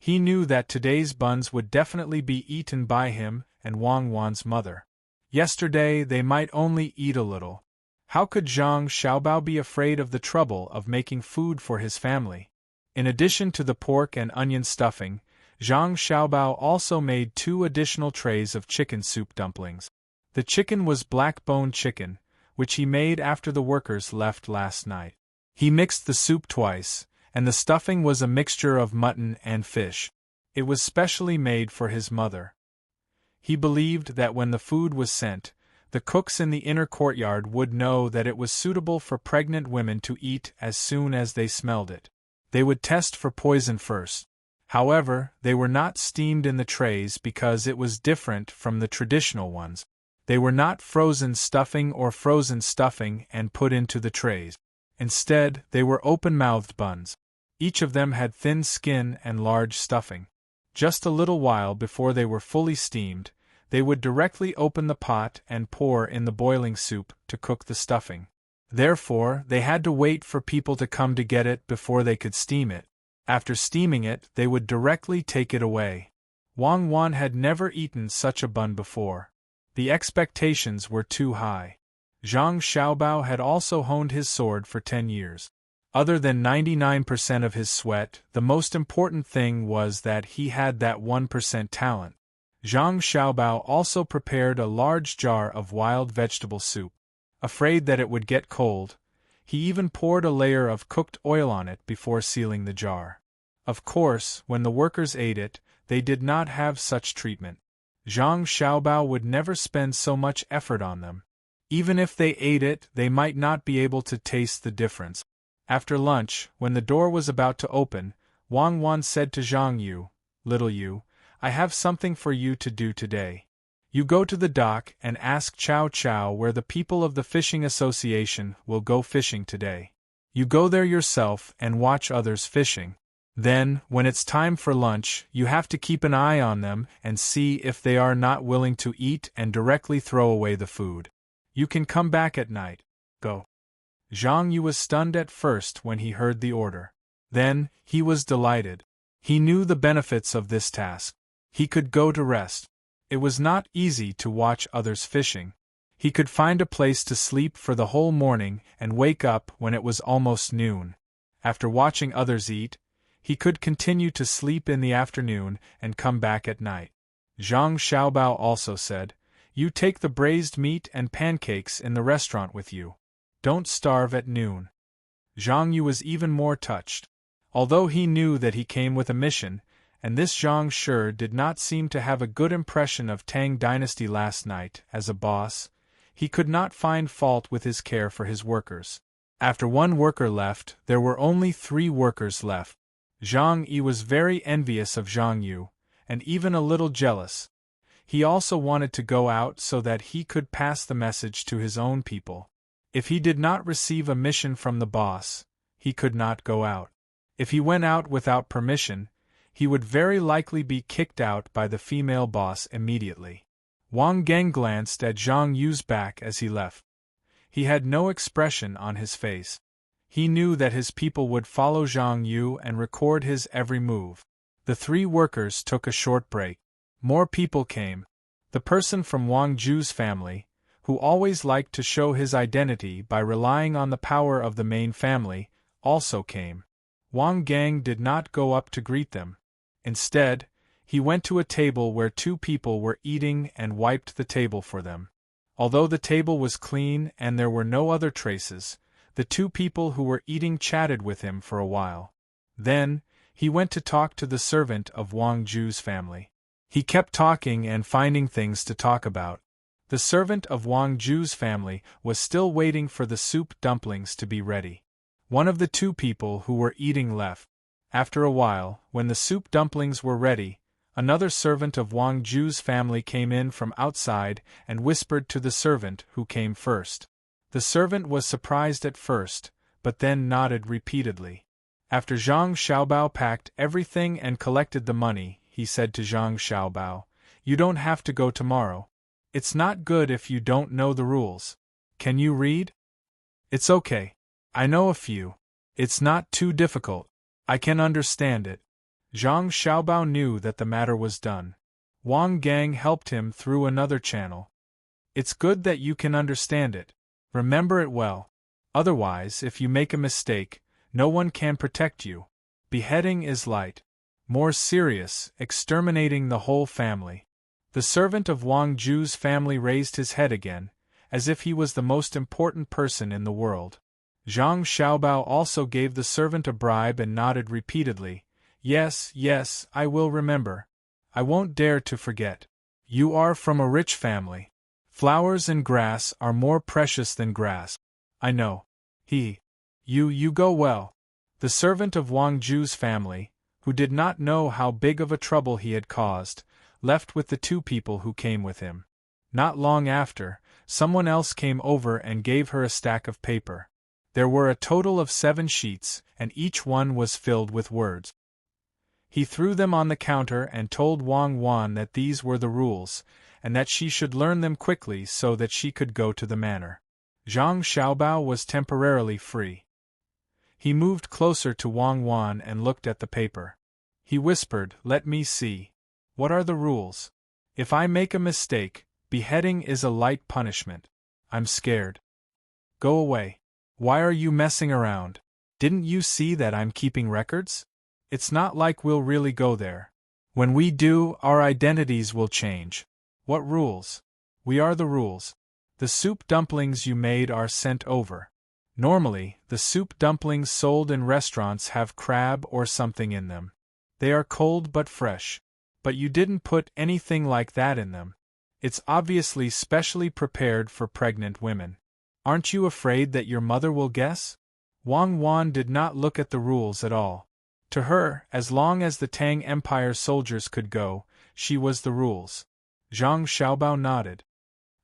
He knew that today's buns would definitely be eaten by him and Wang Wan's mother. Yesterday they might only eat a little. How could Zhang Xiaobao be afraid of the trouble of making food for his family? In addition to the pork and onion stuffing, Zhang Xiaobao also made 2 additional trays of chicken soup dumplings. The chicken was black-bone chicken, which he made after the workers left last night. He mixed the soup twice, and the stuffing was a mixture of mutton and fish. It was specially made for his mother. He believed that when the food was sent, the cooks in the inner courtyard would know that it was suitable for pregnant women to eat as soon as they smelled it. They would test for poison first. However, they were not steamed in the trays because it was different from the traditional ones. They were not frozen stuffing or frozen stuffing and put into the trays. Instead, they were open-mouthed buns. Each of them had thin skin and large stuffing. Just a little while before they were fully steamed, they would directly open the pot and pour in the boiling soup to cook the stuffing. Therefore, they had to wait for people to come to get it before they could steam it. After steaming it, they would directly take it away. Wang Wan had never eaten such a bun before. The expectations were too high. Zhang Xiaobao had also honed his sword for 10 years. Other than 99% of his sweat, the most important thing was that he had that 1% talent. Zhang Xiaobao also prepared a large jar of wild vegetable soup. Afraid that it would get cold, he even poured a layer of cooked oil on it before sealing the jar. Of course, when the workers ate it, they did not have such treatment. Zhang Xiaobao would never spend so much effort on them. Even if they ate it, they might not be able to taste the difference. After lunch, when the door was about to open, Wang Wan said to Zhang Yu, "Little Yu, I have something for you to do today. You go to the dock and ask Chow Chow where the people of the fishing association will go fishing today. You go there yourself and watch others fishing. Then, when it's time for lunch, you have to keep an eye on them and see if they are not willing to eat and directly throw away the food. You can come back at night. Go." Zhang Yu was stunned at first when he heard the order. Then, he was delighted. He knew the benefits of this task. He could go to rest. It was not easy to watch others fishing. He could find a place to sleep for the whole morning and wake up when it was almost noon. After watching others eat, he could continue to sleep in the afternoon and come back at night. Zhang Xiaobao also said, "You take the braised meat and pancakes in the restaurant with you. Don't starve at noon." Zhang Yu was even more touched. Although he knew that he came with a mission, and this Zhang Shi did not seem to have a good impression of Tang dynasty last night as a boss, he could not find fault with his care for his workers. After one worker left, there were only 3 workers left. Zhang Yi was very envious of Zhang Yu, and even a little jealous. He also wanted to go out so that he could pass the message to his own people. If he did not receive a mission from the boss, he could not go out. If he went out without permission, he would very likely be kicked out by the female boss immediately. Wang Geng glanced at Zhang Yu's back as he left. He had no expression on his face. He knew that his people would follow Zhang Yu and record his every move. The 3 workers took a short break. More people came. The person from Wang Ju's family, who always liked to show his identity by relying on the power of the main family, also came. Wang Gang did not go up to greet them. Instead, he went to a table where 2 people were eating and wiped the table for them. Although the table was clean and there were no other traces, the 2 people who were eating chatted with him for a while. Then, he went to talk to the servant of Wang Ju's family. He kept talking and finding things to talk about. The servant of Wang Ju's family was still waiting for the soup dumplings to be ready. One of the 2 people who were eating left. After a while, when the soup dumplings were ready, another servant of Wang Ju's family came in from outside and whispered to the servant who came first. The servant was surprised at first, but then nodded repeatedly. After Zhang Xiaobao packed everything and collected the money, he said to Zhang Xiaobao, "You don't have to go tomorrow. It's not good if you don't know the rules. Can you read?" "It's okay. I know a few. It's not too difficult. I can understand it." Zhang Xiaobao knew that the matter was done. Wang Gang helped him through another channel. "It's good that you can understand it. Remember it well. Otherwise, if you make a mistake, no one can protect you. Beheading is light. More serious, exterminating the whole family." The servant of Wang Ju's family raised his head again, as if he was the most important person in the world. Zhang Xiaobao also gave the servant a bribe and nodded repeatedly. "Yes, yes, I will remember. I won't dare to forget. You are from a rich family. Flowers and grass are more precious than grass. I know. You go well." The servant of Wang Ju's family, who did not know how big of a trouble he had caused, left with the 2 people who came with him. Not long after, someone else came over and gave her a stack of paper. There were a total of 7 sheets, and each one was filled with words. He threw them on the counter and told Wang Wan that these were the rules, and that she should learn them quickly so that she could go to the manor. Zhang Xiaobao was temporarily free. He moved closer to Wang Wan and looked at the paper. He whispered, "Let me see. What are the rules? If I make a mistake, beheading is a light punishment. I'm scared." Go away. Why are you messing around? Didn't you see that I'm keeping records? It's not like we'll really go there. When we do, our identities will change. What rules? We are the rules. The soup dumplings you made are sent over. Normally, the soup dumplings sold in restaurants have crab or something in them. They are cold but fresh. But you didn't put anything like that in them. It's obviously specially prepared for pregnant women. Aren't you afraid that your mother will guess? Wang Wan did not look at the rules at all. To her, as long as the Tang Empire soldiers could go, she was the rules. Zhang Xiaobao nodded.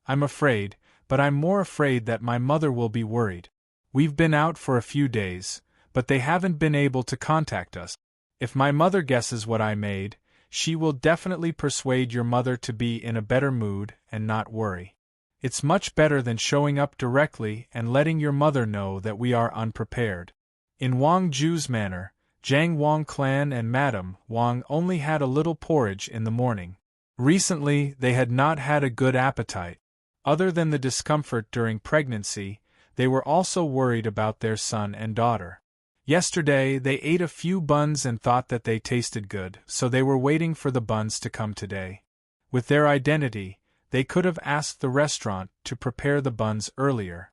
I'm afraid, but I'm more afraid that my mother will be worried. We've been out for a few days, but they haven't been able to contact us. If my mother guesses what I made, she will definitely persuade your mother to be in a better mood and not worry. It's much better than showing up directly and letting your mother know that we are unprepared. In Wang Ju's manner, Jiang Wang clan and Madame Wang only had a little porridge in the morning. Recently, they had not had a good appetite. Other than the discomfort during pregnancy, they were also worried about their son and daughter. Yesterday, they ate a few buns and thought that they tasted good, so they were waiting for the buns to come today. With their identity, they could have asked the restaurant to prepare the buns earlier.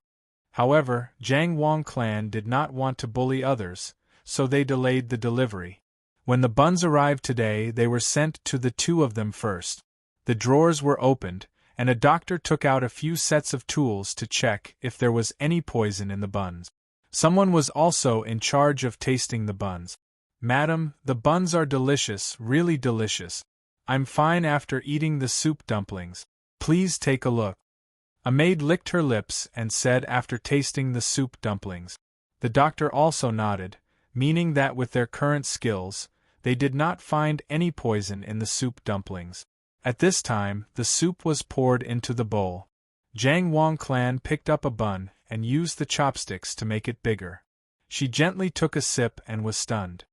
However, Jiang Wang clan did not want to bully others, so they delayed the delivery. When the buns arrived today, they were sent to the two of them first. The drawers were opened, and a doctor took out a few sets of tools to check if there was any poison in the buns. Someone was also in charge of tasting the buns. Madam, the buns are delicious, really delicious. I'm fine after eating the soup dumplings. Please take a look. A maid licked her lips and said after tasting the soup dumplings. The doctor also nodded, meaning that with their current skills, they did not find any poison in the soup dumplings. At this time, the soup was poured into the bowl. Jiang Wang clan picked up a bun and used the chopsticks to make it bigger. She gently took a sip and was stunned.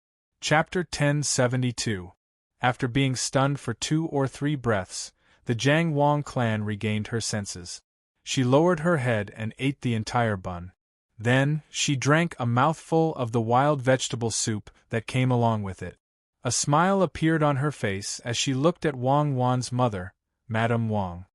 Chapter 1072. After being stunned for 2 or 3 breaths, the Jiang Wang clan regained her senses. She lowered her head and ate the entire bun. Then, she drank a mouthful of the wild vegetable soup that came along with it. A smile appeared on her face as she looked at Wang Wan's mother, Madame Wang.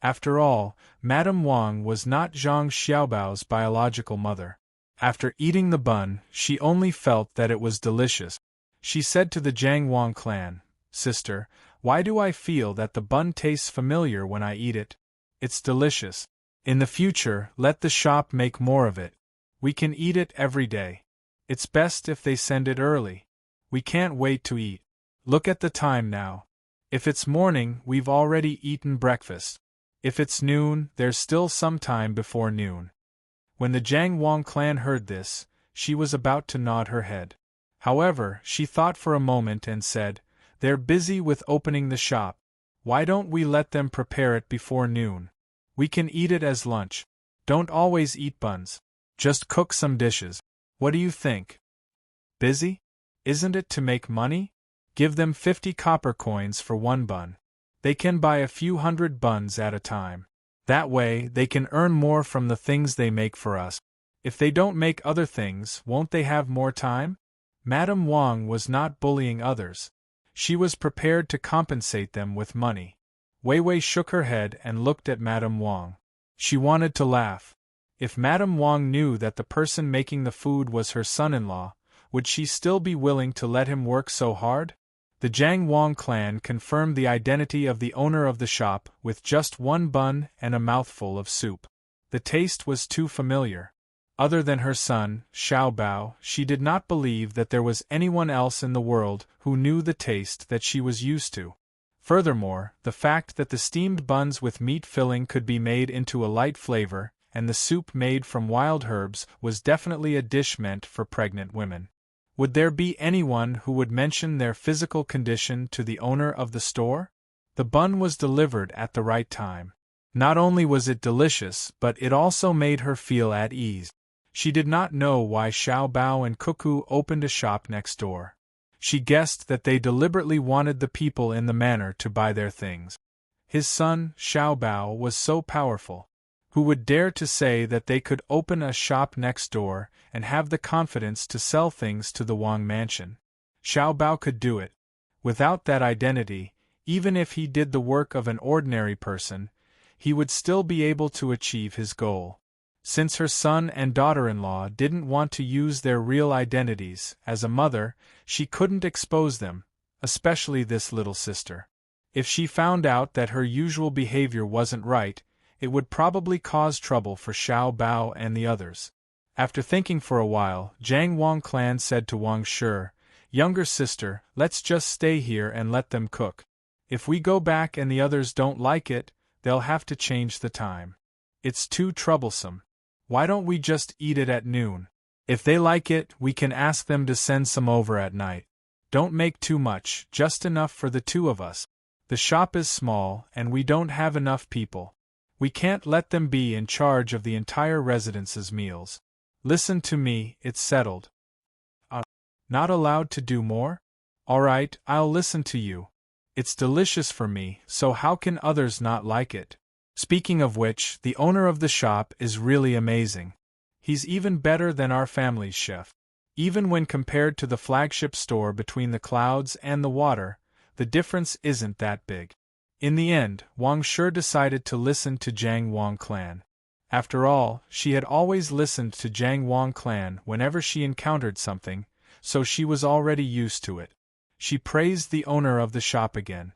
After all, Madame Wang was not Zhang Xiaobao's biological mother. After eating the bun, she only felt that it was delicious. She said to the Jiang Wang clan, "Sister, why do I feel that the bun tastes familiar when I eat it? It's delicious. In the future, let the shop make more of it. We can eat it every day. It's best if they send it early. We can't wait to eat. Look at the time now. If it's morning, we've already eaten breakfast. If it's noon, there's still some time before noon." When the Jiang Wang clan heard this, she was about to nod her head. However, she thought for a moment and said, "They're busy with opening the shop. Why don't we let them prepare it before noon? We can eat it as lunch. Don't always eat buns. Just cook some dishes. What do you think? Busy? Isn't it to make money? Give them 50 copper coins for 1 bun. They can buy a few hundred buns at a time. That way, they can earn more from the things they make for us. If they don't make other things, won't they have more time?" Madame Wang was not bullying others. She was prepared to compensate them with money. Wei Wei shook her head and looked at Madame Wang. She wanted to laugh. If Madame Wang knew that the person making the food was her son-in-law, would she still be willing to let him work so hard? The Jiang Wang clan confirmed the identity of the owner of the shop with just 1 bun and a mouthful of soup. The taste was too familiar. Other than her son, Xiao Bao, she did not believe that there was anyone else in the world who knew the taste that she was used to. Furthermore, the fact that the steamed buns with meat filling could be made into a light flavor, and the soup made from wild herbs was definitely a dish meant for pregnant women. Would there be anyone who would mention their physical condition to the owner of the store? The bun was delivered at the right time. Not only was it delicious, but it also made her feel at ease. She did not know why Xiao Bao and Cuckoo opened a shop next door. She guessed that they deliberately wanted the people in the manor to buy their things. His son, Xiao Bao, was so powerful. Who would dare to say that they could open a shop next door and have the confidence to sell things to the Wang mansion? Xiao Bao could do it. Without that identity, even if he did the work of an ordinary person, he would still be able to achieve his goal. Since her son and daughter-in-law didn't want to use their real identities, as a mother, she couldn't expose them, especially this little sister. If she found out that her usual behavior wasn't right, it would probably cause trouble for Xiao Bao and the others. After thinking for a while, Jiang Wang clan said to Wang Shi, "Younger sister, let's just stay here and let them cook. If we go back and the others don't like it, they'll have to change the time. It's too troublesome. Why don't we just eat it at noon? If they like it, we can ask them to send some over at night. Don't make too much, just enough for the two of us. The shop is small, and we don't have enough people. We can't let them be in charge of the entire residence's meals. Listen to me, it's settled." Not allowed to do more? All right, I'll listen to you. It's delicious for me, so how can others not like it? Speaking of which, the owner of the shop is really amazing. He's even better than our family's chef. Even when compared to the flagship store between the clouds and the water, the difference isn't that big. In the end, Wang Shi decided to listen to Jiang Wang clan. After all, she had always listened to Jiang Wang clan whenever she encountered something, so she was already used to it. She praised the owner of the shop again.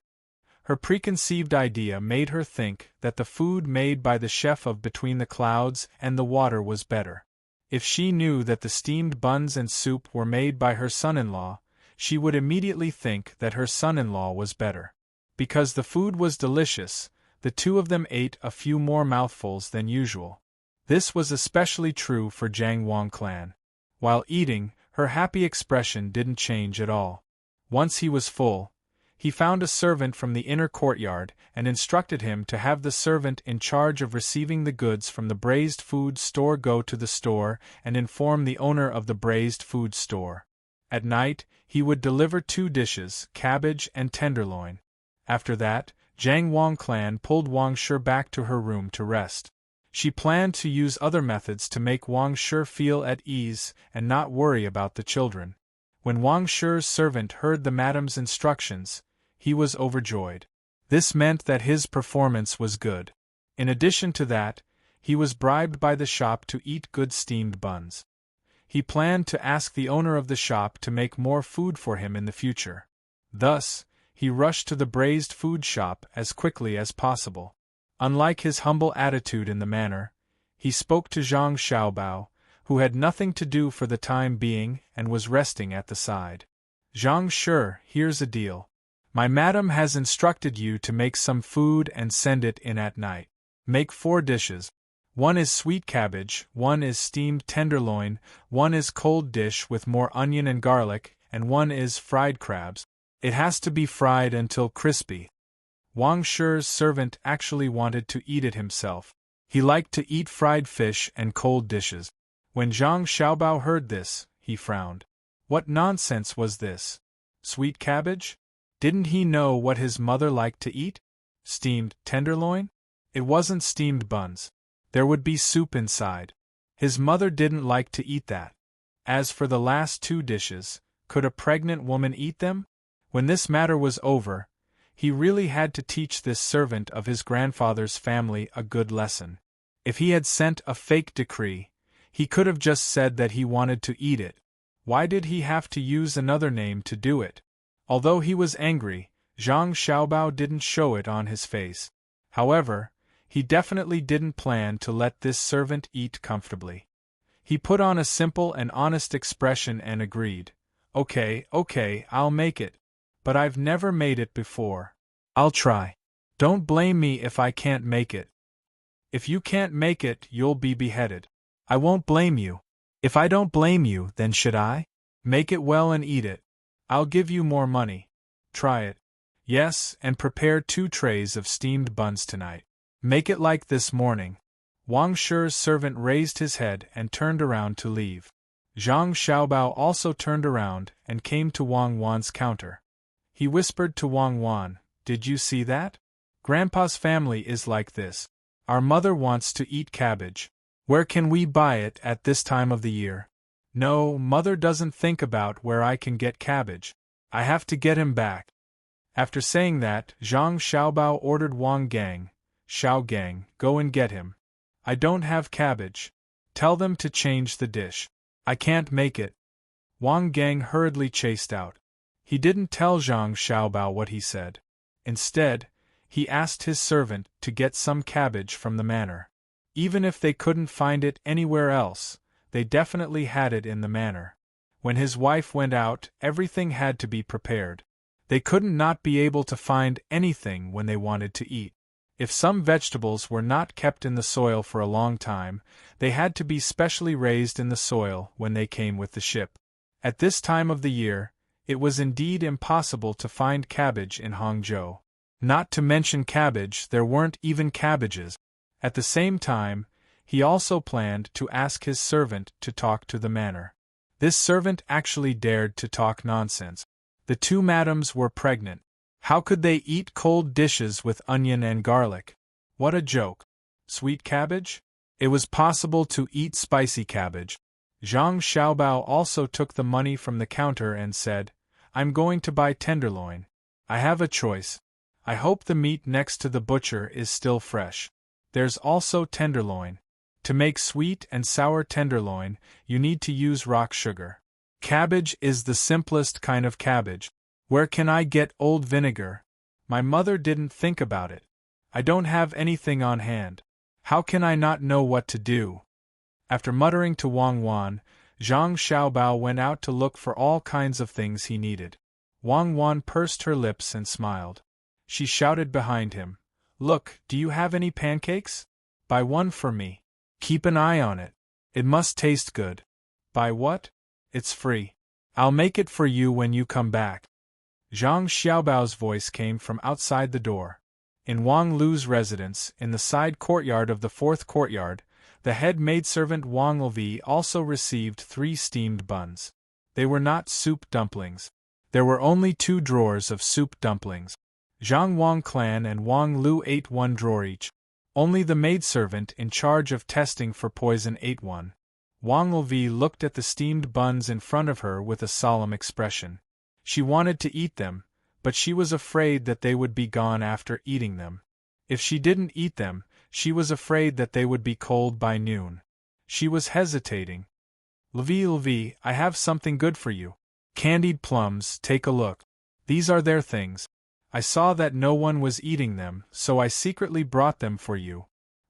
Her preconceived idea made her think that the food made by the chef of Between the Clouds and the Water was better. If she knew that the steamed buns and soup were made by her son-in-law, she would immediately think that her son-in-law was better. Because the food was delicious, the two of them ate a few more mouthfuls than usual. This was especially true for Jiang Wang clan. While eating, her happy expression didn't change at all. Once he was full, he found a servant from the inner courtyard and instructed him to have the servant in charge of receiving the goods from the braised food store go to the store and inform the owner of the braised food store. At night, he would deliver 2 dishes, cabbage and tenderloin. After that, Jiang Wang clan pulled Wang Shi back to her room to rest. She planned to use other methods to make Wang Shi feel at ease and not worry about the children. When Wang Shi's servant heard the madam's instructions, he was overjoyed. This meant that his performance was good. In addition to that, he was bribed by the shop to eat good steamed buns. He planned to ask the owner of the shop to make more food for him in the future. Thus, he rushed to the braised food shop as quickly as possible. Unlike his humble attitude in the manner, he spoke to Zhang Xiaobao, who had nothing to do for the time being and was resting at the side. "Zhang Shi, here's a deal. My madam has instructed you to make some food and send it in at night. Make 4 dishes. 1 is sweet cabbage, 1 is steamed tenderloin, 1 is cold dish with more onion and garlic, and 1 is fried crabs. It has to be fried until crispy." Wang Shi's servant actually wanted to eat it himself. He liked to eat fried fish and cold dishes. When Zhang Xiaobao heard this, he frowned. What nonsense was this? Sweet cabbage? Didn't he know what his mother liked to eat? Steamed tenderloin? It wasn't steamed buns. There would be soup inside. His mother didn't like to eat that. As for the last 2 dishes, could a pregnant woman eat them? When this matter was over, he really had to teach this servant of his grandfather's family a good lesson. If he had sent a fake decree, he could have just said that he wanted to eat it. Why did he have to use another name to do it? Although he was angry, Zhang Xiaobao didn't show it on his face. However, he definitely didn't plan to let this servant eat comfortably. He put on a simple and honest expression and agreed. Okay, I'll make it. But I've never made it before. I'll try. Don't blame me if I can't make it. If you can't make it, you'll be beheaded. I won't blame you. If I don't blame you, then should I? Make it well and eat it. I'll give you more money. Try it. Yes, and prepare 2 trays of steamed buns tonight. Make it like this morning. Wang Shi's servant raised his head and turned around to leave. Zhang Xiaobao also turned around and came to Wang Wan's counter. He whispered to Wang Wan, "Did you see that? Grandpa's family is like this. Our mother wants to eat cabbage. Where can we buy it at this time of the year? No, mother doesn't think about where I can get cabbage. I have to get him back. After saying that, Zhang Xiaobao ordered Wang Gang, Xiao Gang, go and get him. I don't have cabbage. Tell them to change the dish. I can't make it. Wang Gang hurriedly chased out. He didn't tell Zhang Xiaobao what he said. Instead, he asked his servant to get some cabbage from the manor. Even if they couldn't find it anywhere else, they definitely had it in the manor. When his wife went out, everything had to be prepared. They couldn't not be able to find anything when they wanted to eat. If some vegetables were not kept in the soil for a long time, they had to be specially raised in the soil when they came with the ship. At this time of the year, it was indeed impossible to find cabbage in Hangzhou. Not to mention cabbage, there weren't even cabbages. At the same time, he also planned to ask his servant to talk to the manor. This servant actually dared to talk nonsense. The two madams were pregnant. How could they eat cold dishes with onion and garlic? What a joke. Sweet cabbage? It was possible to eat spicy cabbage. Zhang Xiaobao also took the money from the counter and said, I'm going to buy tenderloin. I have a choice. I hope the meat next to the butcher is still fresh. There's also tenderloin. To make sweet and sour tenderloin, you need to use rock sugar. Cabbage is the simplest kind of cabbage. Where can I get old vinegar? My mother didn't think about it. I don't have anything on hand. How can I not know what to do? After muttering to Wang Wan, Zhang Xiaobao went out to look for all kinds of things he needed. Wang Wan pursed her lips and smiled. She shouted behind him, Look, do you have any pancakes? Buy one for me. Keep an eye on it. It must taste good. Buy what? It's free. I'll make it for you when you come back. Zhang Xiaobao's voice came from outside the door. In Wang Lu's residence, in the side courtyard of the fourth courtyard, the head maidservant Wang Lvi also received 3 steamed buns. They were not soup dumplings. There were only 2 drawers of soup dumplings. Zhang Wang Clan and Wang Lu ate 1 drawer each. Only the maidservant in charge of testing for poison ate 1. Wang Lvi looked at the steamed buns in front of her with a solemn expression. She wanted to eat them, but she was afraid that they would be gone after eating them. If she didn't eat them, she was afraid that they would be cold by noon. She was hesitating. Lvi, I have something good for you. Candied plums, take a look. These are their things. I saw that no one was eating them, so I secretly brought them for you.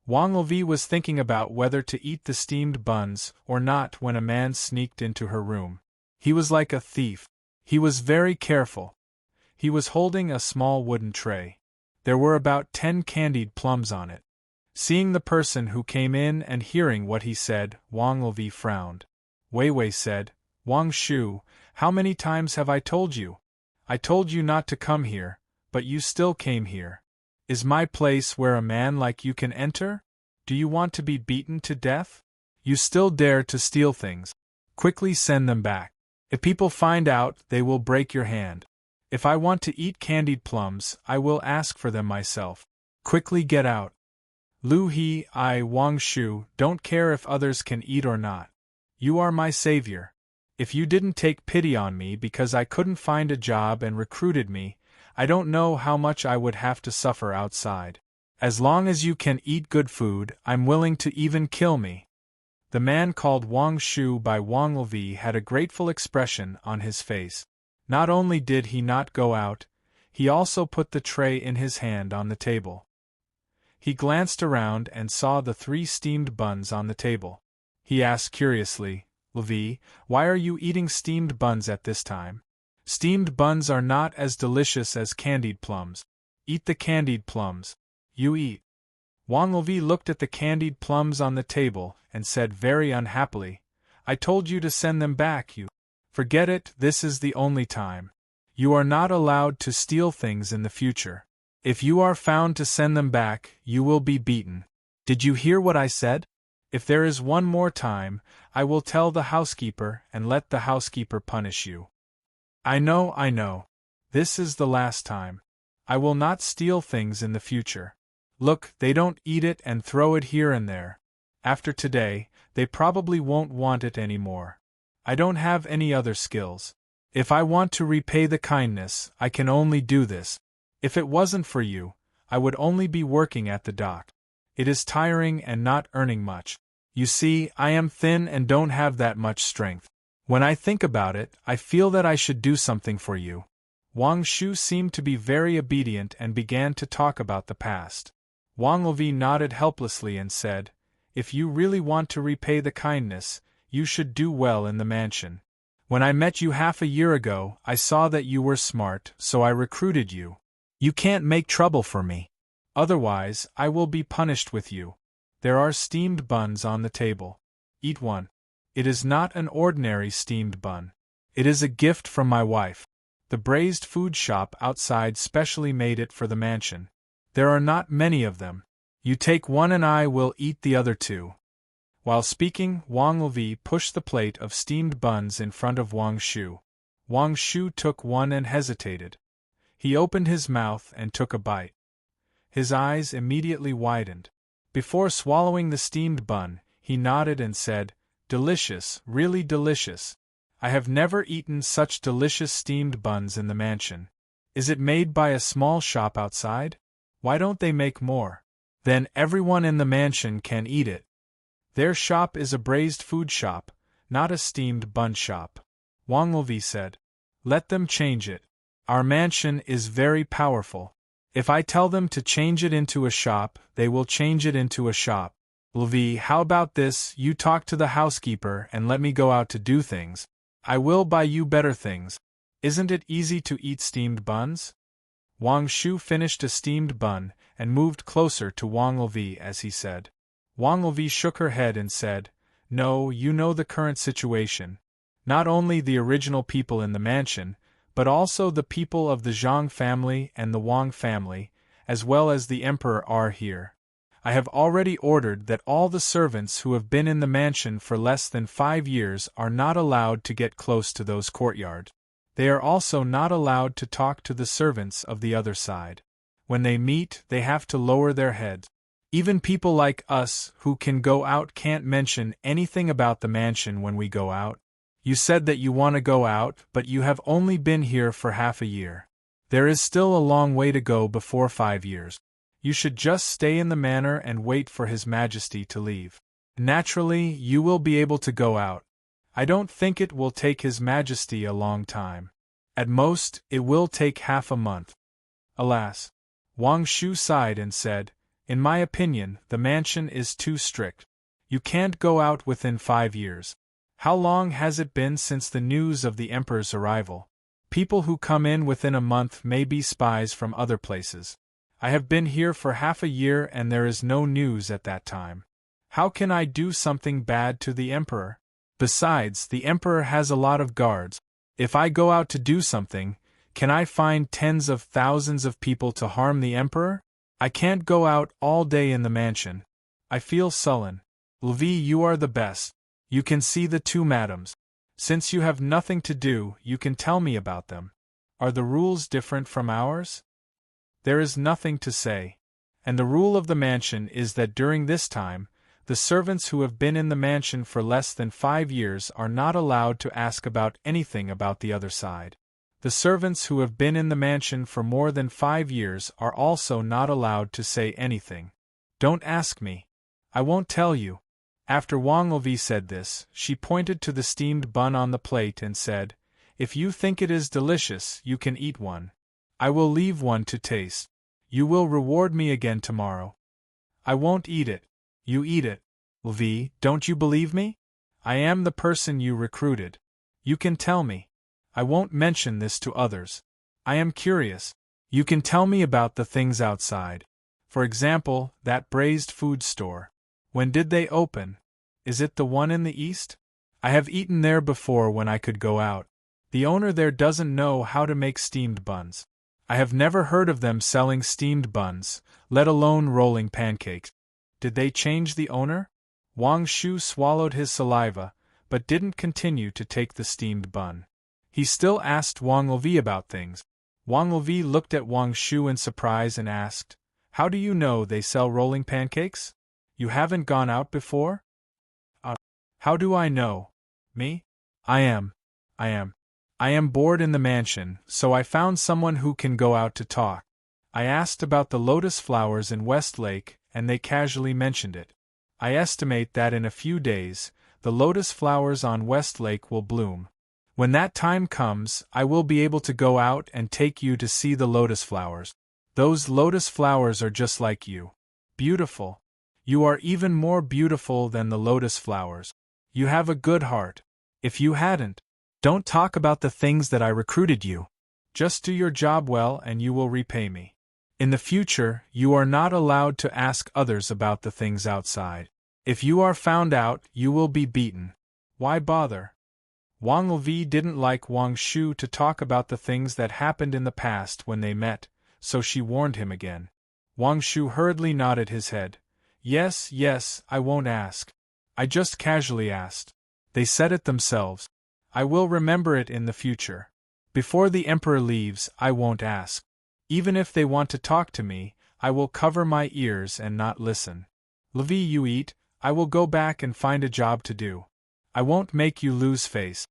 Wang Lvi was thinking about whether to eat the steamed buns or not when a man sneaked into her room. He was like a thief. He was very careful. He was holding a small wooden tray. There were about 10 candied plums on it. Seeing the person who came in and hearing what he said, Wang Lvi frowned. Wei Wei said, Wang Shu, how many times have I told you? I told you not to come here, but you still came here. Is my place where a man like you can enter? Do you want to be beaten to death? You still dare to steal things. Quickly send them back. If people find out, they will break your hand. If I want to eat candied plums, I will ask for them myself. Quickly get out. Lu He, I, Wang Shu, don't care if others can eat or not. You are my savior. If you didn't take pity on me because I couldn't find a job and recruited me, I don't know how much I would have to suffer outside. As long as you can eat good food, I'm willing to even kill me. The man called Wang Shu by Wang Lvi had a grateful expression on his face. Not only did he not go out, he also put the tray in his hand on the table. He glanced around and saw the 3 steamed buns on the table. He asked curiously, Lvi, why are you eating steamed buns at this time? Steamed buns are not as delicious as candied plums. Eat the candied plums. You eat. Wang Lvi looked at the candied plums on the table and said very unhappily, I told you to send them back, you. Forget it, this is the only time. You are not allowed to steal things in the future. If you are found to send them back, you will be beaten. Did you hear what I said? If there is one more time, I will tell the housekeeper and let the housekeeper punish you. I know. This is the last time. I will not steal things in the future. Look, they don't eat it and throw it here and there. After today, they probably won't want it anymore. I don't have any other skills. If I want to repay the kindness, I can only do this. If it wasn't for you, I would only be working at the dock. It is tiring and not earning much. You see, I am thin and don't have that much strength. When I think about it, I feel that I should do something for you. Wang Shu seemed to be very obedient and began to talk about the past. Wang Levi nodded helplessly and said, "If you really want to repay the kindness, you should do well in the mansion. When I met you half a year ago, I saw that you were smart, so I recruited you. You can't make trouble for me. Otherwise, I will be punished with you. There are steamed buns on the table. Eat one. It is not an ordinary steamed bun. It is a gift from my wife. The braised food shop outside specially made it for the mansion. There are not many of them. You take one and I will eat the other two." While speaking, Wang Levi pushed the plate of steamed buns in front of Wang Shu. Wang Shu took one and hesitated. He opened his mouth and took a bite. His eyes immediately widened. Before swallowing the steamed bun, he nodded and said, "Delicious, really delicious. I have never eaten such delicious steamed buns in the mansion. Is it made by a small shop outside? Why don't they make more? Then everyone in the mansion can eat it." "Their shop is a braised food shop, not a steamed bun shop," Wang Levi said. "Let them change it. Our mansion is very powerful. If I tell them to change it into a shop, they will change it into a shop. Levi, how about this? You talk to the housekeeper and let me go out to do things. I will buy you better things. Isn't it easy to eat steamed buns?" Wang Shu finished a steamed bun and moved closer to Wang Levi as he said. Wang Levi shook her head and said, "No, you know the current situation. Not only the original people in the mansion, but also the people of the Zhang family and the Wang family, as well as the emperor are here. I have already ordered that all the servants who have been in the mansion for less than 5 years are not allowed to get close to those courtyards. They are also not allowed to talk to the servants of the other side. When they meet, they have to lower their heads. Even people like us who can go out can't mention anything about the mansion when we go out. You said that you want to go out, but you have only been here for half a year. There is still a long way to go before 5 years. You should just stay in the manor and wait for His Majesty to leave. Naturally, you will be able to go out. I don't think it will take His Majesty a long time. At most, it will take half a month." Alas! Wang Shu sighed and said, "In my opinion, the mansion is too strict. You can't go out within 5 years. How long has it been since the news of the Emperor's arrival? People who come in within a month may be spies from other places. I have been here for half a year and there is no news at that time. How can I do something bad to the Emperor? Besides, the Emperor has a lot of guards. If I go out to do something, can I find tens of thousands of people to harm the Emperor? I can't go out all day in the mansion. I feel sullen. Levi, you are the best. You can see the 2 madams. Since you have nothing to do, you can tell me about them. Are the rules different from ours?" "There is nothing to say. And the rule of the mansion is that during this time, the servants who have been in the mansion for less than 5 years are not allowed to ask about anything about the other side. The servants who have been in the mansion for more than 5 years are also not allowed to say anything. Don't ask me. I won't tell you." After Wang Levi said this, she pointed to the steamed bun on the plate and said, "If you think it is delicious, you can eat one. I will leave one to taste. You will reward me again tomorrow." "I won't eat it. You eat it. Levi, don't you believe me? I am the person you recruited. You can tell me. I won't mention this to others. I am curious. You can tell me about the things outside. For example, that braised food store. When did they open? Is it the one in the east? I have eaten there before when I could go out. The owner there doesn't know how to make steamed buns. I have never heard of them selling steamed buns, let alone rolling pancakes. Did they change the owner?" Wang Shu swallowed his saliva, but didn't continue to take the steamed bun. He still asked Wang Levi about things. Wang Levi looked at Wang Shu in surprise and asked, How do you know they sell rolling pancakes? You haven't gone out before? How do I know? Me? I am bored in the mansion, so I found someone who can go out to talk. I asked about the lotus flowers in Westlake, and they casually mentioned it. I estimate that in a few days, the lotus flowers on Westlake will bloom. When that time comes, I will be able to go out and take you to see the lotus flowers. Those lotus flowers are just like you. Beautiful. You are even more beautiful than the lotus flowers. You have a good heart. If you hadn't, don't talk about the things that I recruited you. Just do your job well and you will repay me. In the future, you are not allowed to ask others about the things outside. If you are found out, you will be beaten. Why bother? Wang Levi didn't like Wang Shu to talk about the things that happened in the past when they met, so she warned him again. Wang Shu hurriedly nodded his head. Yes, I won't ask. I just casually asked. They said it themselves. I will remember it in the future. Before the emperor leaves, I won't ask. Even if they want to talk to me, I will cover my ears and not listen. Levi, you eat, I will go back and find a job to do. I won't make you lose face.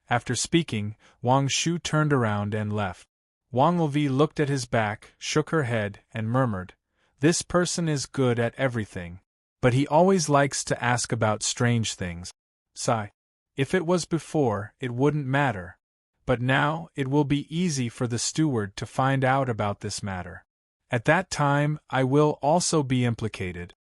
After speaking, Wang Shu turned around and left. Wang Levi looked at his back, shook her head, and murmured, "This person is good at everything. But he always likes to ask about strange things." Sigh. If it was before, it wouldn't matter. But now, it will be easy for the steward to find out about this matter. At that time, I will also be implicated.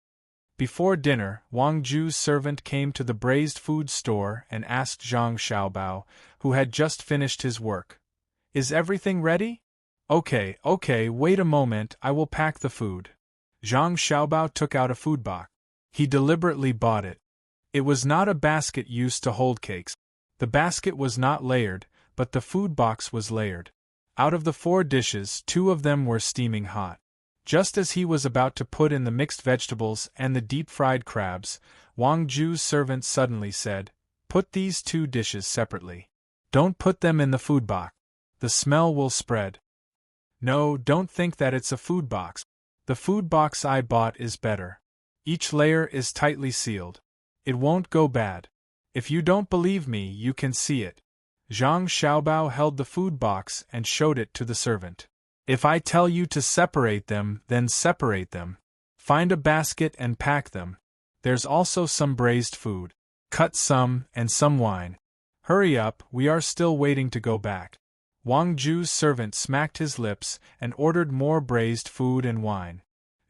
Before dinner, Wang Ju's servant came to the braised food store and asked Zhang Xiaobao, who had just finished his work, "Is everything ready?" Okay, wait a moment, I will pack the food." Zhang Xiaobao took out a food box. He deliberately bought it. It was not a basket used to hold cakes. The basket was not layered, but the food box was layered. Out of the 4 dishes, 2 of them were steaming hot. Just as he was about to put in the mixed vegetables and the deep-fried crabs, Wang Ju's servant suddenly said, "Put these 2 dishes separately. Don't put them in the food box. The smell will spread." "No, don't think that it's a food box. The food box I bought is better. Each layer is tightly sealed. It won't go bad. If you don't believe me, you can see it." Zhang Xiaobao held the food box and showed it to the servant. "If I tell you to separate them, then separate them. Find a basket and pack them. There's also some braised food. Cut some, and some wine. Hurry up, we are still waiting to go back." Wang Ju's servant smacked his lips and ordered more braised food and wine.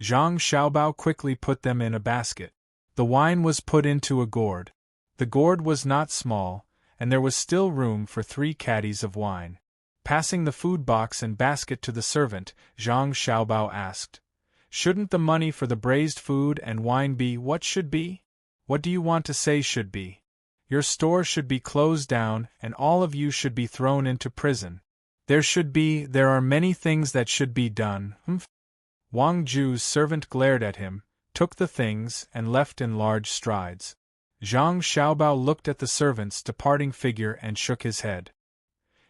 Zhang Xiaobao quickly put them in a basket. The wine was put into a gourd. The gourd was not small, and there was still room for 3 caddies of wine. Passing the food box and basket to the servant, Zhang Xiaobao asked, "Shouldn't the money for the braised food and wine be what should be? What do you want to say should be? Your store should be closed down and all of you should be thrown into prison. There are many things that should be done, Wang Ju's servant glared at him, took the things, and left in large strides. Zhang Xiaobao looked at the servant's departing figure and shook his head.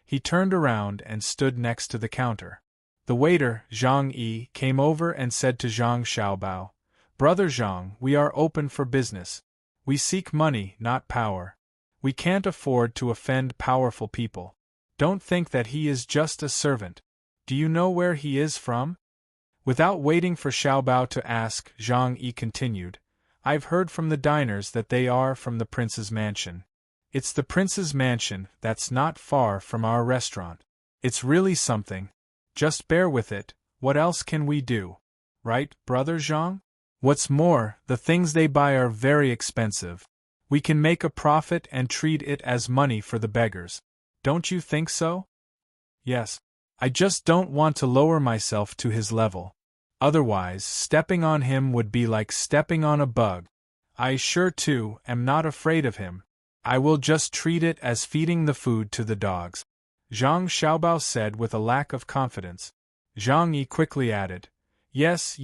He turned around and stood next to the counter. The waiter, Zhang Yi, came over and said to Zhang Xiaobao, "Brother Zhang, we are open for business. We seek money, not power. We can't afford to offend powerful people. Don't think that he is just a servant. Do you know where he is from?" Without waiting for Xiaobao to ask, Zhang Yi continued, "I've heard from the diners that they are from the prince's mansion. It's the prince's mansion that's not far from our restaurant. It's really something. Just bear with it, what else can we do? Right, Brother Zhang? What's more, the things they buy are very expensive. We can make a profit and treat it as money for the beggars. Don't you think so?" "Yes. I just don't want to lower myself to his level. Otherwise, stepping on him would be like stepping on a bug. I sure too am not afraid of him. I will just treat it as feeding the food to the dogs," Zhang Xiaobao said with a lack of confidence. Zhang Yi quickly added, Yes,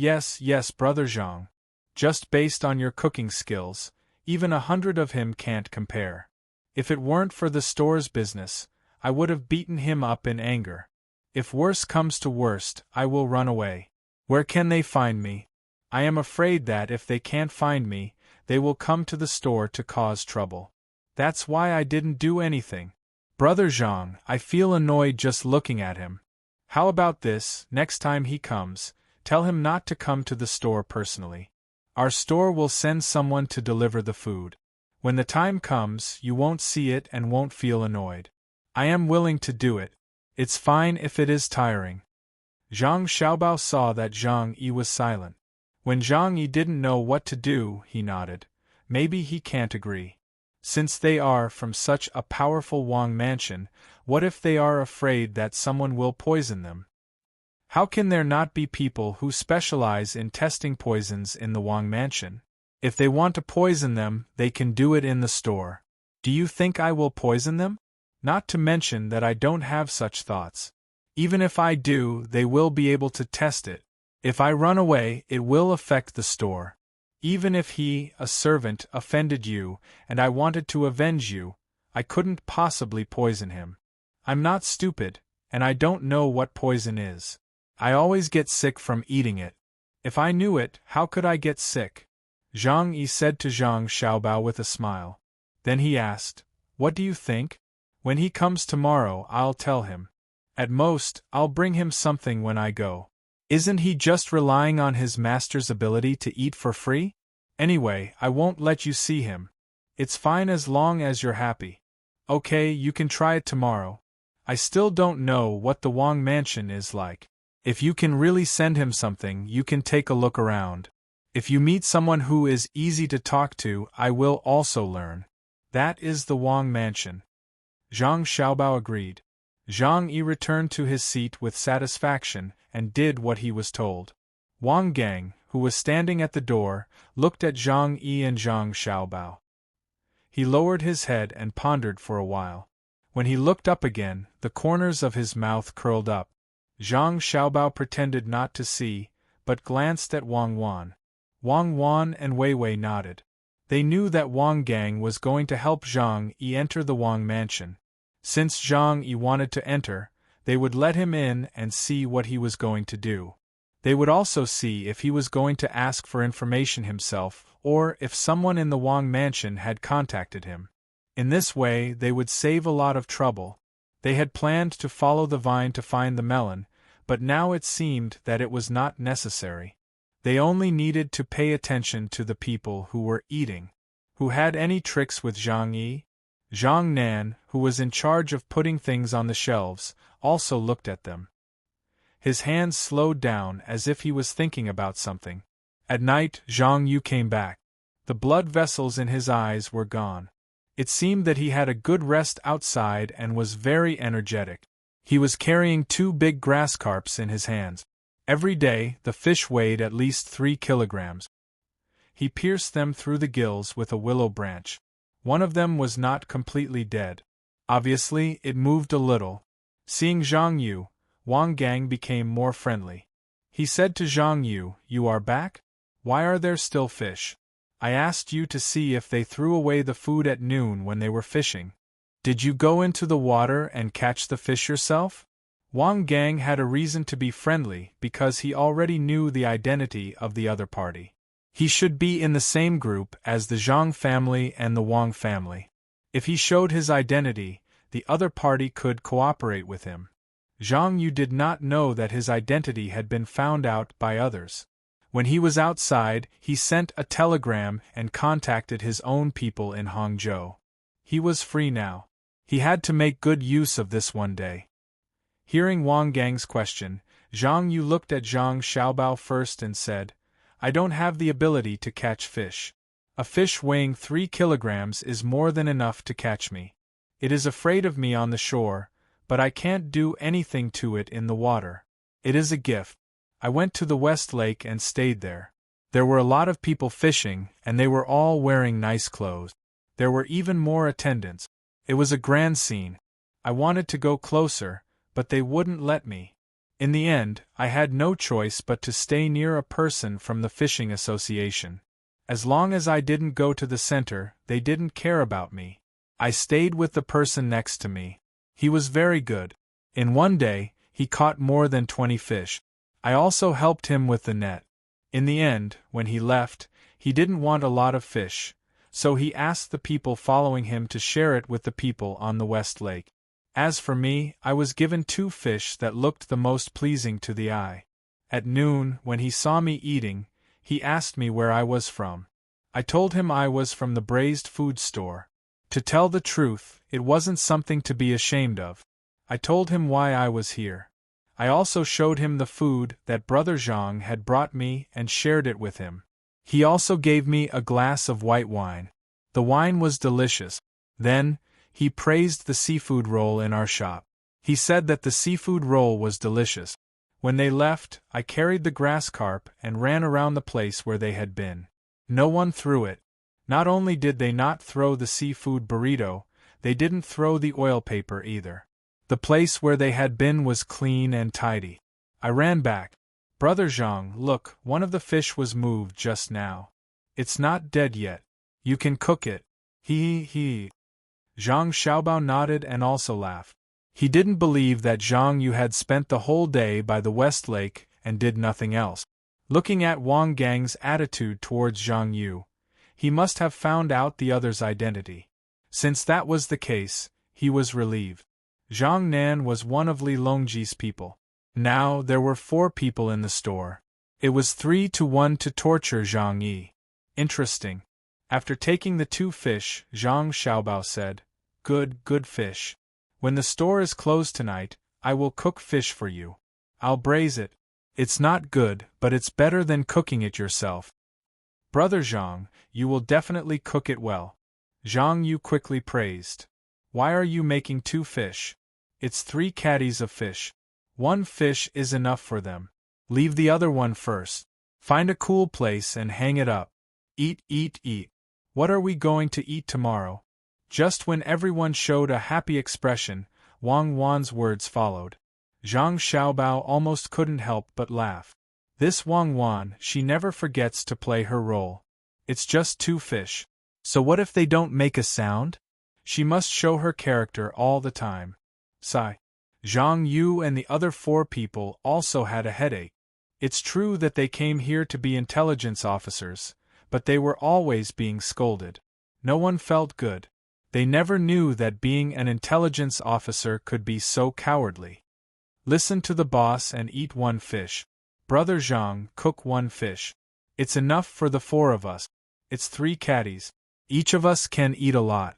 Brother Zhang. Just based on your cooking skills, even 100 of him can't compare. If it weren't for the store's business, I would have beaten him up in anger. If worse comes to worst, I will run away. Where can they find me? I am afraid that if they can't find me, they will come to the store to cause trouble. That's why I didn't do anything. Brother Zhang, I feel annoyed just looking at him. How about this, next time he comes, tell him not to come to the store personally. Our store will send someone to deliver the food. When the time comes, you won't see it and won't feel annoyed. I am willing to do it. It's fine if it is tiring. Zhang Xiaobao saw that Zhang Yi was silent. When Zhang Yi didn't know what to do, he nodded. Maybe he can't agree. Since they are from such a powerful Wang mansion, what if they are afraid that someone will poison them? How can there not be people who specialize in testing poisons in the Wang mansion? If they want to poison them, they can do it in the store. Do you think I will poison them? Not to mention that I don't have such thoughts. Even if I do, they will be able to test it. If I run away, it will affect the store. Even if he, a servant, offended you, and I wanted to avenge you, I couldn't possibly poison him. I'm not stupid, and I don't know what poison is. I always get sick from eating it. If I knew it, how could I get sick? Zhang Yi said to Zhang Xiaobao with a smile. Then he asked, What do you think? When he comes tomorrow, I'll tell him. At most, I'll bring him something when I go. Isn't he just relying on his master's ability to eat for free? Anyway, I won't let you see him. It's fine as long as you're happy. Okay, you can try it tomorrow. I still don't know what the Wang mansion is like. If you can really send him something, you can take a look around. If you meet someone who is easy to talk to, I will also learn. That is the Wang mansion. Zhang Xiaobao agreed. Zhang Yi returned to his seat with satisfaction and did what he was told. Wang Gang, who was standing at the door, looked at Zhang Yi and Zhang Xiaobao. He lowered his head and pondered for a while. When he looked up again, the corners of his mouth curled up. Zhang Xiaobao pretended not to see, but glanced at Wang Wan. Wang Wan and Wei Wei nodded. They knew that Wang Gang was going to help Zhang Yi enter the Wang mansion. Since Zhang Yi wanted to enter, they would let him in and see what he was going to do. They would also see if he was going to ask for information himself, or if someone in the Wang mansion had contacted him. In this way, they would save a lot of trouble. They had planned to follow the vine to find the melon, but now it seemed that it was not necessary. They only needed to pay attention to the people who were eating. Who had any tricks with Zhang Yi? Zhang Nan, who was in charge of putting things on the shelves, also looked at them. His hands slowed down as if he was thinking about something. At night, Zhang Yu came back. The blood vessels in his eyes were gone. It seemed that he had a good rest outside and was very energetic. He was carrying 2 big grass carps in his hands. Every day, the fish weighed at least 3 kilograms. He pierced them through the gills with a willow branch. One of them was not completely dead. Obviously, it moved a little. Seeing Zhang Yu, Wang Gang became more friendly. He said to Zhang Yu, You are back? Why are there still fish? I asked you to see if they threw away the food at noon when they were fishing. Did you go into the water and catch the fish yourself? Wang Gang had a reason to be friendly because he already knew the identity of the other party. He should be in the same group as the Zhang family and the Wang family. If he showed his identity, the other party could cooperate with him. Zhang Yu did not know that his identity had been found out by others. When he was outside, he sent a telegram and contacted his own people in Hangzhou. He was free now. He had to make good use of this one day. Hearing Wang Gang's question, Zhang Yu looked at Zhang Xiaobao first and said, I don't have the ability to catch fish. A fish weighing 3 kilograms is more than enough to catch me. It is afraid of me on the shore, but I can't do anything to it in the water. It is a gift. I went to the West Lake and stayed there. There were a lot of people fishing, and they were all wearing nice clothes. There were even more attendants. It was a grand scene. I wanted to go closer, but they wouldn't let me. In the end, I had no choice but to stay near a person from the fishing association. As long as I didn't go to the center, they didn't care about me. I stayed with the person next to me. He was very good. In one day, he caught more than 20 fish. I also helped him with the net. In the end, when he left, he didn't want a lot of fish, so he asked the people following him to share it with the people on the West Lake. As for me, I was given 2 fish that looked the most pleasing to the eye. At noon, when he saw me eating, he asked me where I was from. I told him I was from the braised food store. To tell the truth, it wasn't something to be ashamed of. I told him why I was here. I also showed him the food that Brother Zhang had brought me and shared it with him. He also gave me a glass of white wine. The wine was delicious. Then, he praised the seafood roll in our shop. He said that the seafood roll was delicious. When they left, I carried the grass carp and ran around the place where they had been. No one threw it. Not only did they not throw the seafood burrito, they didn't throw the oil paper either. The place where they had been was clean and tidy. I ran back. Brother Zhang, look, one of the fish was moved just now. It's not dead yet. You can cook it. He. Zhang Xiaobao nodded and also laughed. He didn't believe that Zhang Yu had spent the whole day by the West Lake and did nothing else. Looking at Wang Gang's attitude towards Zhang Yu, he must have found out the other's identity. Since that was the case, he was relieved. Zhang Nan was one of Li Longji's people. Now there were 4 people in the store. It was 3-1 to torture Zhang Yi. Interesting. After taking the 2 fish, Zhang Xiaobao said, Good fish. When the store is closed tonight, I will cook fish for you. I'll braise it. It's not good, but it's better than cooking it yourself. Brother Zhang, you will definitely cook it well. Zhang Yu quickly praised. Why are you making 2 fish? It's 3 caddies of fish. 1 fish is enough for them. Leave the other one first. Find a cool place and hang it up. Eat. What are we going to eat tomorrow? Just when everyone showed a happy expression, Wang Wan's words followed. Zhang Xiaobao almost couldn't help but laugh. This Wang Wan, she never forgets to play her role. It's just 2 fish. So what if they don't make a sound? She must show her character all the time. Sigh. Zhang Yu and the other 4 people also had a headache. It's true that they came here to be intelligence officers, but they were always being scolded. No one felt good. They never knew that being an intelligence officer could be so cowardly. Listen to the boss and eat 1 fish. Brother Zhang, cook 1 fish. It's enough for the 4 of us. It's 3 caddies. Each of us can eat a lot.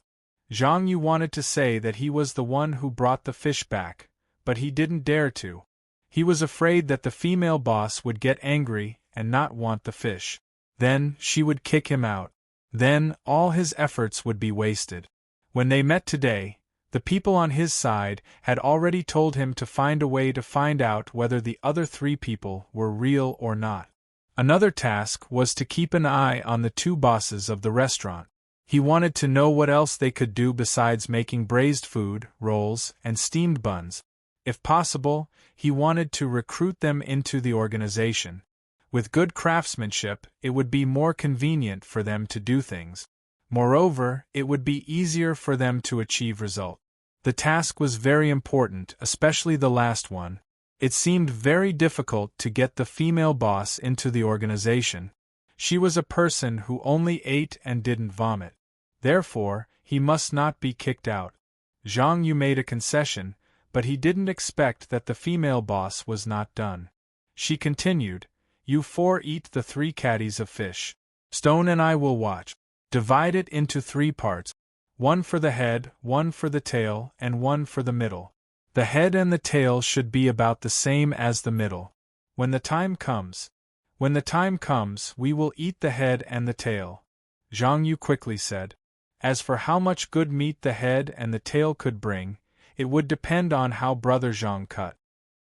Zhang Yu wanted to say that he was the one who brought the fish back, but he didn't dare to. He was afraid that the female boss would get angry and not want the fish. Then she would kick him out. Then all his efforts would be wasted. When they met today, the people on his side had already told him to find a way to find out whether the other 3 people were real or not. Another task was to keep an eye on the 2 bosses of the restaurant. He wanted to know what else they could do besides making braised food, rolls, and steamed buns. If possible, he wanted to recruit them into the organization. With good craftsmanship, it would be more convenient for them to do things. Moreover, it would be easier for them to achieve result. The task was very important, especially the last one. It seemed very difficult to get the female boss into the organization. She was a person who only ate and didn't vomit. Therefore, he must not be kicked out. Zhang Yu made a concession, but he didn't expect that the female boss was not done. She continued, You 4 eat the 3 caddies of fish. Stone and I will watch. Divide it into 3 parts. 1 for the head, 1 for the tail, and 1 for the middle. The head and the tail should be about the same as the middle. When the time comes, we will eat the head and the tail. Zhang Yu quickly said. As for how much good meat the head and the tail could bring, it would depend on how Brother Zhang cut.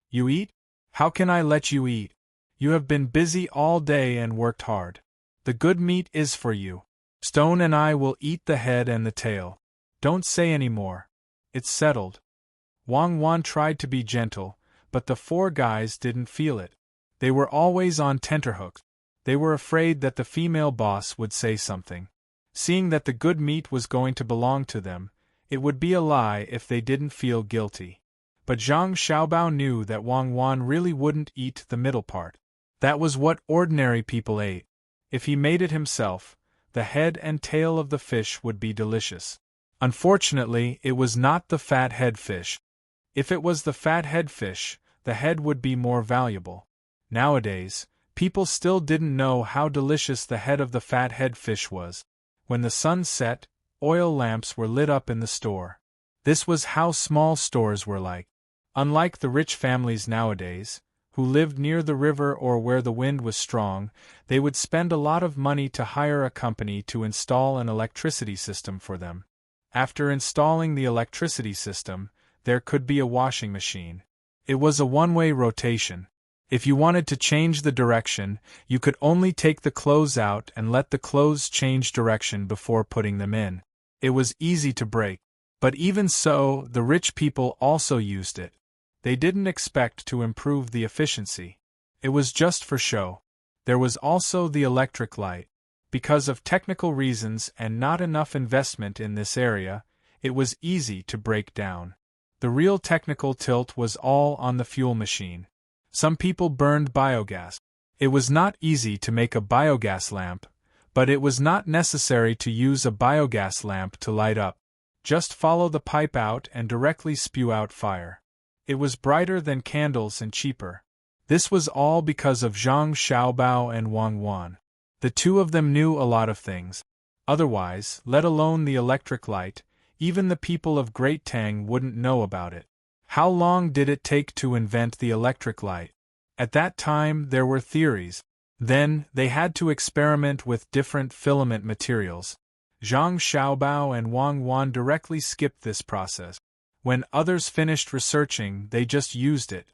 You eat? How can I let you eat? You have been busy all day and worked hard. The good meat is for you. Stone and I will eat the head and the tail. Don't say any more. It's settled. Wang Wan tried to be gentle, but the 4 guys didn't feel it. They were always on tenterhooks. They were afraid that the female boss would say something. Seeing that the good meat was going to belong to them, it would be a lie if they didn't feel guilty. But Zhang Xiaobao knew that Wang Wan really wouldn't eat the middle part. That was what ordinary people ate. If he made it himself, the head and tail of the fish would be delicious. Unfortunately, it was not the fat head fish. If it was the fat head fish, the head would be more valuable. Nowadays, people still didn't know how delicious the head of the fat head fish was. When the sun set, oil lamps were lit up in the store. This was how small stores were like. Unlike the rich families nowadays, who lived near the river or where the wind was strong, they would spend a lot of money to hire a company to install an electricity system for them. After installing the electricity system, there could be a washing machine. It was a one-way rotation. If you wanted to change the direction, you could only take the clothes out and let the clothes change direction before putting them in. It was easy to break. But even so, the rich people also used it. They didn't expect to improve the efficiency. It was just for show. There was also the electric light. Because of technical reasons and not enough investment in this area, it was easy to break down. The real technical tilt was all on the fuel machine. Some people burned biogas. It was not easy to make a biogas lamp, but it was not necessary to use a biogas lamp to light up. Just follow the pipe out and directly spew out fire. It was brighter than candles and cheaper. This was all because of Zhang Xiaobao and Wang Wan. The two of them knew a lot of things. Otherwise, let alone the electric light, even the people of Great Tang wouldn't know about it. How long did it take to invent the electric light? At that time there were theories. Then, they had to experiment with different filament materials. Zhang Xiaobao and Wang Wan directly skipped this process. When others finished researching, they just used it.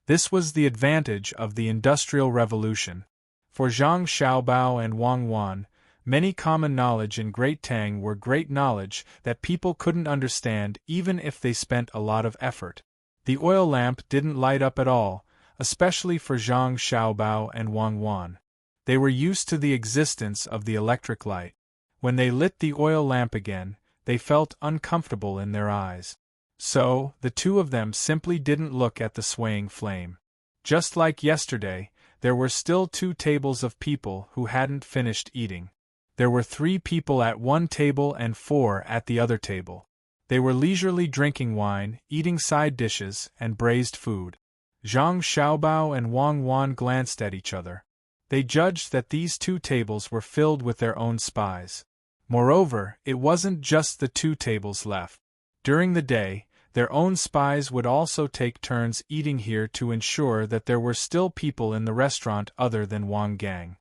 This was the advantage of the Industrial Revolution. For Zhang Xiaobao and Wang Wan, many common knowledge in Great Tang were great knowledge that people couldn't understand even if they spent a lot of effort. The oil lamp didn't light up at all, especially for Zhang Xiaobao and Wang Wan. They were used to the existence of the electric light. When they lit the oil lamp again, they felt uncomfortable in their eyes. So, the two of them simply didn't look at the swaying flame. Just like yesterday, there were still 2 tables of people who hadn't finished eating. There were 3 people at one table and 4 at the other table. They were leisurely drinking wine, eating side dishes, and braised food. Zhang Xiaobao and Wang Wan glanced at each other. They judged that these 2 tables were filled with their own spies. Moreover, it wasn't just the 2 tables left. During the day, their own spies would also take turns eating here to ensure that there were still people in the restaurant other than Wang Gang.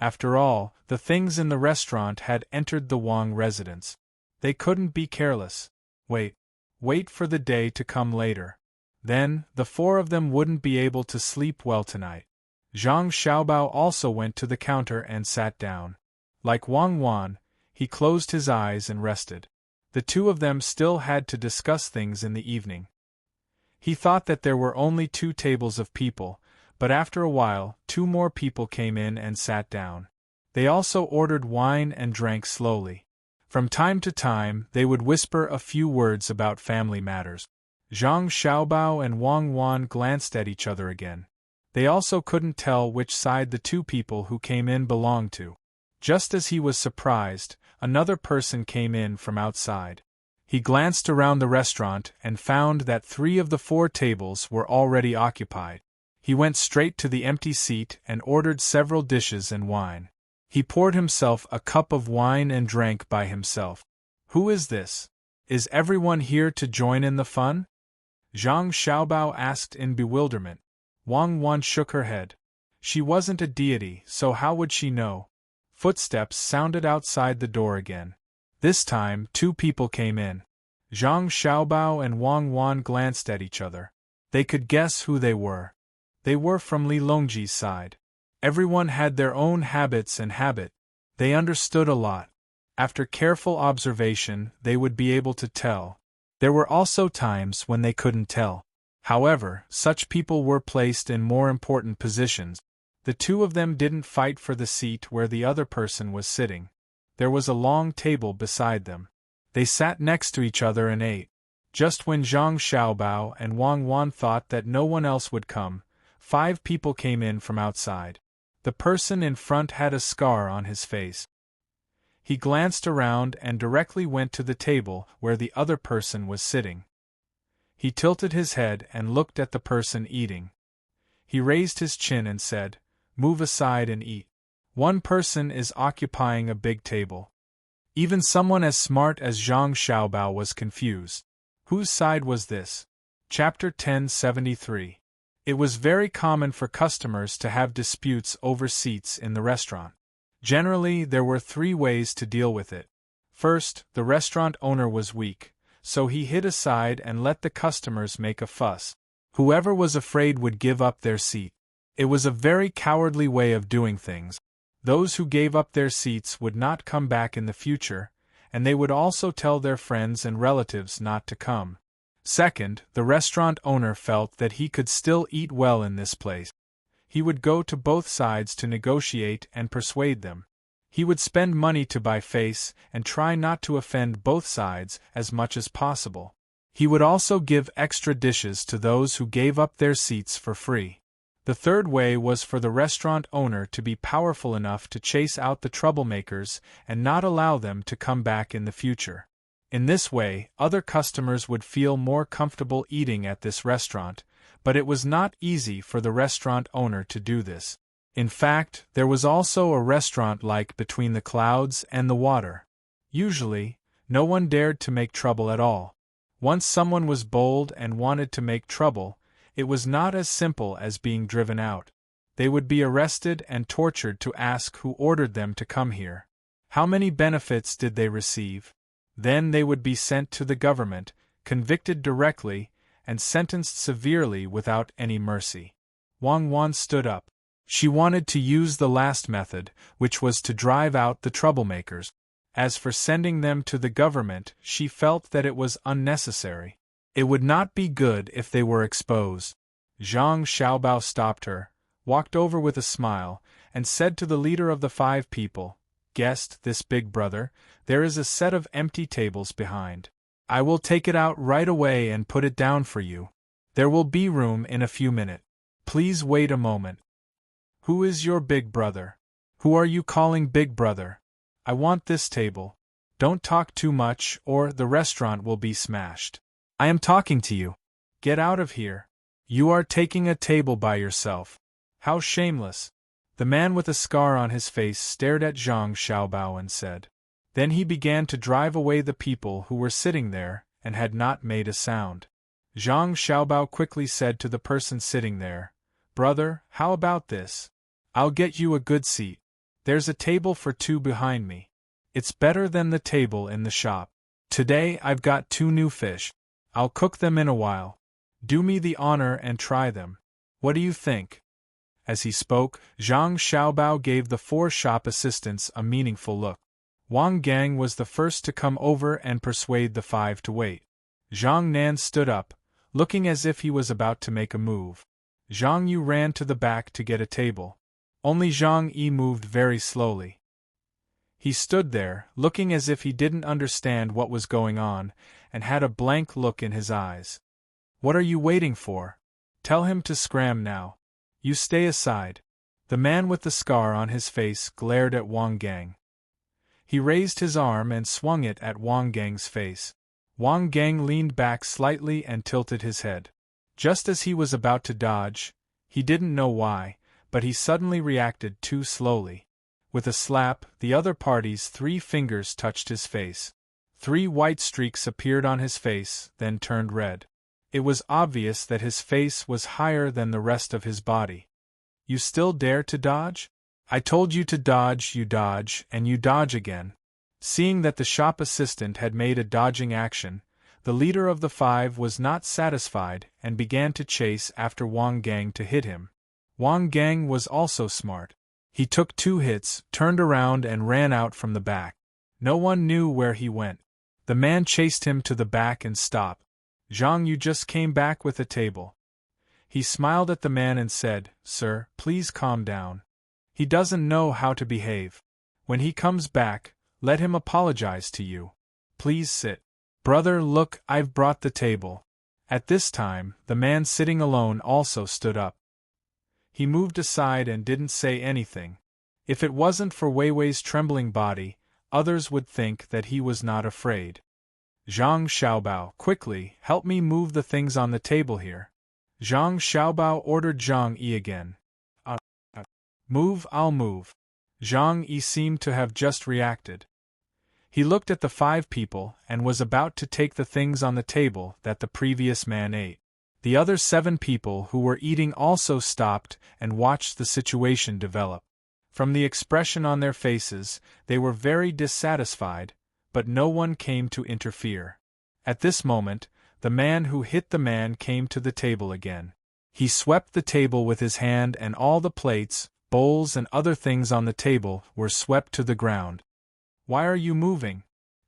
After all, the things in the restaurant had entered the Wang residence. They couldn't be careless. Wait for the day to come later. Then, the 4 of them wouldn't be able to sleep well tonight. Zhang Xiaobao also went to the counter and sat down. Like Wang Wan, he closed his eyes and rested. The 2 of them still had to discuss things in the evening. He thought that there were only 2 tables of people, but after a while, 2 more people came in and sat down. They also ordered wine and drank slowly. From time to time, they would whisper a few words about family matters. Zhang Xiaobao and Wang Wan glanced at each other again. They also couldn't tell which side the 2 people who came in belonged to. Just as he was surprised, another person came in from outside. He glanced around the restaurant and found that 3 of the 4 tables were already occupied. He went straight to the empty seat and ordered several dishes and wine. He poured himself a cup of wine and drank by himself. "Who is this? Is everyone here to join in the fun?" Zhang Xiaobao asked in bewilderment. Wang Wan shook her head. She wasn't a deity, so how would she know? Footsteps sounded outside the door again. This time, 2 people came in. Zhang Xiaobao and Wang Wan glanced at each other. They could guess who they were. They were from Li Longji's side. Everyone had their own habits and habit. They understood a lot. After careful observation, they would be able to tell. There were also times when they couldn't tell. However, such people were placed in more important positions. The 2 of them didn't fight for the seat where the other person was sitting. There was a long table beside them. They sat next to each other and ate. Just when Zhang Xiaobao and Wang Wan thought that no one else would come, 5 people came in from outside. The person in front had a scar on his face. He glanced around and directly went to the table where the other person was sitting. He tilted his head and looked at the person eating. He raised his chin and said, "Move aside and eat. One person is occupying a big table." Even someone as smart as Zhang Xiaobao was confused. Whose side was this? Chapter 1073. It was very common for customers to have disputes over seats in the restaurant. Generally, there were 3 ways to deal with it. First, the restaurant owner was weak, so he hid aside and let the customers make a fuss. Whoever was afraid would give up their seat. It was a very cowardly way of doing things. Those who gave up their seats would not come back in the future, and they would also tell their friends and relatives not to come. Second, the restaurant owner felt that he could still eat well in this place. He would go to both sides to negotiate and persuade them. He would spend money to buy face and try not to offend both sides as much as possible. He would also give extra dishes to those who gave up their seats for free. The third way was for the restaurant owner to be powerful enough to chase out the troublemakers and not allow them to come back in the future. In this way, other customers would feel more comfortable eating at this restaurant, but it was not easy for the restaurant owner to do this. In fact, there was also a restaurant like between the clouds and the water. Usually, no one dared to make trouble at all. Once someone was bold and wanted to make trouble, it was not as simple as being driven out. They would be arrested and tortured to ask who ordered them to come here. How many benefits did they receive? Then they would be sent to the government, convicted directly, and sentenced severely without any mercy. Wang Wan stood up. She wanted to use the last method, which was to drive out the troublemakers. As for sending them to the government, she felt that it was unnecessary. It would not be good if they were exposed. Zhang Xiaobao stopped her, walked over with a smile, and said to the leader of the 5 people, "Guest, this big brother, there is a set of empty tables behind. I will take it out right away and put it down for you. There will be room in a few minutes. Please wait a moment." "Who is your big brother? Who are you calling big brother? I want this table. Don't talk too much or the restaurant will be smashed." "I am talking to you." "Get out of here. You are taking a table by yourself. How shameless." The man with a scar on his face stared at Zhang Xiaobao and said. Then he began to drive away the people who were sitting there and had not made a sound. Zhang Xiaobao quickly said to the person sitting there, "Brother, how about this? I'll get you a good seat. There's a table for 2 behind me. It's better than the table in the shop. Today I've got 2 new fish. I'll cook them in a while. Do me the honor and try them. What do you think?" As he spoke, Zhang Xiaobao gave the 4 shop assistants a meaningful look. Wang Gang was the first to come over and persuade the 5 to wait. Zhang Nan stood up, looking as if he was about to make a move. Zhang Yu ran to the back to get a table. Only Zhang Yi moved very slowly. He stood there, looking as if he didn't understand what was going on, and had a blank look in his eyes. "What are you waiting for? Tell him to scram now. You stay aside." The man with the scar on his face glared at Wang Gang. He raised his arm and swung it at Wang Gang's face. Wang Gang leaned back slightly and tilted his head. Just as he was about to dodge, he didn't know why, but he suddenly reacted too slowly. With a slap, the other party's 3 fingers touched his face. 3 white streaks appeared on his face, then turned red. It was obvious that his face was higher than the rest of his body. "You still dare to dodge? I told you to dodge, and you dodge again." Seeing that the shop assistant had made a dodging action, the leader of the 5 was not satisfied and began to chase after Wang Gang to hit him. Wang Gang was also smart. He took 2 hits, turned around and ran out from the back. No one knew where he went. The man chased him to the back and stopped. "Zhang, you just came back with a table." He smiled at the man and said, "Sir, please calm down. He doesn't know how to behave. When he comes back, let him apologize to you. Please sit." Brother, look, I've brought the table. At this time, the man sitting alone also stood up. He moved aside and didn't say anything. If it wasn't for Wei Wei's trembling body, others would think that he was not afraid. Zhang Xiaobao, quickly, help me move the things on the table here. Zhang Xiaobao ordered Zhang Yi again. Move, I'll move. Zhang Yi seemed to have just reacted. He looked at the 5 people and was about to take the things on the table that the previous man ate. The other 7 people who were eating also stopped and watched the situation develop. From the expression on their faces, they were very dissatisfied, but no one came to interfere. At this moment, the man who hit the man came to the table again. He swept the table with his hand and all the plates, bowls and other things on the table were swept to the ground. Why are you moving?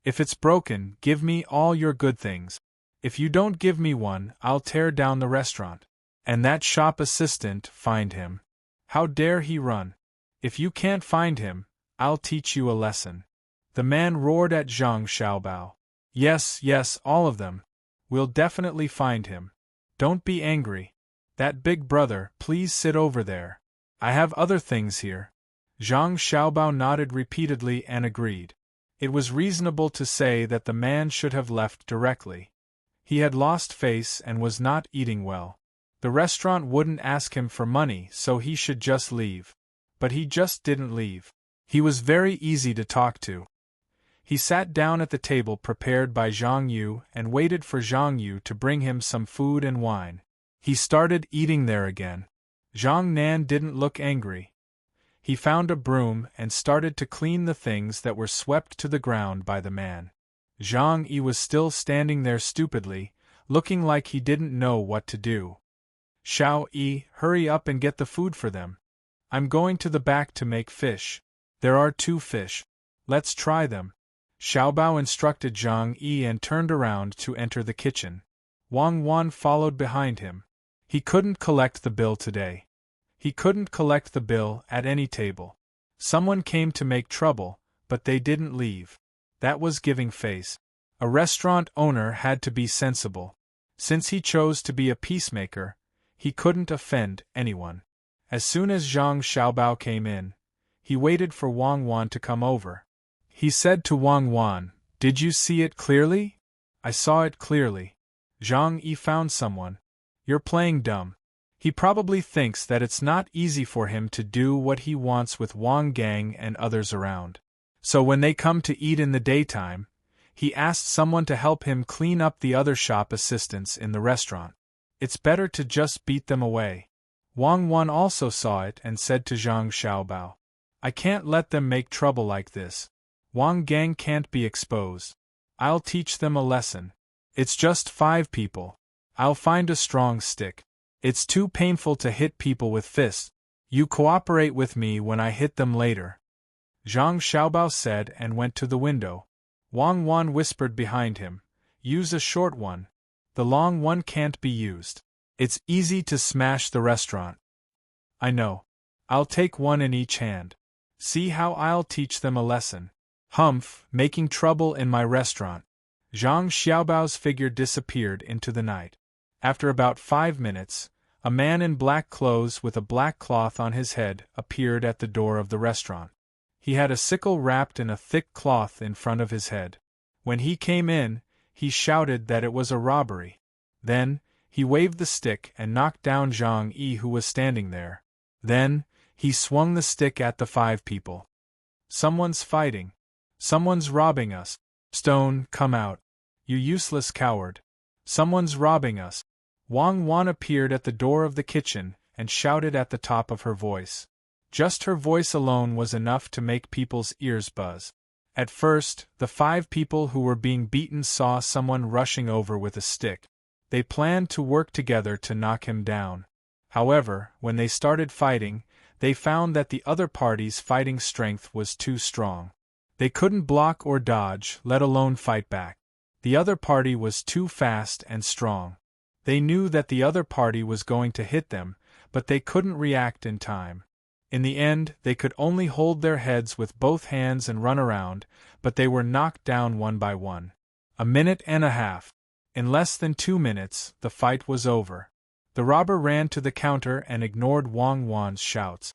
If it's broken, give me all your good things. If you don't give me one, I'll tear down the restaurant. And that shop assistant, find him. How dare he run? If you can't find him, I'll teach you a lesson. The man roared at Zhang Xiaobao. Yes, yes, all of them. We'll definitely find him. Don't be angry. That big brother, please sit over there. I have other things here. Zhang Xiaobao nodded repeatedly and agreed. It was reasonable to say that the man should have left directly. He had lost face and was not eating well. The restaurant wouldn't ask him for money, so he should just leave. But he just didn't leave. He was very easy to talk to. He sat down at the table prepared by Zhang Yu and waited for Zhang Yu to bring him some food and wine. He started eating there again. Zhang Nan didn't look angry. He found a broom and started to clean the things that were swept to the ground by the man. Zhang Yi was still standing there stupidly, looking like he didn't know what to do. Xiao Yi, hurry up and get the food for them. I'm going to the back to make fish. There are 2 fish. Let's try them. Xiaobao instructed Zhang Yi and turned around to enter the kitchen. Wang Wan followed behind him. He couldn't collect the bill today. He couldn't collect the bill at any table. Someone came to make trouble, but they didn't leave. That was giving face. A restaurant owner had to be sensible. Since he chose to be a peacemaker, he couldn't offend anyone. As soon as Zhang Xiaobao came in, he waited for Wang Wan to come over. He said to Wang Wan, "Did you see it clearly?" "I saw it clearly." Zhang Yi found someone. "You're playing dumb." He probably thinks that it's not easy for him to do what he wants with Wang Gang and others around. So when they come to eat in the daytime, he asked someone to help him clean up the other shop assistants in the restaurant. It's better to just beat them away. Wang Wan also saw it and said to Zhang Xiaobao, "I can't let them make trouble like this. Wang Gang can't be exposed. I'll teach them a lesson. It's just 5 people. I'll find a strong stick. It's too painful to hit people with fists. You cooperate with me when I hit them later." Zhang Xiaobao said and went to the window. Wang Wan whispered behind him, "Use a short one. The long one can't be used. It's easy to smash the restaurant." "I know. I'll take one in each hand. See how I'll teach them a lesson." "Humph, making trouble in my restaurant." Zhang Xiaobao's figure disappeared into the night. After about 5 minutes, a man in black clothes with a black cloth on his head appeared at the door of the restaurant. He had a sickle wrapped in a thick cloth in front of his head. When he came in, he shouted that it was a robbery. Then, he waved the stick and knocked down Zhang Yi, who was standing there. Then, he swung the stick at the 5 people. "Someone's fighting. Someone's robbing us. Stone, come out. You useless coward. Someone's robbing us." Wang Wan appeared at the door of the kitchen and shouted at the top of her voice. Just her voice alone was enough to make people's ears buzz. At first, the 5 people who were being beaten saw someone rushing over with a stick. They planned to work together to knock him down. However, when they started fighting, they found that the other party's fighting strength was too strong. They couldn't block or dodge, let alone fight back. The other party was too fast and strong. They knew that the other party was going to hit them, but they couldn't react in time. In the end, they could only hold their heads with both hands and run around, but they were knocked down one by one. A minute and a half. In less than 2 minutes, the fight was over. The robber ran to the counter and ignored Wang Wan's shouts.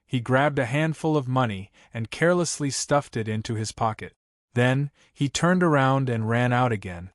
He grabbed a handful of money and carelessly stuffed it into his pocket. Then, he turned around and ran out again.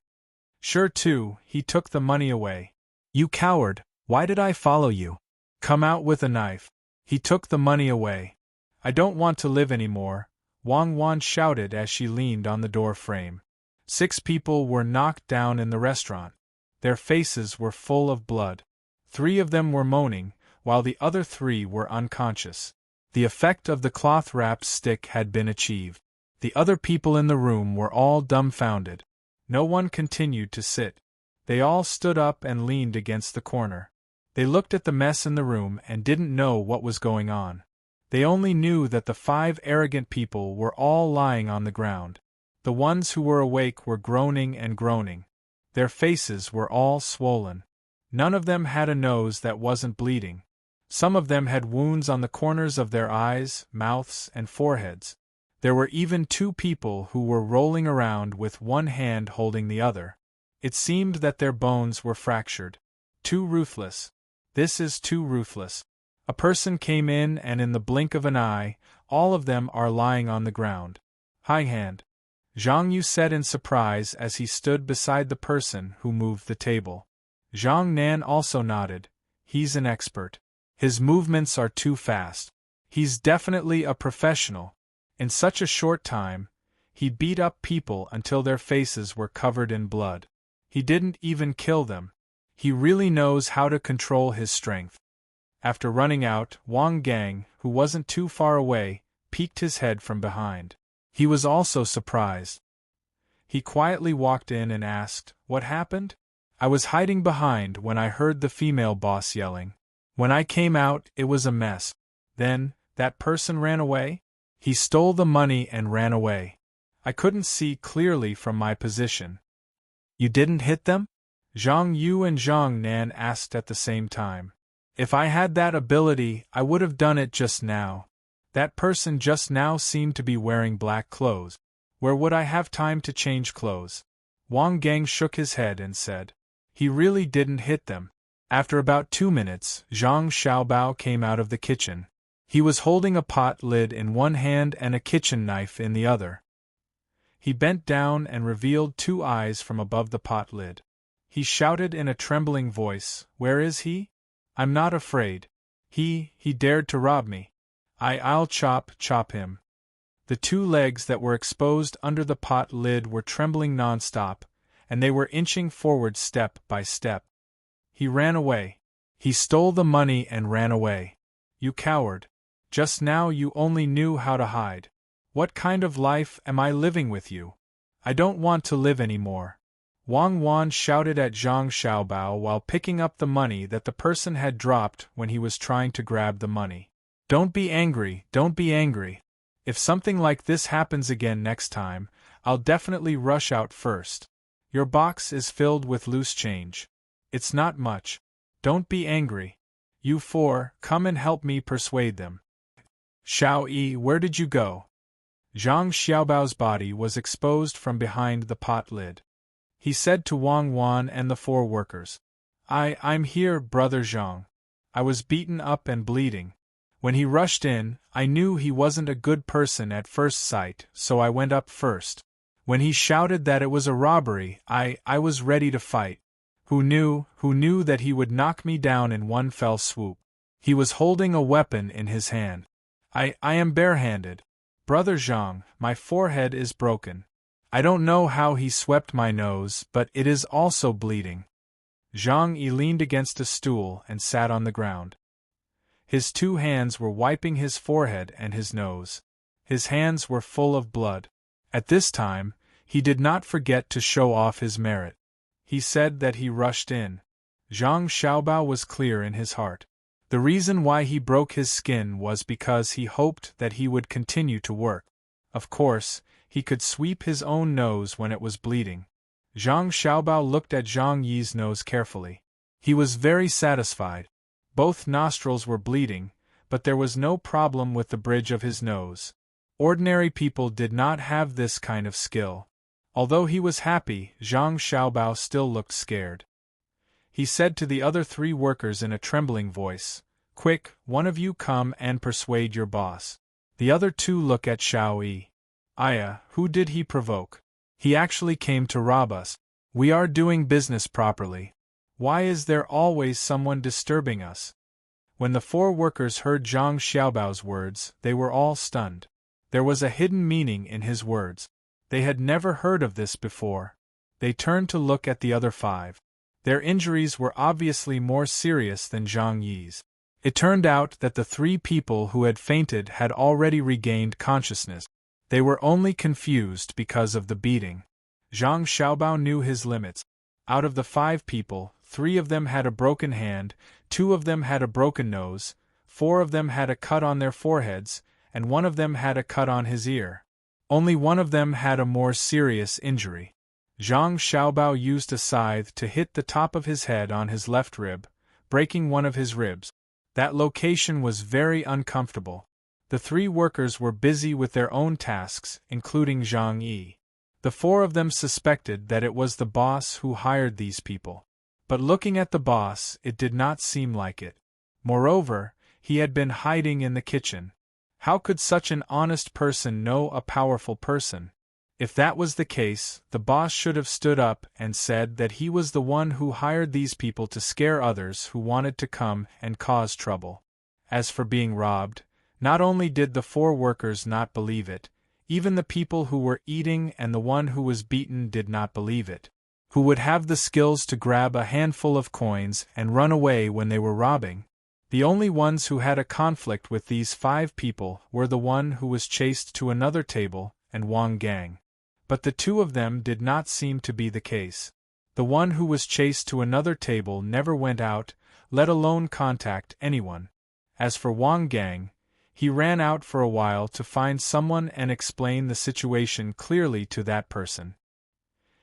Sure too, he took the money away. You coward, why did I follow you? Come out with a knife. He took the money away. I don't want to live anymore, Wang Wan shouted as she leaned on the door frame. 6 people were knocked down in the restaurant. Their faces were full of blood. 3 of them were moaning, while the other 3 were unconscious. The effect of the cloth-wrapped stick had been achieved. The other people in the room were all dumbfounded. No one continued to sit. They all stood up and leaned against the corner. They looked at the mess in the room and didn't know what was going on. They only knew that the 5 arrogant people were all lying on the ground. The ones who were awake were groaning and groaning. Their faces were all swollen. None of them had a nose that wasn't bleeding. Some of them had wounds on the corners of their eyes, mouths, and foreheads. There were even 2 people who were rolling around with one hand holding the other. It seemed that their bones were fractured. Too ruthless. This is too ruthless. A person came in and in the blink of an eye, all of them are lying on the ground. High hand. Zhang Yu said in surprise as he stood beside the person who moved the table. Zhang Nan also nodded. He's an expert. His movements are too fast. He's definitely a professional. In such a short time, he beat up people until their faces were covered in blood. He didn't even kill them. He really knows how to control his strength. After running out, Wang Gang, who wasn't too far away, peeked his head from behind. He was also surprised. He quietly walked in and asked, "What happened?" "I was hiding behind when I heard the female boss yelling. When I came out, it was a mess. Then, that person ran away? He stole the money and ran away. I couldn't see clearly from my position." "You didn't hit them?" Zhang Yu and Zhang Nan asked at the same time. "If I had that ability, I would have done it just now. That person just now seemed to be wearing black clothes. Where would I have time to change clothes?" Wang Gang shook his head and said, "He really didn't hit them." After about 2 minutes, Zhang Xiaobao came out of the kitchen. He was holding a pot lid in one hand and a kitchen knife in the other. He bent down and revealed 2 eyes from above the pot lid. He shouted in a trembling voice, "Where is he? I'm not afraid. He dared to rob me. I'll chop him." The 2 legs that were exposed under the pot lid were trembling non-stop, and they were inching forward step by step. "He ran away. He stole the money and ran away. You coward. Just now you only knew how to hide. What kind of life am I living with you? I don't want to live anymore." Wang Wan shouted at Zhang Xiaobao while picking up the money that the person had dropped when he was trying to grab the money. "Don't be angry, don't be angry. If something like this happens again next time, I'll definitely rush out first. Your box is filled with loose change. It's not much. Don't be angry. You 4, come and help me persuade them." "Xiao Yi, where did you go?" Zhang Xiaobao's body was exposed from behind the pot lid. He said to Wang Wan and the 4 workers, I'm here, Brother Zhang. I was beaten up and bleeding. When he rushed in, I knew he wasn't a good person at first sight, so I went up first. When he shouted that it was a robbery, I was ready to fight. Who knew that he would knock me down in one fell swoop? He was holding a weapon in his hand. I am barehanded. Brother Zhang, my forehead is broken. I don't know how he swept my nose, but it is also bleeding." Zhang Yi leaned against a stool and sat on the ground. His 2 hands were wiping his forehead and his nose. His hands were full of blood. At this time, he did not forget to show off his merit. He said that he rushed in. Zhang Xiaobao was clear in his heart. The reason why he broke his skin was because he hoped that he would continue to work. Of course, he could sweep his own nose when it was bleeding. Zhang Xiaobao looked at Zhang Yi's nose carefully. He was very satisfied. Both nostrils were bleeding, but there was no problem with the bridge of his nose. Ordinary people did not have this kind of skill. Although he was happy, Zhang Xiaobao still looked scared. He said to the other 3 workers in a trembling voice, "Quick, one of you come and persuade your boss." The other 2 look at Xiao Yi. "Aya, who did he provoke? He actually came to rob us. We are doing business properly. Why is there always someone disturbing us?" When the 4 workers heard Zhang Xiaobao's words, they were all stunned. There was a hidden meaning in his words. They had never heard of this before. They turned to look at the other 5. Their injuries were obviously more serious than Zhang Yi's. It turned out that the 3 people who had fainted had already regained consciousness. They were only confused because of the beating. Zhang Xiaobao knew his limits. Out of the 5 people, 3 of them had a broken hand, 2 of them had a broken nose, 4 of them had a cut on their foreheads, and 1 of them had a cut on his ear. Only 1 of them had a more serious injury. Zhang Xiaobao used a scythe to hit the top of his head on his left rib, breaking one of his ribs. That location was very uncomfortable. The 3 workers were busy with their own tasks, including Zhang Yi. The 4 of them suspected that it was the boss who hired these people. But looking at the boss, it did not seem like it. Moreover, he had been hiding in the kitchen. How could such an honest person know a powerful person? If that was the case, the boss should have stood up and said that he was the one who hired these people to scare others who wanted to come and cause trouble. As for being robbed, not only did the 4 workers not believe it, even the people who were eating and the one who was beaten did not believe it. Who would have the skills to grab a handful of coins and run away when they were robbing? The only ones who had a conflict with these 5 people were the one who was chased to another table and Wang Gang. But the 2 of them did not seem to be the case. The one who was chased to another table never went out, let alone contact anyone. As for Wang Gang, he ran out for a while to find someone and explain the situation clearly to that person.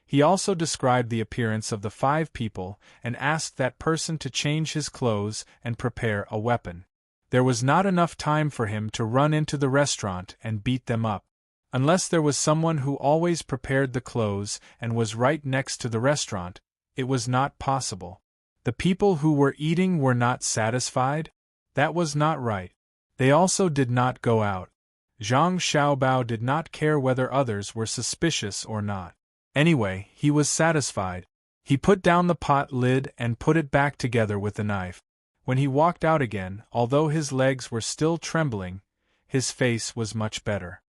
He also described the appearance of the 5 people and asked that person to change his clothes and prepare a weapon. There was not enough time for him to run into the restaurant and beat them up. Unless there was someone who always prepared the clothes and was right next to the restaurant, it was not possible. The people who were eating were not satisfied? That was not right. They also did not go out. Zhang Xiaobao did not care whether others were suspicious or not. Anyway, he was satisfied. He put down the pot lid and put it back together with the knife. When he walked out again, although his legs were still trembling, his face was much better.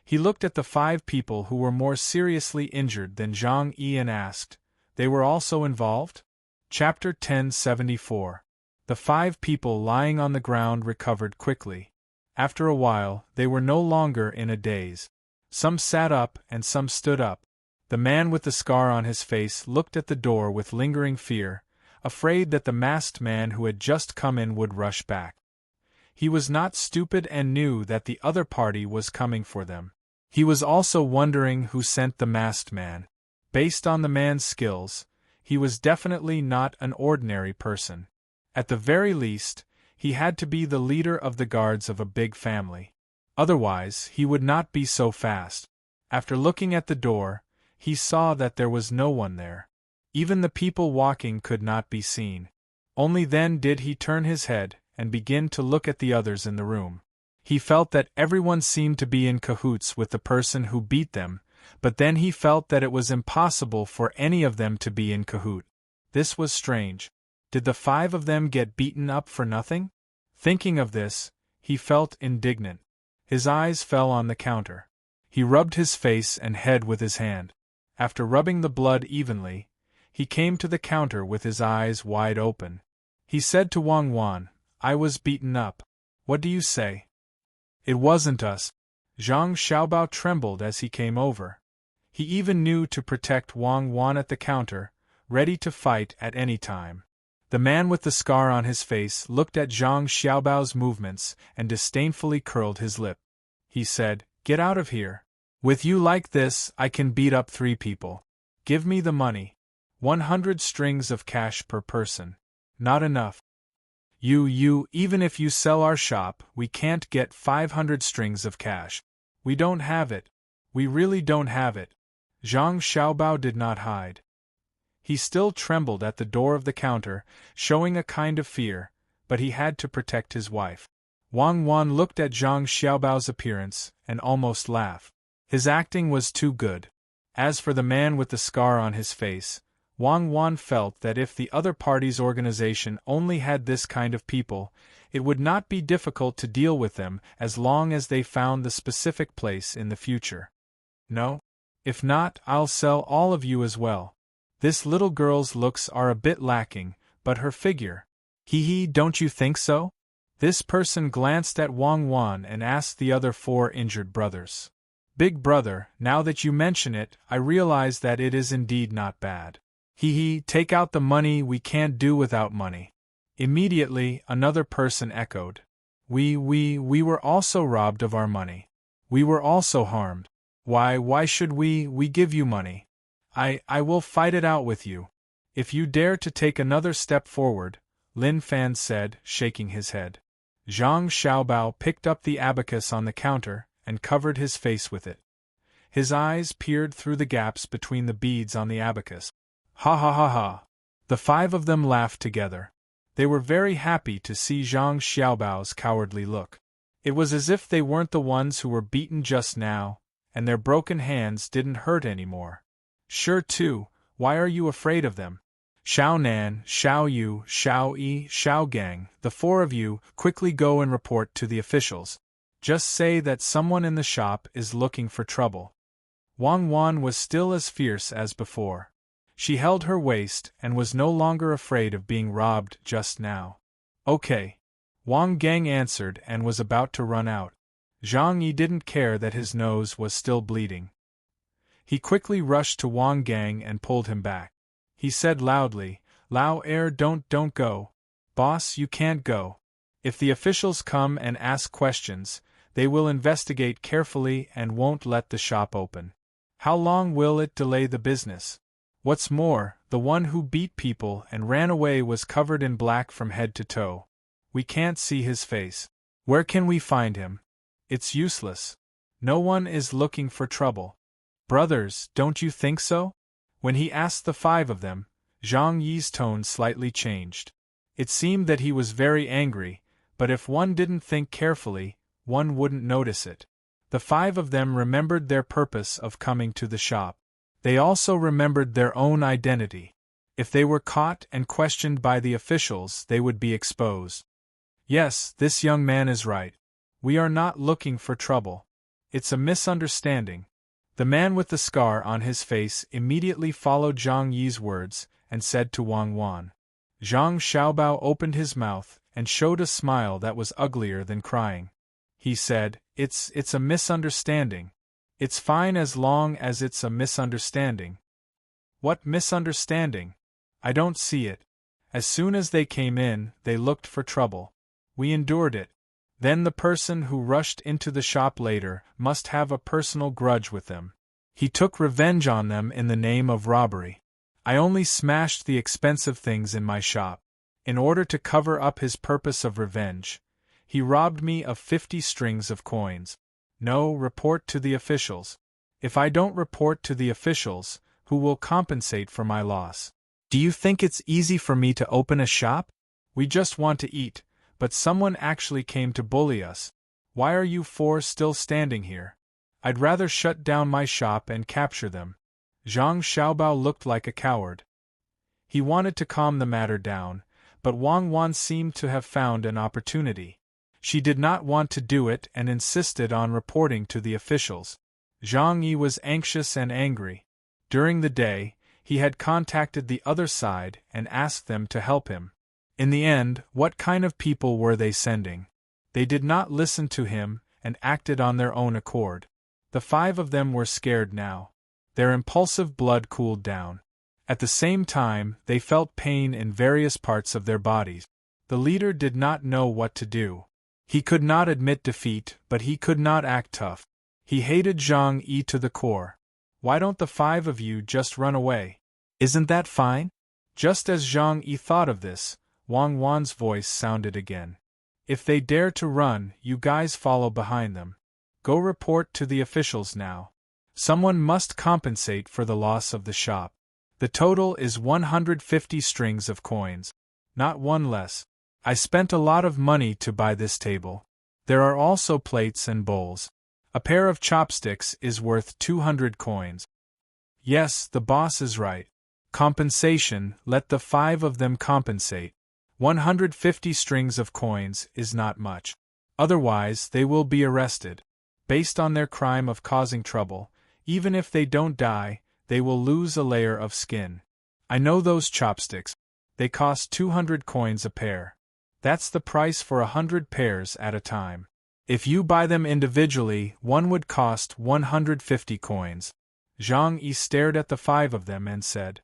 He looked at the 5 people who were more seriously injured than Zhang Yi and asked, "They were also involved?" Chapter 1074. The 5 people lying on the ground recovered quickly. After a while, they were no longer in a daze. Some sat up and some stood up. The man with the scar on his face looked at the door with lingering fear, afraid that the masked man who had just come in would rush back. He was not stupid and knew that the other party was coming for them. He was also wondering who sent the masked man. Based on the man's skills, he was definitely not an ordinary person. At the very least, he had to be the leader of the guards of a big family. Otherwise, he would not be so fast. After looking at the door, he saw that there was no one there. Even the people walking could not be seen. Only then did he turn his head and begin to look at the others in the room. He felt that everyone seemed to be in cahoots with the person who beat them, but then he felt that it was impossible for any of them to be in cahoot. This was strange. Did the 5 of them get beaten up for nothing? Thinking of this, he felt indignant. His eyes fell on the counter. He rubbed his face and head with his hand. After rubbing the blood evenly, he came to the counter with his eyes wide open. He said to Wang Wan, "I was beaten up. What do you say?" "It wasn't us." Zhang Xiaobao trembled as he came over. He even knew to protect Wang Wan at the counter, ready to fight at any time. The man with the scar on his face looked at Zhang Xiaobao's movements and disdainfully curled his lip. He said, "Get out of here. With you like this, I can beat up 3 people. Give me the money. 100 strings of cash per person. Not enough. Even if you sell our shop, we can't get 500 strings of cash. We don't have it. We really don't have it." Zhang Xiaobao did not hide. He still trembled at the door of the counter, showing a kind of fear, but he had to protect his wife. Wang Wan looked at Zhang Xiaobao's appearance and almost laughed. His acting was too good. As for the man with the scar on his face, Wang Wan felt that if the other party's organization only had this kind of people, it would not be difficult to deal with them as long as they found the specific place in the future. No? If not, I'll sell all of you as well. This little girl's looks are a bit lacking, but her figure. Hee, don't you think so? This person glanced at Wang Wan and asked the other 4 injured brothers. Big brother, now that you mention it, I realize that it is indeed not bad. Take out the money, we can't do without money. Immediately, another person echoed. We were also robbed of our money. We were also harmed. Why should we give you money? I will fight it out with you. If you dare to take another step forward, Lin Fan said, shaking his head. Zhang Xiaobao picked up the abacus on the counter and covered his face with it. His eyes peered through the gaps between the beads on the abacus. Ha ha ha ha. The 5 of them laughed together. They were very happy to see Zhang Xiaobao's cowardly look. It was as if they weren't the ones who were beaten just now, and their broken hands didn't hurt anymore. Sure too, why are you afraid of them? Xiao Nan, Xiao Yu, Xiao Yi, Xiao Gang, the 4 of you, quickly go and report to the officials. Just say that someone in the shop is looking for trouble. Wang Wan was still as fierce as before. She held her waist and was no longer afraid of being robbed just now. Okay. Wang Gang answered and was about to run out. Zhang Yi didn't care that his nose was still bleeding. He quickly rushed to Wang Gang and pulled him back. He said loudly, Lao don't go. Boss, you can't go. If the officials come and ask questions, they will investigate carefully and won't let the shop open. How long will it delay the business? What's more, the one who beat people and ran away was covered in black from head to toe. We can't see his face. Where can we find him? It's useless. No one is looking for trouble. Brothers, don't you think so? When he asked the 5 of them, Zhang Yi's tone slightly changed. It seemed that he was very angry, but if one didn't think carefully, one wouldn't notice it. The 5 of them remembered their purpose of coming to the shop. They also remembered their own identity. If they were caught and questioned by the officials, they would be exposed. Yes, this young man is right. We are not looking for trouble. It's a misunderstanding. The man with the scar on his face immediately followed Zhang Yi's words and said to Wang Wan. Zhang Xiaobao opened his mouth and showed a smile that was uglier than crying. He said, It's a misunderstanding. It's fine as long as it's a misunderstanding. What misunderstanding? I don't see it. As soon as they came in, they looked for trouble. We endured it. Then the person who rushed into the shop later must have a personal grudge with them. He took revenge on them in the name of robbery. I only smashed the expensive things in my shop. In order to cover up his purpose of revenge, he robbed me of 50 strings of coins. No, report to the officials. If I don't report to the officials, who will compensate for my loss? Do you think it's easy for me to open a shop? We just want to eat, but someone actually came to bully us. Why are you 4 still standing here? I'd rather shut down my shop and capture them. Zhang Xiaobao looked like a coward. He wanted to calm the matter down, but Wang Wan seemed to have found an opportunity. She did not want to do it and insisted on reporting to the officials. Zhang Yi was anxious and angry. During the day, he had contacted the other side and asked them to help him. In the end, what kind of people were they sending? They did not listen to him and acted on their own accord. The 5 of them were scared now. Their impulsive blood cooled down. At the same time, they felt pain in various parts of their bodies. The leader did not know what to do. He could not admit defeat, but he could not act tough. He hated Zhang Yi to the core. Why don't the 5 of you just run away? Isn't that fine? Just as Zhang Yi thought of this, Wang Wan's voice sounded again. If they dare to run, you guys follow behind them. Go report to the officials now. Someone must compensate for the loss of the shop. The total is 150 strings of coins. Not one less. I spent a lot of money to buy this table. There are also plates and bowls. A pair of chopsticks is worth 200 coins. Yes, the boss is right. Compensation, let the 5 of them compensate. 150 strings of coins is not much. Otherwise, they will be arrested. Based on their crime of causing trouble, even if they don't die, they will lose a layer of skin. I know those chopsticks. They cost 200 coins a pair. That's the price for 100 pairs at a time. If you buy them individually, one would cost 150 coins. Zhang Yi stared at the 5 of them and said.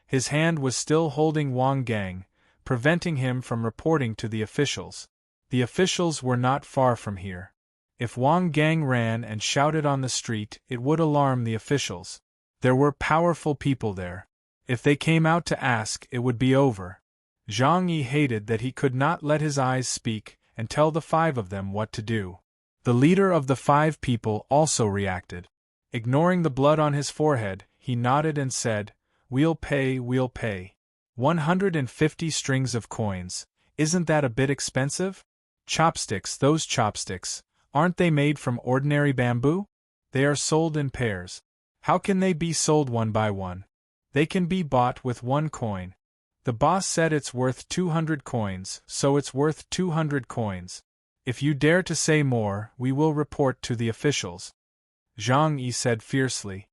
His hand was still holding Wang Gang, preventing him from reporting to the officials. The officials were not far from here. If Wang Gang ran and shouted on the street, it would alarm the officials. There were powerful people there. If they came out to ask, it would be over. Zhang Yi hated that he could not let his eyes speak and tell the 5 of them what to do. The leader of the 5 people also reacted. Ignoring the blood on his forehead, he nodded and said, We'll pay. 150 strings of coins. Isn't that a bit expensive? Chopsticks, those chopsticks, aren't they made from ordinary bamboo? They are sold in pairs. How can they be sold one by one? They can be bought with 1 coin. The boss said it's worth 200 coins, so it's worth 200 coins. If you dare to say more, we will report to the officials. Zhang Yi said fiercely.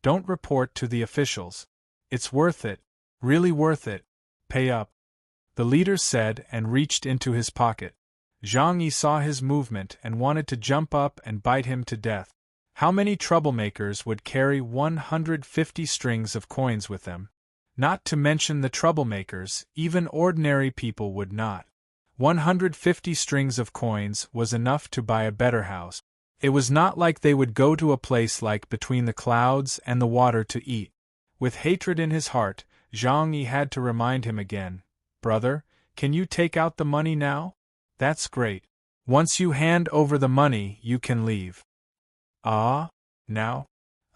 Don't report to the officials. It's worth it. Really worth it. Pay up. The leader said and reached into his pocket. Zhang Yi saw his movement and wanted to jump up and bite him to death. How many troublemakers would carry 150 strings of coins with them? Not to mention the troublemakers, even ordinary people would not. 150 strings of coins was enough to buy a better house. It was not like they would go to a place like Between the Clouds and the Water to eat. With hatred in his heart, Zhang Yi had to remind him again. Brother, can you take out the money now? That's great. Once you hand over the money, you can leave. Ah? Now?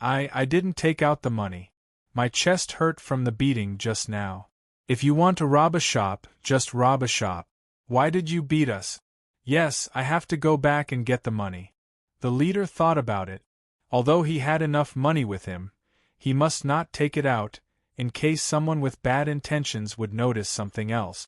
I didn't take out the money. My chest hurt from the beating just now. If you want to rob a shop, just rob a shop. Why did you beat us? Yes, I have to go back and get the money. The leader thought about it. Although he had enough money with him, he must not take it out, in case someone with bad intentions would notice something else.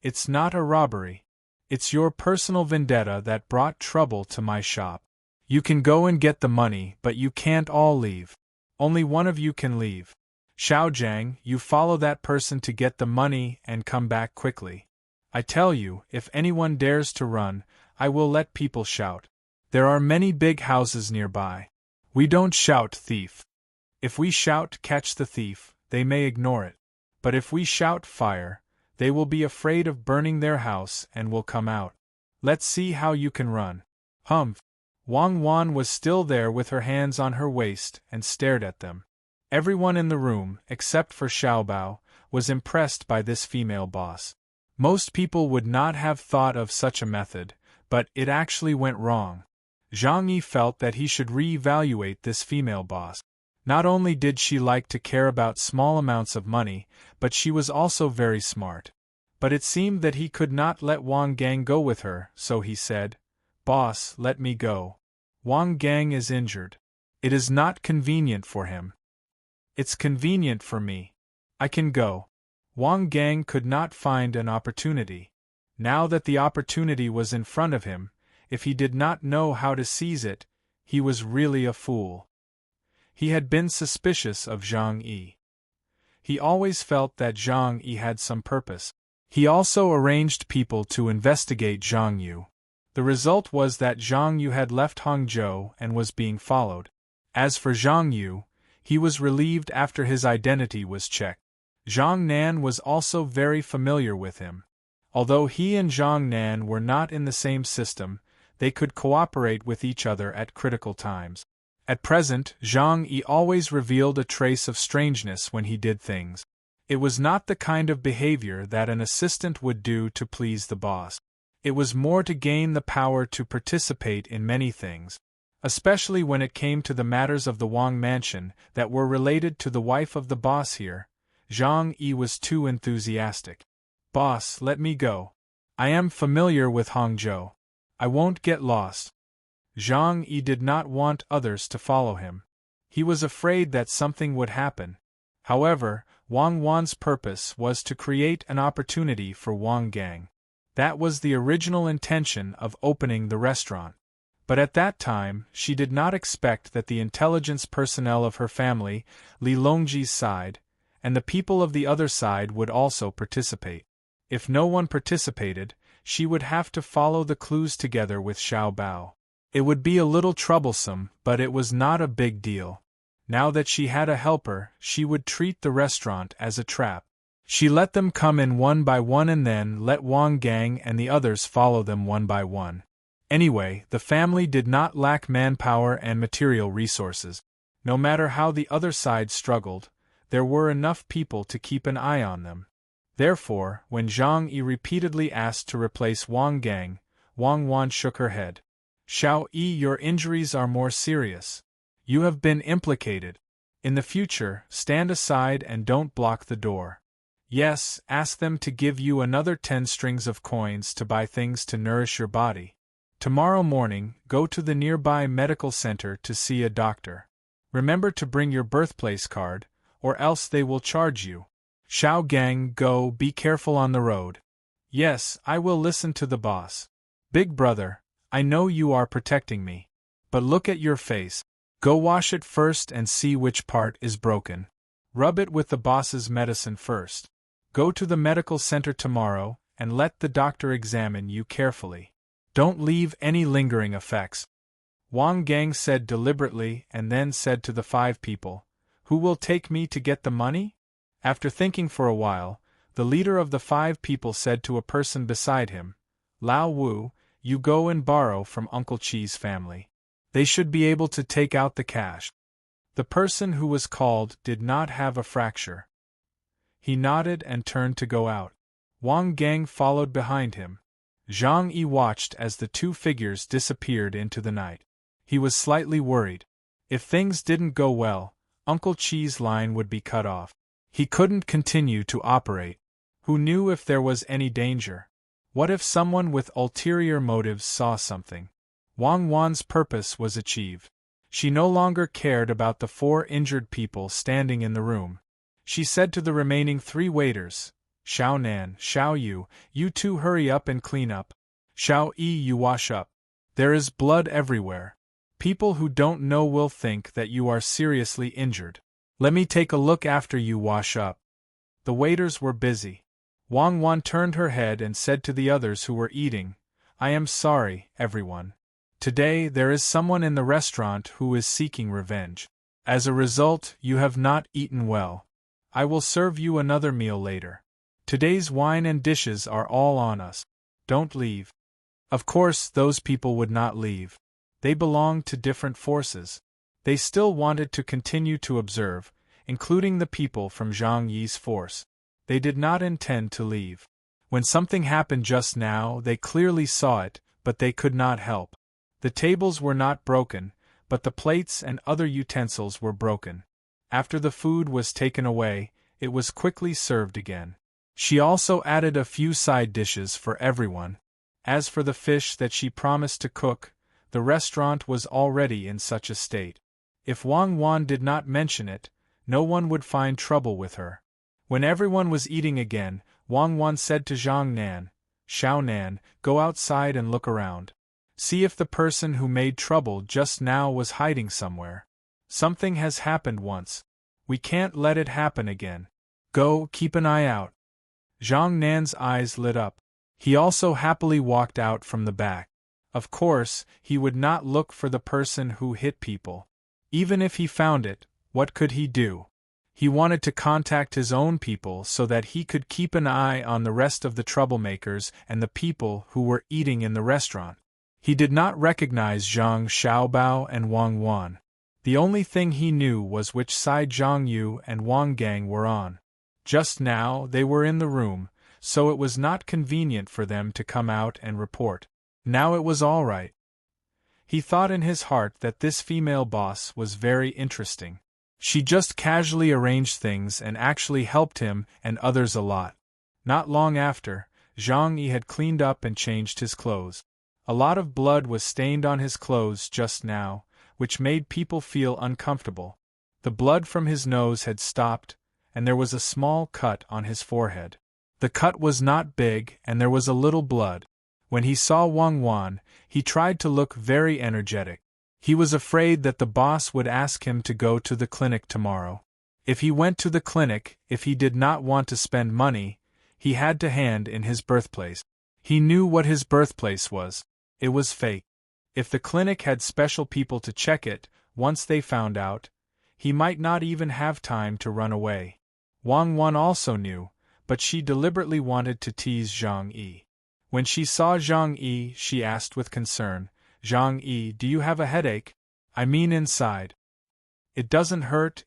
It's not a robbery. It's your personal vendetta that brought trouble to my shop. You can go and get the money, but you can't all leave. Only one of you can leave. Xiaojiang, you follow that person to get the money and come back quickly. I tell you, if anyone dares to run, I will let people shout. There are many big houses nearby. We don't shout thief. If we shout catch the thief, they may ignore it. But if we shout fire, they will be afraid of burning their house and will come out. Let's see how you can run. Humph. Wang Wan was still there with her hands on her waist and stared at them. Everyone in the room, except for Xiaobao, was impressed by this female boss. Most people would not have thought of such a method, but it actually went wrong. Zhang Yi felt that he should re-evaluate this female boss. Not only did she like to care about small amounts of money, but she was also very smart. But it seemed that he could not let Wang Gang go with her, so he said, Boss, let me go. Wang Gang is injured. It is not convenient for him. It's convenient for me. I can go. Wang Gang could not find an opportunity. Now that the opportunity was in front of him, if he did not know how to seize it, he was really a fool. He had been suspicious of Zhang Yi. He always felt that Zhang Yi had some purpose. He also arranged people to investigate Zhang Yu. The result was that Zhang Yu had left Hangzhou and was being followed. As for Zhang Yu, he was relieved after his identity was checked. Zhang Nan was also very familiar with him. Although he and Zhang Nan were not in the same system, they could cooperate with each other at critical times. At present, Zhang Yi always revealed a trace of strangeness when he did things. It was not the kind of behavior that an assistant would do to please the boss. It was more to gain the power to participate in many things. Especially when it came to the matters of the Wang mansion that were related to the wife of the boss here, Zhang Yi was too enthusiastic. "Boss, let me go. I am familiar with Hangzhou. I won't get lost." Zhang Yi did not want others to follow him. He was afraid that something would happen. However, Wang Wan's purpose was to create an opportunity for Wang Gang. That was the original intention of opening the restaurant. But at that time, she did not expect that the intelligence personnel of her family, Li Longji's side, and the people of the other side would also participate. If no one participated, she would have to follow the clues together with Xiao Bao. It would be a little troublesome, but it was not a big deal. Now that she had a helper, she would treat the restaurant as a trap. She let them come in one by one and then let Wang Gang and the others follow them one by one. Anyway, the family did not lack manpower and material resources. No matter how the other side struggled, there were enough people to keep an eye on them. Therefore, when Zhang Yi repeatedly asked to replace Wang Gang, Wang Wan shook her head. "Xiao Yi, your injuries are more serious. You have been implicated. In the future, stand aside and don't block the door. Yes, ask them to give you another 10 strings of coins to buy things to nourish your body. Tomorrow morning, go to the nearby medical center to see a doctor. Remember to bring your birthplace card, or else they will charge you. Xiao Gang, go, be careful on the road." "Yes, I will listen to the boss. Big brother, I know you are protecting me. But look at your face. Go wash it first and see which part is broken. Rub it with the boss's medicine first. Go to the medical center tomorrow, and let the doctor examine you carefully. Don't leave any lingering effects." Wang Gang said deliberately and then said to the 5 people, "Who will take me to get the money?" After thinking for a while, the leader of the 5 people said to a person beside him, "Lao Wu, you go and borrow from Uncle Chi's family. They should be able to take out the cash." The person who was called did not have a fracture. He nodded and turned to go out. Wang Gang followed behind him. Zhang Yi watched as the 2 figures disappeared into the night. He was slightly worried. If things didn't go well, Uncle Chi's line would be cut off. He couldn't continue to operate. Who knew if there was any danger? What if someone with ulterior motives saw something? Wang Wan's purpose was achieved. She no longer cared about the 4 injured people standing in the room. She said to the remaining 3 waiters, "Xiao Nan, Xiao Yu, you 2 hurry up and clean up. Xiao Yi, you wash up. There is blood everywhere. People who don't know will think that you are seriously injured. Let me take a look after you wash up." The waiters were busy. Wang Wan turned her head and said to the others who were eating, "I am sorry, everyone. Today there is someone in the restaurant who is seeking revenge. As a result, you have not eaten well. I will serve you another meal later. Today's wine and dishes are all on us. Don't leave." Of course, those people would not leave. They belonged to different forces. They still wanted to continue to observe, including the people from Zhang Yi's force. They did not intend to leave. When something happened just now, they clearly saw it, but they could not help. The tables were not broken, but the plates and other utensils were broken. After the food was taken away, it was quickly served again. She also added a few side dishes for everyone. As for the fish that she promised to cook, the restaurant was already in such a state. If Wang Wan did not mention it, no one would find trouble with her. When everyone was eating again, Wang Wan said to Zhang Nan, "Xiao Nan, go outside and look around. See if the person who made trouble just now was hiding somewhere. Something has happened once. We can't let it happen again. Go, keep an eye out." Zhang Nan's eyes lit up. He also happily walked out from the back. Of course, he would not look for the person who hit people. Even if he found it, what could he do? He wanted to contact his own people so that he could keep an eye on the rest of the troublemakers and the people who were eating in the restaurant. He did not recognize Zhang Xiaobao and Wang Wan. The only thing he knew was which side Zhang Yu and Wang Gang were on. Just now they were in the room, so it was not convenient for them to come out and report. Now it was all right. He thought in his heart that this female boss was very interesting. She just casually arranged things and actually helped him and others a lot. Not long after, Zhang Yi had cleaned up and changed his clothes. A lot of blood was stained on his clothes just now, which made people feel uncomfortable. The blood from his nose had stopped, and there was a small cut on his forehead. The cut was not big, and there was a little blood. When he saw Wang Wan, he tried to look very energetic. He was afraid that the boss would ask him to go to the clinic tomorrow. If he went to the clinic, if he did not want to spend money, he had to hand in his birthplace. He knew what his birthplace was. It was fake. If the clinic had special people to check it, once they found out, he might not even have time to run away. Wang Wan also knew, but she deliberately wanted to tease Zhang Yi. When she saw Zhang Yi, she asked with concern, "Zhang Yi, do you have a headache? I mean inside." It doesn't hurt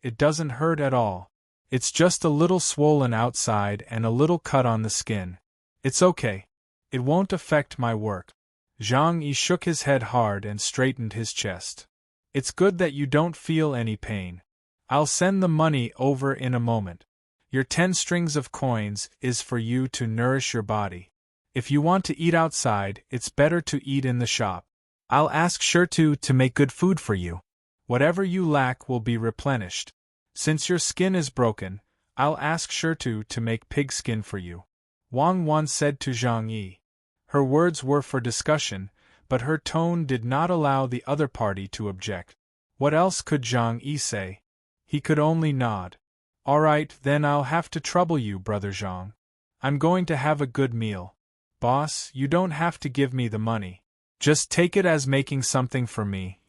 at all. It's just a little swollen outside and a little cut on the skin. It's okay. It won't affect my work." Zhang Yi shook his head hard and straightened his chest. "It's good that you don't feel any pain. I'll send the money over in a moment. Your 10 strings of coins is for you to nourish your body. If you want to eat outside, it's better to eat in the shop. I'll ask Shirtu to make good food for you. Whatever you lack will be replenished. Since your skin is broken, I'll ask Shirtu to make pig skin for you," Wang Wan said to Zhang Yi. Her words were for discussion, but her tone did not allow the other party to object. What else could Zhang Yi say? He could only nod. "All right, then I'll have to trouble you, Brother Zhang. I'm going to have a good meal. Boss, you don't have to give me the money. Just take it as making something for me,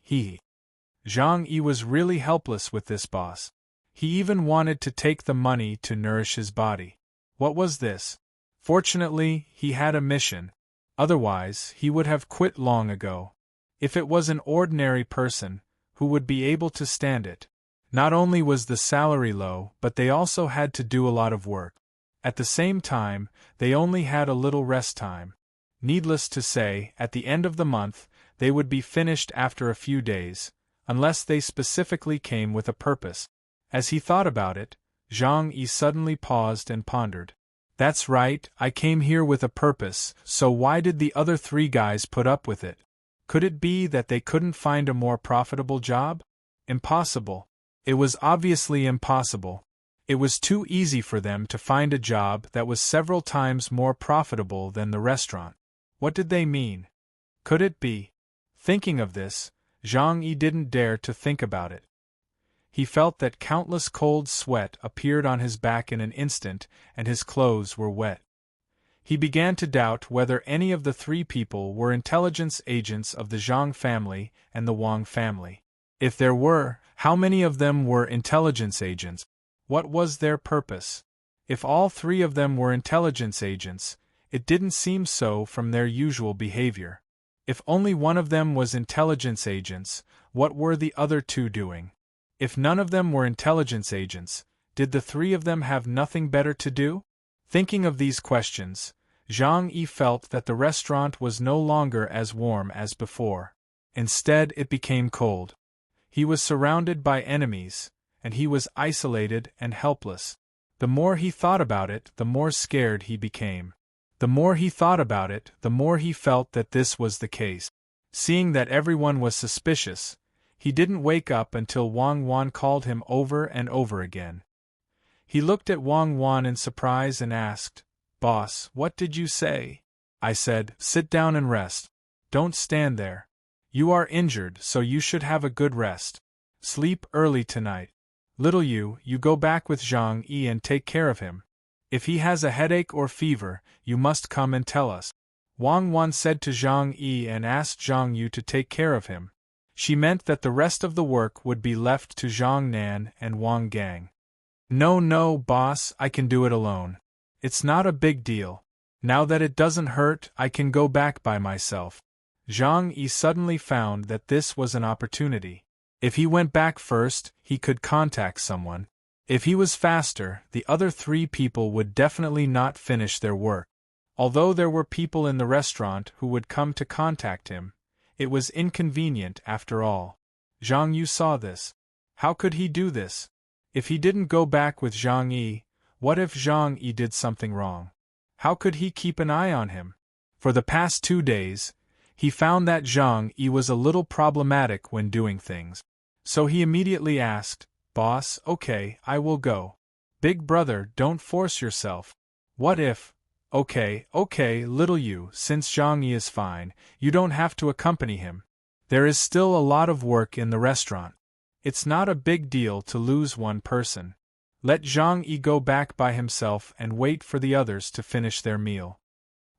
Zhang Yi was really helpless with this boss. He even wanted to take the money to nourish his body. What was this? Fortunately, he had a mission. Otherwise, he would have quit long ago. If it was an ordinary person, who would be able to stand it? Not only was the salary low, but they also had to do a lot of work. At the same time, they only had a little rest time. Needless to say, at the end of the month, they would be finished after a few days, unless they specifically came with a purpose. As he thought about it, Zhang Yi suddenly paused and pondered. That's right, I came here with a purpose, so why did the other 3 guys put up with it? Could it be that they couldn't find a more profitable job? Impossible. It was obviously impossible. It was too easy for them to find a job that was several times more profitable than the restaurant. What did they mean? Could it be? Thinking of this, Zhang Yi didn't dare to think about it. He felt that countless cold sweat appeared on his back in an instant, and his clothes were wet. He began to doubt whether any of the 3 people were intelligence agents of the Zhang family and the Wang family. If there were, how many of them were intelligence agents? What was their purpose? If all 3 of them were intelligence agents, it didn't seem so from their usual behavior. If only one of them was intelligence agents, what were the other 2 doing? If none of them were intelligence agents, did the 3 of them have nothing better to do? Thinking of these questions, Zhang Yi felt that the restaurant was no longer as warm as before. Instead, it became cold. He was surrounded by enemies, and he was isolated and helpless. The more he thought about it, the more scared he became. The more he thought about it, the more he felt that this was the case. Seeing that everyone was suspicious, he didn't wake up until Wang Wan called him over and over again. He looked at Wang Wan in surprise and asked, "Boss, what did you say?" "I said, sit down and rest. Don't stand there. You are injured, so you should have a good rest. Sleep early tonight. Little you go back with Zhang Yi and take care of him. If he has a headache or fever, you must come and tell us." Wang Wan said to Zhang Yi and asked Zhang Yu to take care of him. She meant that the rest of the work would be left to Zhang Nan and Wang Gang. No, boss, I can do it alone. It's not a big deal. Now that it doesn't hurt, I can go back by myself." Zhang Yi suddenly found that this was an opportunity. If he went back first, he could contact someone. If he was faster, the other 3 people would definitely not finish their work. Although there were people in the restaurant who would come to contact him, It was inconvenient after all. Zhang Yu saw this. How could he do this? If he didn't go back with Zhang Yi, what if Zhang Yi did something wrong? How could he keep an eye on him? For the past 2 days, he found that Zhang Yi was a little problematic when doing things. So he immediately asked, "Boss, okay, I will go." "Big brother, don't force yourself. What if—" "Okay, little you, since Zhang Yi is fine, you don't have to accompany him. There is still a lot of work in the restaurant. It's not a big deal to lose one person. Let Zhang Yi go back by himself and wait for the others to finish their meal."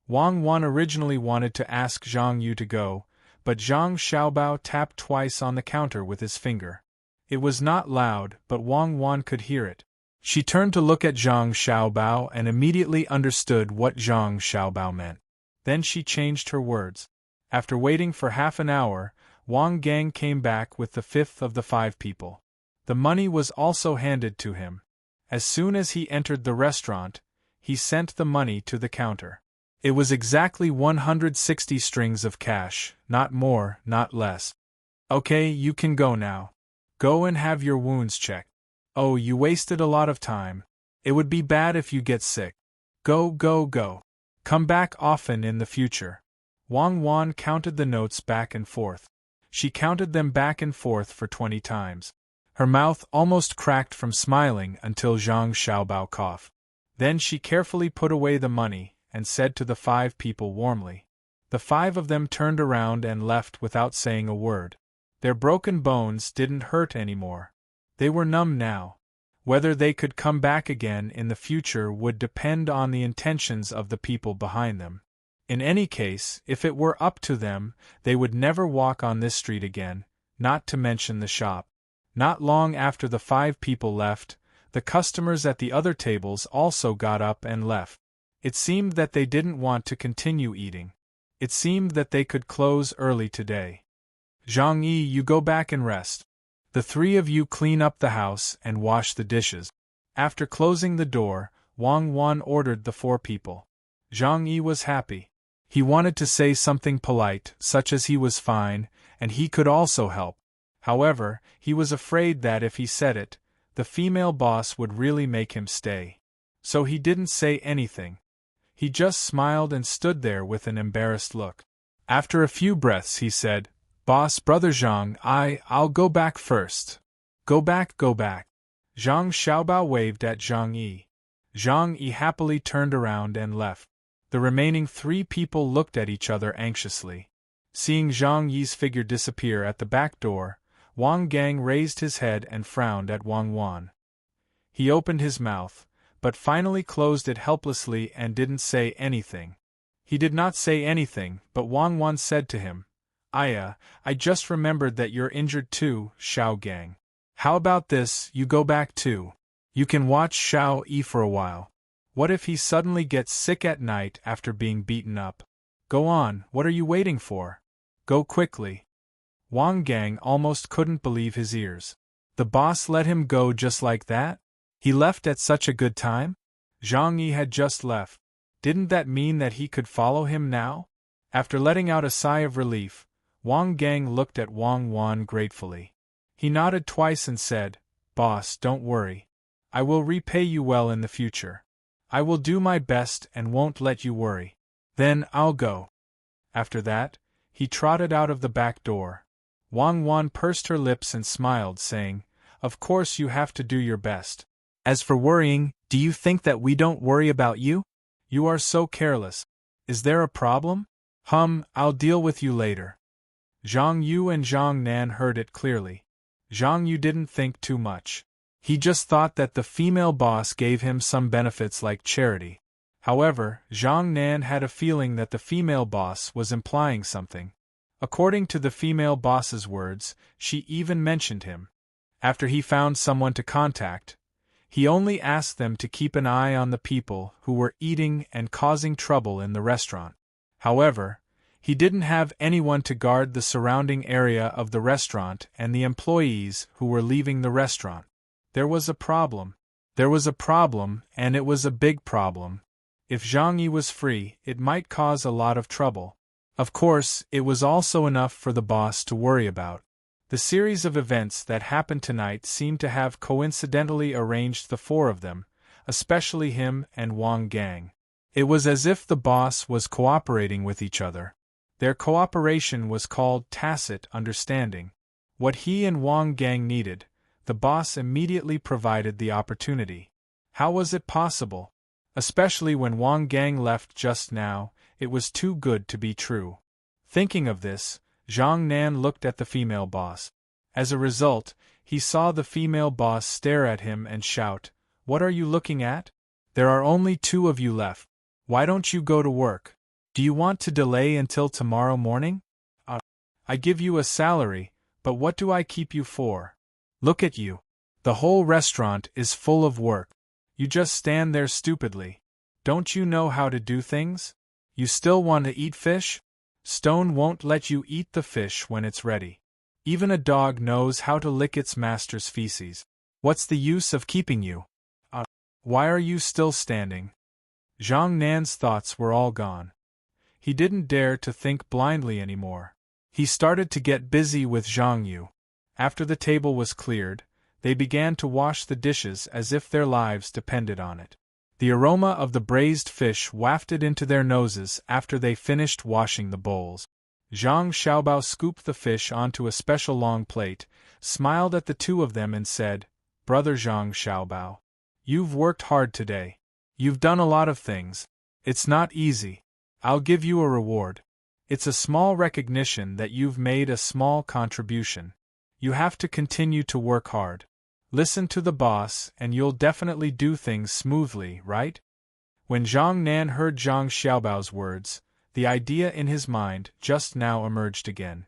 Wang Wan originally wanted to ask Zhang Yu to go, but Zhang Xiaobao tapped twice on the counter with his finger. It was not loud, but Wang Wan could hear it. She turned to look at Zhang Xiaobao and immediately understood what Zhang Xiaobao meant. Then she changed her words. After waiting for half an hour, Wang Gang came back with the 5th of the 5 people. The money was also handed to him. As soon as he entered the restaurant, he sent the money to the counter. It was exactly 160 strings of cash, not more, not less. "Okay, you can go now. Go and have your wounds checked. Oh, you wasted a lot of time. It would be bad if you get sick. Go. Come back often in the future." Wang Wan counted the notes back and forth. She counted them back and forth for 20 times. Her mouth almost cracked from smiling until Zhang Xiaobao coughed. Then she carefully put away the money and said to the 5 people warmly. The 5 of them turned around and left without saying a word. Their broken bones didn't hurt anymore. They were numb now. Whether they could come back again in the future would depend on the intentions of the people behind them. In any case, if it were up to them, they would never walk on this street again, not to mention the shop. Not long after the 5 people left, the customers at the other tables also got up and left. It seemed that they didn't want to continue eating. It seemed that they could close early today. "Zhang Yi, you go back and rest. The 3 of you clean up the house and wash the dishes." After closing the door, Wang Wan ordered the 4 people. Zhang Yi was happy. He wanted to say something polite, such as he was fine, and he could also help. However, he was afraid that if he said it, the female boss would really make him stay. So he didn't say anything. He just smiled and stood there with an embarrassed look. After a few breaths he said, "Boss, brother Zhang, I'll go back first." Go back. Zhang Xiaobao waved at Zhang Yi. Zhang Yi happily turned around and left. The remaining 3 people looked at each other anxiously. Seeing Zhang Yi's figure disappear at the back door, Wang Gang raised his head and frowned at Wang Wan. He opened his mouth, but finally closed it helplessly and didn't say anything. He did not say anything, but Wang Wan said to him, I just remembered that you're injured too, Xiao Gang. How about this, you go back too? You can watch Xiao Yi for a while. What if he suddenly gets sick at night after being beaten up? Go on, what are you waiting for? Go quickly." Wang Gang almost couldn't believe his ears. The boss let him go just like that? He left at such a good time? Zhang Yi had just left. Didn't that mean that he could follow him now? After letting out a sigh of relief, Wang Gang looked at Wang Wan gratefully. He nodded twice and said, "Boss, don't worry. I will repay you well in the future. I will do my best and won't let you worry. Then I'll go." After that, he trotted out of the back door. Wang Wan pursed her lips and smiled, saying, "Of course you have to do your best. As for worrying, do you think that we don't worry about you? You are so careless. Is there a problem? I'll deal with you later." Zhang Yu and Zhang Nan heard it clearly. Zhang Yu didn't think too much. He just thought that the female boss gave him some benefits like charity. However, Zhang Nan had a feeling that the female boss was implying something. According to the female boss's words, she even mentioned him. After he found someone to contact, he only asked them to keep an eye on the people who were eating and causing trouble in the restaurant. However, he didn't have anyone to guard the surrounding area of the restaurant and the employees who were leaving the restaurant. There was a problem. There was a problem, and it was a big problem. If Zhang Yi was free, it might cause a lot of trouble. Of course, it was also enough for the boss to worry about. The series of events that happened tonight seemed to have coincidentally arranged the four of them, especially him and Wang Gang. It was as if the boss was cooperating with each other. Their cooperation was called tacit understanding. What he and Wang Gang needed, the boss immediately provided the opportunity. How was it possible? Especially when Wang Gang left just now, it was too good to be true. Thinking of this, Zhang Nan looked at the female boss. As a result, he saw the female boss stare at him and shout, "What are you looking at? There are only two of you left. Why don't you go to work? Do you want to delay until tomorrow morning? I give you a salary, but what do I keep you for? Look at you. The whole restaurant is full of work. You just stand there stupidly. Don't you know how to do things? You still want to eat fish? Stone won't let you eat the fish when it's ready. Even a dog knows how to lick its master's feces. What's the use of keeping you? Why are you still standing?" Zhang Nan's thoughts were all gone. He didn't dare to think blindly anymore. He started to get busy with Zhang Yu. After the table was cleared, they began to wash the dishes as if their lives depended on it. The aroma of the braised fish wafted into their noses after they finished washing the bowls. Zhang Xiaobao scooped the fish onto a special long plate, smiled at the two of them and said, "Brother Zhang Xiaobao, you've worked hard today. You've done a lot of things. It's not easy. I'll give you a reward. It's a small recognition that you've made a small contribution. You have to continue to work hard. Listen to the boss and you'll definitely do things smoothly, right?" When Zhang Nan heard Zhang Xiaobao's words, the idea in his mind just now emerged again.